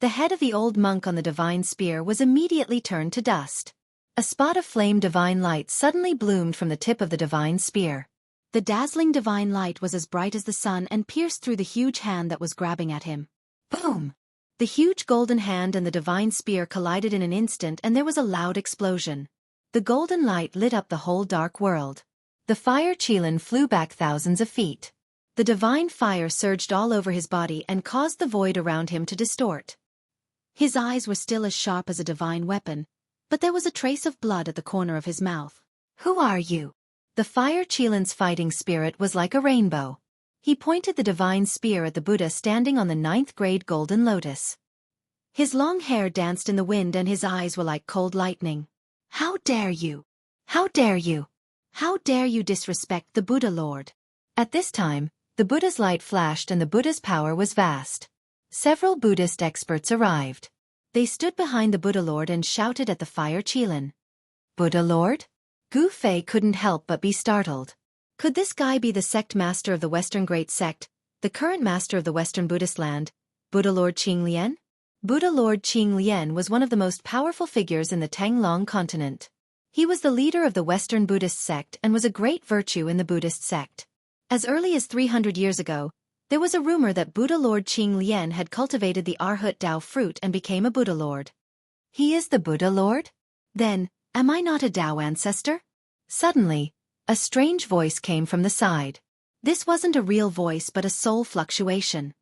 The head of the old monk on the divine spear was immediately turned to dust. A spot of flame divine light suddenly bloomed from the tip of the divine spear. The dazzling divine light was as bright as the sun and pierced through the huge hand that was grabbing at him. Boom! The huge golden hand and the divine spear collided in an instant and there was a loud explosion. The golden light lit up the whole dark world. The fire Qilin flew back thousands of feet. The divine fire surged all over his body and caused the void around him to distort. His eyes were still as sharp as a divine weapon, but there was a trace of blood at the corner of his mouth. Who are you? The fire Qilin's fighting spirit was like a rainbow. He pointed the divine spear at the Buddha standing on the 9th grade golden lotus. His long hair danced in the wind and his eyes were like cold lightning. How dare you? How dare you? How dare you disrespect the Buddha Lord? At this time, the Buddha's light flashed and the Buddha's power was vast. Several Buddhist experts arrived. They stood behind the Buddha Lord and shouted at the fire Qilin. Buddha Lord? Gu Fei couldn't help but be startled. Could this guy be the sect master of the Western Great Sect, the current master of the Western Buddhist land, Buddha Lord Qinglian? Buddha Lord Qinglian was one of the most powerful figures in the Tanglong continent. He was the leader of the Western Buddhist sect and was a great virtue in the Buddhist sect. As early as 300 years ago, there was a rumor that Buddha Lord Qinglian had cultivated the Arhat Dao fruit and became a Buddha Lord. He is the Buddha Lord? Then, am I not a Dao ancestor? Suddenly, a strange voice came from the side. This wasn't a real voice but a soul fluctuation.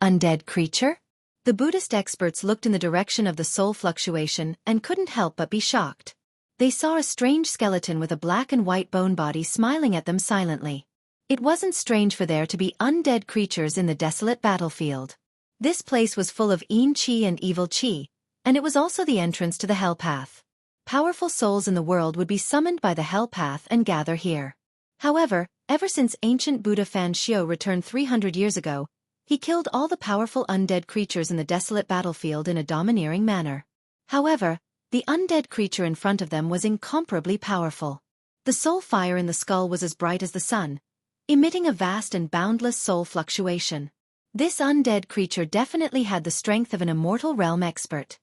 Undead creature? The Buddhist experts looked in the direction of the soul fluctuation and couldn't help but be shocked. They saw a strange skeleton with a black and white bone body smiling at them silently. It wasn't strange for there to be undead creatures in the desolate battlefield. This place was full of Yin Qi and evil Qi, and it was also the entrance to the Hell Path. Powerful souls in the world would be summoned by the Hell Path and gather here. However, ever since ancient Buddha Fan Xiu returned 300 years ago, he killed all the powerful undead creatures in the desolate battlefield in a domineering manner. However, the undead creature in front of them was incomparably powerful. The soul fire in the skull was as bright as the sun, emitting a vast and boundless soul fluctuation. This undead creature definitely had the strength of an immortal realm expert.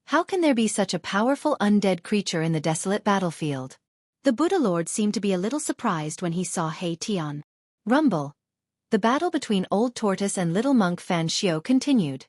How can there be such a powerful undead creature in the desolate battlefield? The Buddha Lord seemed to be a little surprised when he saw He Tian. Rumble. The battle between Old Tortoise and Little Monk Fan Xiu continued.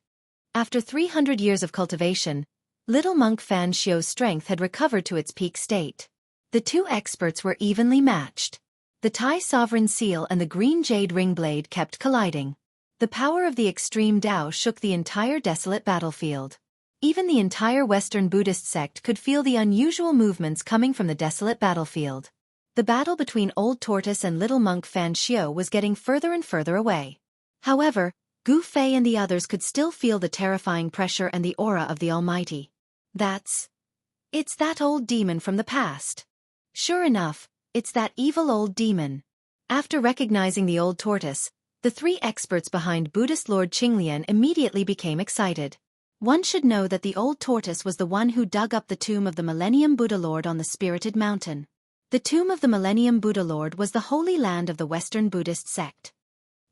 After 300 years of cultivation, Little Monk Fan Xiu's strength had recovered to its peak state. The two experts were evenly matched. The Tai Sovereign Seal and the Green Jade Ring Blade kept colliding. The power of the extreme Dao shook the entire desolate battlefield. Even the entire Western Buddhist sect could feel the unusual movements coming from the desolate battlefield. The battle between Old Tortoise and Little Monk Fan Xiu was getting further and further away. However, Gu Fei and the others could still feel the terrifying pressure and the aura of the Almighty. It's that old demon from the past. Sure enough, it's that evil old demon. After recognizing the Old Tortoise, the three experts behind Buddhist Lord Qinglian immediately became excited. One should know that the Old Tortoise was the one who dug up the tomb of the Millennium Buddha Lord on the Spirited Mountain. The tomb of the Millennium Buddha Lord was the holy land of the Western Buddhist sect.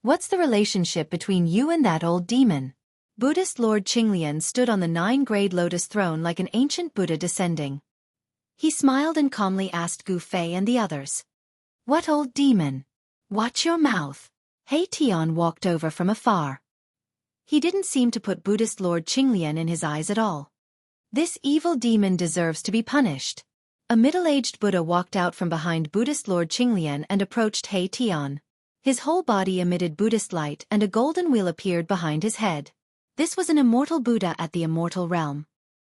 What's the relationship between you and that old demon? Buddhist Lord Qinglian stood on the 9-grade lotus throne like an ancient Buddha descending. He smiled and calmly asked Gu Fei and the others. What old demon? Watch your mouth. He Tian walked over from afar. He didn't seem to put Buddhist Lord Qinglian in his eyes at all. This evil demon deserves to be punished. A middle-aged Buddha walked out from behind Buddhist Lord Qinglian and approached He Tian. His whole body emitted Buddhist light and a golden wheel appeared behind his head. This was an immortal Buddha at the immortal realm.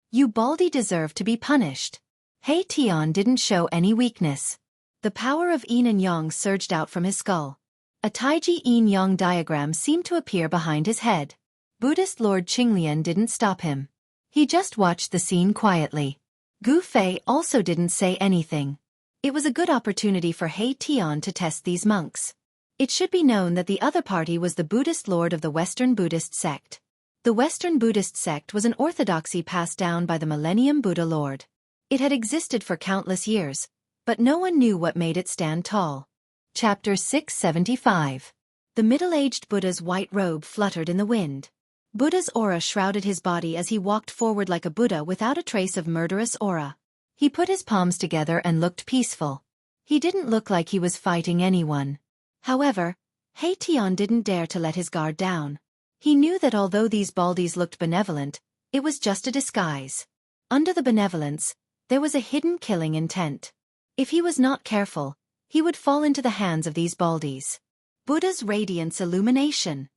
You Baldy deserve to be punished. He Tian didn't show any weakness. The power of yin and yang surged out from his skull. A Taiji yin-yang diagram seemed to appear behind his head. Buddhist Lord Qinglian didn't stop him. He just watched the scene quietly. Gu Fei also didn't say anything. It was a good opportunity for He Tian to test these monks. It should be known that the other party was the Buddhist Lord of the Western Buddhist sect. The Western Buddhist sect was an orthodoxy passed down by the Millennium Buddha Lord. It had existed for countless years, but no one knew what made it stand tall. Chapter 675. The middle-aged Buddha's white robe fluttered in the wind. Buddha's aura shrouded his body as he walked forward like a Buddha without a trace of murderous aura. He put his palms together and looked peaceful. He didn't look like he was fighting anyone. However, Tian didn't dare to let his guard down. He knew that although these baldies looked benevolent, it was just a disguise. Under the benevolence, there was a hidden killing intent. If he was not careful, he would fall into the hands of these baldies. Buddha's radiance illumination.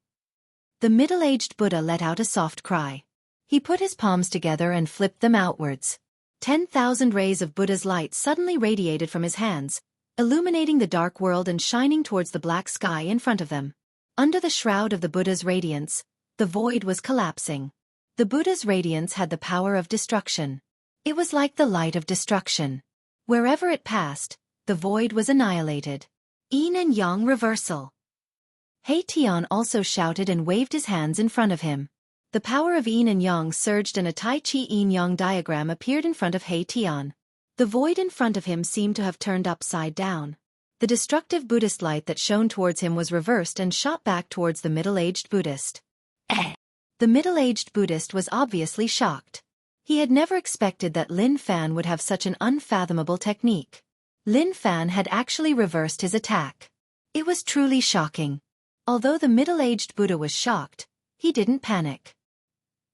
The middle-aged Buddha let out a soft cry. He put his palms together and flipped them outwards. 10,000 rays of Buddha's light suddenly radiated from his hands, illuminating the dark world and shining towards the black sky in front of them. Under the shroud of the Buddha's radiance, the void was collapsing. The Buddha's radiance had the power of destruction. It was like the light of destruction. Wherever it passed, the void was annihilated. Yin and Yang reversal. Tian also shouted and waved his hands in front of him. The power of Yin and Yang surged and a Tai Chi Yin-Yang diagram appeared in front of Tian. The void in front of him seemed to have turned upside down. The destructive Buddhist light that shone towards him was reversed and shot back towards the middle-aged Buddhist. The middle-aged Buddhist was obviously shocked. He had never expected that Lin Fan would have such an unfathomable technique. Lin Fan had actually reversed his attack. It was truly shocking. Although the middle-aged Buddha was shocked, he didn't panic.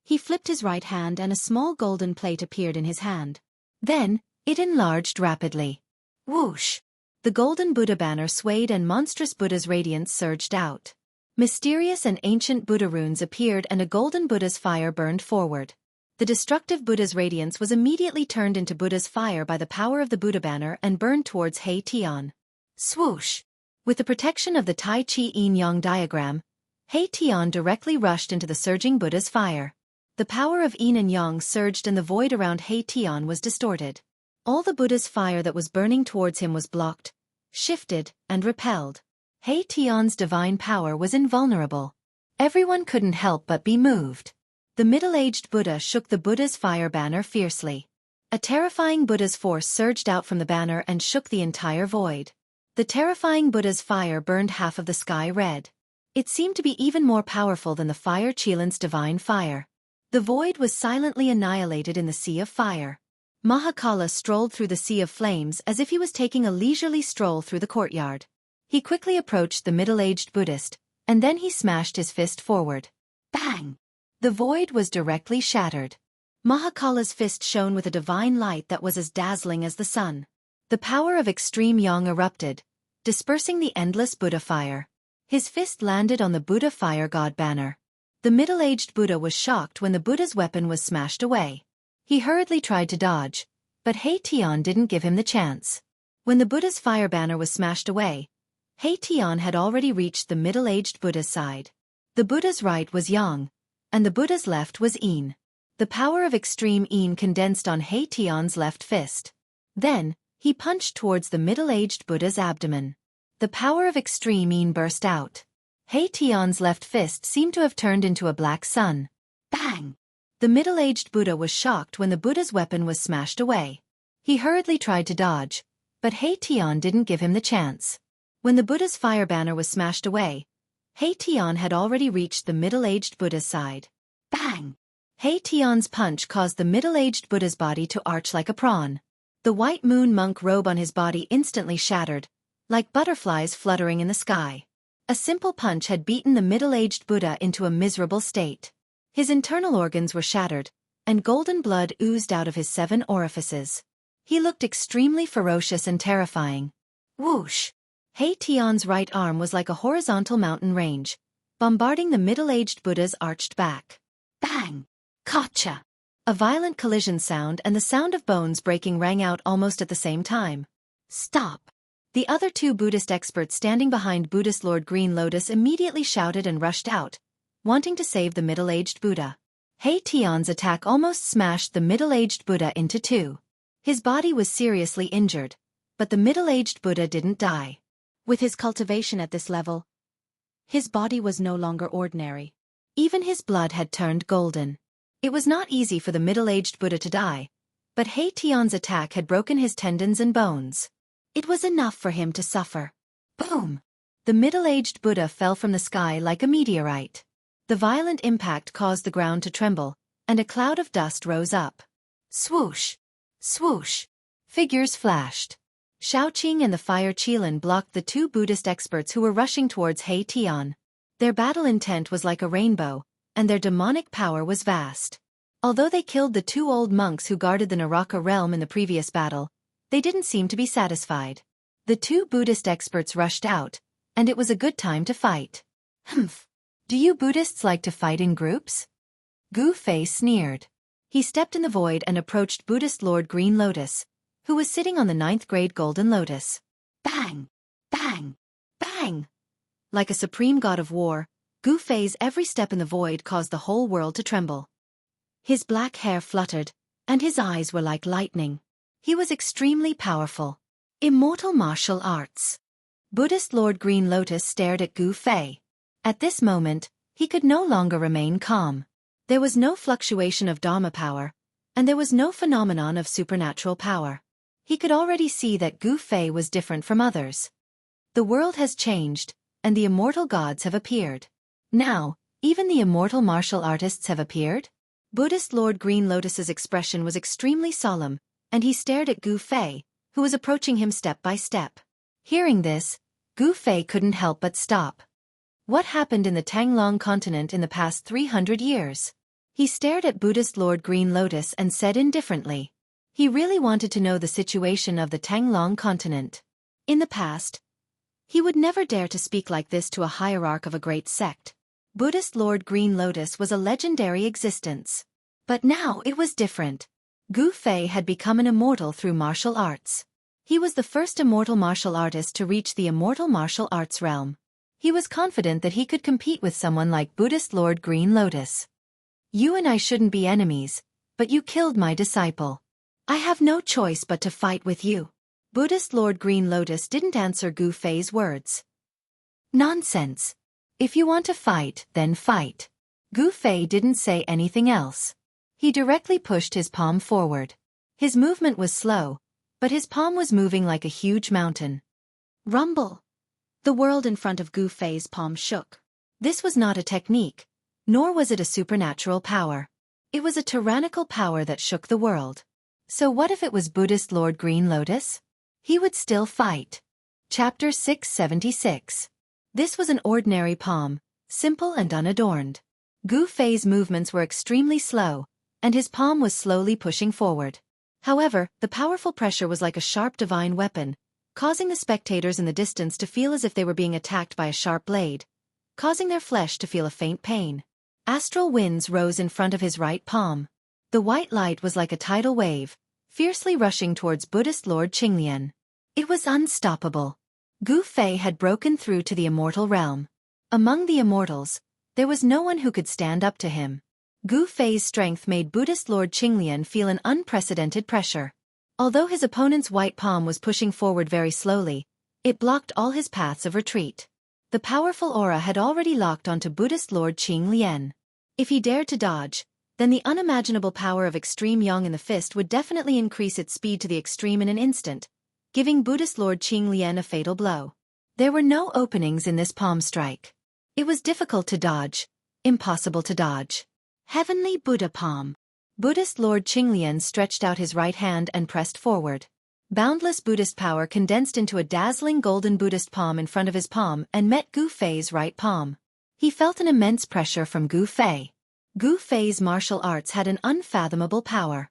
He flipped his right hand and a small golden plate appeared in his hand. Then, it enlarged rapidly. Whoosh! The golden Buddha banner swayed and monstrous Buddha's radiance surged out. Mysterious and ancient Buddha runes appeared and a golden Buddha's fire burned forward. The destructive Buddha's radiance was immediately turned into Buddha's fire by the power of the Buddha banner and burned towards Tian. Swoosh! With the protection of the Tai Chi Yin-Yang diagram, Tian directly rushed into the surging Buddha's fire. The power of Yin and Yang surged and the void around Tian was distorted. All the Buddha's fire that was burning towards him was blocked, shifted, and repelled. Tian's divine power was invulnerable. Everyone couldn't help but be moved. The middle-aged Buddha shook the Buddha's fire banner fiercely. A terrifying Buddha's force surged out from the banner and shook the entire void. The terrifying Buddha's fire burned half of the sky red. It seemed to be even more powerful than the fire Qilin's divine fire. The void was silently annihilated in the sea of fire. Mahakala strolled through the sea of flames as if he was taking a leisurely stroll through the courtyard. He quickly approached the middle-aged Buddhist, and then he smashed his fist forward. Bang! The void was directly shattered. Mahakala's fist shone with a divine light that was as dazzling as the sun. The power of extreme Yang erupted, dispersing the endless Buddha fire. His fist landed on the Buddha fire god banner. The middle-aged Buddha was shocked when the Buddha's weapon was smashed away. He hurriedly tried to dodge, but Tian didn't give him the chance. When the Buddha's fire banner was smashed away, Tian had already reached the middle-aged Buddha's side. The Buddha's right was Yang, and the Buddha's left was Yin. The power of extreme Yin condensed on Tian's left fist. Then, he punched towards the middle-aged Buddha's abdomen. The power of extreme Yin burst out. Tian's left fist seemed to have turned into a black sun. Bang! The middle-aged Buddha was shocked when the Buddha's weapon was smashed away. He hurriedly tried to dodge, but Tian didn't give him the chance. When the Buddha's fire banner was smashed away, Tian had already reached the middle-aged Buddha's side. Bang! Tian's punch caused the middle-aged Buddha's body to arch like a prawn. The white moon monk robe on his body instantly shattered, like butterflies fluttering in the sky. A simple punch had beaten the middle-aged Buddha into a miserable state. His internal organs were shattered, and golden blood oozed out of his 7 orifices. He looked extremely ferocious and terrifying. Whoosh! Tian's right arm was like a horizontal mountain range, bombarding the middle-aged Buddha's arched back. Bang! Gotcha! A violent collision sound and the sound of bones breaking rang out almost at the same time. Stop! The other 2 Buddhist experts standing behind Buddhist Lord Green Lotus immediately shouted and rushed out, wanting to save the middle-aged Buddha. Tian's attack almost smashed the middle-aged Buddha into 2. His body was seriously injured, but the middle-aged Buddha didn't die. With his cultivation at this level, his body was no longer ordinary. Even his blood had turned golden. It was not easy for the middle-aged Buddha to die, but Tian's attack had broken his tendons and bones. It was enough for him to suffer. Boom! The middle-aged Buddha fell from the sky like a meteorite. The violent impact caused the ground to tremble, and a cloud of dust rose up. Swoosh! Swoosh! Figures flashed. Xueqi and the fire Qilin blocked the two Buddhist experts who were rushing towards He Tian. Their battle intent was like a rainbow, and their demonic power was vast. Although they killed the two old monks who guarded the Naraka realm in the previous battle, they didn't seem to be satisfied. The two Buddhist experts rushed out, and it was a good time to fight. Humph! Do you Buddhists like to fight in groups? Gu Fei sneered. He stepped in the void and approached Buddhist Lord Green Lotus, who was sitting on the 9th grade Golden Lotus. Bang! Bang! Bang! Like a supreme god of war, Gu Fei's every step in the void caused the whole world to tremble. His black hair fluttered, and his eyes were like lightning. He was extremely powerful. Immortal martial arts. Buddhist Lord Green Lotus stared at Gu Fei. At this moment, he could no longer remain calm. There was no fluctuation of Dharma power, and there was no phenomenon of supernatural power. He could already see that Gu Fei was different from others. The world has changed, and the immortal gods have appeared. Now, even the immortal martial artists have appeared? Buddhist Lord Green Lotus's expression was extremely solemn, and he stared at Gu Fei, who was approaching him step by step. Hearing this, Gu Fei couldn't help but stop. What happened in the Tanglong continent in the past 300 years? He stared at Buddhist Lord Green Lotus and said indifferently. He really wanted to know the situation of the Tanglong continent. In the past, he would never dare to speak like this to a hierarch of a great sect. Buddhist Lord Green Lotus was a legendary existence. But now it was different. Gu Fei had become an immortal through martial arts. He was the first immortal martial artist to reach the immortal martial arts realm. He was confident that he could compete with someone like Buddhist Lord Green Lotus. You and I shouldn't be enemies, but you killed my disciple. I have no choice but to fight with you. Buddhist Lord Green Lotus didn't answer Gu Fei's words. Nonsense. If you want to fight, then fight. Gu Fei didn't say anything else. He directly pushed his palm forward. His movement was slow, but his palm was moving like a huge mountain. Rumble. The world in front of Gu Fei's palm shook. This was not a technique, nor was it a supernatural power. It was a tyrannical power that shook the world. So what if it was Buddhist Lord Green Lotus? He would still fight. Chapter 676. This was an ordinary palm, simple and unadorned. Gu Fei's movements were extremely slow, and his palm was slowly pushing forward. However, the powerful pressure was like a sharp divine weapon, causing the spectators in the distance to feel as if they were being attacked by a sharp blade, causing their flesh to feel a faint pain. Astral winds rose in front of his right palm. The white light was like a tidal wave, fiercely rushing towards Buddhist Lord Qinglian. It was unstoppable. Gu Fei had broken through to the immortal realm. Among the immortals, there was no one who could stand up to him. Gu Fei's strength made Buddhist Lord Qinglian feel an unprecedented pressure. Although his opponent's white palm was pushing forward very slowly, it blocked all his paths of retreat. The powerful aura had already locked onto Buddhist Lord Qinglian. If he dared to dodge, then the unimaginable power of extreme yang in the fist would definitely increase its speed to the extreme in an instant, giving Buddhist Lord Qinglian a fatal blow. There were no openings in this palm strike. It was difficult to dodge, impossible to dodge. Heavenly Buddha palm. Buddhist Lord Qinglian stretched out his right hand and pressed forward. Boundless Buddhist power condensed into a dazzling golden Buddhist palm in front of his palm and met Gu Fei's right palm. He felt an immense pressure from Gu Fei. Gu Fei's martial arts had an unfathomable power.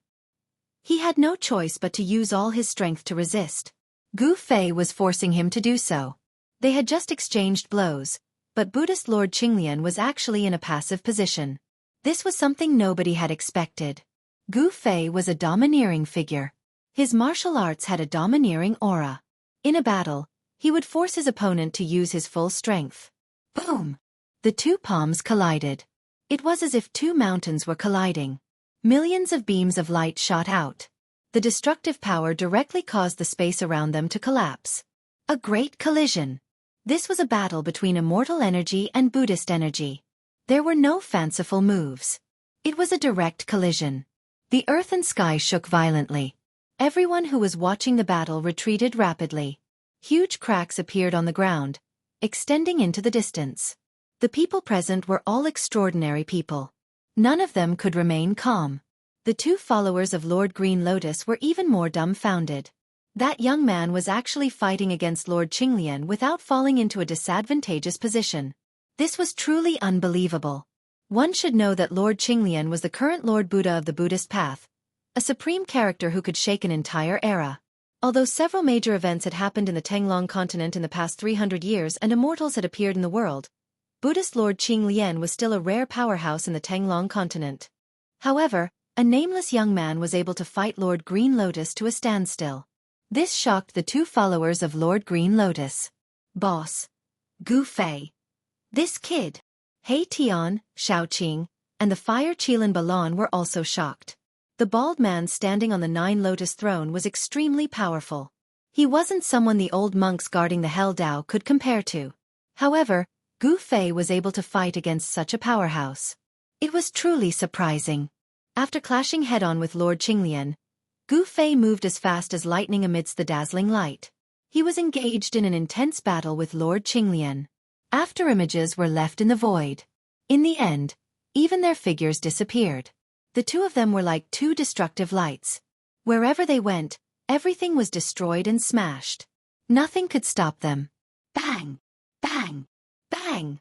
He had no choice but to use all his strength to resist. Gu Fei was forcing him to do so. They had just exchanged blows, but Buddhist Lord Qinglian was actually in a passive position. This was something nobody had expected. Gu Fei was a domineering figure. His martial arts had a domineering aura. In a battle, he would force his opponent to use his full strength. Boom! The two palms collided. It was as if two mountains were colliding. Millions of beams of light shot out. The destructive power directly caused the space around them to collapse. A great collision. This was a battle between immortal energy and Buddhist energy. There were no fanciful moves. It was a direct collision. The earth and sky shook violently. Everyone who was watching the battle retreated rapidly. Huge cracks appeared on the ground, extending into the distance. The people present were all extraordinary people. None of them could remain calm. The two followers of Lord Green Lotus were even more dumbfounded. That young man was actually fighting against Lord Qinglian without falling into a disadvantageous position. This was truly unbelievable. One should know that Lord Qinglian was the current Lord Buddha of the Buddhist path, a supreme character who could shake an entire era. Although several major events had happened in the Tenglong continent in the past 300 years and immortals had appeared in the world, Buddhist Lord Qinglian was still a rare powerhouse in the Tenglong continent. However, a nameless young man was able to fight Lord Green Lotus to a standstill. This shocked the two followers of Lord Green Lotus. Boss, Gu Fei. This kid. He Tian, Shaoqing, and the fire Qilin Balan were also shocked. The bald man standing on the Nine Lotus throne was extremely powerful. He wasn't someone the old monks guarding the Hell Dao could compare to. However, Gu Fei was able to fight against such a powerhouse. It was truly surprising. After clashing head-on with Lord Qinglian, Gu Fei moved as fast as lightning amidst the dazzling light. He was engaged in an intense battle with Lord Qinglian. Afterimages were left in the void. In the end, even their figures disappeared. The two of them were like two destructive lights. Wherever they went, everything was destroyed and smashed. Nothing could stop them. Bang! Bang! Bang!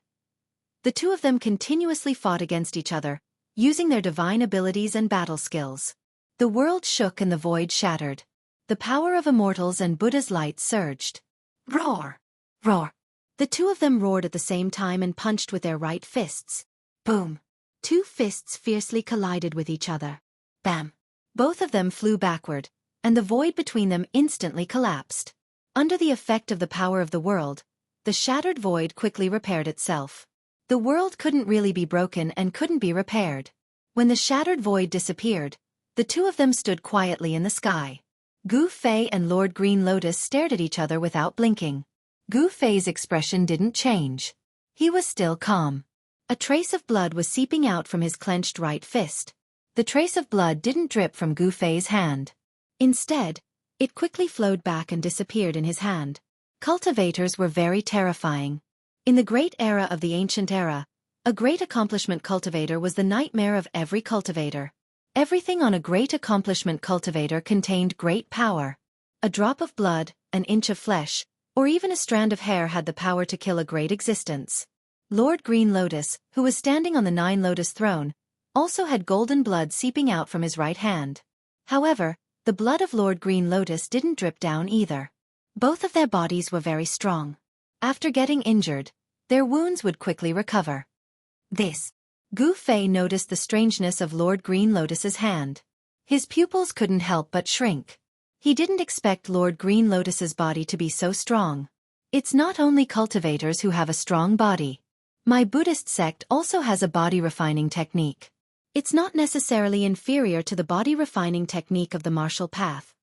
The two of them continuously fought against each other, using their divine abilities and battle skills. The world shook and the void shattered. The power of immortals and Buddha's light surged. Roar! Roar! The two of them roared at the same time and punched with their right fists. Boom! Two fists fiercely collided with each other. Bam! Both of them flew backward, and the void between them instantly collapsed. Under the effect of the power of the world, the shattered void quickly repaired itself. The world couldn't really be broken and couldn't be repaired. When the shattered void disappeared, the two of them stood quietly in the sky. Gu Fei and Lord Green Lotus stared at each other without blinking. Gu Fei's expression didn't change. He was still calm. A trace of blood was seeping out from his clenched right fist. The trace of blood didn't drip from Gu Fei's hand. Instead, it quickly flowed back and disappeared in his hand. Cultivators were very terrifying. In the great era of the ancient era, a great accomplishment cultivator was the nightmare of every cultivator. Everything on a great accomplishment cultivator contained great power. A drop of blood, an inch of flesh, or even a strand of hair had the power to kill a great existence. Lord Green Lotus, who was standing on the Nine Lotus throne, also had golden blood seeping out from his right hand. However, the blood of Lord Green Lotus didn't drip down either. Both of their bodies were very strong. After getting injured, their wounds would quickly recover. Gu Fei noticed the strangeness of Lord Green Lotus's hand. His pupils couldn't help but shrink. He didn't expect Lord Green Lotus's body to be so strong. It's not only cultivators who have a strong body. My Buddhist sect also has a body refining technique. It's not necessarily inferior to the body refining technique of the martial path.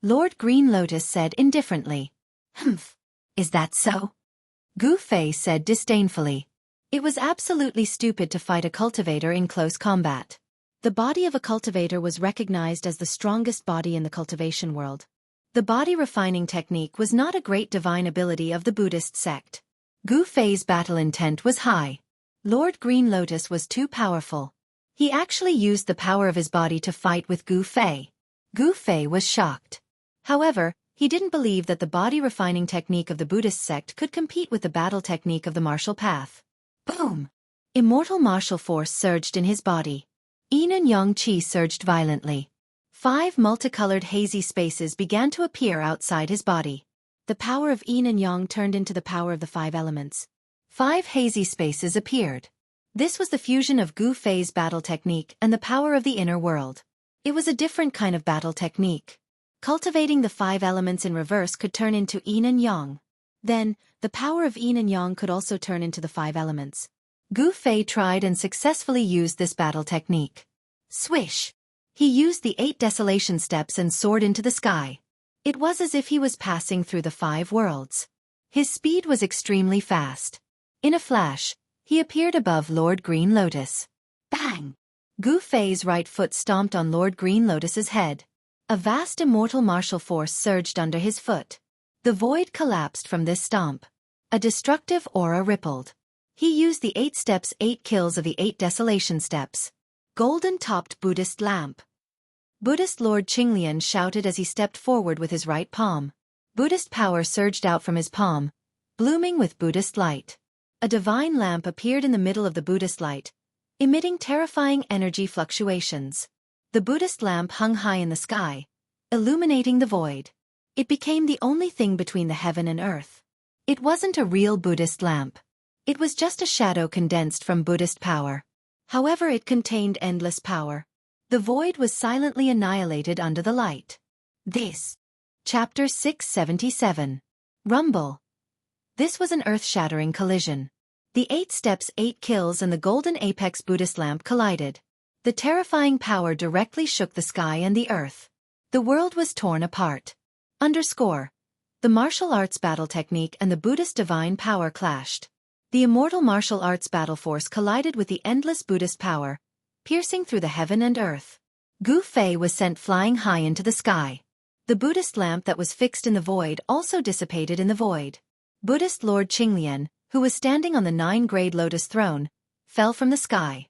Lord Green Lotus said indifferently. Humph. Is that so? Gu Fei said disdainfully. It was absolutely stupid to fight a cultivator in close combat. The body of a cultivator was recognized as the strongest body in the cultivation world. The body refining technique was not a great divine ability of the Buddhist sect. Gu Fei's battle intent was high. Lord Green Lotus was too powerful. He actually used the power of his body to fight with Gu Fei. Gu Fei was shocked. However, he didn't believe that the body refining technique of the Buddhist sect could compete with the battle technique of the martial path. Boom! Immortal martial force surged in his body. Yin and Yang Qi surged violently. 5 multicolored hazy spaces began to appear outside his body. The power of Yin and Yang turned into the power of the 5 elements. 5 hazy spaces appeared. This was the fusion of Gu Fei's battle technique and the power of the inner world. It was a different kind of battle technique. Cultivating the 5 elements in reverse could turn into Yin and Yang. Then, the power of Yin and Yang could also turn into the 5 elements. Gu Fei tried and successfully used this battle technique. Swish! He used the 8 desolation steps and soared into the sky. It was as if he was passing through the 5 worlds. His speed was extremely fast. In a flash, he appeared above Lord Green Lotus. Bang! Gu Fei's right foot stomped on Lord Green Lotus's head. A vast immortal martial force surged under his foot. The void collapsed from this stomp. A destructive aura rippled. He used the 8 steps, 8 kills of the 8 desolation steps. Golden-topped Buddhist lamp. Buddhist Lord Qinglian shouted as he stepped forward with his right palm. Buddhist power surged out from his palm, blooming with Buddhist light. A divine lamp appeared in the middle of the Buddhist light, emitting terrifying energy fluctuations. The Buddhist lamp hung high in the sky, illuminating the void. It became the only thing between the heaven and earth. It wasn't a real Buddhist lamp. It was just a shadow condensed from Buddhist power. However, it contained endless power. The void was silently annihilated under the light. This. Chapter 677. Rumble. This was an earth-shattering collision. The 8 steps, 8 kills and the golden apex Buddhist lamp collided. The terrifying power directly shook the sky and the earth. The world was torn apart. Underscore. The martial arts battle technique and the Buddhist divine power clashed. The immortal martial arts battle force collided with the endless Buddhist power, piercing through the heaven and earth. Gu Fei was sent flying high into the sky. The Buddhist lamp that was fixed in the void also dissipated in the void. Buddhist Lord Qinglian, who was standing on the 9-grade lotus throne, fell from the sky.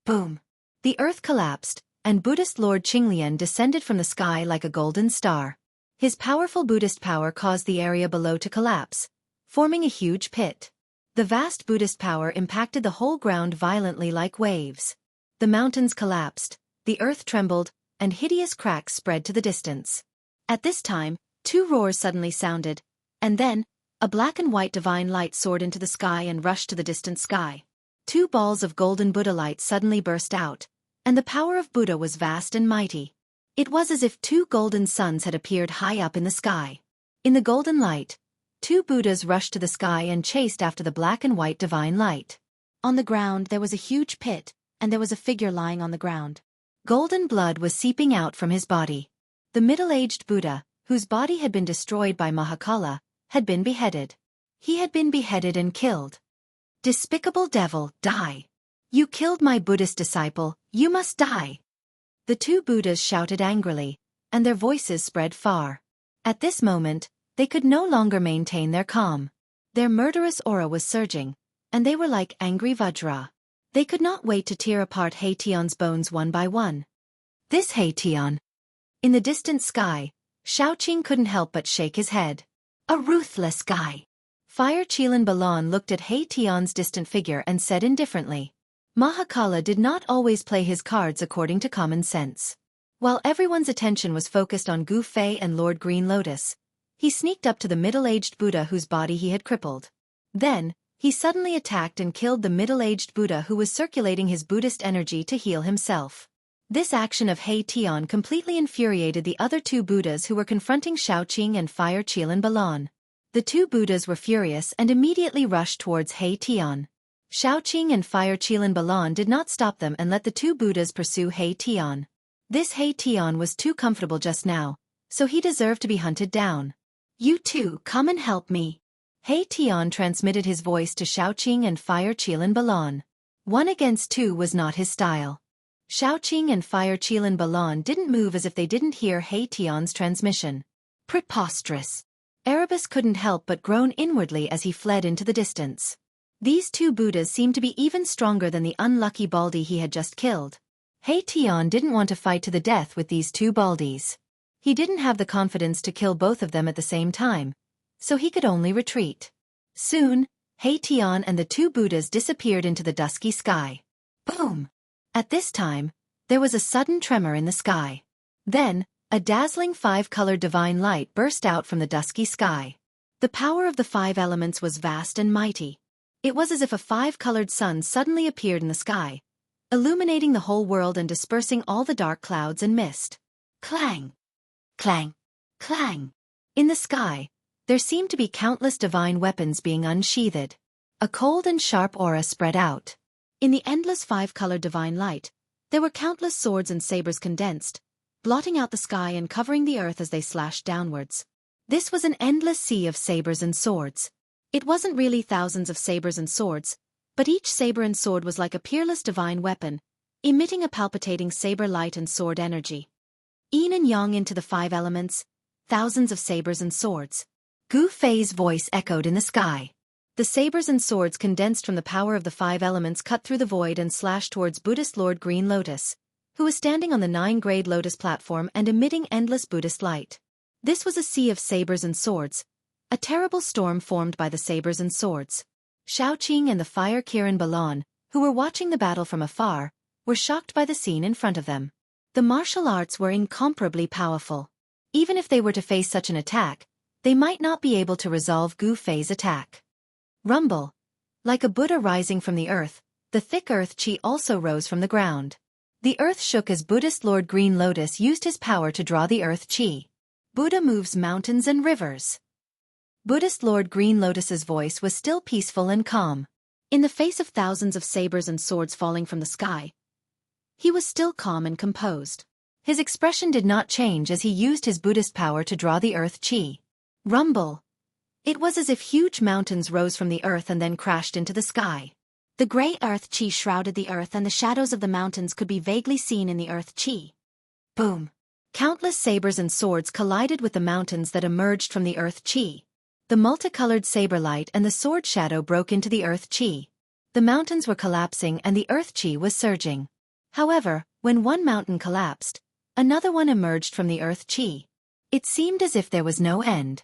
Boom! The earth collapsed, and Buddhist Lord Qinglian descended from the sky like a golden star. His powerful Buddhist power caused the area below to collapse, forming a huge pit. The vast Buddhist power impacted the whole ground violently like waves. The mountains collapsed, the earth trembled, and hideous cracks spread to the distance. At this time, 2 roars suddenly sounded, and then, a black and white divine light soared into the sky and rushed to the distant sky. 2 balls of golden Buddha light suddenly burst out, and the power of Buddha was vast and mighty. It was as if 2 golden suns had appeared high up in the sky. In the golden light, 2 Buddhas rushed to the sky and chased after the black and white divine light. On the ground there was a huge pit, and there was a figure lying on the ground. Golden blood was seeping out from his body. The middle-aged Buddha, whose body had been destroyed by Mahakala, had been beheaded. He had been beheaded and killed. Despicable devil, die! You killed my Buddhist disciple, you must die! The 2 Buddhas shouted angrily, and their voices spread far. At this moment, they could no longer maintain their calm. Their murderous aura was surging, and they were like angry Vajra. They could not wait to tear apart Heition's bones one by one. This Heition! In the distant sky, Xiaoqing couldn't help but shake his head. A ruthless guy. Fire Qilan Balan looked at Heition's distant figure and said indifferently. Mahakala did not always play his cards according to common sense. While everyone's attention was focused on Gu Fei and Lord Green Lotus, he sneaked up to the middle-aged Buddha whose body he had crippled. Then, he suddenly attacked and killed the middle-aged Buddha who was circulating his Buddhist energy to heal himself. This action of Heition completely infuriated the other 2 Buddhas who were confronting Xiaoqing and Fire Qilan Balan. The 2 Buddhas were furious and immediately rushed towards Heition. Xiaoqing and Fire Qilan Balan did not stop them and let the 2 Buddhas pursue Heition. This Heition was too comfortable just now, so he deserved to be hunted down. You 2 come and help me. Heition transmitted his voice to Xiaoqing and Fire Qilan Balan. 1 against 2 was not his style. Xiaoqing and Fire Qilan Balan didn't move as if they didn't hear Heition's transmission. Preposterous. Erebus couldn't help but groan inwardly as he fled into the distance. These 2 Buddhas seemed to be even stronger than the unlucky Baldi he had just killed. Heition didn't want to fight to the death with these 2 Baldis. He didn't have the confidence to kill both of them at the same time, so he could only retreat. Soon, Heition and the 2 Buddhas disappeared into the dusky sky. Boom! At this time, there was a sudden tremor in the sky. Then, a dazzling 5-colored divine light burst out from the dusky sky. The power of the 5 elements was vast and mighty. It was as if a 5-colored sun suddenly appeared in the sky, illuminating the whole world and dispersing all the dark clouds and mist. Clang! Clang! Clang! In the sky, there seemed to be countless divine weapons being unsheathed. A cold and sharp aura spread out. In the endless 5-colored divine light, there were countless swords and sabers condensed, blotting out the sky and covering the earth as they slashed downwards. This was an endless sea of sabers and swords. It wasn't really thousands of sabers and swords, but each saber and sword was like a peerless divine weapon, emitting a palpitating saber light and sword energy. Yin and yang into the 5 elements, thousands of sabers and swords. Gu Fei's voice echoed in the sky. The sabers and swords condensed from the power of the 5 elements cut through the void and slashed towards Buddhist Lord Green Lotus, who was standing on the 9-grade lotus platform and emitting endless Buddhist light. This was a sea of sabers and swords, a terrible storm formed by the sabers and swords. Xiaoqing and the fire Kirin Balan, who were watching the battle from afar, were shocked by the scene in front of them. The martial arts were incomparably powerful. Even if they were to face such an attack, they might not be able to resolve Gu Fei's attack. Rumble. Like a Buddha rising from the earth, the thick earth chi also rose from the ground. The earth shook as Buddhist Lord Green Lotus used his power to draw the earth chi. Buddha moves mountains and rivers. Buddhist Lord Green Lotus's voice was still peaceful and calm. In the face of thousands of sabers and swords falling from the sky, he was still calm and composed. His expression did not change as he used his Buddhist power to draw the earth chi. Rumble. It was as if huge mountains rose from the earth and then crashed into the sky. The gray earth chi shrouded the earth and the shadows of the mountains could be vaguely seen in the earth chi. Boom. Countless sabers and swords collided with the mountains that emerged from the earth chi. The multicolored saber light and the sword shadow broke into the earth chi. The mountains were collapsing and the earth chi was surging. However, when one mountain collapsed, another one emerged from the earth chi. It seemed as if there was no end.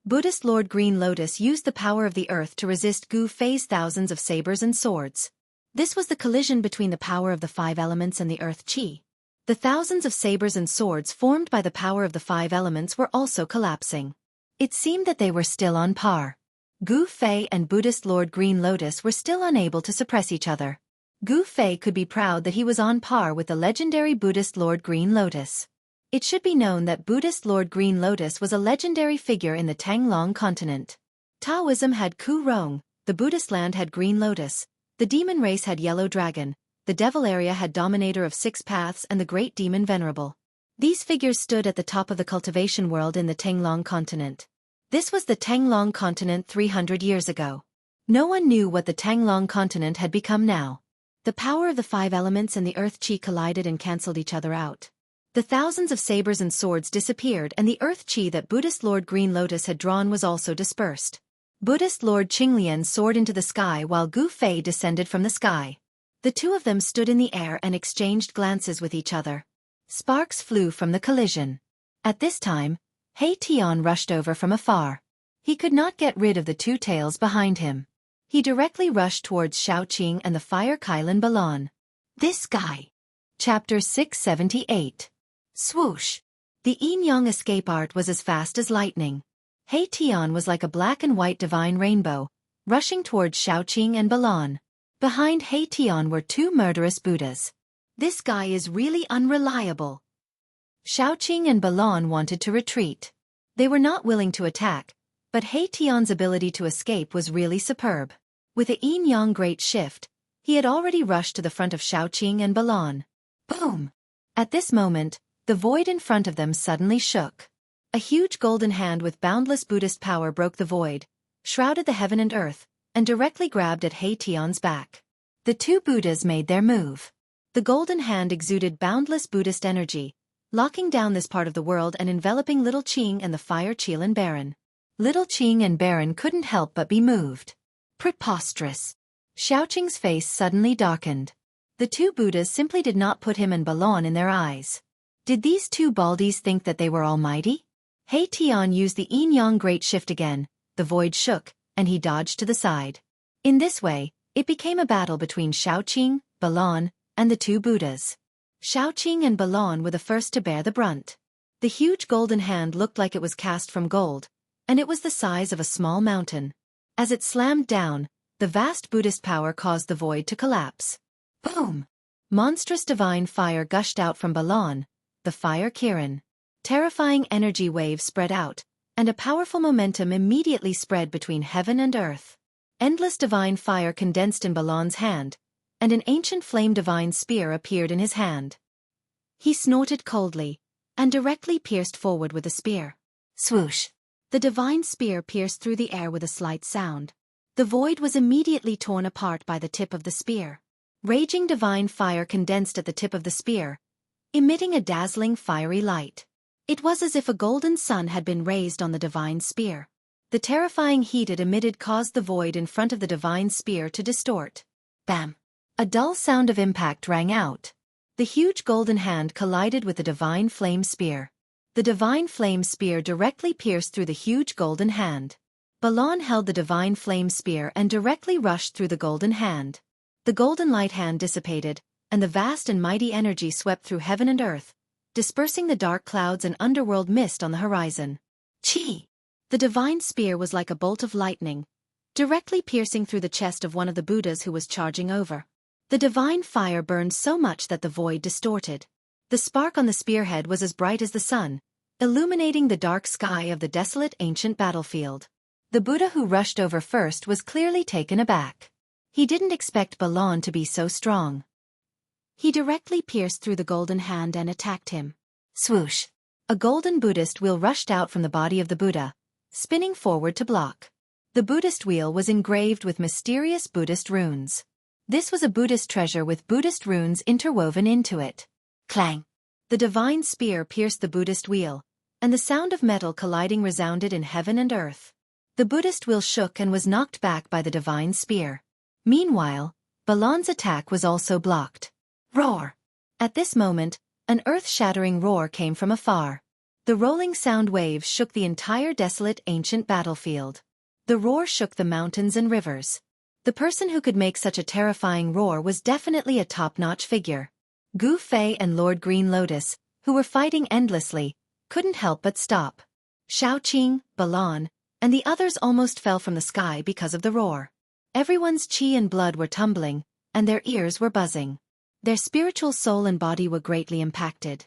Buddhist Lord Green Lotus used the power of the earth to resist Gu Fei's thousands of sabers and swords. This was the collision between the power of the 5 elements and the earth chi. The thousands of sabers and swords formed by the power of the 5 elements were also collapsing. It seemed that they were still on par. Gu Fei and Buddhist Lord Green Lotus were still unable to suppress each other. Gu Fei could be proud that he was on par with the legendary Buddhist Lord Green Lotus. It should be known that Buddhist Lord Green Lotus was a legendary figure in the Tanglong continent. Taoism had Ku Rong, the Buddhist land had Green Lotus, the demon race had Yellow Dragon, the devil area had Dominator of 6 Paths and the Great Demon Venerable. These figures stood at the top of the cultivation world in the Tanglong continent. This was the Tanglong continent 300 years ago. No one knew what the Tanglong continent had become now. The power of the 5 elements and the earth chi collided and cancelled each other out. The thousands of sabers and swords disappeared and the earth chi that Buddhist Lord Green Lotus had drawn was also dispersed. Buddhist Lord Qinglian soared into the sky while Gu Fei descended from the sky. The two of them stood in the air and exchanged glances with each other. Sparks flew from the collision. At this time, He Tian rushed over from afar. He could not get rid of the 2 tails behind him. He directly rushed towards Xiaoqing and the fire Kailan Balan. This guy. Chapter 678. Swoosh. The yin-yang escape art was as fast as lightning. He Tian was like a black and white divine rainbow, rushing towards Xiaoqing and Balan. Behind He Tian were 2 murderous Buddhas. This guy is really unreliable. Xiaoqing and Balan wanted to retreat. They were not willing to attack, but He Tian's ability to escape was really superb. With a yin-yang great shift, he had already rushed to the front of Xiaoqing and Balan. Boom! At this moment, the void in front of them suddenly shook. A huge golden hand with boundless Buddhist power broke the void, shrouded the heaven and earth, and directly grabbed at He Tian's back. The 2 Buddhas made their move. The golden hand exuded boundless Buddhist energy, locking down this part of the world and enveloping Little Qing and the fire Qilin Baron. Little Qing and Baron couldn't help but be moved. Preposterous. Xiaoqing's face suddenly darkened. The 2 Buddhas simply did not put him and Balan in their eyes. Did these 2 baldies think that they were almighty? He Tian used the yin-yang great shift again, the void shook, and he dodged to the side. In this way, it became a battle between Xiaoqing, Balan, and the 2 Buddhas. Xiaoqing and Balan were the first to bear the brunt. The huge golden hand looked like it was cast from gold, and it was the size of a small mountain. As it slammed down, the vast Buddhist power caused the void to collapse. Boom! Monstrous divine fire gushed out from Balan, the fire Kirin. Terrifying energy waves spread out, and a powerful momentum immediately spread between heaven and earth. Endless divine fire condensed in Balan's hand, and an ancient flame divine spear appeared in his hand. He snorted coldly, and directly pierced forward with the spear. Swoosh! The divine spear pierced through the air with a slight sound. The void was immediately torn apart by the tip of the spear. Raging divine fire condensed at the tip of the spear, emitting a dazzling fiery light. It was as if a golden sun had been raised on the divine spear. The terrifying heat it emitted caused the void in front of the divine spear to distort. Bam! A dull sound of impact rang out. The huge golden hand collided with the divine flame spear. The divine flame spear directly pierced through the huge golden hand. Balon held the divine flame spear and directly rushed through the golden hand. The golden light hand dissipated, and the vast and mighty energy swept through heaven and earth, dispersing the dark clouds and underworld mist on the horizon. Chi! The divine spear was like a bolt of lightning, directly piercing through the chest of one of the Buddhas who was charging over. The divine fire burned so much that the void distorted. The spark on the spearhead was as bright as the sun, illuminating the dark sky of the desolate ancient battlefield. The Buddha who rushed over first was clearly taken aback. He didn't expect Balon to be so strong. He directly pierced through the golden hand and attacked him. Swoosh! A golden Buddhist wheel rushed out from the body of the Buddha, spinning forward to block. The Buddhist wheel was engraved with mysterious Buddhist runes. This was a Buddhist treasure with Buddhist runes interwoven into it. Clang! The divine spear pierced the Buddhist wheel, and the sound of metal colliding resounded in heaven and earth. The Buddhist wheel shook and was knocked back by the divine spear. Meanwhile, Balon's attack was also blocked. Roar! At this moment, an earth-shattering roar came from afar. The rolling sound waves shook the entire desolate ancient battlefield. The roar shook the mountains and rivers. The person who could make such a terrifying roar was definitely a top-notch figure. Gu Fei and Lord Green Lotus, who were fighting endlessly, couldn't help but stop. Xiaoqing, Balon, and the others almost fell from the sky because of the roar. Everyone's chi and blood were tumbling, and their ears were buzzing. Their spiritual soul and body were greatly impacted.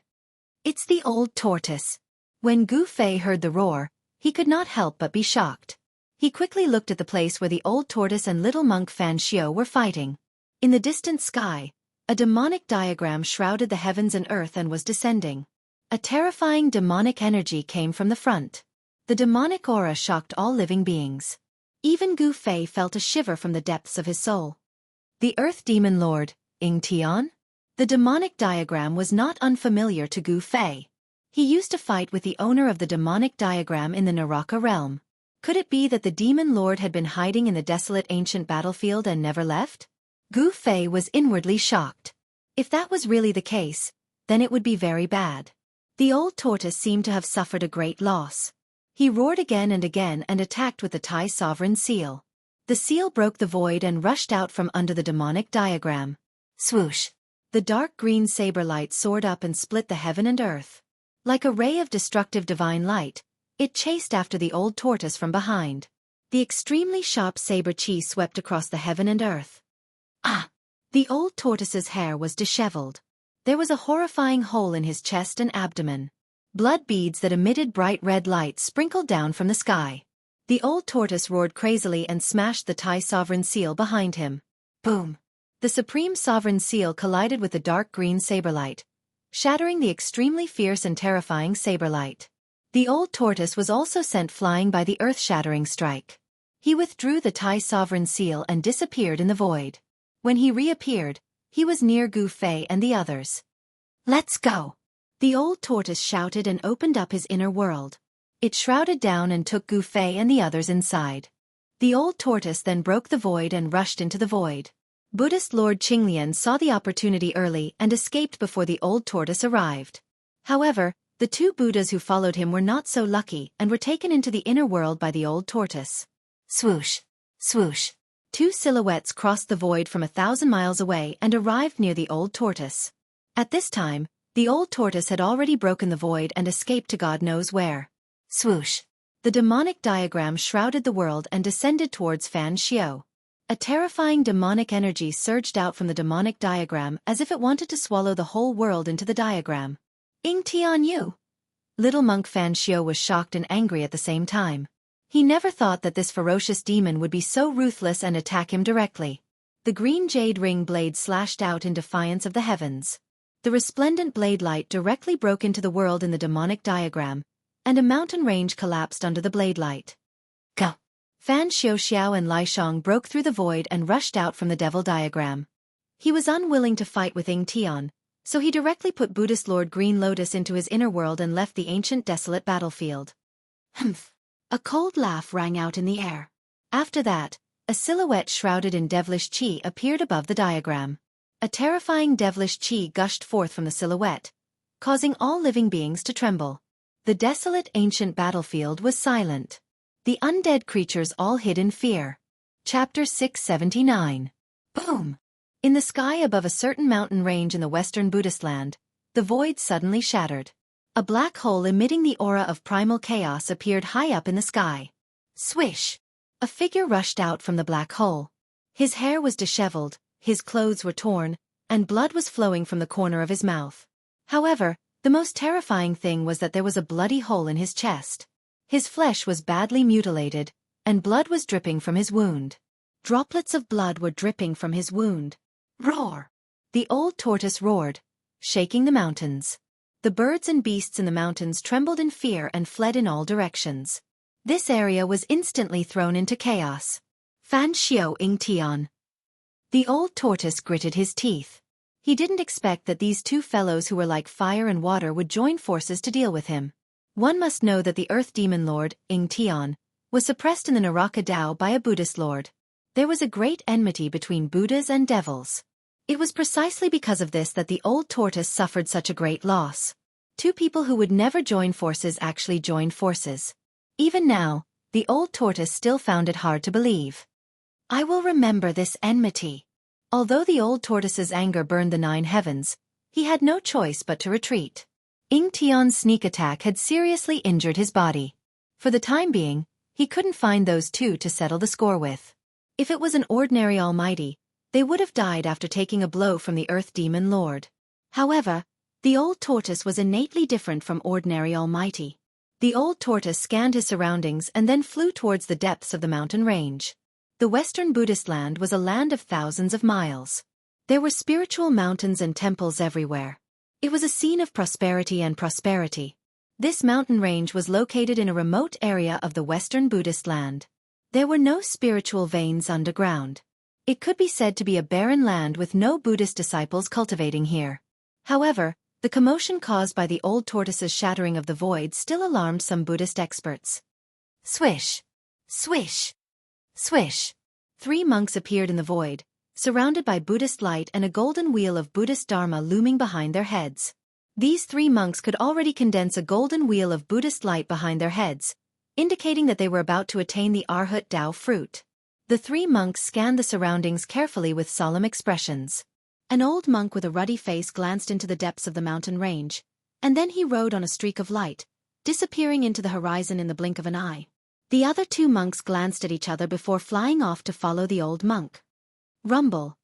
It's the old tortoise. When Gu Fei heard the roar, he could not help but be shocked. He quickly looked at the place where the old tortoise and little monk Fan Xiao were fighting. In the distant sky, a demonic diagram shrouded the heavens and earth and was descending. A terrifying demonic energy came from the front. The demonic aura shocked all living beings. Even Gu Fei felt a shiver from the depths of his soul. The Earth Demon Lord, Ying Tian? The demonic diagram was not unfamiliar to Gu Fei. He used to fight with the owner of the demonic diagram in the Naraka realm. Could it be that the demon lord had been hiding in the desolate ancient battlefield and never left? Gu Fei was inwardly shocked. If that was really the case, then it would be very bad. The old tortoise seemed to have suffered a great loss. He roared again and attacked with the Tai Sovereign Seal. The seal broke the void and rushed out from under the demonic diagram. Swoosh! The dark green saber light soared up and split the heaven and earth. Like a ray of destructive divine light, it chased after the old tortoise from behind. The extremely sharp saber chi swept across the heaven and earth. Ah! The old tortoise's hair was disheveled. There was a horrifying hole in his chest and abdomen. Blood beads that emitted bright red light sprinkled down from the sky. The old tortoise roared crazily and smashed the Tai Sovereign Seal behind him. Boom! The Supreme Sovereign Seal collided with the dark green saberlight, shattering the extremely fierce and terrifying saberlight. The old tortoise was also sent flying by the earth-shattering strike. He withdrew the Tai Sovereign Seal and disappeared in the void. When he reappeared, he was near Gu Fei and the others. Let's go! The old tortoise shouted and opened up his inner world. It shrouded down and took Gu Fei and the others inside. The old tortoise then broke the void and rushed into the void. Buddhist Lord Qinglian saw the opportunity early and escaped before the old tortoise arrived. However, the two Buddhas who followed him were not so lucky and were taken into the inner world by the old tortoise. Swoosh! Swoosh! Two silhouettes crossed the void from 1,000 miles away and arrived near the old tortoise. At this time, the old tortoise had already broken the void and escaped to God knows where. Swoosh! The demonic diagram shrouded the world and descended towards Fan Xiao. A terrifying demonic energy surged out from the demonic diagram as if it wanted to swallow the whole world into the diagram. Ying Tian Yu! Little monk Fan Xiao was shocked and angry at the same time. He never thought that this ferocious demon would be so ruthless and attack him directly. The green jade ring blade slashed out in defiance of the heavens. The resplendent blade light directly broke into the world in the demonic diagram, and a mountain range collapsed under the blade light. Go! Fan Xiao and Lai Shang broke through the void and rushed out from the devil diagram. He was unwilling to fight with Ying Tian, so he directly put Buddhist Lord Green Lotus into his inner world and left the ancient desolate battlefield. Humph! A cold laugh rang out in the air. After that, a silhouette shrouded in devilish chi appeared above the diagram. A terrifying devilish chi gushed forth from the silhouette, causing all living beings to tremble. The desolate ancient battlefield was silent. The undead creatures all hid in fear. Chapter 679. Boom! In the sky above a certain mountain range in the western Buddhist land, the void suddenly shattered. A black hole emitting the aura of primal chaos appeared high up in the sky. Swish! A figure rushed out from the black hole. His hair was disheveled, his clothes were torn, and blood was flowing from the corner of his mouth. However, the most terrifying thing was that there was a bloody hole in his chest. His flesh was badly mutilated, and blood was dripping from his wound. Droplets of blood were dripping from his wound. Roar! The old tortoise roared, shaking the mountains. The birds and beasts in the mountains trembled in fear and fled in all directions. This area was instantly thrown into chaos. Fan Xiao Ing Tian. The old tortoise gritted his teeth. He didn't expect that these two fellows who were like fire and water would join forces to deal with him. One must know that the Earth Demon Lord, Ing Tian, was suppressed in the Naraka Dao by a Buddhist lord. There was a great enmity between Buddhas and devils. It was precisely because of this that the old tortoise suffered such a great loss. Two people who would never join forces actually joined forces. Even now, the old tortoise still found it hard to believe. I will remember this enmity. Although the old tortoise's anger burned the 9 heavens, he had no choice but to retreat. Ing Tian's sneak attack had seriously injured his body. For the time being, he couldn't find those two to settle the score with. If it was an ordinary almighty, they would have died after taking a blow from the Earth Demon Lord. However, the old tortoise was innately different from ordinary almighty. The old tortoise scanned his surroundings and then flew towards the depths of the mountain range. The western Buddhist land was a land of thousands of miles. There were spiritual mountains and temples everywhere. It was a scene of prosperity and prosperity. This mountain range was located in a remote area of the western Buddhist land. There were no spiritual veins underground. It could be said to be a barren land with no Buddhist disciples cultivating here. However, the commotion caused by the old tortoise's shattering of the void still alarmed some Buddhist experts. Swish! Swish! Swish! 3 monks appeared in the void, surrounded by Buddhist light and a golden wheel of Buddhist Dharma looming behind their heads. These 3 monks could already condense a golden wheel of Buddhist light behind their heads, indicating that they were about to attain the Arhat Dao fruit. The 3 monks scanned the surroundings carefully with solemn expressions. An old monk with a ruddy face glanced into the depths of the mountain range, and then he rode on a streak of light, disappearing into the horizon in the blink of an eye. The other 2 monks glanced at each other before flying off to follow the old monk. Rumble.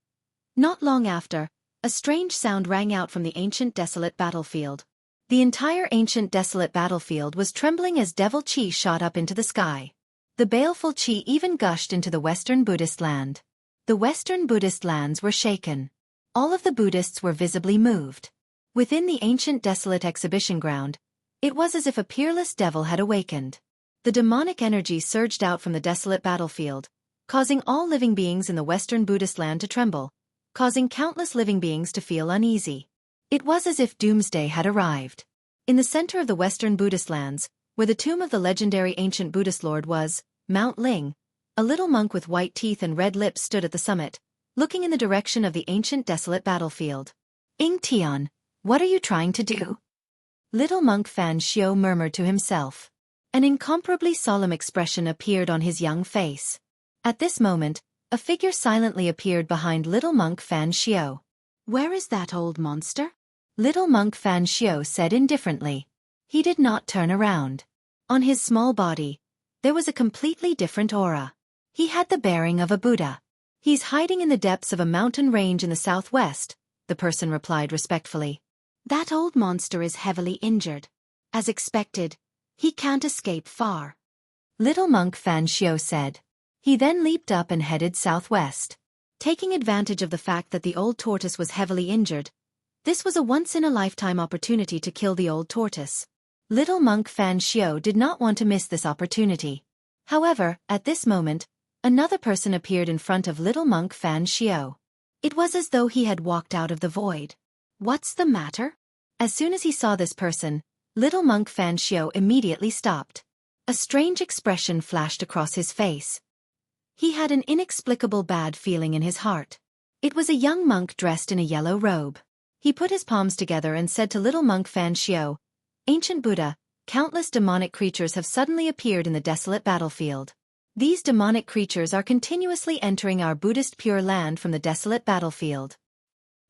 Not long after, a strange sound rang out from the ancient desolate battlefield. The entire ancient desolate battlefield was trembling as devil chi shot up into the sky. The baleful chi even gushed into the western Buddhist land. The western Buddhist lands were shaken. All of the Buddhists were visibly moved. Within the ancient desolate exhibition ground, it was as if a peerless devil had awakened. The demonic energy surged out from the desolate battlefield, causing all living beings in the western Buddhist land to tremble, causing countless living beings to feel uneasy. It was as if doomsday had arrived. In the center of the western Buddhist lands, where the tomb of the legendary ancient Buddhist lord was, Mount Ling, a little monk with white teeth and red lips stood at the summit, looking in the direction of the ancient desolate battlefield. Ing Tian, what are you trying to do? Little monk Fan Xiao murmured to himself. An incomparably solemn expression appeared on his young face. At this moment, a figure silently appeared behind little monk Fan Xiao. Where is that old monster? Little monk Fan Xiao said indifferently. He did not turn around. On his small body, there was a completely different aura. He had the bearing of a Buddha. He's hiding in the depths of a mountain range in the southwest, the person replied respectfully. That old monster is heavily injured. As expected, he can't escape far. Little monk Fan Xiao said. He then leaped up and headed southwest. Taking advantage of the fact that the old tortoise was heavily injured, this was a once-in-a-lifetime opportunity to kill the old tortoise. Little monk Fan Xiao did not want to miss this opportunity. However, at this moment, another person appeared in front of little monk Fan Xiao. It was as though he had walked out of the void. What's the matter? As soon as he saw this person, little monk Fan Xiao immediately stopped. A strange expression flashed across his face. He had an inexplicable bad feeling in his heart. It was a young monk dressed in a yellow robe. He put his palms together and said to little monk Fan Xiao, "Ancient Buddha, countless demonic creatures have suddenly appeared in the desolate battlefield. These demonic creatures are continuously entering our Buddhist Pure Land from the desolate battlefield."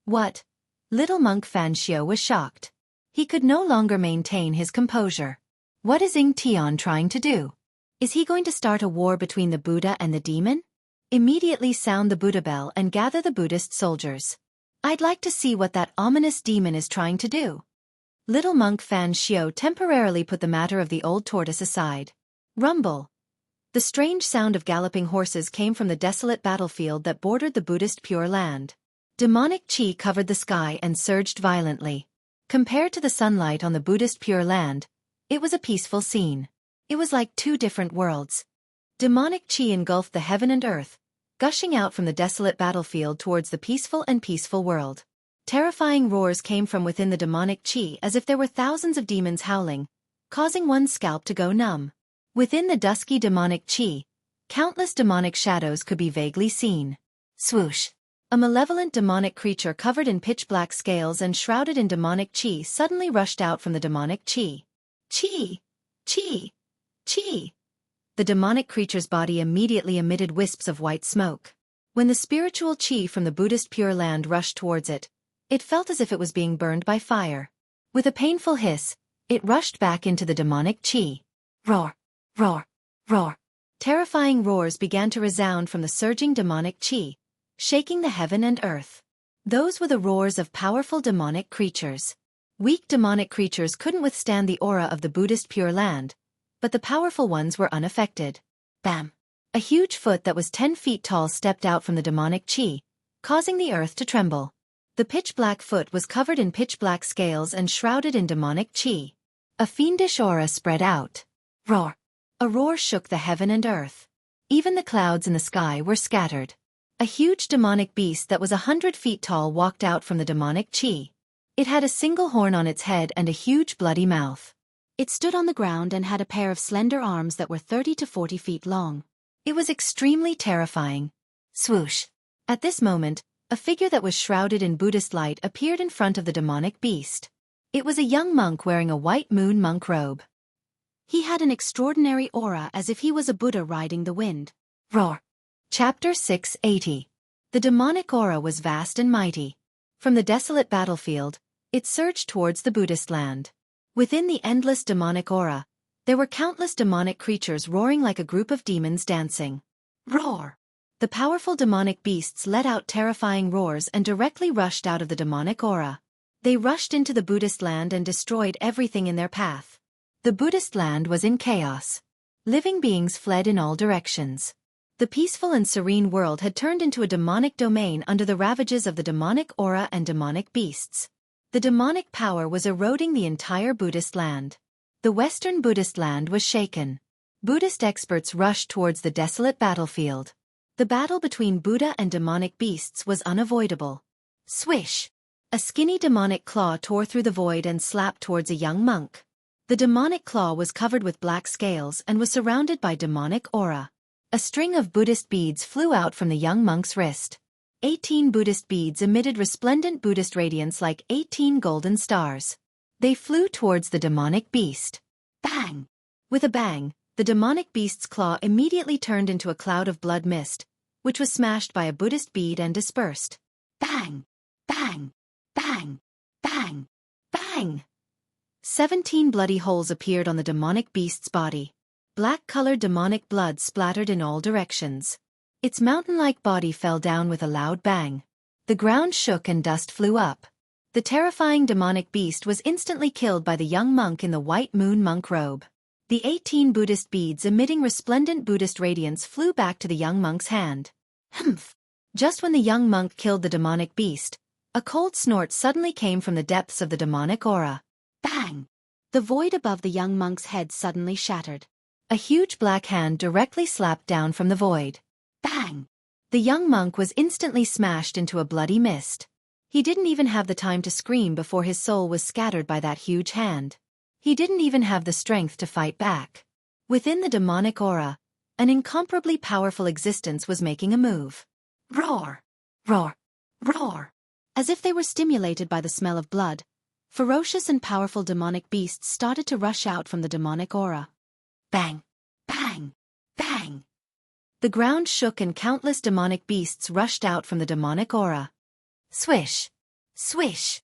What? Little monk Fan Xiao was shocked. He could no longer maintain his composure. What is Ying Tian trying to do? Is he going to start a war between the Buddha and the demon? Immediately sound the Buddha bell and gather the Buddhist soldiers. I'd like to see what that ominous demon is trying to do. Little monk Fan Xiao temporarily put the matter of the old tortoise aside. Rumble. The strange sound of galloping horses came from the desolate battlefield that bordered the Buddhist Pure Land. Demonic chi covered the sky and surged violently. Compared to the sunlight on the Buddhist Pure Land, it was a peaceful scene. It was like two different worlds. Demonic chi engulfed the heaven and earth, gushing out from the desolate battlefield towards the peaceful world. Terrifying roars came from within the demonic chi as if there were thousands of demons howling, causing one's scalp to go numb. Within the dusky demonic chi, countless demonic shadows could be vaguely seen. Swoosh! A malevolent demonic creature covered in pitch-black scales and shrouded in demonic chi suddenly rushed out from the demonic chi. Chi! Chi! Chi! The demonic creature's body immediately emitted wisps of white smoke. When the spiritual chi from the Buddhist Pure Land rushed towards it, it felt as if it was being burned by fire. With a painful hiss, it rushed back into the demonic chi. Roar! Roar! Roar! Terrifying roars began to resound from the surging demonic chi, shaking the heaven and earth. Those were the roars of powerful demonic creatures. Weak demonic creatures couldn't withstand the aura of the Buddhist Pure Land, but the powerful ones were unaffected. Bam! A huge foot that was 10 feet tall stepped out from the demonic chi, causing the earth to tremble. The pitch-black foot was covered in pitch-black scales and shrouded in demonic chi. A fiendish aura spread out. Roar! A roar shook the heaven and earth. Even the clouds in the sky were scattered. A huge demonic beast that was 100 feet tall walked out from the demonic chi. It had a single horn on its head and a huge bloody mouth. It stood on the ground and had a pair of slender arms that were 30 to 40 feet long. It was extremely terrifying. Swoosh! At this moment, a figure that was shrouded in Buddhist light appeared in front of the demonic beast. It was a young monk wearing a white moon monk robe. He had an extraordinary aura as if he was a Buddha riding the wind. Roar! Chapter 680. The demonic aura was vast and mighty. From the desolate battlefield, it surged towards the Buddhist land. Within the endless demonic aura, there were countless demonic creatures roaring like a group of demons dancing. Roar! The powerful demonic beasts let out terrifying roars and directly rushed out of the demonic aura. They rushed into the Buddhist land and destroyed everything in their path. The Buddhist land was in chaos. Living beings fled in all directions. The peaceful and serene world had turned into a demonic domain under the ravages of the demonic aura and demonic beasts. The demonic power was eroding the entire Buddhist land. The Western Buddhist land was shaken. Buddhist experts rushed towards the desolate battlefield. The battle between Buddha and demonic beasts was unavoidable. Swish! A skinny demonic claw tore through the void and slapped towards a young monk. The demonic claw was covered with black scales and was surrounded by demonic aura. A string of Buddhist beads flew out from the young monk's wrist. 18 Buddhist beads emitted resplendent Buddhist radiance like 18 golden stars. They flew towards the demonic beast. Bang! With a bang, the demonic beast's claw immediately turned into a cloud of blood mist, which was smashed by a Buddhist bead and dispersed. Bang! Bang! Bang! Bang! Bang! 17 bloody holes appeared on the demonic beast's body. Black-colored demonic blood splattered in all directions. Its mountain-like body fell down with a loud bang. The ground shook and dust flew up. The terrifying demonic beast was instantly killed by the young monk in the white moon monk robe. The 18 Buddhist beads emitting resplendent Buddhist radiance flew back to the young monk's hand. Humph! Just when the young monk killed the demonic beast, a cold snort suddenly came from the depths of the demonic aura. Bang! The void above the young monk's head suddenly shattered. A huge black hand directly slapped down from the void. Bang! The young monk was instantly smashed into a bloody mist. He didn't even have the time to scream before his soul was scattered by that huge hand. He didn't even have the strength to fight back. Within the demonic aura, an incomparably powerful existence was making a move. Roar! Roar! Roar! As if they were stimulated by the smell of blood, ferocious and powerful demonic beasts started to rush out from the demonic aura. Bang! Bang! Bang! The ground shook and countless demonic beasts rushed out from the demonic aura. Swish! Swish!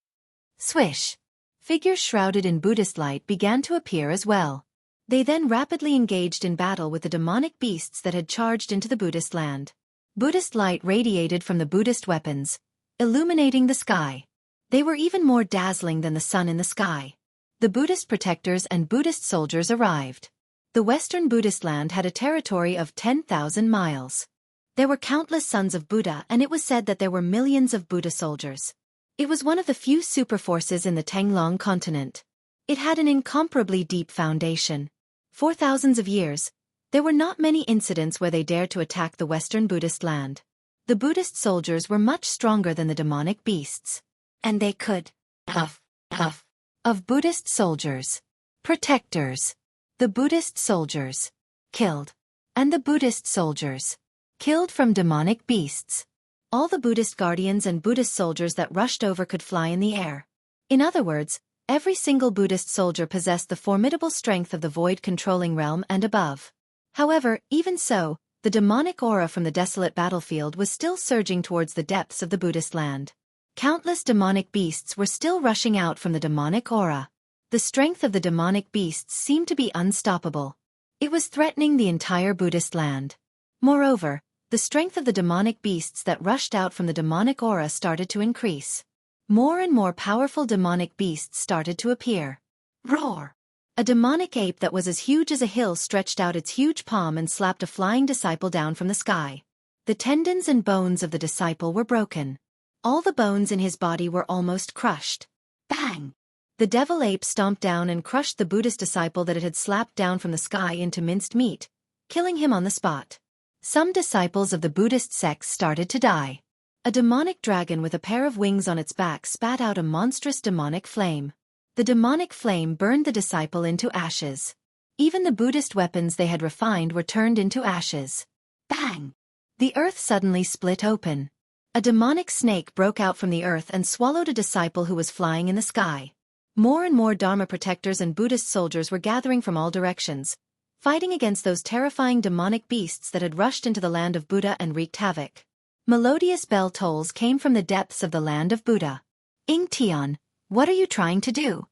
Swish! Figures shrouded in Buddhist light began to appear as well. They then rapidly engaged in battle with the demonic beasts that had charged into the Buddhist land. Buddhist light radiated from the Buddhist weapons, illuminating the sky. They were even more dazzling than the sun in the sky. The Buddhist protectors and Buddhist soldiers arrived. The Western Buddhist land had a territory of 10,000 miles. There were countless sons of Buddha, and it was said that there were millions of Buddha soldiers. It was one of the few superforces in the Tanglong continent. It had an incomparably deep foundation. For thousands of years, there were not many incidents where they dared to attack the Western Buddhist land. The Buddhist soldiers were much stronger than the demonic beasts. And they could huff of Buddhist soldiers. Protectors. The Buddhist soldiers. Killed. And the Buddhist soldiers. Killed from demonic beasts. All the Buddhist guardians and Buddhist soldiers that rushed over could fly in the air. In other words, every single Buddhist soldier possessed the formidable strength of the void-controlling realm and above. However, even so, the demonic aura from the desolate battlefield was still surging towards the depths of the Buddhist land. Countless demonic beasts were still rushing out from the demonic aura. The strength of the demonic beasts seemed to be unstoppable. It was threatening the entire Buddhist land. Moreover, the strength of the demonic beasts that rushed out from the demonic aura started to increase. More and more powerful demonic beasts started to appear. Roar! A demonic ape that was as huge as a hill stretched out its huge palm and slapped a flying disciple down from the sky. The tendons and bones of the disciple were broken. All the bones in his body were almost crushed. Bang! The devil ape stomped down and crushed the Buddhist disciple that it had slapped down from the sky into minced meat, killing him on the spot. Some disciples of the Buddhist sect started to die. A demonic dragon with a pair of wings on its back spat out a monstrous demonic flame. The demonic flame burned the disciple into ashes. Even the Buddhist weapons they had refined were turned into ashes. Bang! The earth suddenly split open. A demonic snake broke out from the earth and swallowed a disciple who was flying in the sky. More and more Dharma protectors and Buddhist soldiers were gathering from all directions, fighting against those terrifying demonic beasts that had rushed into the land of Buddha and wreaked havoc. Melodious bell tolls came from the depths of the land of Buddha. Ing Tian, what are you trying to do?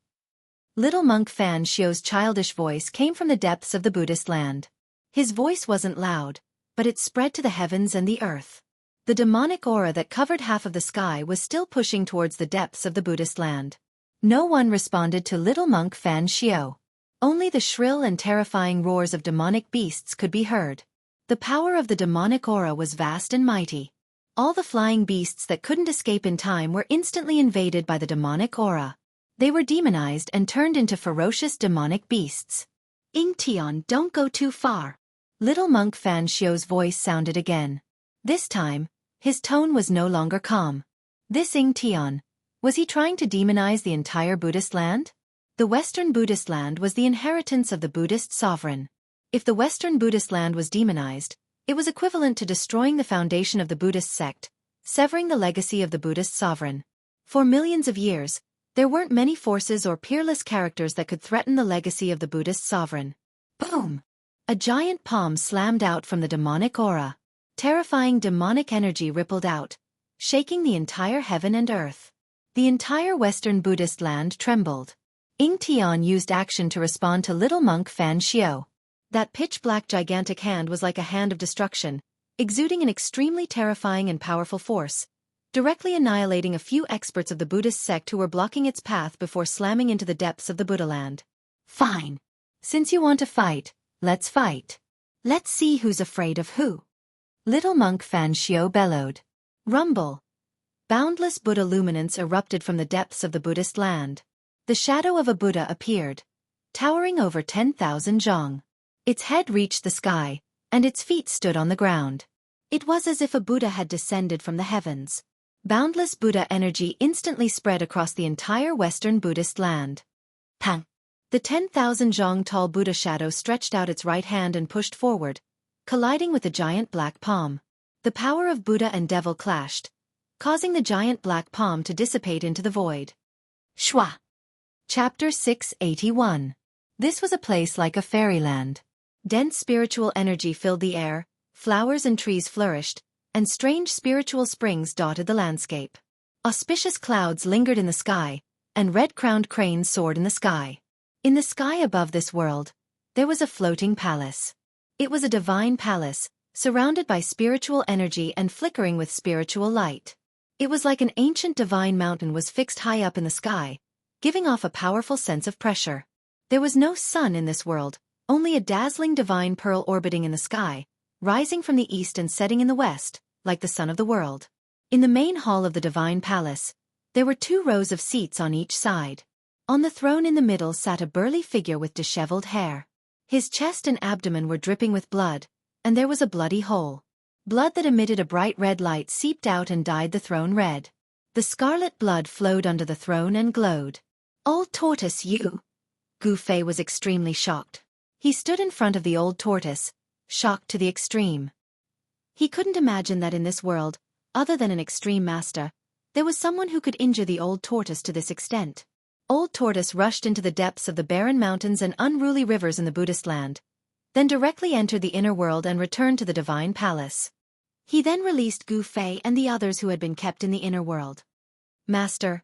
Little monk Fan Xiu's childish voice came from the depths of the Buddhist land. His voice wasn't loud, but it spread to the heavens and the earth. The demonic aura that covered half of the sky was still pushing towards the depths of the Buddhist land. No one responded to little monk Fan Xiu. Only the shrill and terrifying roars of demonic beasts could be heard. The power of the demonic aura was vast and mighty. All the flying beasts that couldn't escape in time were instantly invaded by the demonic aura. They were demonized and turned into ferocious demonic beasts. Ing Tian, don't go too far. Little monk Fan Xiu's voice sounded again. This time, his tone was no longer calm. This Ing Tian, was he trying to demonize the entire Buddhist land? The Western Buddhist land was the inheritance of the Buddhist sovereign. If the Western Buddhist land was demonized, it was equivalent to destroying the foundation of the Buddhist sect, severing the legacy of the Buddhist sovereign. For millions of years, there weren't many forces or peerless characters that could threaten the legacy of the Buddhist sovereign. Boom! A giant palm slammed out from the demonic aura. Terrifying demonic energy rippled out, shaking the entire heaven and earth. The entire Western Buddhist land trembled. Ing Tian used action to respond to little monk Fan Xiu. That pitch-black gigantic hand was like a hand of destruction, exuding an extremely terrifying and powerful force, directly annihilating a few experts of the Buddhist sect who were blocking its path before slamming into the depths of the Buddha land. Fine. Since you want to fight, let's fight. Let's see who's afraid of who. Little monk Fan Xiu bellowed. Rumble. Boundless Buddha luminance erupted from the depths of the Buddhist land. The shadow of a Buddha appeared, towering over 10,000 zhong. Its head reached the sky, and its feet stood on the ground. It was as if a Buddha had descended from the heavens. Boundless Buddha energy instantly spread across the entire Western Buddhist land. Pang! The 10,000 zhong tall Buddha shadow stretched out its right hand and pushed forward, colliding with the giant black palm. The power of Buddha and devil clashed, causing the giant black palm to dissipate into the void. Shua. Chapter 681. This was a place like a fairyland. Dense spiritual energy filled the air, flowers and trees flourished, and strange spiritual springs dotted the landscape. Auspicious clouds lingered in the sky, and red-crowned cranes soared in the sky. In the sky above this world, there was a floating palace. It was a divine palace, surrounded by spiritual energy and flickering with spiritual light. It was like an ancient divine mountain was fixed high up in the sky, giving off a powerful sense of pressure. There was no sun in this world, only a dazzling divine pearl orbiting in the sky, rising from the east and setting in the west, like the sun of the world. In the main hall of the divine palace, there were 2 rows of seats on each side. On the throne in the middle sat a burly figure with disheveled hair. His chest and abdomen were dripping with blood, and there was a bloody hole. Blood that emitted a bright red light seeped out and dyed the throne red. The scarlet blood flowed under the throne and glowed. "Old tortoise, you!" Gu Fei was extremely shocked. He stood in front of the old tortoise, shocked to the extreme. He couldn't imagine that in this world, other than an extreme master, there was someone who could injure the old tortoise to this extent. Old Tortoise rushed into the depths of the barren mountains and unruly rivers in the Buddhist land, then directly entered the inner world and returned to the divine palace. He then released Gu Fei and the others who had been kept in the inner world. Master!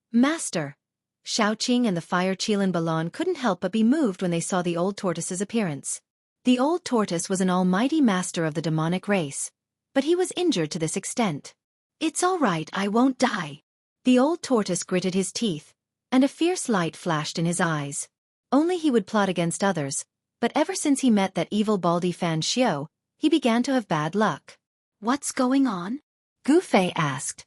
Master! Xueqi and the fire Qilin Balan couldn't help but be moved when they saw the old tortoise's appearance. The old tortoise was an almighty master of the demonic race, but he was injured to this extent. "It's all right, I won't die." The old tortoise gritted his teeth, and a fierce light flashed in his eyes. Only he would plot against others, but ever since he met that evil baldy Fan Xiao, he began to have bad luck. "What's going on?" Gu Fei asked.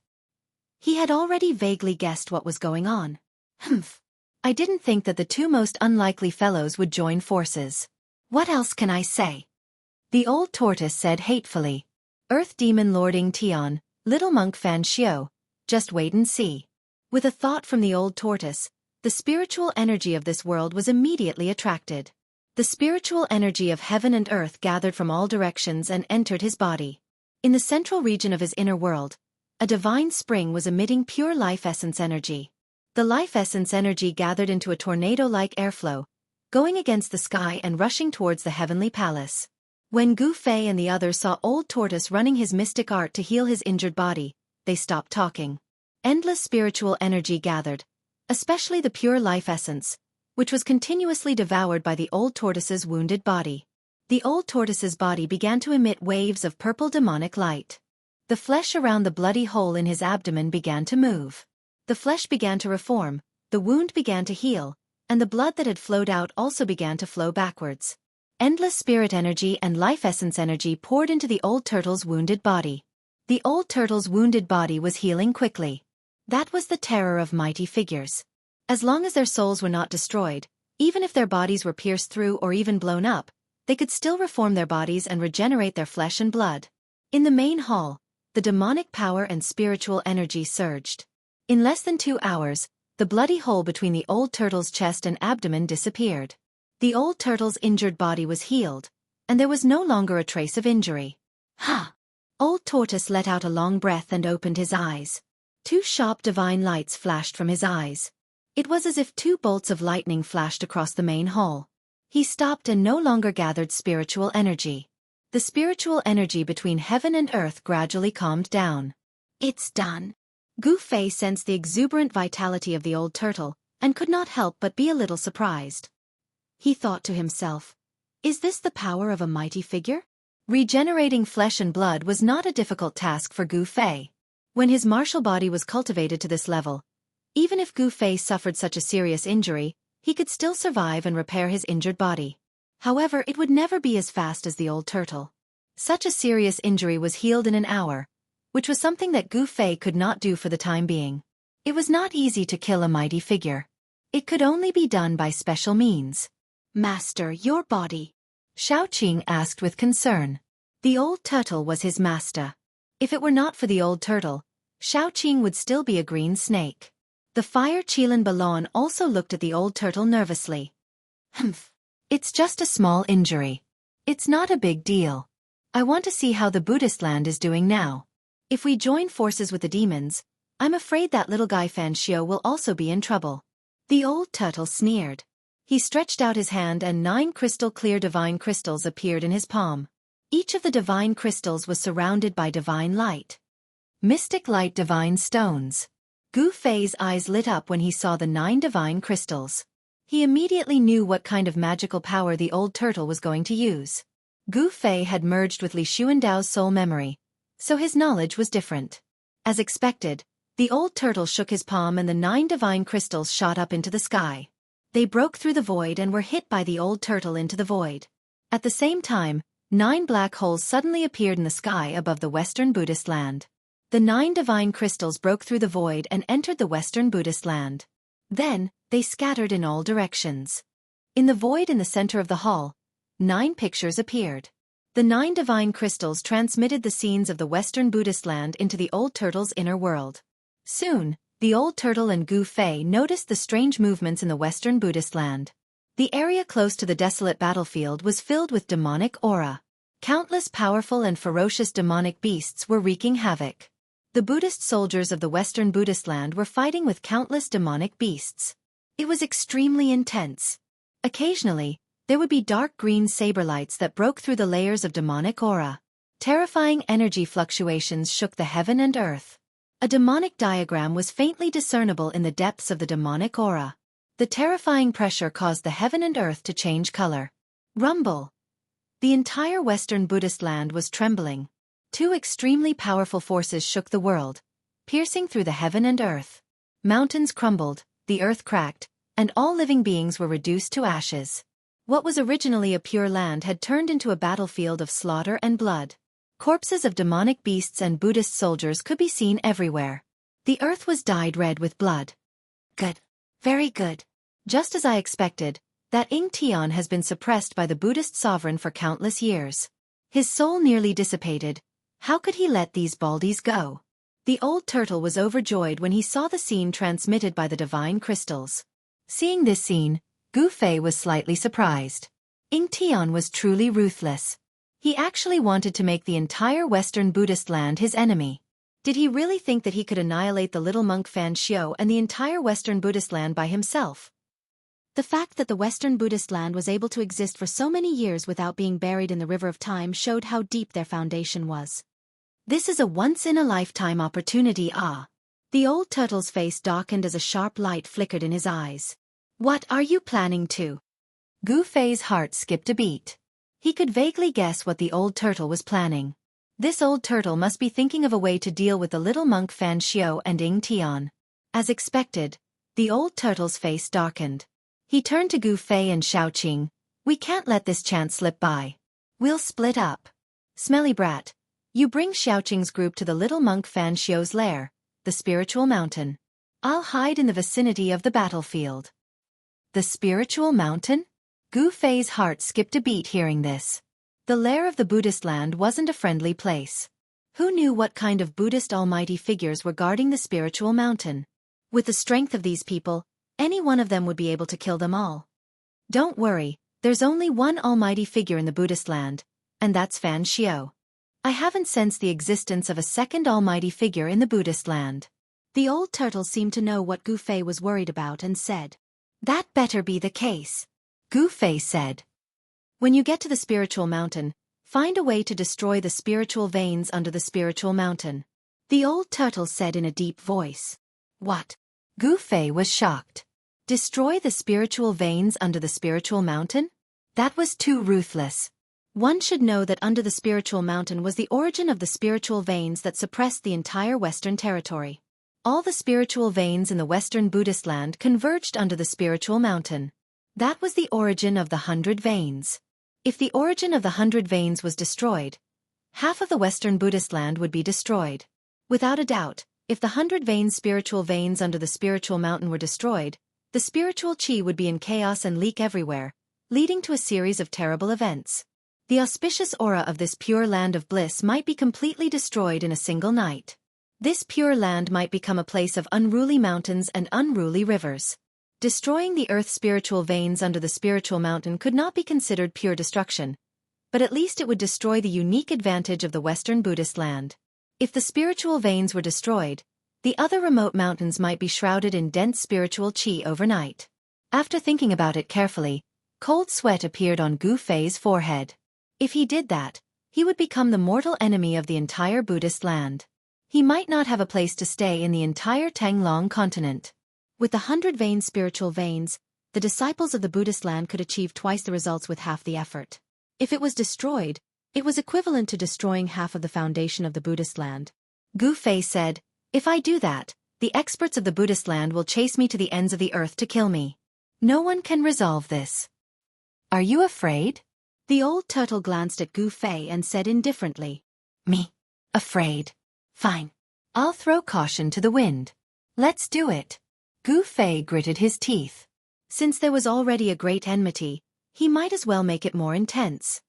He had already vaguely guessed what was going on. "Humph. I didn't think that the 2 most unlikely fellows would join forces. What else can I say?" The old tortoise said hatefully. "Earth demon Lording Tian, little monk Fan Xiao, just wait and see." With a thought from the old tortoise, the spiritual energy of this world was immediately attracted. The spiritual energy of heaven and earth gathered from all directions and entered his body. In the central region of his inner world, a divine spring was emitting pure life essence energy. The life essence energy gathered into a tornado-like airflow, going against the sky and rushing towards the heavenly palace. When Gu Fei and the others saw Old Tortoise running his mystic art to heal his injured body, they stopped talking. Endless spiritual energy gathered, especially the pure life essence, which was continuously devoured by the old tortoise's wounded body. The old tortoise's body began to emit waves of purple demonic light. The flesh around the bloody hole in his abdomen began to move. The flesh began to reform, the wound began to heal, and the blood that had flowed out also began to flow backwards. Endless spirit energy and life essence energy poured into the old turtle's wounded body. The old turtle's wounded body was healing quickly. That was the terror of mighty figures. As long as their souls were not destroyed, even if their bodies were pierced through or even blown up, they could still reform their bodies and regenerate their flesh and blood. In the main hall, the demonic power and spiritual energy surged. In less than 2 hours, the bloody hole between the old turtle's chest and abdomen disappeared. The old turtle's injured body was healed, and there was no longer a trace of injury. "Ha!" Old Tortoise let out a long breath and opened his eyes. 2 sharp divine lights flashed from his eyes. It was as if 2 bolts of lightning flashed across the main hall. He stopped and no longer gathered spiritual energy. The spiritual energy between heaven and earth gradually calmed down. "It's done." Gu Fei sensed the exuberant vitality of the old turtle, and could not help but be a little surprised. He thought to himself, "Is this the power of a mighty figure?" Regenerating flesh and blood was not a difficult task for Gu Fei. When his martial body was cultivated to this level, even if Gu Fei suffered such a serious injury, he could still survive and repair his injured body. However, it would never be as fast as the old turtle. Such a serious injury was healed in an hour, which was something that Gu Fei could not do for the time being. It was not easy to kill a mighty figure. It could only be done by special means. "Master, your body?" Xueqi asked with concern. The old turtle was his master. If it were not for the old turtle, Xueqi would still be a green snake. The fire Qilin Balon also looked at the old turtle nervously. Humph. It's just a small injury. It's not a big deal. I want to see how the Buddhist land is doing now. If we join forces with the demons, I'm afraid that little guy Xianxia will also be in trouble. The old turtle sneered. He stretched out his hand and 9 crystal-clear divine crystals appeared in his palm. Each of the divine crystals was surrounded by divine light. Mystic light divine stones. Gu Fei's eyes lit up when he saw the 9 divine crystals. He immediately knew what kind of magical power the old turtle was going to use. Gu Fei had merged with Li Xuandao's soul memory, so his knowledge was different. As expected, the old turtle shook his palm and the 9 divine crystals shot up into the sky. They broke through the void and were hit by the old turtle into the void. At the same time, 9 black holes suddenly appeared in the sky above the Western Buddhist land. The 9 divine crystals broke through the void and entered the Western Buddhist land. Then, they scattered in all directions. In the void in the center of the hall, 9 pictures appeared. The 9 divine crystals transmitted the scenes of the Western Buddhist land into the old turtle's inner world. Soon, the old turtle and Gu Fei noticed the strange movements in the Western Buddhist land. The area close to the desolate battlefield was filled with demonic aura. Countless powerful and ferocious demonic beasts were wreaking havoc. The Buddhist soldiers of the Western Buddhist land were fighting with countless demonic beasts. It was extremely intense. Occasionally, there would be dark green saber lights that broke through the layers of demonic aura. Terrifying energy fluctuations shook the heaven and earth. A demonic diagram was faintly discernible in the depths of the demonic aura. The terrifying pressure caused the heaven and earth to change color. Rumble. The entire Western Buddhist land was trembling. 2 extremely powerful forces shook the world, piercing through the heaven and earth. Mountains crumbled, the earth cracked, and all living beings were reduced to ashes. What was originally a pure land had turned into a battlefield of slaughter and blood. Corpses of demonic beasts and Buddhist soldiers could be seen everywhere. The earth was dyed red with blood. Good. Very good. Just as I expected, that Ying Tian has been suppressed by the Buddhist sovereign for countless years. His soul nearly dissipated. How could he let these baldies go? The old turtle was overjoyed when he saw the scene transmitted by the divine crystals. Seeing this scene, Gu Fei was slightly surprised. Ying Tian was truly ruthless. He actually wanted to make the entire Western Buddhist land his enemy. Did he really think that he could annihilate the little monk Fan Xiu and the entire Western Buddhist land by himself? The fact that the Western Buddhist land was able to exist for so many years without being buried in the river of time showed how deep their foundation was. This is a once-in-a-lifetime opportunity. The old turtle's face darkened as a sharp light flickered in his eyes. What are you planning to? Gu Fei's heart skipped a beat. He could vaguely guess what the old turtle was planning. This old turtle must be thinking of a way to deal with the little monk Fan Xiu and Ying Tian. As expected, the old turtle's face darkened. He turned to Gu Fei and Xiaoqing. We can't let this chance slip by. We'll split up. Smelly brat, you bring Xiaoqing's group to the little monk Fan Xiu's lair, the spiritual mountain. I'll hide in the vicinity of the battlefield. The spiritual mountain? Gu Fei's heart skipped a beat hearing this. The lair of the Buddhist land wasn't a friendly place. Who knew what kind of Buddhist almighty figures were guarding the spiritual mountain? With the strength of these people, any one of them would be able to kill them all. Don't worry, there's only one almighty figure in the Buddhist land, and that's Fan Xiu. I haven't sensed the existence of a second almighty figure in the Buddhist land. The old turtle seemed to know what Gu Fei was worried about and said, That better be the case. Gu Fei said, When you get to the spiritual mountain, find a way to destroy the spiritual veins under the spiritual mountain. The old turtle said in a deep voice. What? Gu Fei was shocked. Destroy the spiritual veins under the spiritual mountain? That was too ruthless. One should know that under the spiritual mountain was the origin of the spiritual veins that suppressed the entire Western territory. All the spiritual veins in the Western Buddhist land converged under the spiritual mountain. That was the origin of the 100 veins. If the origin of the 100 veins was destroyed, half of the Western Buddhist land would be destroyed. Without a doubt, if the 100 veins spiritual veins under the spiritual mountain were destroyed, the spiritual qi would be in chaos and leak everywhere, leading to a series of terrible events. The auspicious aura of this pure land of bliss might be completely destroyed in a single night. This pure land might become a place of unruly mountains and unruly rivers. Destroying the Earth's spiritual veins under the spiritual mountain could not be considered pure destruction, but at least it would destroy the unique advantage of the Western Buddhist land. If the spiritual veins were destroyed, the other remote mountains might be shrouded in dense spiritual qi overnight. After thinking about it carefully, cold sweat appeared on Gu Fei's forehead. If he did that, he would become the mortal enemy of the entire Buddhist land. He might not have a place to stay in the entire Tanglong continent. With the 100 spiritual veins, the disciples of the Buddhist land could achieve twice the results with half the effort. If it was destroyed, it was equivalent to destroying half of the foundation of the Buddhist land. Gu Fei said, "If I do that, the experts of the Buddhist land will chase me to the ends of the earth to kill me. No one can resolve this." "Are you afraid?" The old turtle glanced at Gu Fei and said indifferently, "Me? Afraid? Fine. I'll throw caution to the wind. Let's do it." Gu Fei gritted his teeth. Since there was already a great enmity, he might as well make it more intense.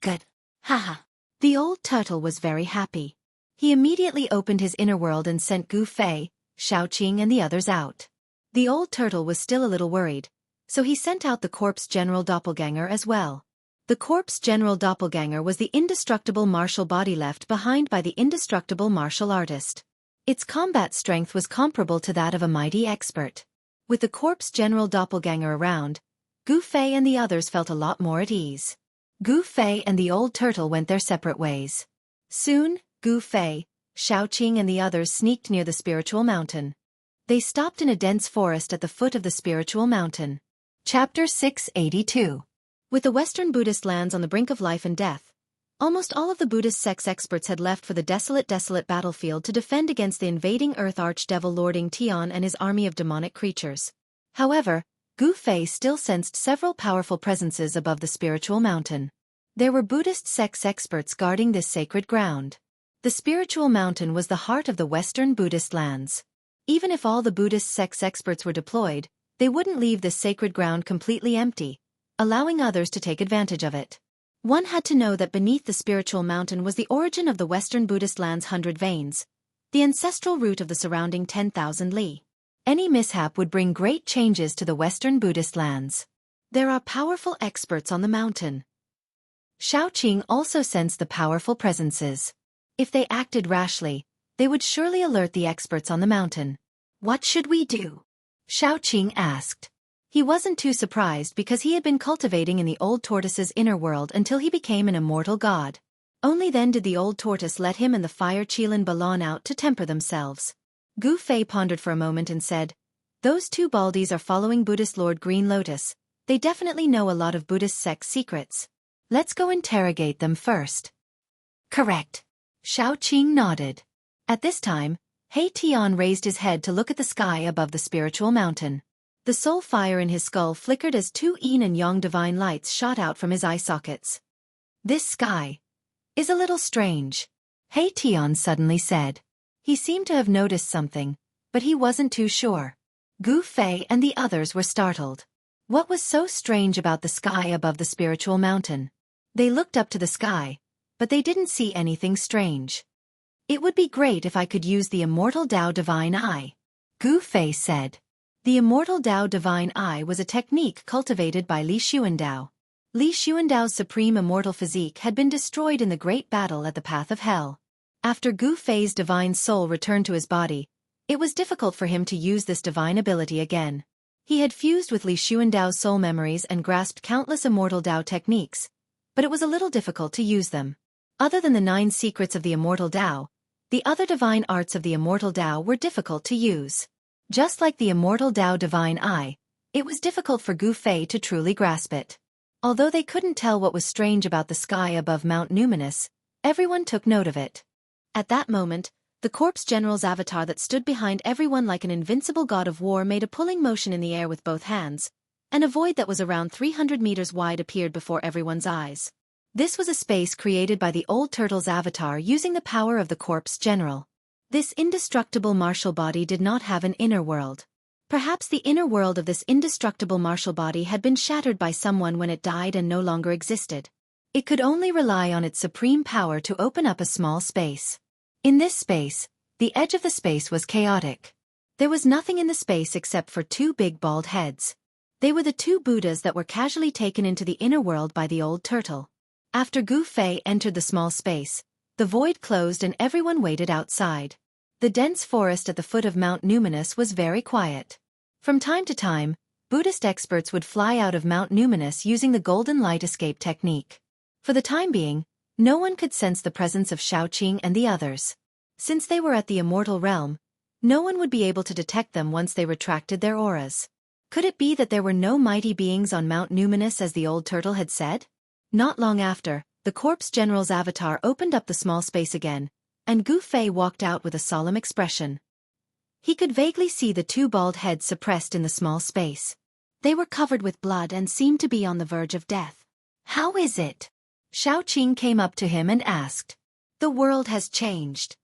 "Good. Haha." The old turtle was very happy. He immediately opened his inner world and sent Gu Fei, Xueqi and the others out. The old turtle was still a little worried, so he sent out the corpse general doppelganger as well. The corpse general doppelganger was the indestructible martial body left behind by the indestructible martial artist. Its combat strength was comparable to that of a mighty expert. With the corpse general doppelganger around, Gu Fei and the others felt a lot more at ease. Gu Fei and the old turtle went their separate ways. Soon, Gu Fei, Xueqi and the others sneaked near the spiritual mountain. They stopped in a dense forest at the foot of the spiritual mountain. Chapter 682. With the Western Buddhist lands on the brink of life and death, almost all of the Buddhist sect's experts had left for the desolate battlefield to defend against the invading Earth Archdevil lording Tian and his army of demonic creatures. However, Gu Fei still sensed several powerful presences above the spiritual mountain. There were Buddhist sect's experts guarding this sacred ground. The spiritual mountain was the heart of the Western Buddhist lands. Even if all the Buddhist sect's experts were deployed, they wouldn't leave this sacred ground completely empty, allowing others to take advantage of it. One had to know that beneath the spiritual mountain was the origin of the Western Buddhist land's 100 veins, the ancestral root of the surrounding 10,000 li. Any mishap would bring great changes to the Western Buddhist lands. There are powerful experts on the mountain. Xueqi also sensed the powerful presences. If they acted rashly, they would surely alert the experts on the mountain. "What should we do?" Xueqi asked. He wasn't too surprised because he had been cultivating in the old tortoise's inner world until he became an immortal god. Only then did the old tortoise let him and the fire Qilin Balan out to temper themselves. Gu Fei pondered for a moment and said, "Those two baldies are following Buddhist Lord Green Lotus. They definitely know a lot of Buddhist sect secrets. Let's go interrogate them first." "Correct." Xueqi nodded. At this time, He Tian raised his head to look at the sky above the spiritual mountain. The soul fire in his skull flickered as two yin and yang divine lights shot out from his eye sockets. "This sky is a little strange," He Tian suddenly said. He seemed to have noticed something, but he wasn't too sure. Gu Fei and the others were startled. What was so strange about the sky above the spiritual mountain? They looked up to the sky, but they didn't see anything strange. "It would be great if I could use the Immortal Dao Divine Eye," Gu Fei said. The Immortal Dao Divine Eye was a technique cultivated by Li Xuandao. Li Xuandao's supreme immortal physique had been destroyed in the great battle at the Path of Hell. After Gu Fei's divine soul returned to his body, it was difficult for him to use this divine ability again. He had fused with Li Xuandao's soul memories and grasped countless Immortal Dao techniques, but it was a little difficult to use them. Other than the 9 secrets of the Immortal Dao, the other divine arts of the Immortal Dao were difficult to use. Just like the Immortal Dao Divine Eye, it was difficult for Gu Fei to truly grasp it. Although they couldn't tell what was strange about the sky above Mount Numinous, everyone took note of it. At that moment, the corpse general's avatar that stood behind everyone like an invincible god of war made a pulling motion in the air with both hands, and a void that was around 300 meters wide appeared before everyone's eyes. This was a space created by the old turtle's avatar using the power of the corpse general. This indestructible martial body did not have an inner world. Perhaps the inner world of this indestructible martial body had been shattered by someone when it died and no longer existed. It could only rely on its supreme power to open up a small space. In this space, the edge of the space was chaotic. There was nothing in the space except for two big bald heads. They were the two Buddhas that were casually taken into the inner world by the old turtle. After Gu Fei entered the small space, the void closed and everyone waited outside. The dense forest at the foot of Mount Numinous was very quiet. From time to time, Buddhist experts would fly out of Mount Numinous using the golden light escape technique. For the time being, no one could sense the presence of Xueqi and the others. Since they were at the immortal realm, no one would be able to detect them once they retracted their auras. Could it be that there were no mighty beings on Mount Numinous as the old turtle had said? Not long after, the corpse general's avatar opened up the small space again, and Gu Fei walked out with a solemn expression. He could vaguely see the two bald heads suppressed in the small space. They were covered with blood and seemed to be on the verge of death. How is it? Xueqi came up to him and asked. The world has changed.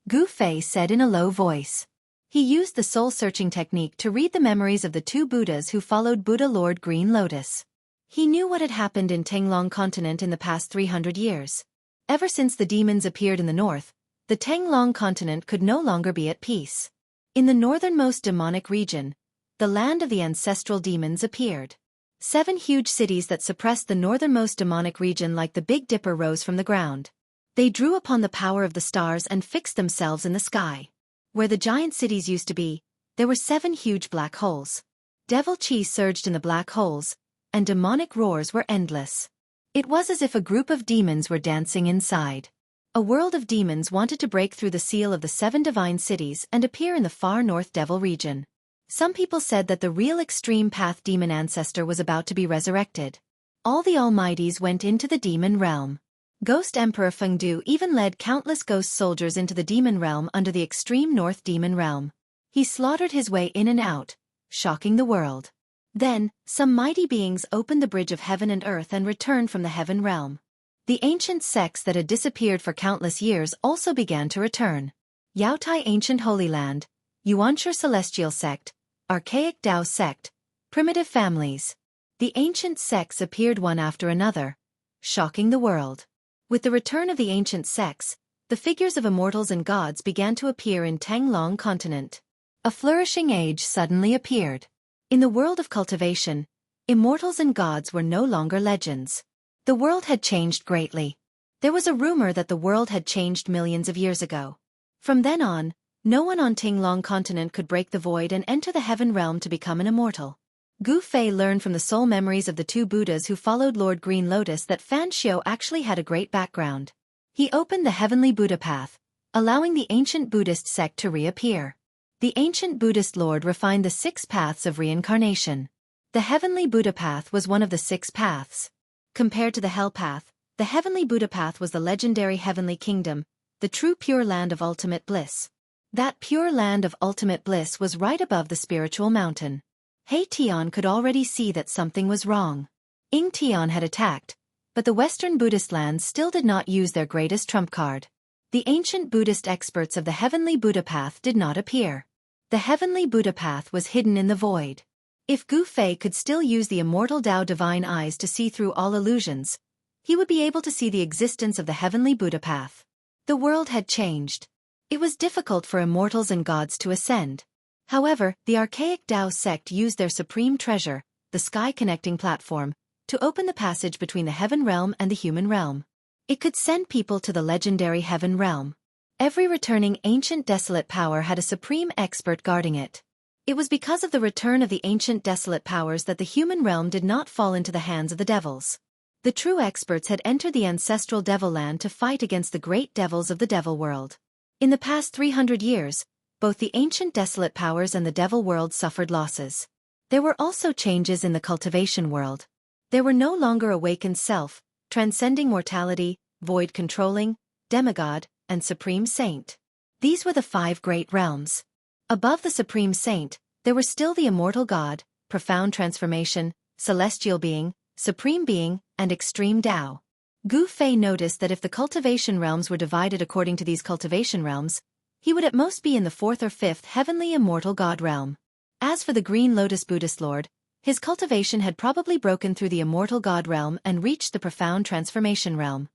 Gu Fei said in a low voice. He used the soul-searching technique to read the memories of the two Buddhas who followed Buddha Lord Green Lotus. He knew what had happened in Tenglong continent in the past 300 years. Ever since the demons appeared in the north, the Tenglong continent could no longer be at peace. In the northernmost demonic region, the land of the ancestral demons appeared. 7 huge cities that suppressed the northernmost demonic region like the Big Dipper rose from the ground. They drew upon the power of the stars and fixed themselves in the sky. Where the giant cities used to be, there were 7 huge black holes. Devil chi surged in the black holes, and demonic roars were endless. It was as if a group of demons were dancing inside. A world of demons wanted to break through the seal of the 7 divine cities and appear in the far north devil region. Some people said that the real extreme path demon ancestor was about to be resurrected. All the Almighties went into the demon realm. Ghost Emperor Fengdu even led countless ghost soldiers into the demon realm under the extreme north demon realm. He slaughtered his way in and out, shocking the world. Then, some mighty beings opened the bridge of heaven and earth and returned from the heaven realm. The ancient sects that had disappeared for countless years also began to return. Yaotai Ancient Holy Land, Yuanshur Celestial Sect, Archaic Tao Sect, Primitive Families. The ancient sects appeared one after another, shocking the world. With the return of the ancient sects, the figures of immortals and gods began to appear in Tenglong continent. A flourishing age suddenly appeared. In the world of cultivation, immortals and gods were no longer legends. The world had changed greatly. There was a rumor that the world had changed millions of years ago. From then on, no one on Tenglong continent could break the void and enter the heaven realm to become an immortal. Gu Fei learned from the soul memories of the two Buddhas who followed Lord Green Lotus that Fan Xiu actually had a great background. He opened the heavenly Buddha path, allowing the ancient Buddhist sect to reappear. The ancient Buddhist Lord refined the 6 paths of reincarnation. The heavenly Buddha path was one of the 6 paths. Compared to the hell path, the heavenly Buddha path was the legendary heavenly kingdom, the true pure land of ultimate bliss. That pure land of ultimate bliss was right above the spiritual mountain. Hei Tian could already see that something was wrong. Ying Tian had attacked, but the Western Buddhist lands still did not use their greatest trump card. The ancient Buddhist experts of the heavenly Buddha path did not appear. The heavenly Buddha path was hidden in the void. If Gu Fei could still use the immortal Tao divine eyes to see through all illusions, he would be able to see the existence of the heavenly Buddha path. The world had changed. It was difficult for immortals and gods to ascend. However, the archaic Tao sect used their supreme treasure, the sky connecting platform, to open the passage between the heaven realm and the human realm. It could send people to the legendary heaven realm. Every returning ancient desolate power had a supreme expert guarding it. It was because of the return of the ancient desolate powers that the human realm did not fall into the hands of the devils. The true experts had entered the ancestral devil land to fight against the great devils of the devil world. In the past 300 years, both the ancient desolate powers and the devil world suffered losses. There were also changes in the cultivation world. There were no longer awakened self, transcending mortality, void controlling, demigod, and supreme saint. These were the 5 great realms. Above the supreme saint, there were still the immortal god, profound transformation, celestial being, supreme being, and extreme Tao. Gu Fei noticed that if the cultivation realms were divided according to these cultivation realms, he would at most be in the 4th or 5th heavenly immortal god realm. As for the Green Lotus Buddhist Lord, his cultivation had probably broken through the immortal god realm and reached the profound transformation realm.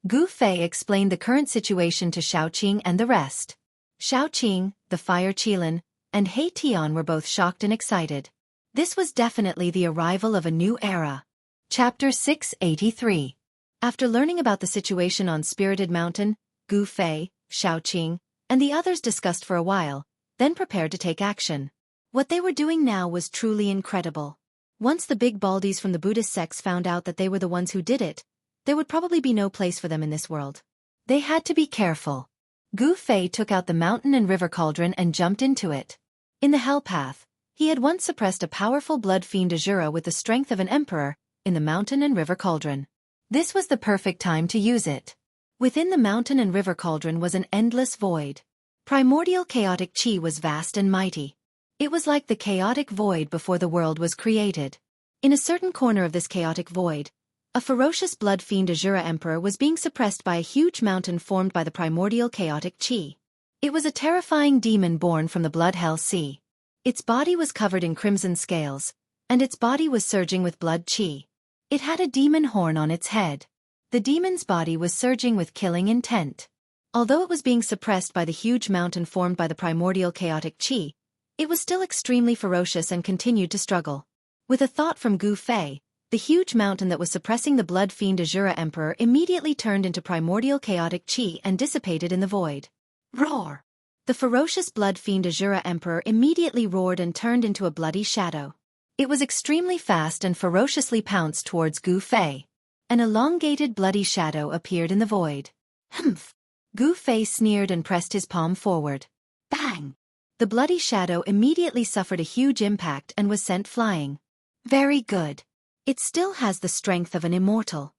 Gu Fei explained the current situation to Xueqi and the rest. Xueqi, the fire Qilin, and He Tian were both shocked and excited. This was definitely the arrival of a new era. Chapter 683. After learning about the situation on Spirited Mountain, Gu Fei, Xueqi, and the others discussed for a while, then prepared to take action. What they were doing now was truly incredible. Once the big baldies from the Buddhist sects found out that they were the ones who did it, there would probably be no place for them in this world. They had to be careful. Gu Fei took out the mountain and river cauldron and jumped into it. In the Hell Path, he had once suppressed a powerful blood fiend Azura with the strength of an emperor, in the mountain and river cauldron. This was the perfect time to use it. Within the mountain and river cauldron was an endless void. Primordial chaotic chi was vast and mighty. It was like the chaotic void before the world was created. In a certain corner of this chaotic void, a ferocious blood fiend Azura Emperor was being suppressed by a huge mountain formed by the primordial chaotic chi. It was a terrifying demon born from the blood hell sea. Its body was covered in crimson scales, and its body was surging with blood chi. It had a demon horn on its head. The demon's body was surging with killing intent. Although it was being suppressed by the huge mountain formed by the primordial chaotic chi, it was still extremely ferocious and continued to struggle. With a thought from Gu Fei, the huge mountain that was suppressing the blood fiend Azura Emperor immediately turned into primordial chaotic chi and dissipated in the void. Roar! The ferocious blood fiend Azura Emperor immediately roared and turned into a bloody shadow. It was extremely fast and ferociously pounced towards Gu Fei. An elongated bloody shadow appeared in the void. Humph! Gu Fei sneered and pressed his palm forward. Bang! The bloody shadow immediately suffered a huge impact and was sent flying. Very good. It still has the strength of an immortal.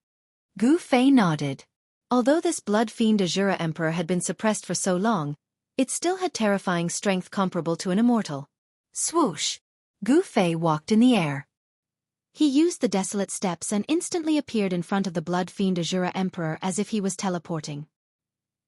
Gu Fei nodded. Although this blood fiend Azura Emperor had been suppressed for so long, it still had terrifying strength comparable to an immortal. Swoosh! Gu Fei walked in the air. He used the desolate steps and instantly appeared in front of the blood fiend Azura Emperor as if he was teleporting.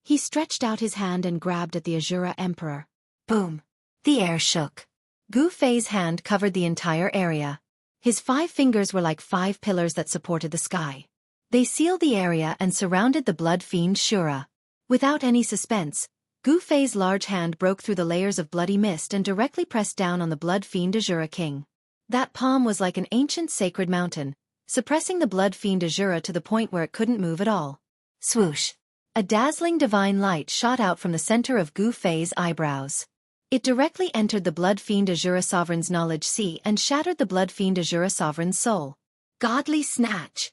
He stretched out his hand and grabbed at the Azura Emperor. Boom! The air shook. Gu Fei's hand covered the entire area. His 5 fingers were like 5 pillars that supported the sky. They sealed the area and surrounded the blood fiend Shura. Without any suspense, Gu Fei's large hand broke through the layers of bloody mist and directly pressed down on the blood fiend Azura King. That palm was like an ancient sacred mountain, suppressing the blood fiend Azura to the point where it couldn't move at all. Swoosh! A dazzling divine light shot out from the center of Gu Fei's eyebrows. It directly entered the blood fiend Azura Sovereign's knowledge sea and shattered the blood fiend Azura Sovereign's soul. Godly snatch!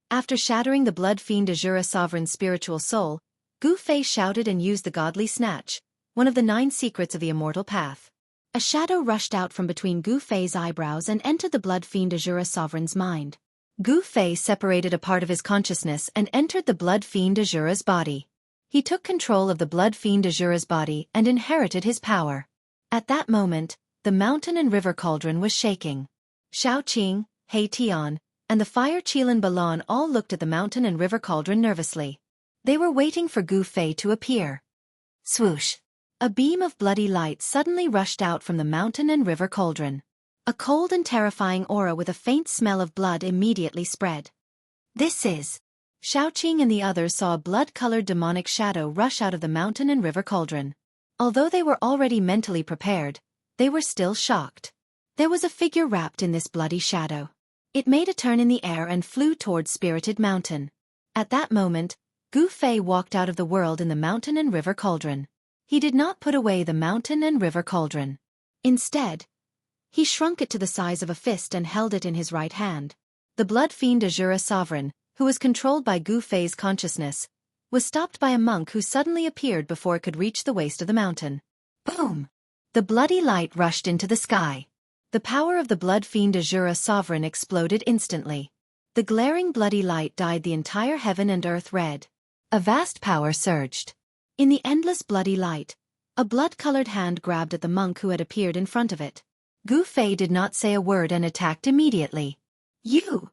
After shattering the blood fiend Azura Sovereign's spiritual soul, Gu Fei shouted and used the godly snatch, one of the 9 secrets of the immortal path. A shadow rushed out from between Gu Fei's eyebrows and entered the blood fiend Azura Sovereign's mind. Gu Fei separated a part of his consciousness and entered the blood fiend Azura's body. He took control of the blood fiend Azura's body and inherited his power. At that moment, the mountain and river cauldron was shaking. Xueqi, He Tian, and the fire Qilin Balan all looked at the mountain and river cauldron nervously. They were waiting for Gu Fei to appear. Swoosh! A beam of bloody light suddenly rushed out from the mountain and river cauldron. A cold and terrifying aura with a faint smell of blood immediately spread. This is... Xueqi and the others saw a blood-colored demonic shadow rush out of the mountain and river cauldron. Although they were already mentally prepared, they were still shocked. There was a figure wrapped in this bloody shadow. It made a turn in the air and flew towards Spirited Mountain. At that moment, Gu Fei walked out of the world in the mountain and river cauldron. He did not put away the mountain and river cauldron. Instead, he shrunk it to the size of a fist and held it in his right hand. The blood fiend Azura Sovereign, who was controlled by Gu Fei's consciousness, was stopped by a monk who suddenly appeared before it could reach the waist of the mountain. Boom! The bloody light rushed into the sky. The power of the blood fiend Azura Sovereign exploded instantly. The glaring bloody light dyed the entire heaven and earth red. A vast power surged. In the endless bloody light, a blood-colored hand grabbed at the monk who had appeared in front of it. Gu Fei did not say a word and attacked immediately. You!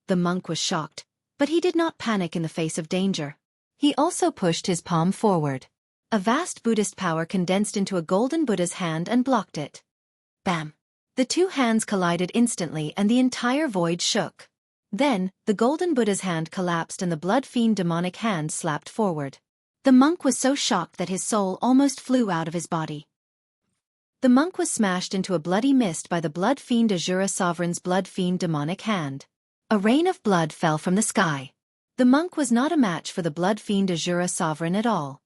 The monk was shocked, but he did not panic in the face of danger. He also pushed his palm forward. A vast Buddhist power condensed into a golden Buddha's hand and blocked it. Bam! The 2 hands collided instantly and the entire void shook. Then, the golden Buddha's hand collapsed and the blood fiend demonic hand slapped forward. The monk was so shocked that his soul almost flew out of his body. The monk was smashed into a bloody mist by the blood fiend Azura Sovereign's blood fiend demonic hand. A rain of blood fell from the sky. The monk was not a match for the blood fiend Azura Sovereign at all.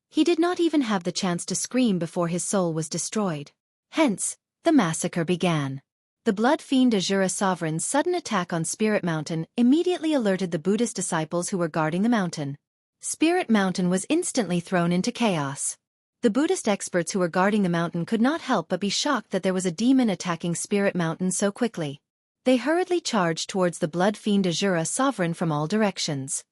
He did not even have the chance to scream before his soul was destroyed. Hence, the massacre began. The blood fiend Azura Sovereign's sudden attack on Spirit Mountain immediately alerted the Buddhist disciples who were guarding the mountain. Spirit Mountain was instantly thrown into chaos. The Buddhist experts who were guarding the mountain could not help but be shocked that there was a demon attacking Spirit Mountain so quickly. They hurriedly charged towards the blood fiend Azura Sovereign from all directions.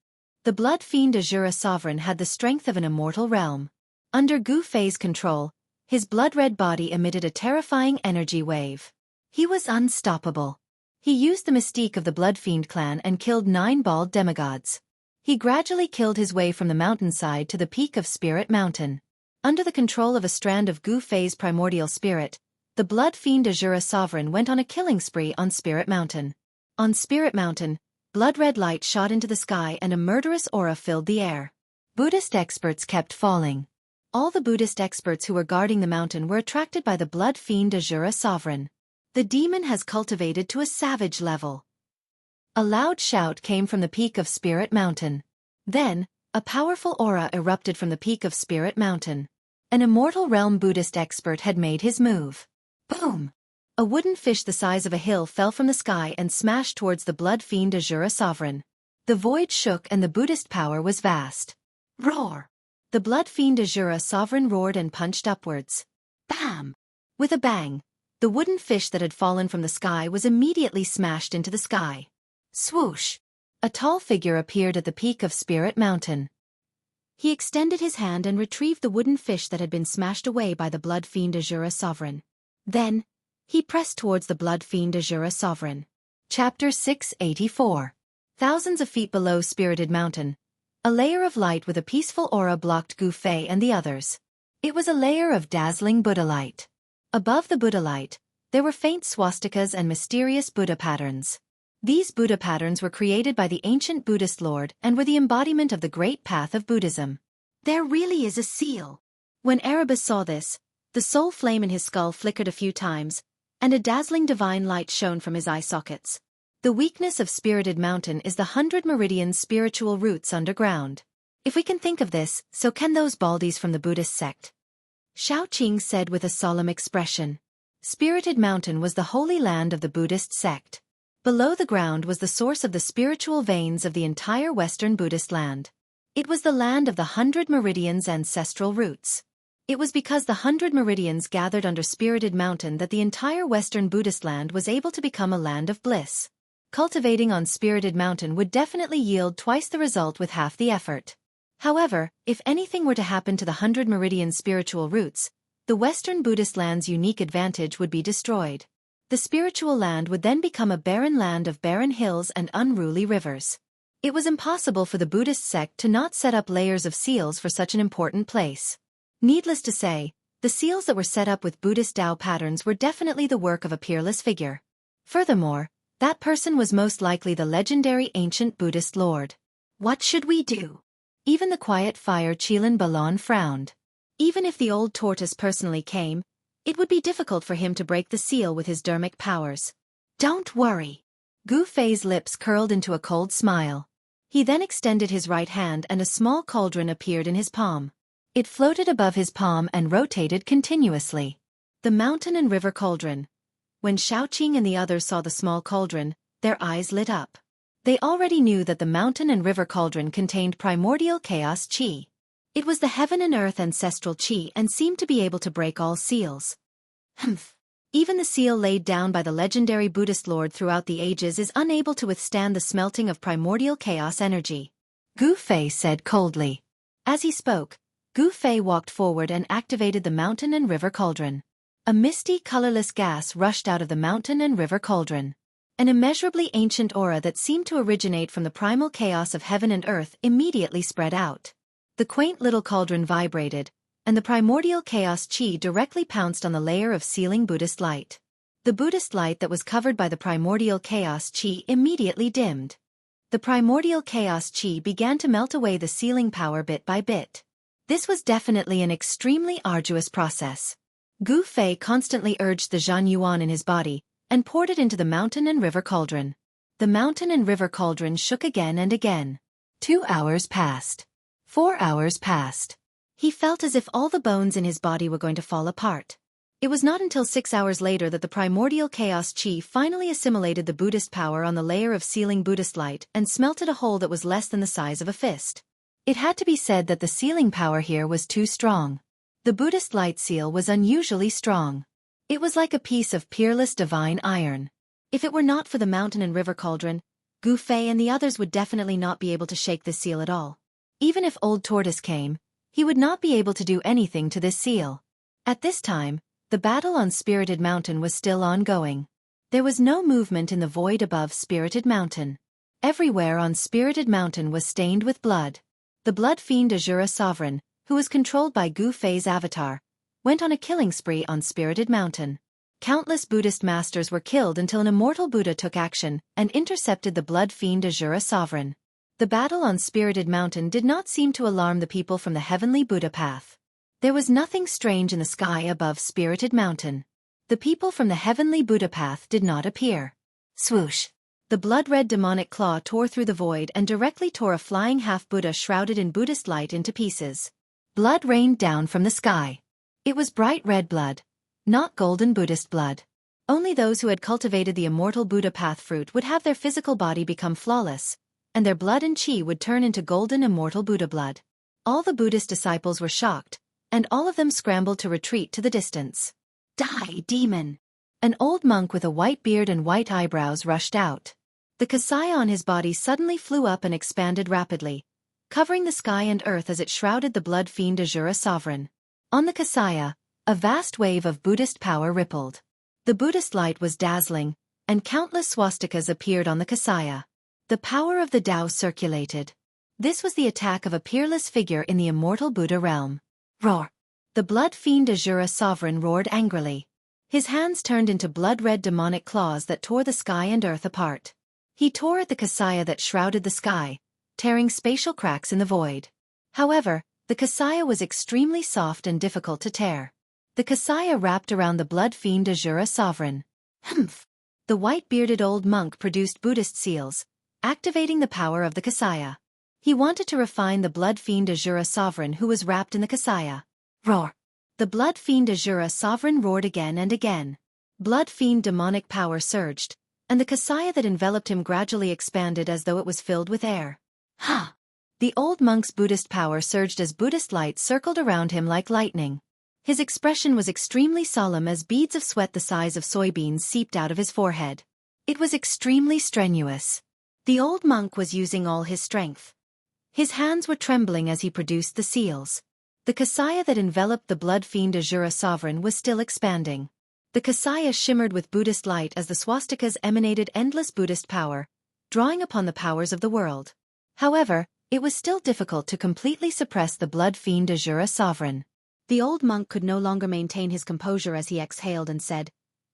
The blood fiend Azura Sovereign had the strength of an immortal realm. Under Gu Fei's control, his blood-red body emitted a terrifying energy wave. He was unstoppable. He used the mystique of the blood fiend clan and killed 9 bald demigods. He gradually killed his way from the mountainside to the peak of Spirit Mountain. Under the control of a strand of Gu Fei's primordial spirit, the blood fiend Azura Sovereign went on a killing spree on Spirit Mountain. On Spirit Mountain, blood-red light shot into the sky and a murderous aura filled the air. Buddhist experts kept falling. All the Buddhist experts who were guarding the mountain were attracted by the blood fiend Azura Sovereign. The demon has cultivated to a savage level. A loud shout came from the peak of Spirit Mountain. Then, a powerful aura erupted from the peak of Spirit Mountain. An immortal realm Buddhist expert had made his move. Boom! A wooden fish the size of a hill fell from the sky and smashed towards the blood fiend Azura Sovereign. The void shook and the Buddhist power was vast. Roar! The blood fiend Azura Sovereign roared and punched upwards. Bam! With a bang, the wooden fish that had fallen from the sky was immediately smashed into the sky. Swoosh! A tall figure appeared at the peak of Spirit Mountain. He extended his hand and retrieved the wooden fish that had been smashed away by the blood fiend Azura Sovereign. Then, he pressed towards the blood fiend Azura Sovereign. Chapter 684. Thousands of feet below Spirited Mountain, a layer of light with a peaceful aura blocked Gu Fei and the others. It was a layer of dazzling Buddha light. Above the Buddha light, there were faint swastikas and mysterious Buddha patterns. These Buddha patterns were created by the ancient Buddhist Lord and were the embodiment of the great path of Buddhism. There really is a seal. When Erebus saw this, the soul flame in his skull flickered a few times, and a dazzling divine light shone from his eye sockets. The weakness of Spirited Mountain is the 100 Meridian's spiritual roots underground. If we can think of this, so can those baldies from the Buddhist sect. Xiaoqing said with a solemn expression. Spirited Mountain was the holy land of the Buddhist sect. Below the ground was the source of the spiritual veins of the entire Western Buddhist land. It was the land of the 100 Meridians' ancestral roots. It was because the 100 Meridians gathered under Spirited Mountain that the entire Western Buddhist land was able to become a land of bliss. Cultivating on Spirited Mountain would definitely yield twice the result with half the effort. However, if anything were to happen to the 100 Meridian spiritual roots, the Western Buddhist land's unique advantage would be destroyed. The spiritual land would then become a barren land of barren hills and unruly rivers. It was impossible for the Buddhist sect to not set up layers of seals for such an important place. Needless to say, the seals that were set up with Buddhist Tao patterns were definitely the work of a peerless figure. Furthermore, that person was most likely the legendary ancient Buddhist Lord. What should we do? Even the quiet fire Qilin Balon frowned. Even if the old tortoise personally came, it would be difficult for him to break the seal with his dermic powers. Don't worry. Gu Fei's lips curled into a cold smile. He then extended his right hand and a small cauldron appeared in his palm. It floated above his palm and rotated continuously. The mountain and river cauldron. When Xiaoqing and the others saw the small cauldron, their eyes lit up. They already knew that the mountain and river cauldron contained primordial chaos qi. It was the heaven and earth ancestral qi and seemed to be able to break all seals. Humph. Even the seal laid down by the legendary Buddhist Lord throughout the ages is unable to withstand the smelting of primordial chaos energy. Gu Fei said coldly. As he spoke, Gu Fei walked forward and activated the mountain and river cauldron. A misty, colorless gas rushed out of the mountain and river cauldron. An immeasurably ancient aura that seemed to originate from the primal chaos of heaven and earth immediately spread out. The quaint little cauldron vibrated, and the primordial chaos qi directly pounced on the layer of sealing Buddhist light. The Buddhist light that was covered by the primordial chaos qi immediately dimmed. The primordial chaos qi began to melt away the sealing power bit by bit. This was definitely an extremely arduous process. Gu Fei constantly urged the Zhan Yuan in his body, and poured it into the mountain and river cauldron. The mountain and river cauldron shook again and again. 2 hours passed. 4 hours passed. He felt as if all the bones in his body were going to fall apart. It was not until 6 hours later that the primordial chaos chi finally assimilated the Buddhist power on the layer of sealing Buddhist light and smelted a hole that was less than the size of a fist. It had to be said that the sealing power here was too strong. The Buddhist light seal was unusually strong. It was like a piece of peerless divine iron. If it were not for the mountain and river cauldron, Gu Fei and the others would definitely not be able to shake this seal at all. Even if Old Tortoise came, he would not be able to do anything to this seal. At this time, the battle on Spirited Mountain was still ongoing. There was no movement in the void above Spirited Mountain. Everywhere on Spirited Mountain was stained with blood. The blood fiend Azura Sovereign, who was controlled by Gu Fei's avatar, went on a killing spree on Spirited Mountain. Countless Buddhist masters were killed until an immortal Buddha took action and intercepted the blood fiend Azura Sovereign. The battle on Spirited Mountain did not seem to alarm the people from the heavenly Buddha path. There was nothing strange in the sky above Spirited Mountain. The people from the heavenly Buddha path did not appear. Swoosh! The blood-red demonic claw tore through the void and directly tore a flying half-Buddha shrouded in Buddhist light into pieces. Blood rained down from the sky. It was bright red blood, not golden Buddhist blood. Only those who had cultivated the immortal Buddha path fruit would have their physical body become flawless, and their blood and chi would turn into golden immortal Buddha blood. All the Buddhist disciples were shocked, and all of them scrambled to retreat to the distance. Die, demon! An old monk with a white beard and white eyebrows rushed out. The kasaya on his body suddenly flew up and expanded rapidly, covering the sky and earth as it shrouded the blood fiend Azura Sovereign. On the kasaya, a vast wave of Buddhist power rippled. The Buddhist light was dazzling, and countless swastikas appeared on the kasaya. The power of the Tao circulated. This was the attack of a peerless figure in the immortal Buddha realm. Roar! The blood fiend Azura Sovereign roared angrily. His hands turned into blood-red demonic claws that tore the sky and earth apart. He tore at the kasaya that shrouded the sky, tearing spatial cracks in the void. However, the kasaya was extremely soft and difficult to tear. The kasaya wrapped around the blood fiend Azura Sovereign. Humph! The white-bearded old monk produced Buddhist seals, activating the power of the kasaya. He wanted to refine the blood fiend Azura Sovereign who was wrapped in the kasaya. Roar! The blood fiend Azura Sovereign roared again and again. Blood fiend demonic power surged, and the kasaya that enveloped him gradually expanded as though it was filled with air. Ha! The old monk's Buddhist power surged as Buddhist light circled around him like lightning. His expression was extremely solemn as beads of sweat the size of soybeans seeped out of his forehead. It was extremely strenuous. The old monk was using all his strength. His hands were trembling as he produced the seals. The kasaya that enveloped the blood fiend Azura Sovereign was still expanding. The kasaya shimmered with Buddhist light as the swastikas emanated endless Buddhist power, drawing upon the powers of the world. However, it was still difficult to completely suppress the blood fiend Azura Sovereign. The old monk could no longer maintain his composure as he exhaled and said,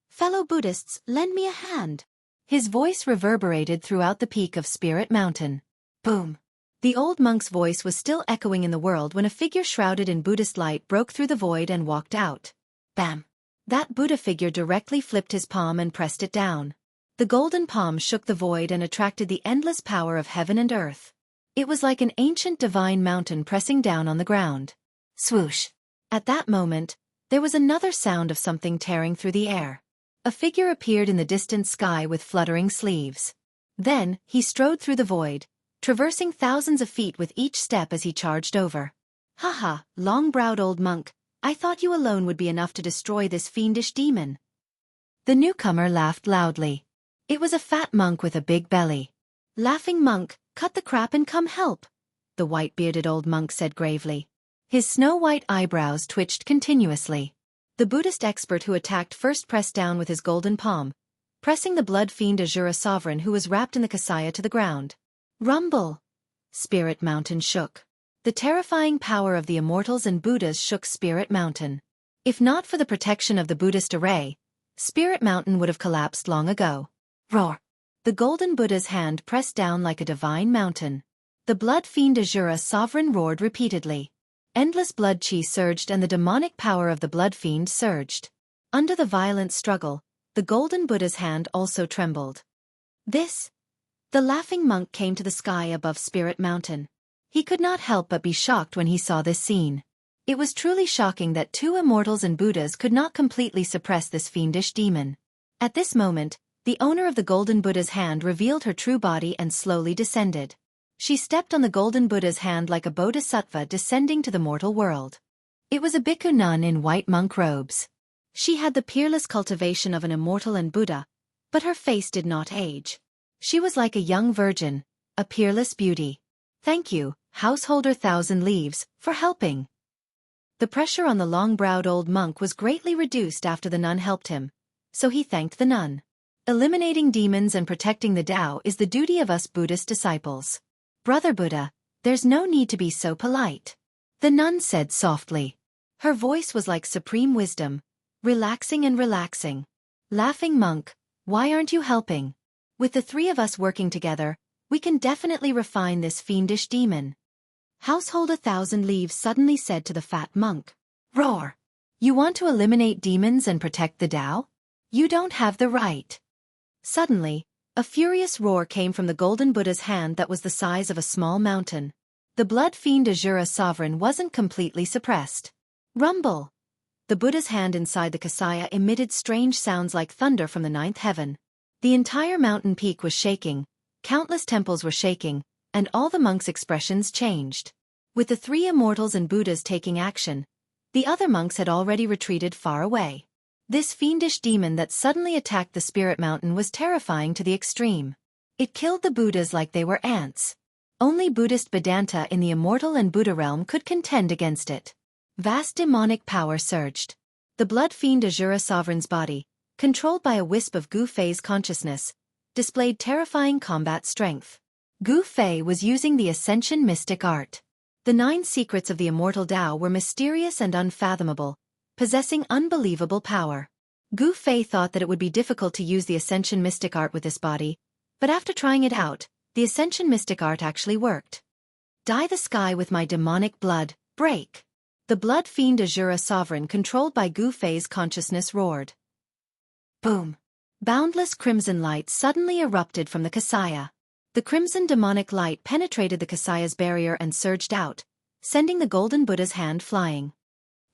"Fellow Buddhists, lend me a hand." His voice reverberated throughout the peak of Spirit Mountain. Boom! The old monk's voice was still echoing in the world when a figure shrouded in Buddhist light broke through the void and walked out. Bam! That Buddha figure directly flipped his palm and pressed it down. The golden palm shook the void and attracted the endless power of heaven and earth. It was like an ancient divine mountain pressing down on the ground. Swoosh! At that moment, there was another sound of something tearing through the air. A figure appeared in the distant sky with fluttering sleeves. Then, he strode through the void, traversing thousands of feet with each step as he charged over. "Haha, long-browed old monk, I thought you alone would be enough to destroy this fiendish demon." The newcomer laughed loudly. It was a fat monk with a big belly. "Laughing monk, cut the crap and come help," the white-bearded old monk said gravely. His snow-white eyebrows twitched continuously. The Buddhist expert who attacked first pressed down with his golden palm, pressing the blood fiend Azura Sovereign who was wrapped in the kasaya to the ground. Rumble! Spirit Mountain shook. The terrifying power of the Immortals and Buddhas shook Spirit Mountain. If not for the protection of the Buddhist array, Spirit Mountain would have collapsed long ago. Roar! The golden Buddha's hand pressed down like a divine mountain. The blood fiend Azura Sovereign roared repeatedly. Endless blood chi surged and the demonic power of the blood fiend surged. Under the violent struggle, the golden Buddha's hand also trembled. The laughing monk came to the sky above Spirit Mountain. He could not help but be shocked when he saw this scene. It was truly shocking that two immortals and Buddhas could not completely suppress this fiendish demon. At this moment, the owner of the golden Buddha's hand revealed her true body and slowly descended. She stepped on the golden Buddha's hand like a bodhisattva descending to the mortal world. It was a bhikkhu nun in white monk robes. She had the peerless cultivation of an immortal and Buddha, but her face did not age. She was like a young virgin, a peerless beauty. Thank you, Householder Thousand Leaves, for helping. The pressure on the long-browed old monk was greatly reduced after the nun helped him, so he thanked the nun. Eliminating demons and protecting the Tao is the duty of us Buddhist disciples. Brother Buddha, there's no need to be so polite. The nun said softly. Her voice was like supreme wisdom, relaxing and relaxing. Laughing monk, why aren't you helping? With the three of us working together, we can definitely refine this fiendish demon. Householder Thousand Leaves suddenly said to the fat monk. Roar! You want to eliminate demons and protect the Tao? You don't have the right. Suddenly, a furious roar came from the golden Buddha's hand that was the size of a small mountain. The blood fiend Asura sovereign wasn't completely suppressed. Rumble! The Buddha's hand inside the Kasaya emitted strange sounds like thunder from the ninth heaven. The entire mountain peak was shaking, countless temples were shaking, and all the monks' expressions changed. With the three immortals and Buddhas taking action, the other monks had already retreated far away. This fiendish demon that suddenly attacked the spirit mountain was terrifying to the extreme. It killed the Buddhas like they were ants. Only Buddhist Vedanta in the immortal and Buddha realm could contend against it. Vast demonic power surged. The blood fiend Asura sovereign's body, controlled by a wisp of Gu Fei's consciousness, displayed terrifying combat strength. Gu Fei was using the Ascension mystic art. The 9 secrets of the immortal Tao were mysterious and unfathomable, possessing unbelievable power. Gu Fei thought that it would be difficult to use the Ascension mystic art with this body, but after trying it out, the Ascension mystic art actually worked. Dye the sky with my demonic blood, break! The blood fiend Asura sovereign controlled by Gu Fei's consciousness roared. Boom! Boundless crimson light suddenly erupted from the Kasaya. The crimson demonic light penetrated the Kasaya's barrier and surged out, sending the golden Buddha's hand flying.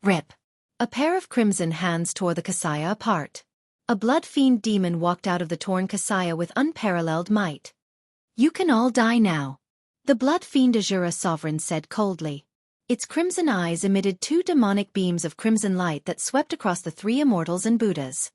Rip! A pair of crimson hands tore the Kasaya apart. A blood fiend demon walked out of the torn Kasaya with unparalleled might. You can all die now. The blood fiend Asura sovereign said coldly. Its crimson eyes emitted 2 demonic beams of crimson light that swept across the 3 immortals and Buddhas.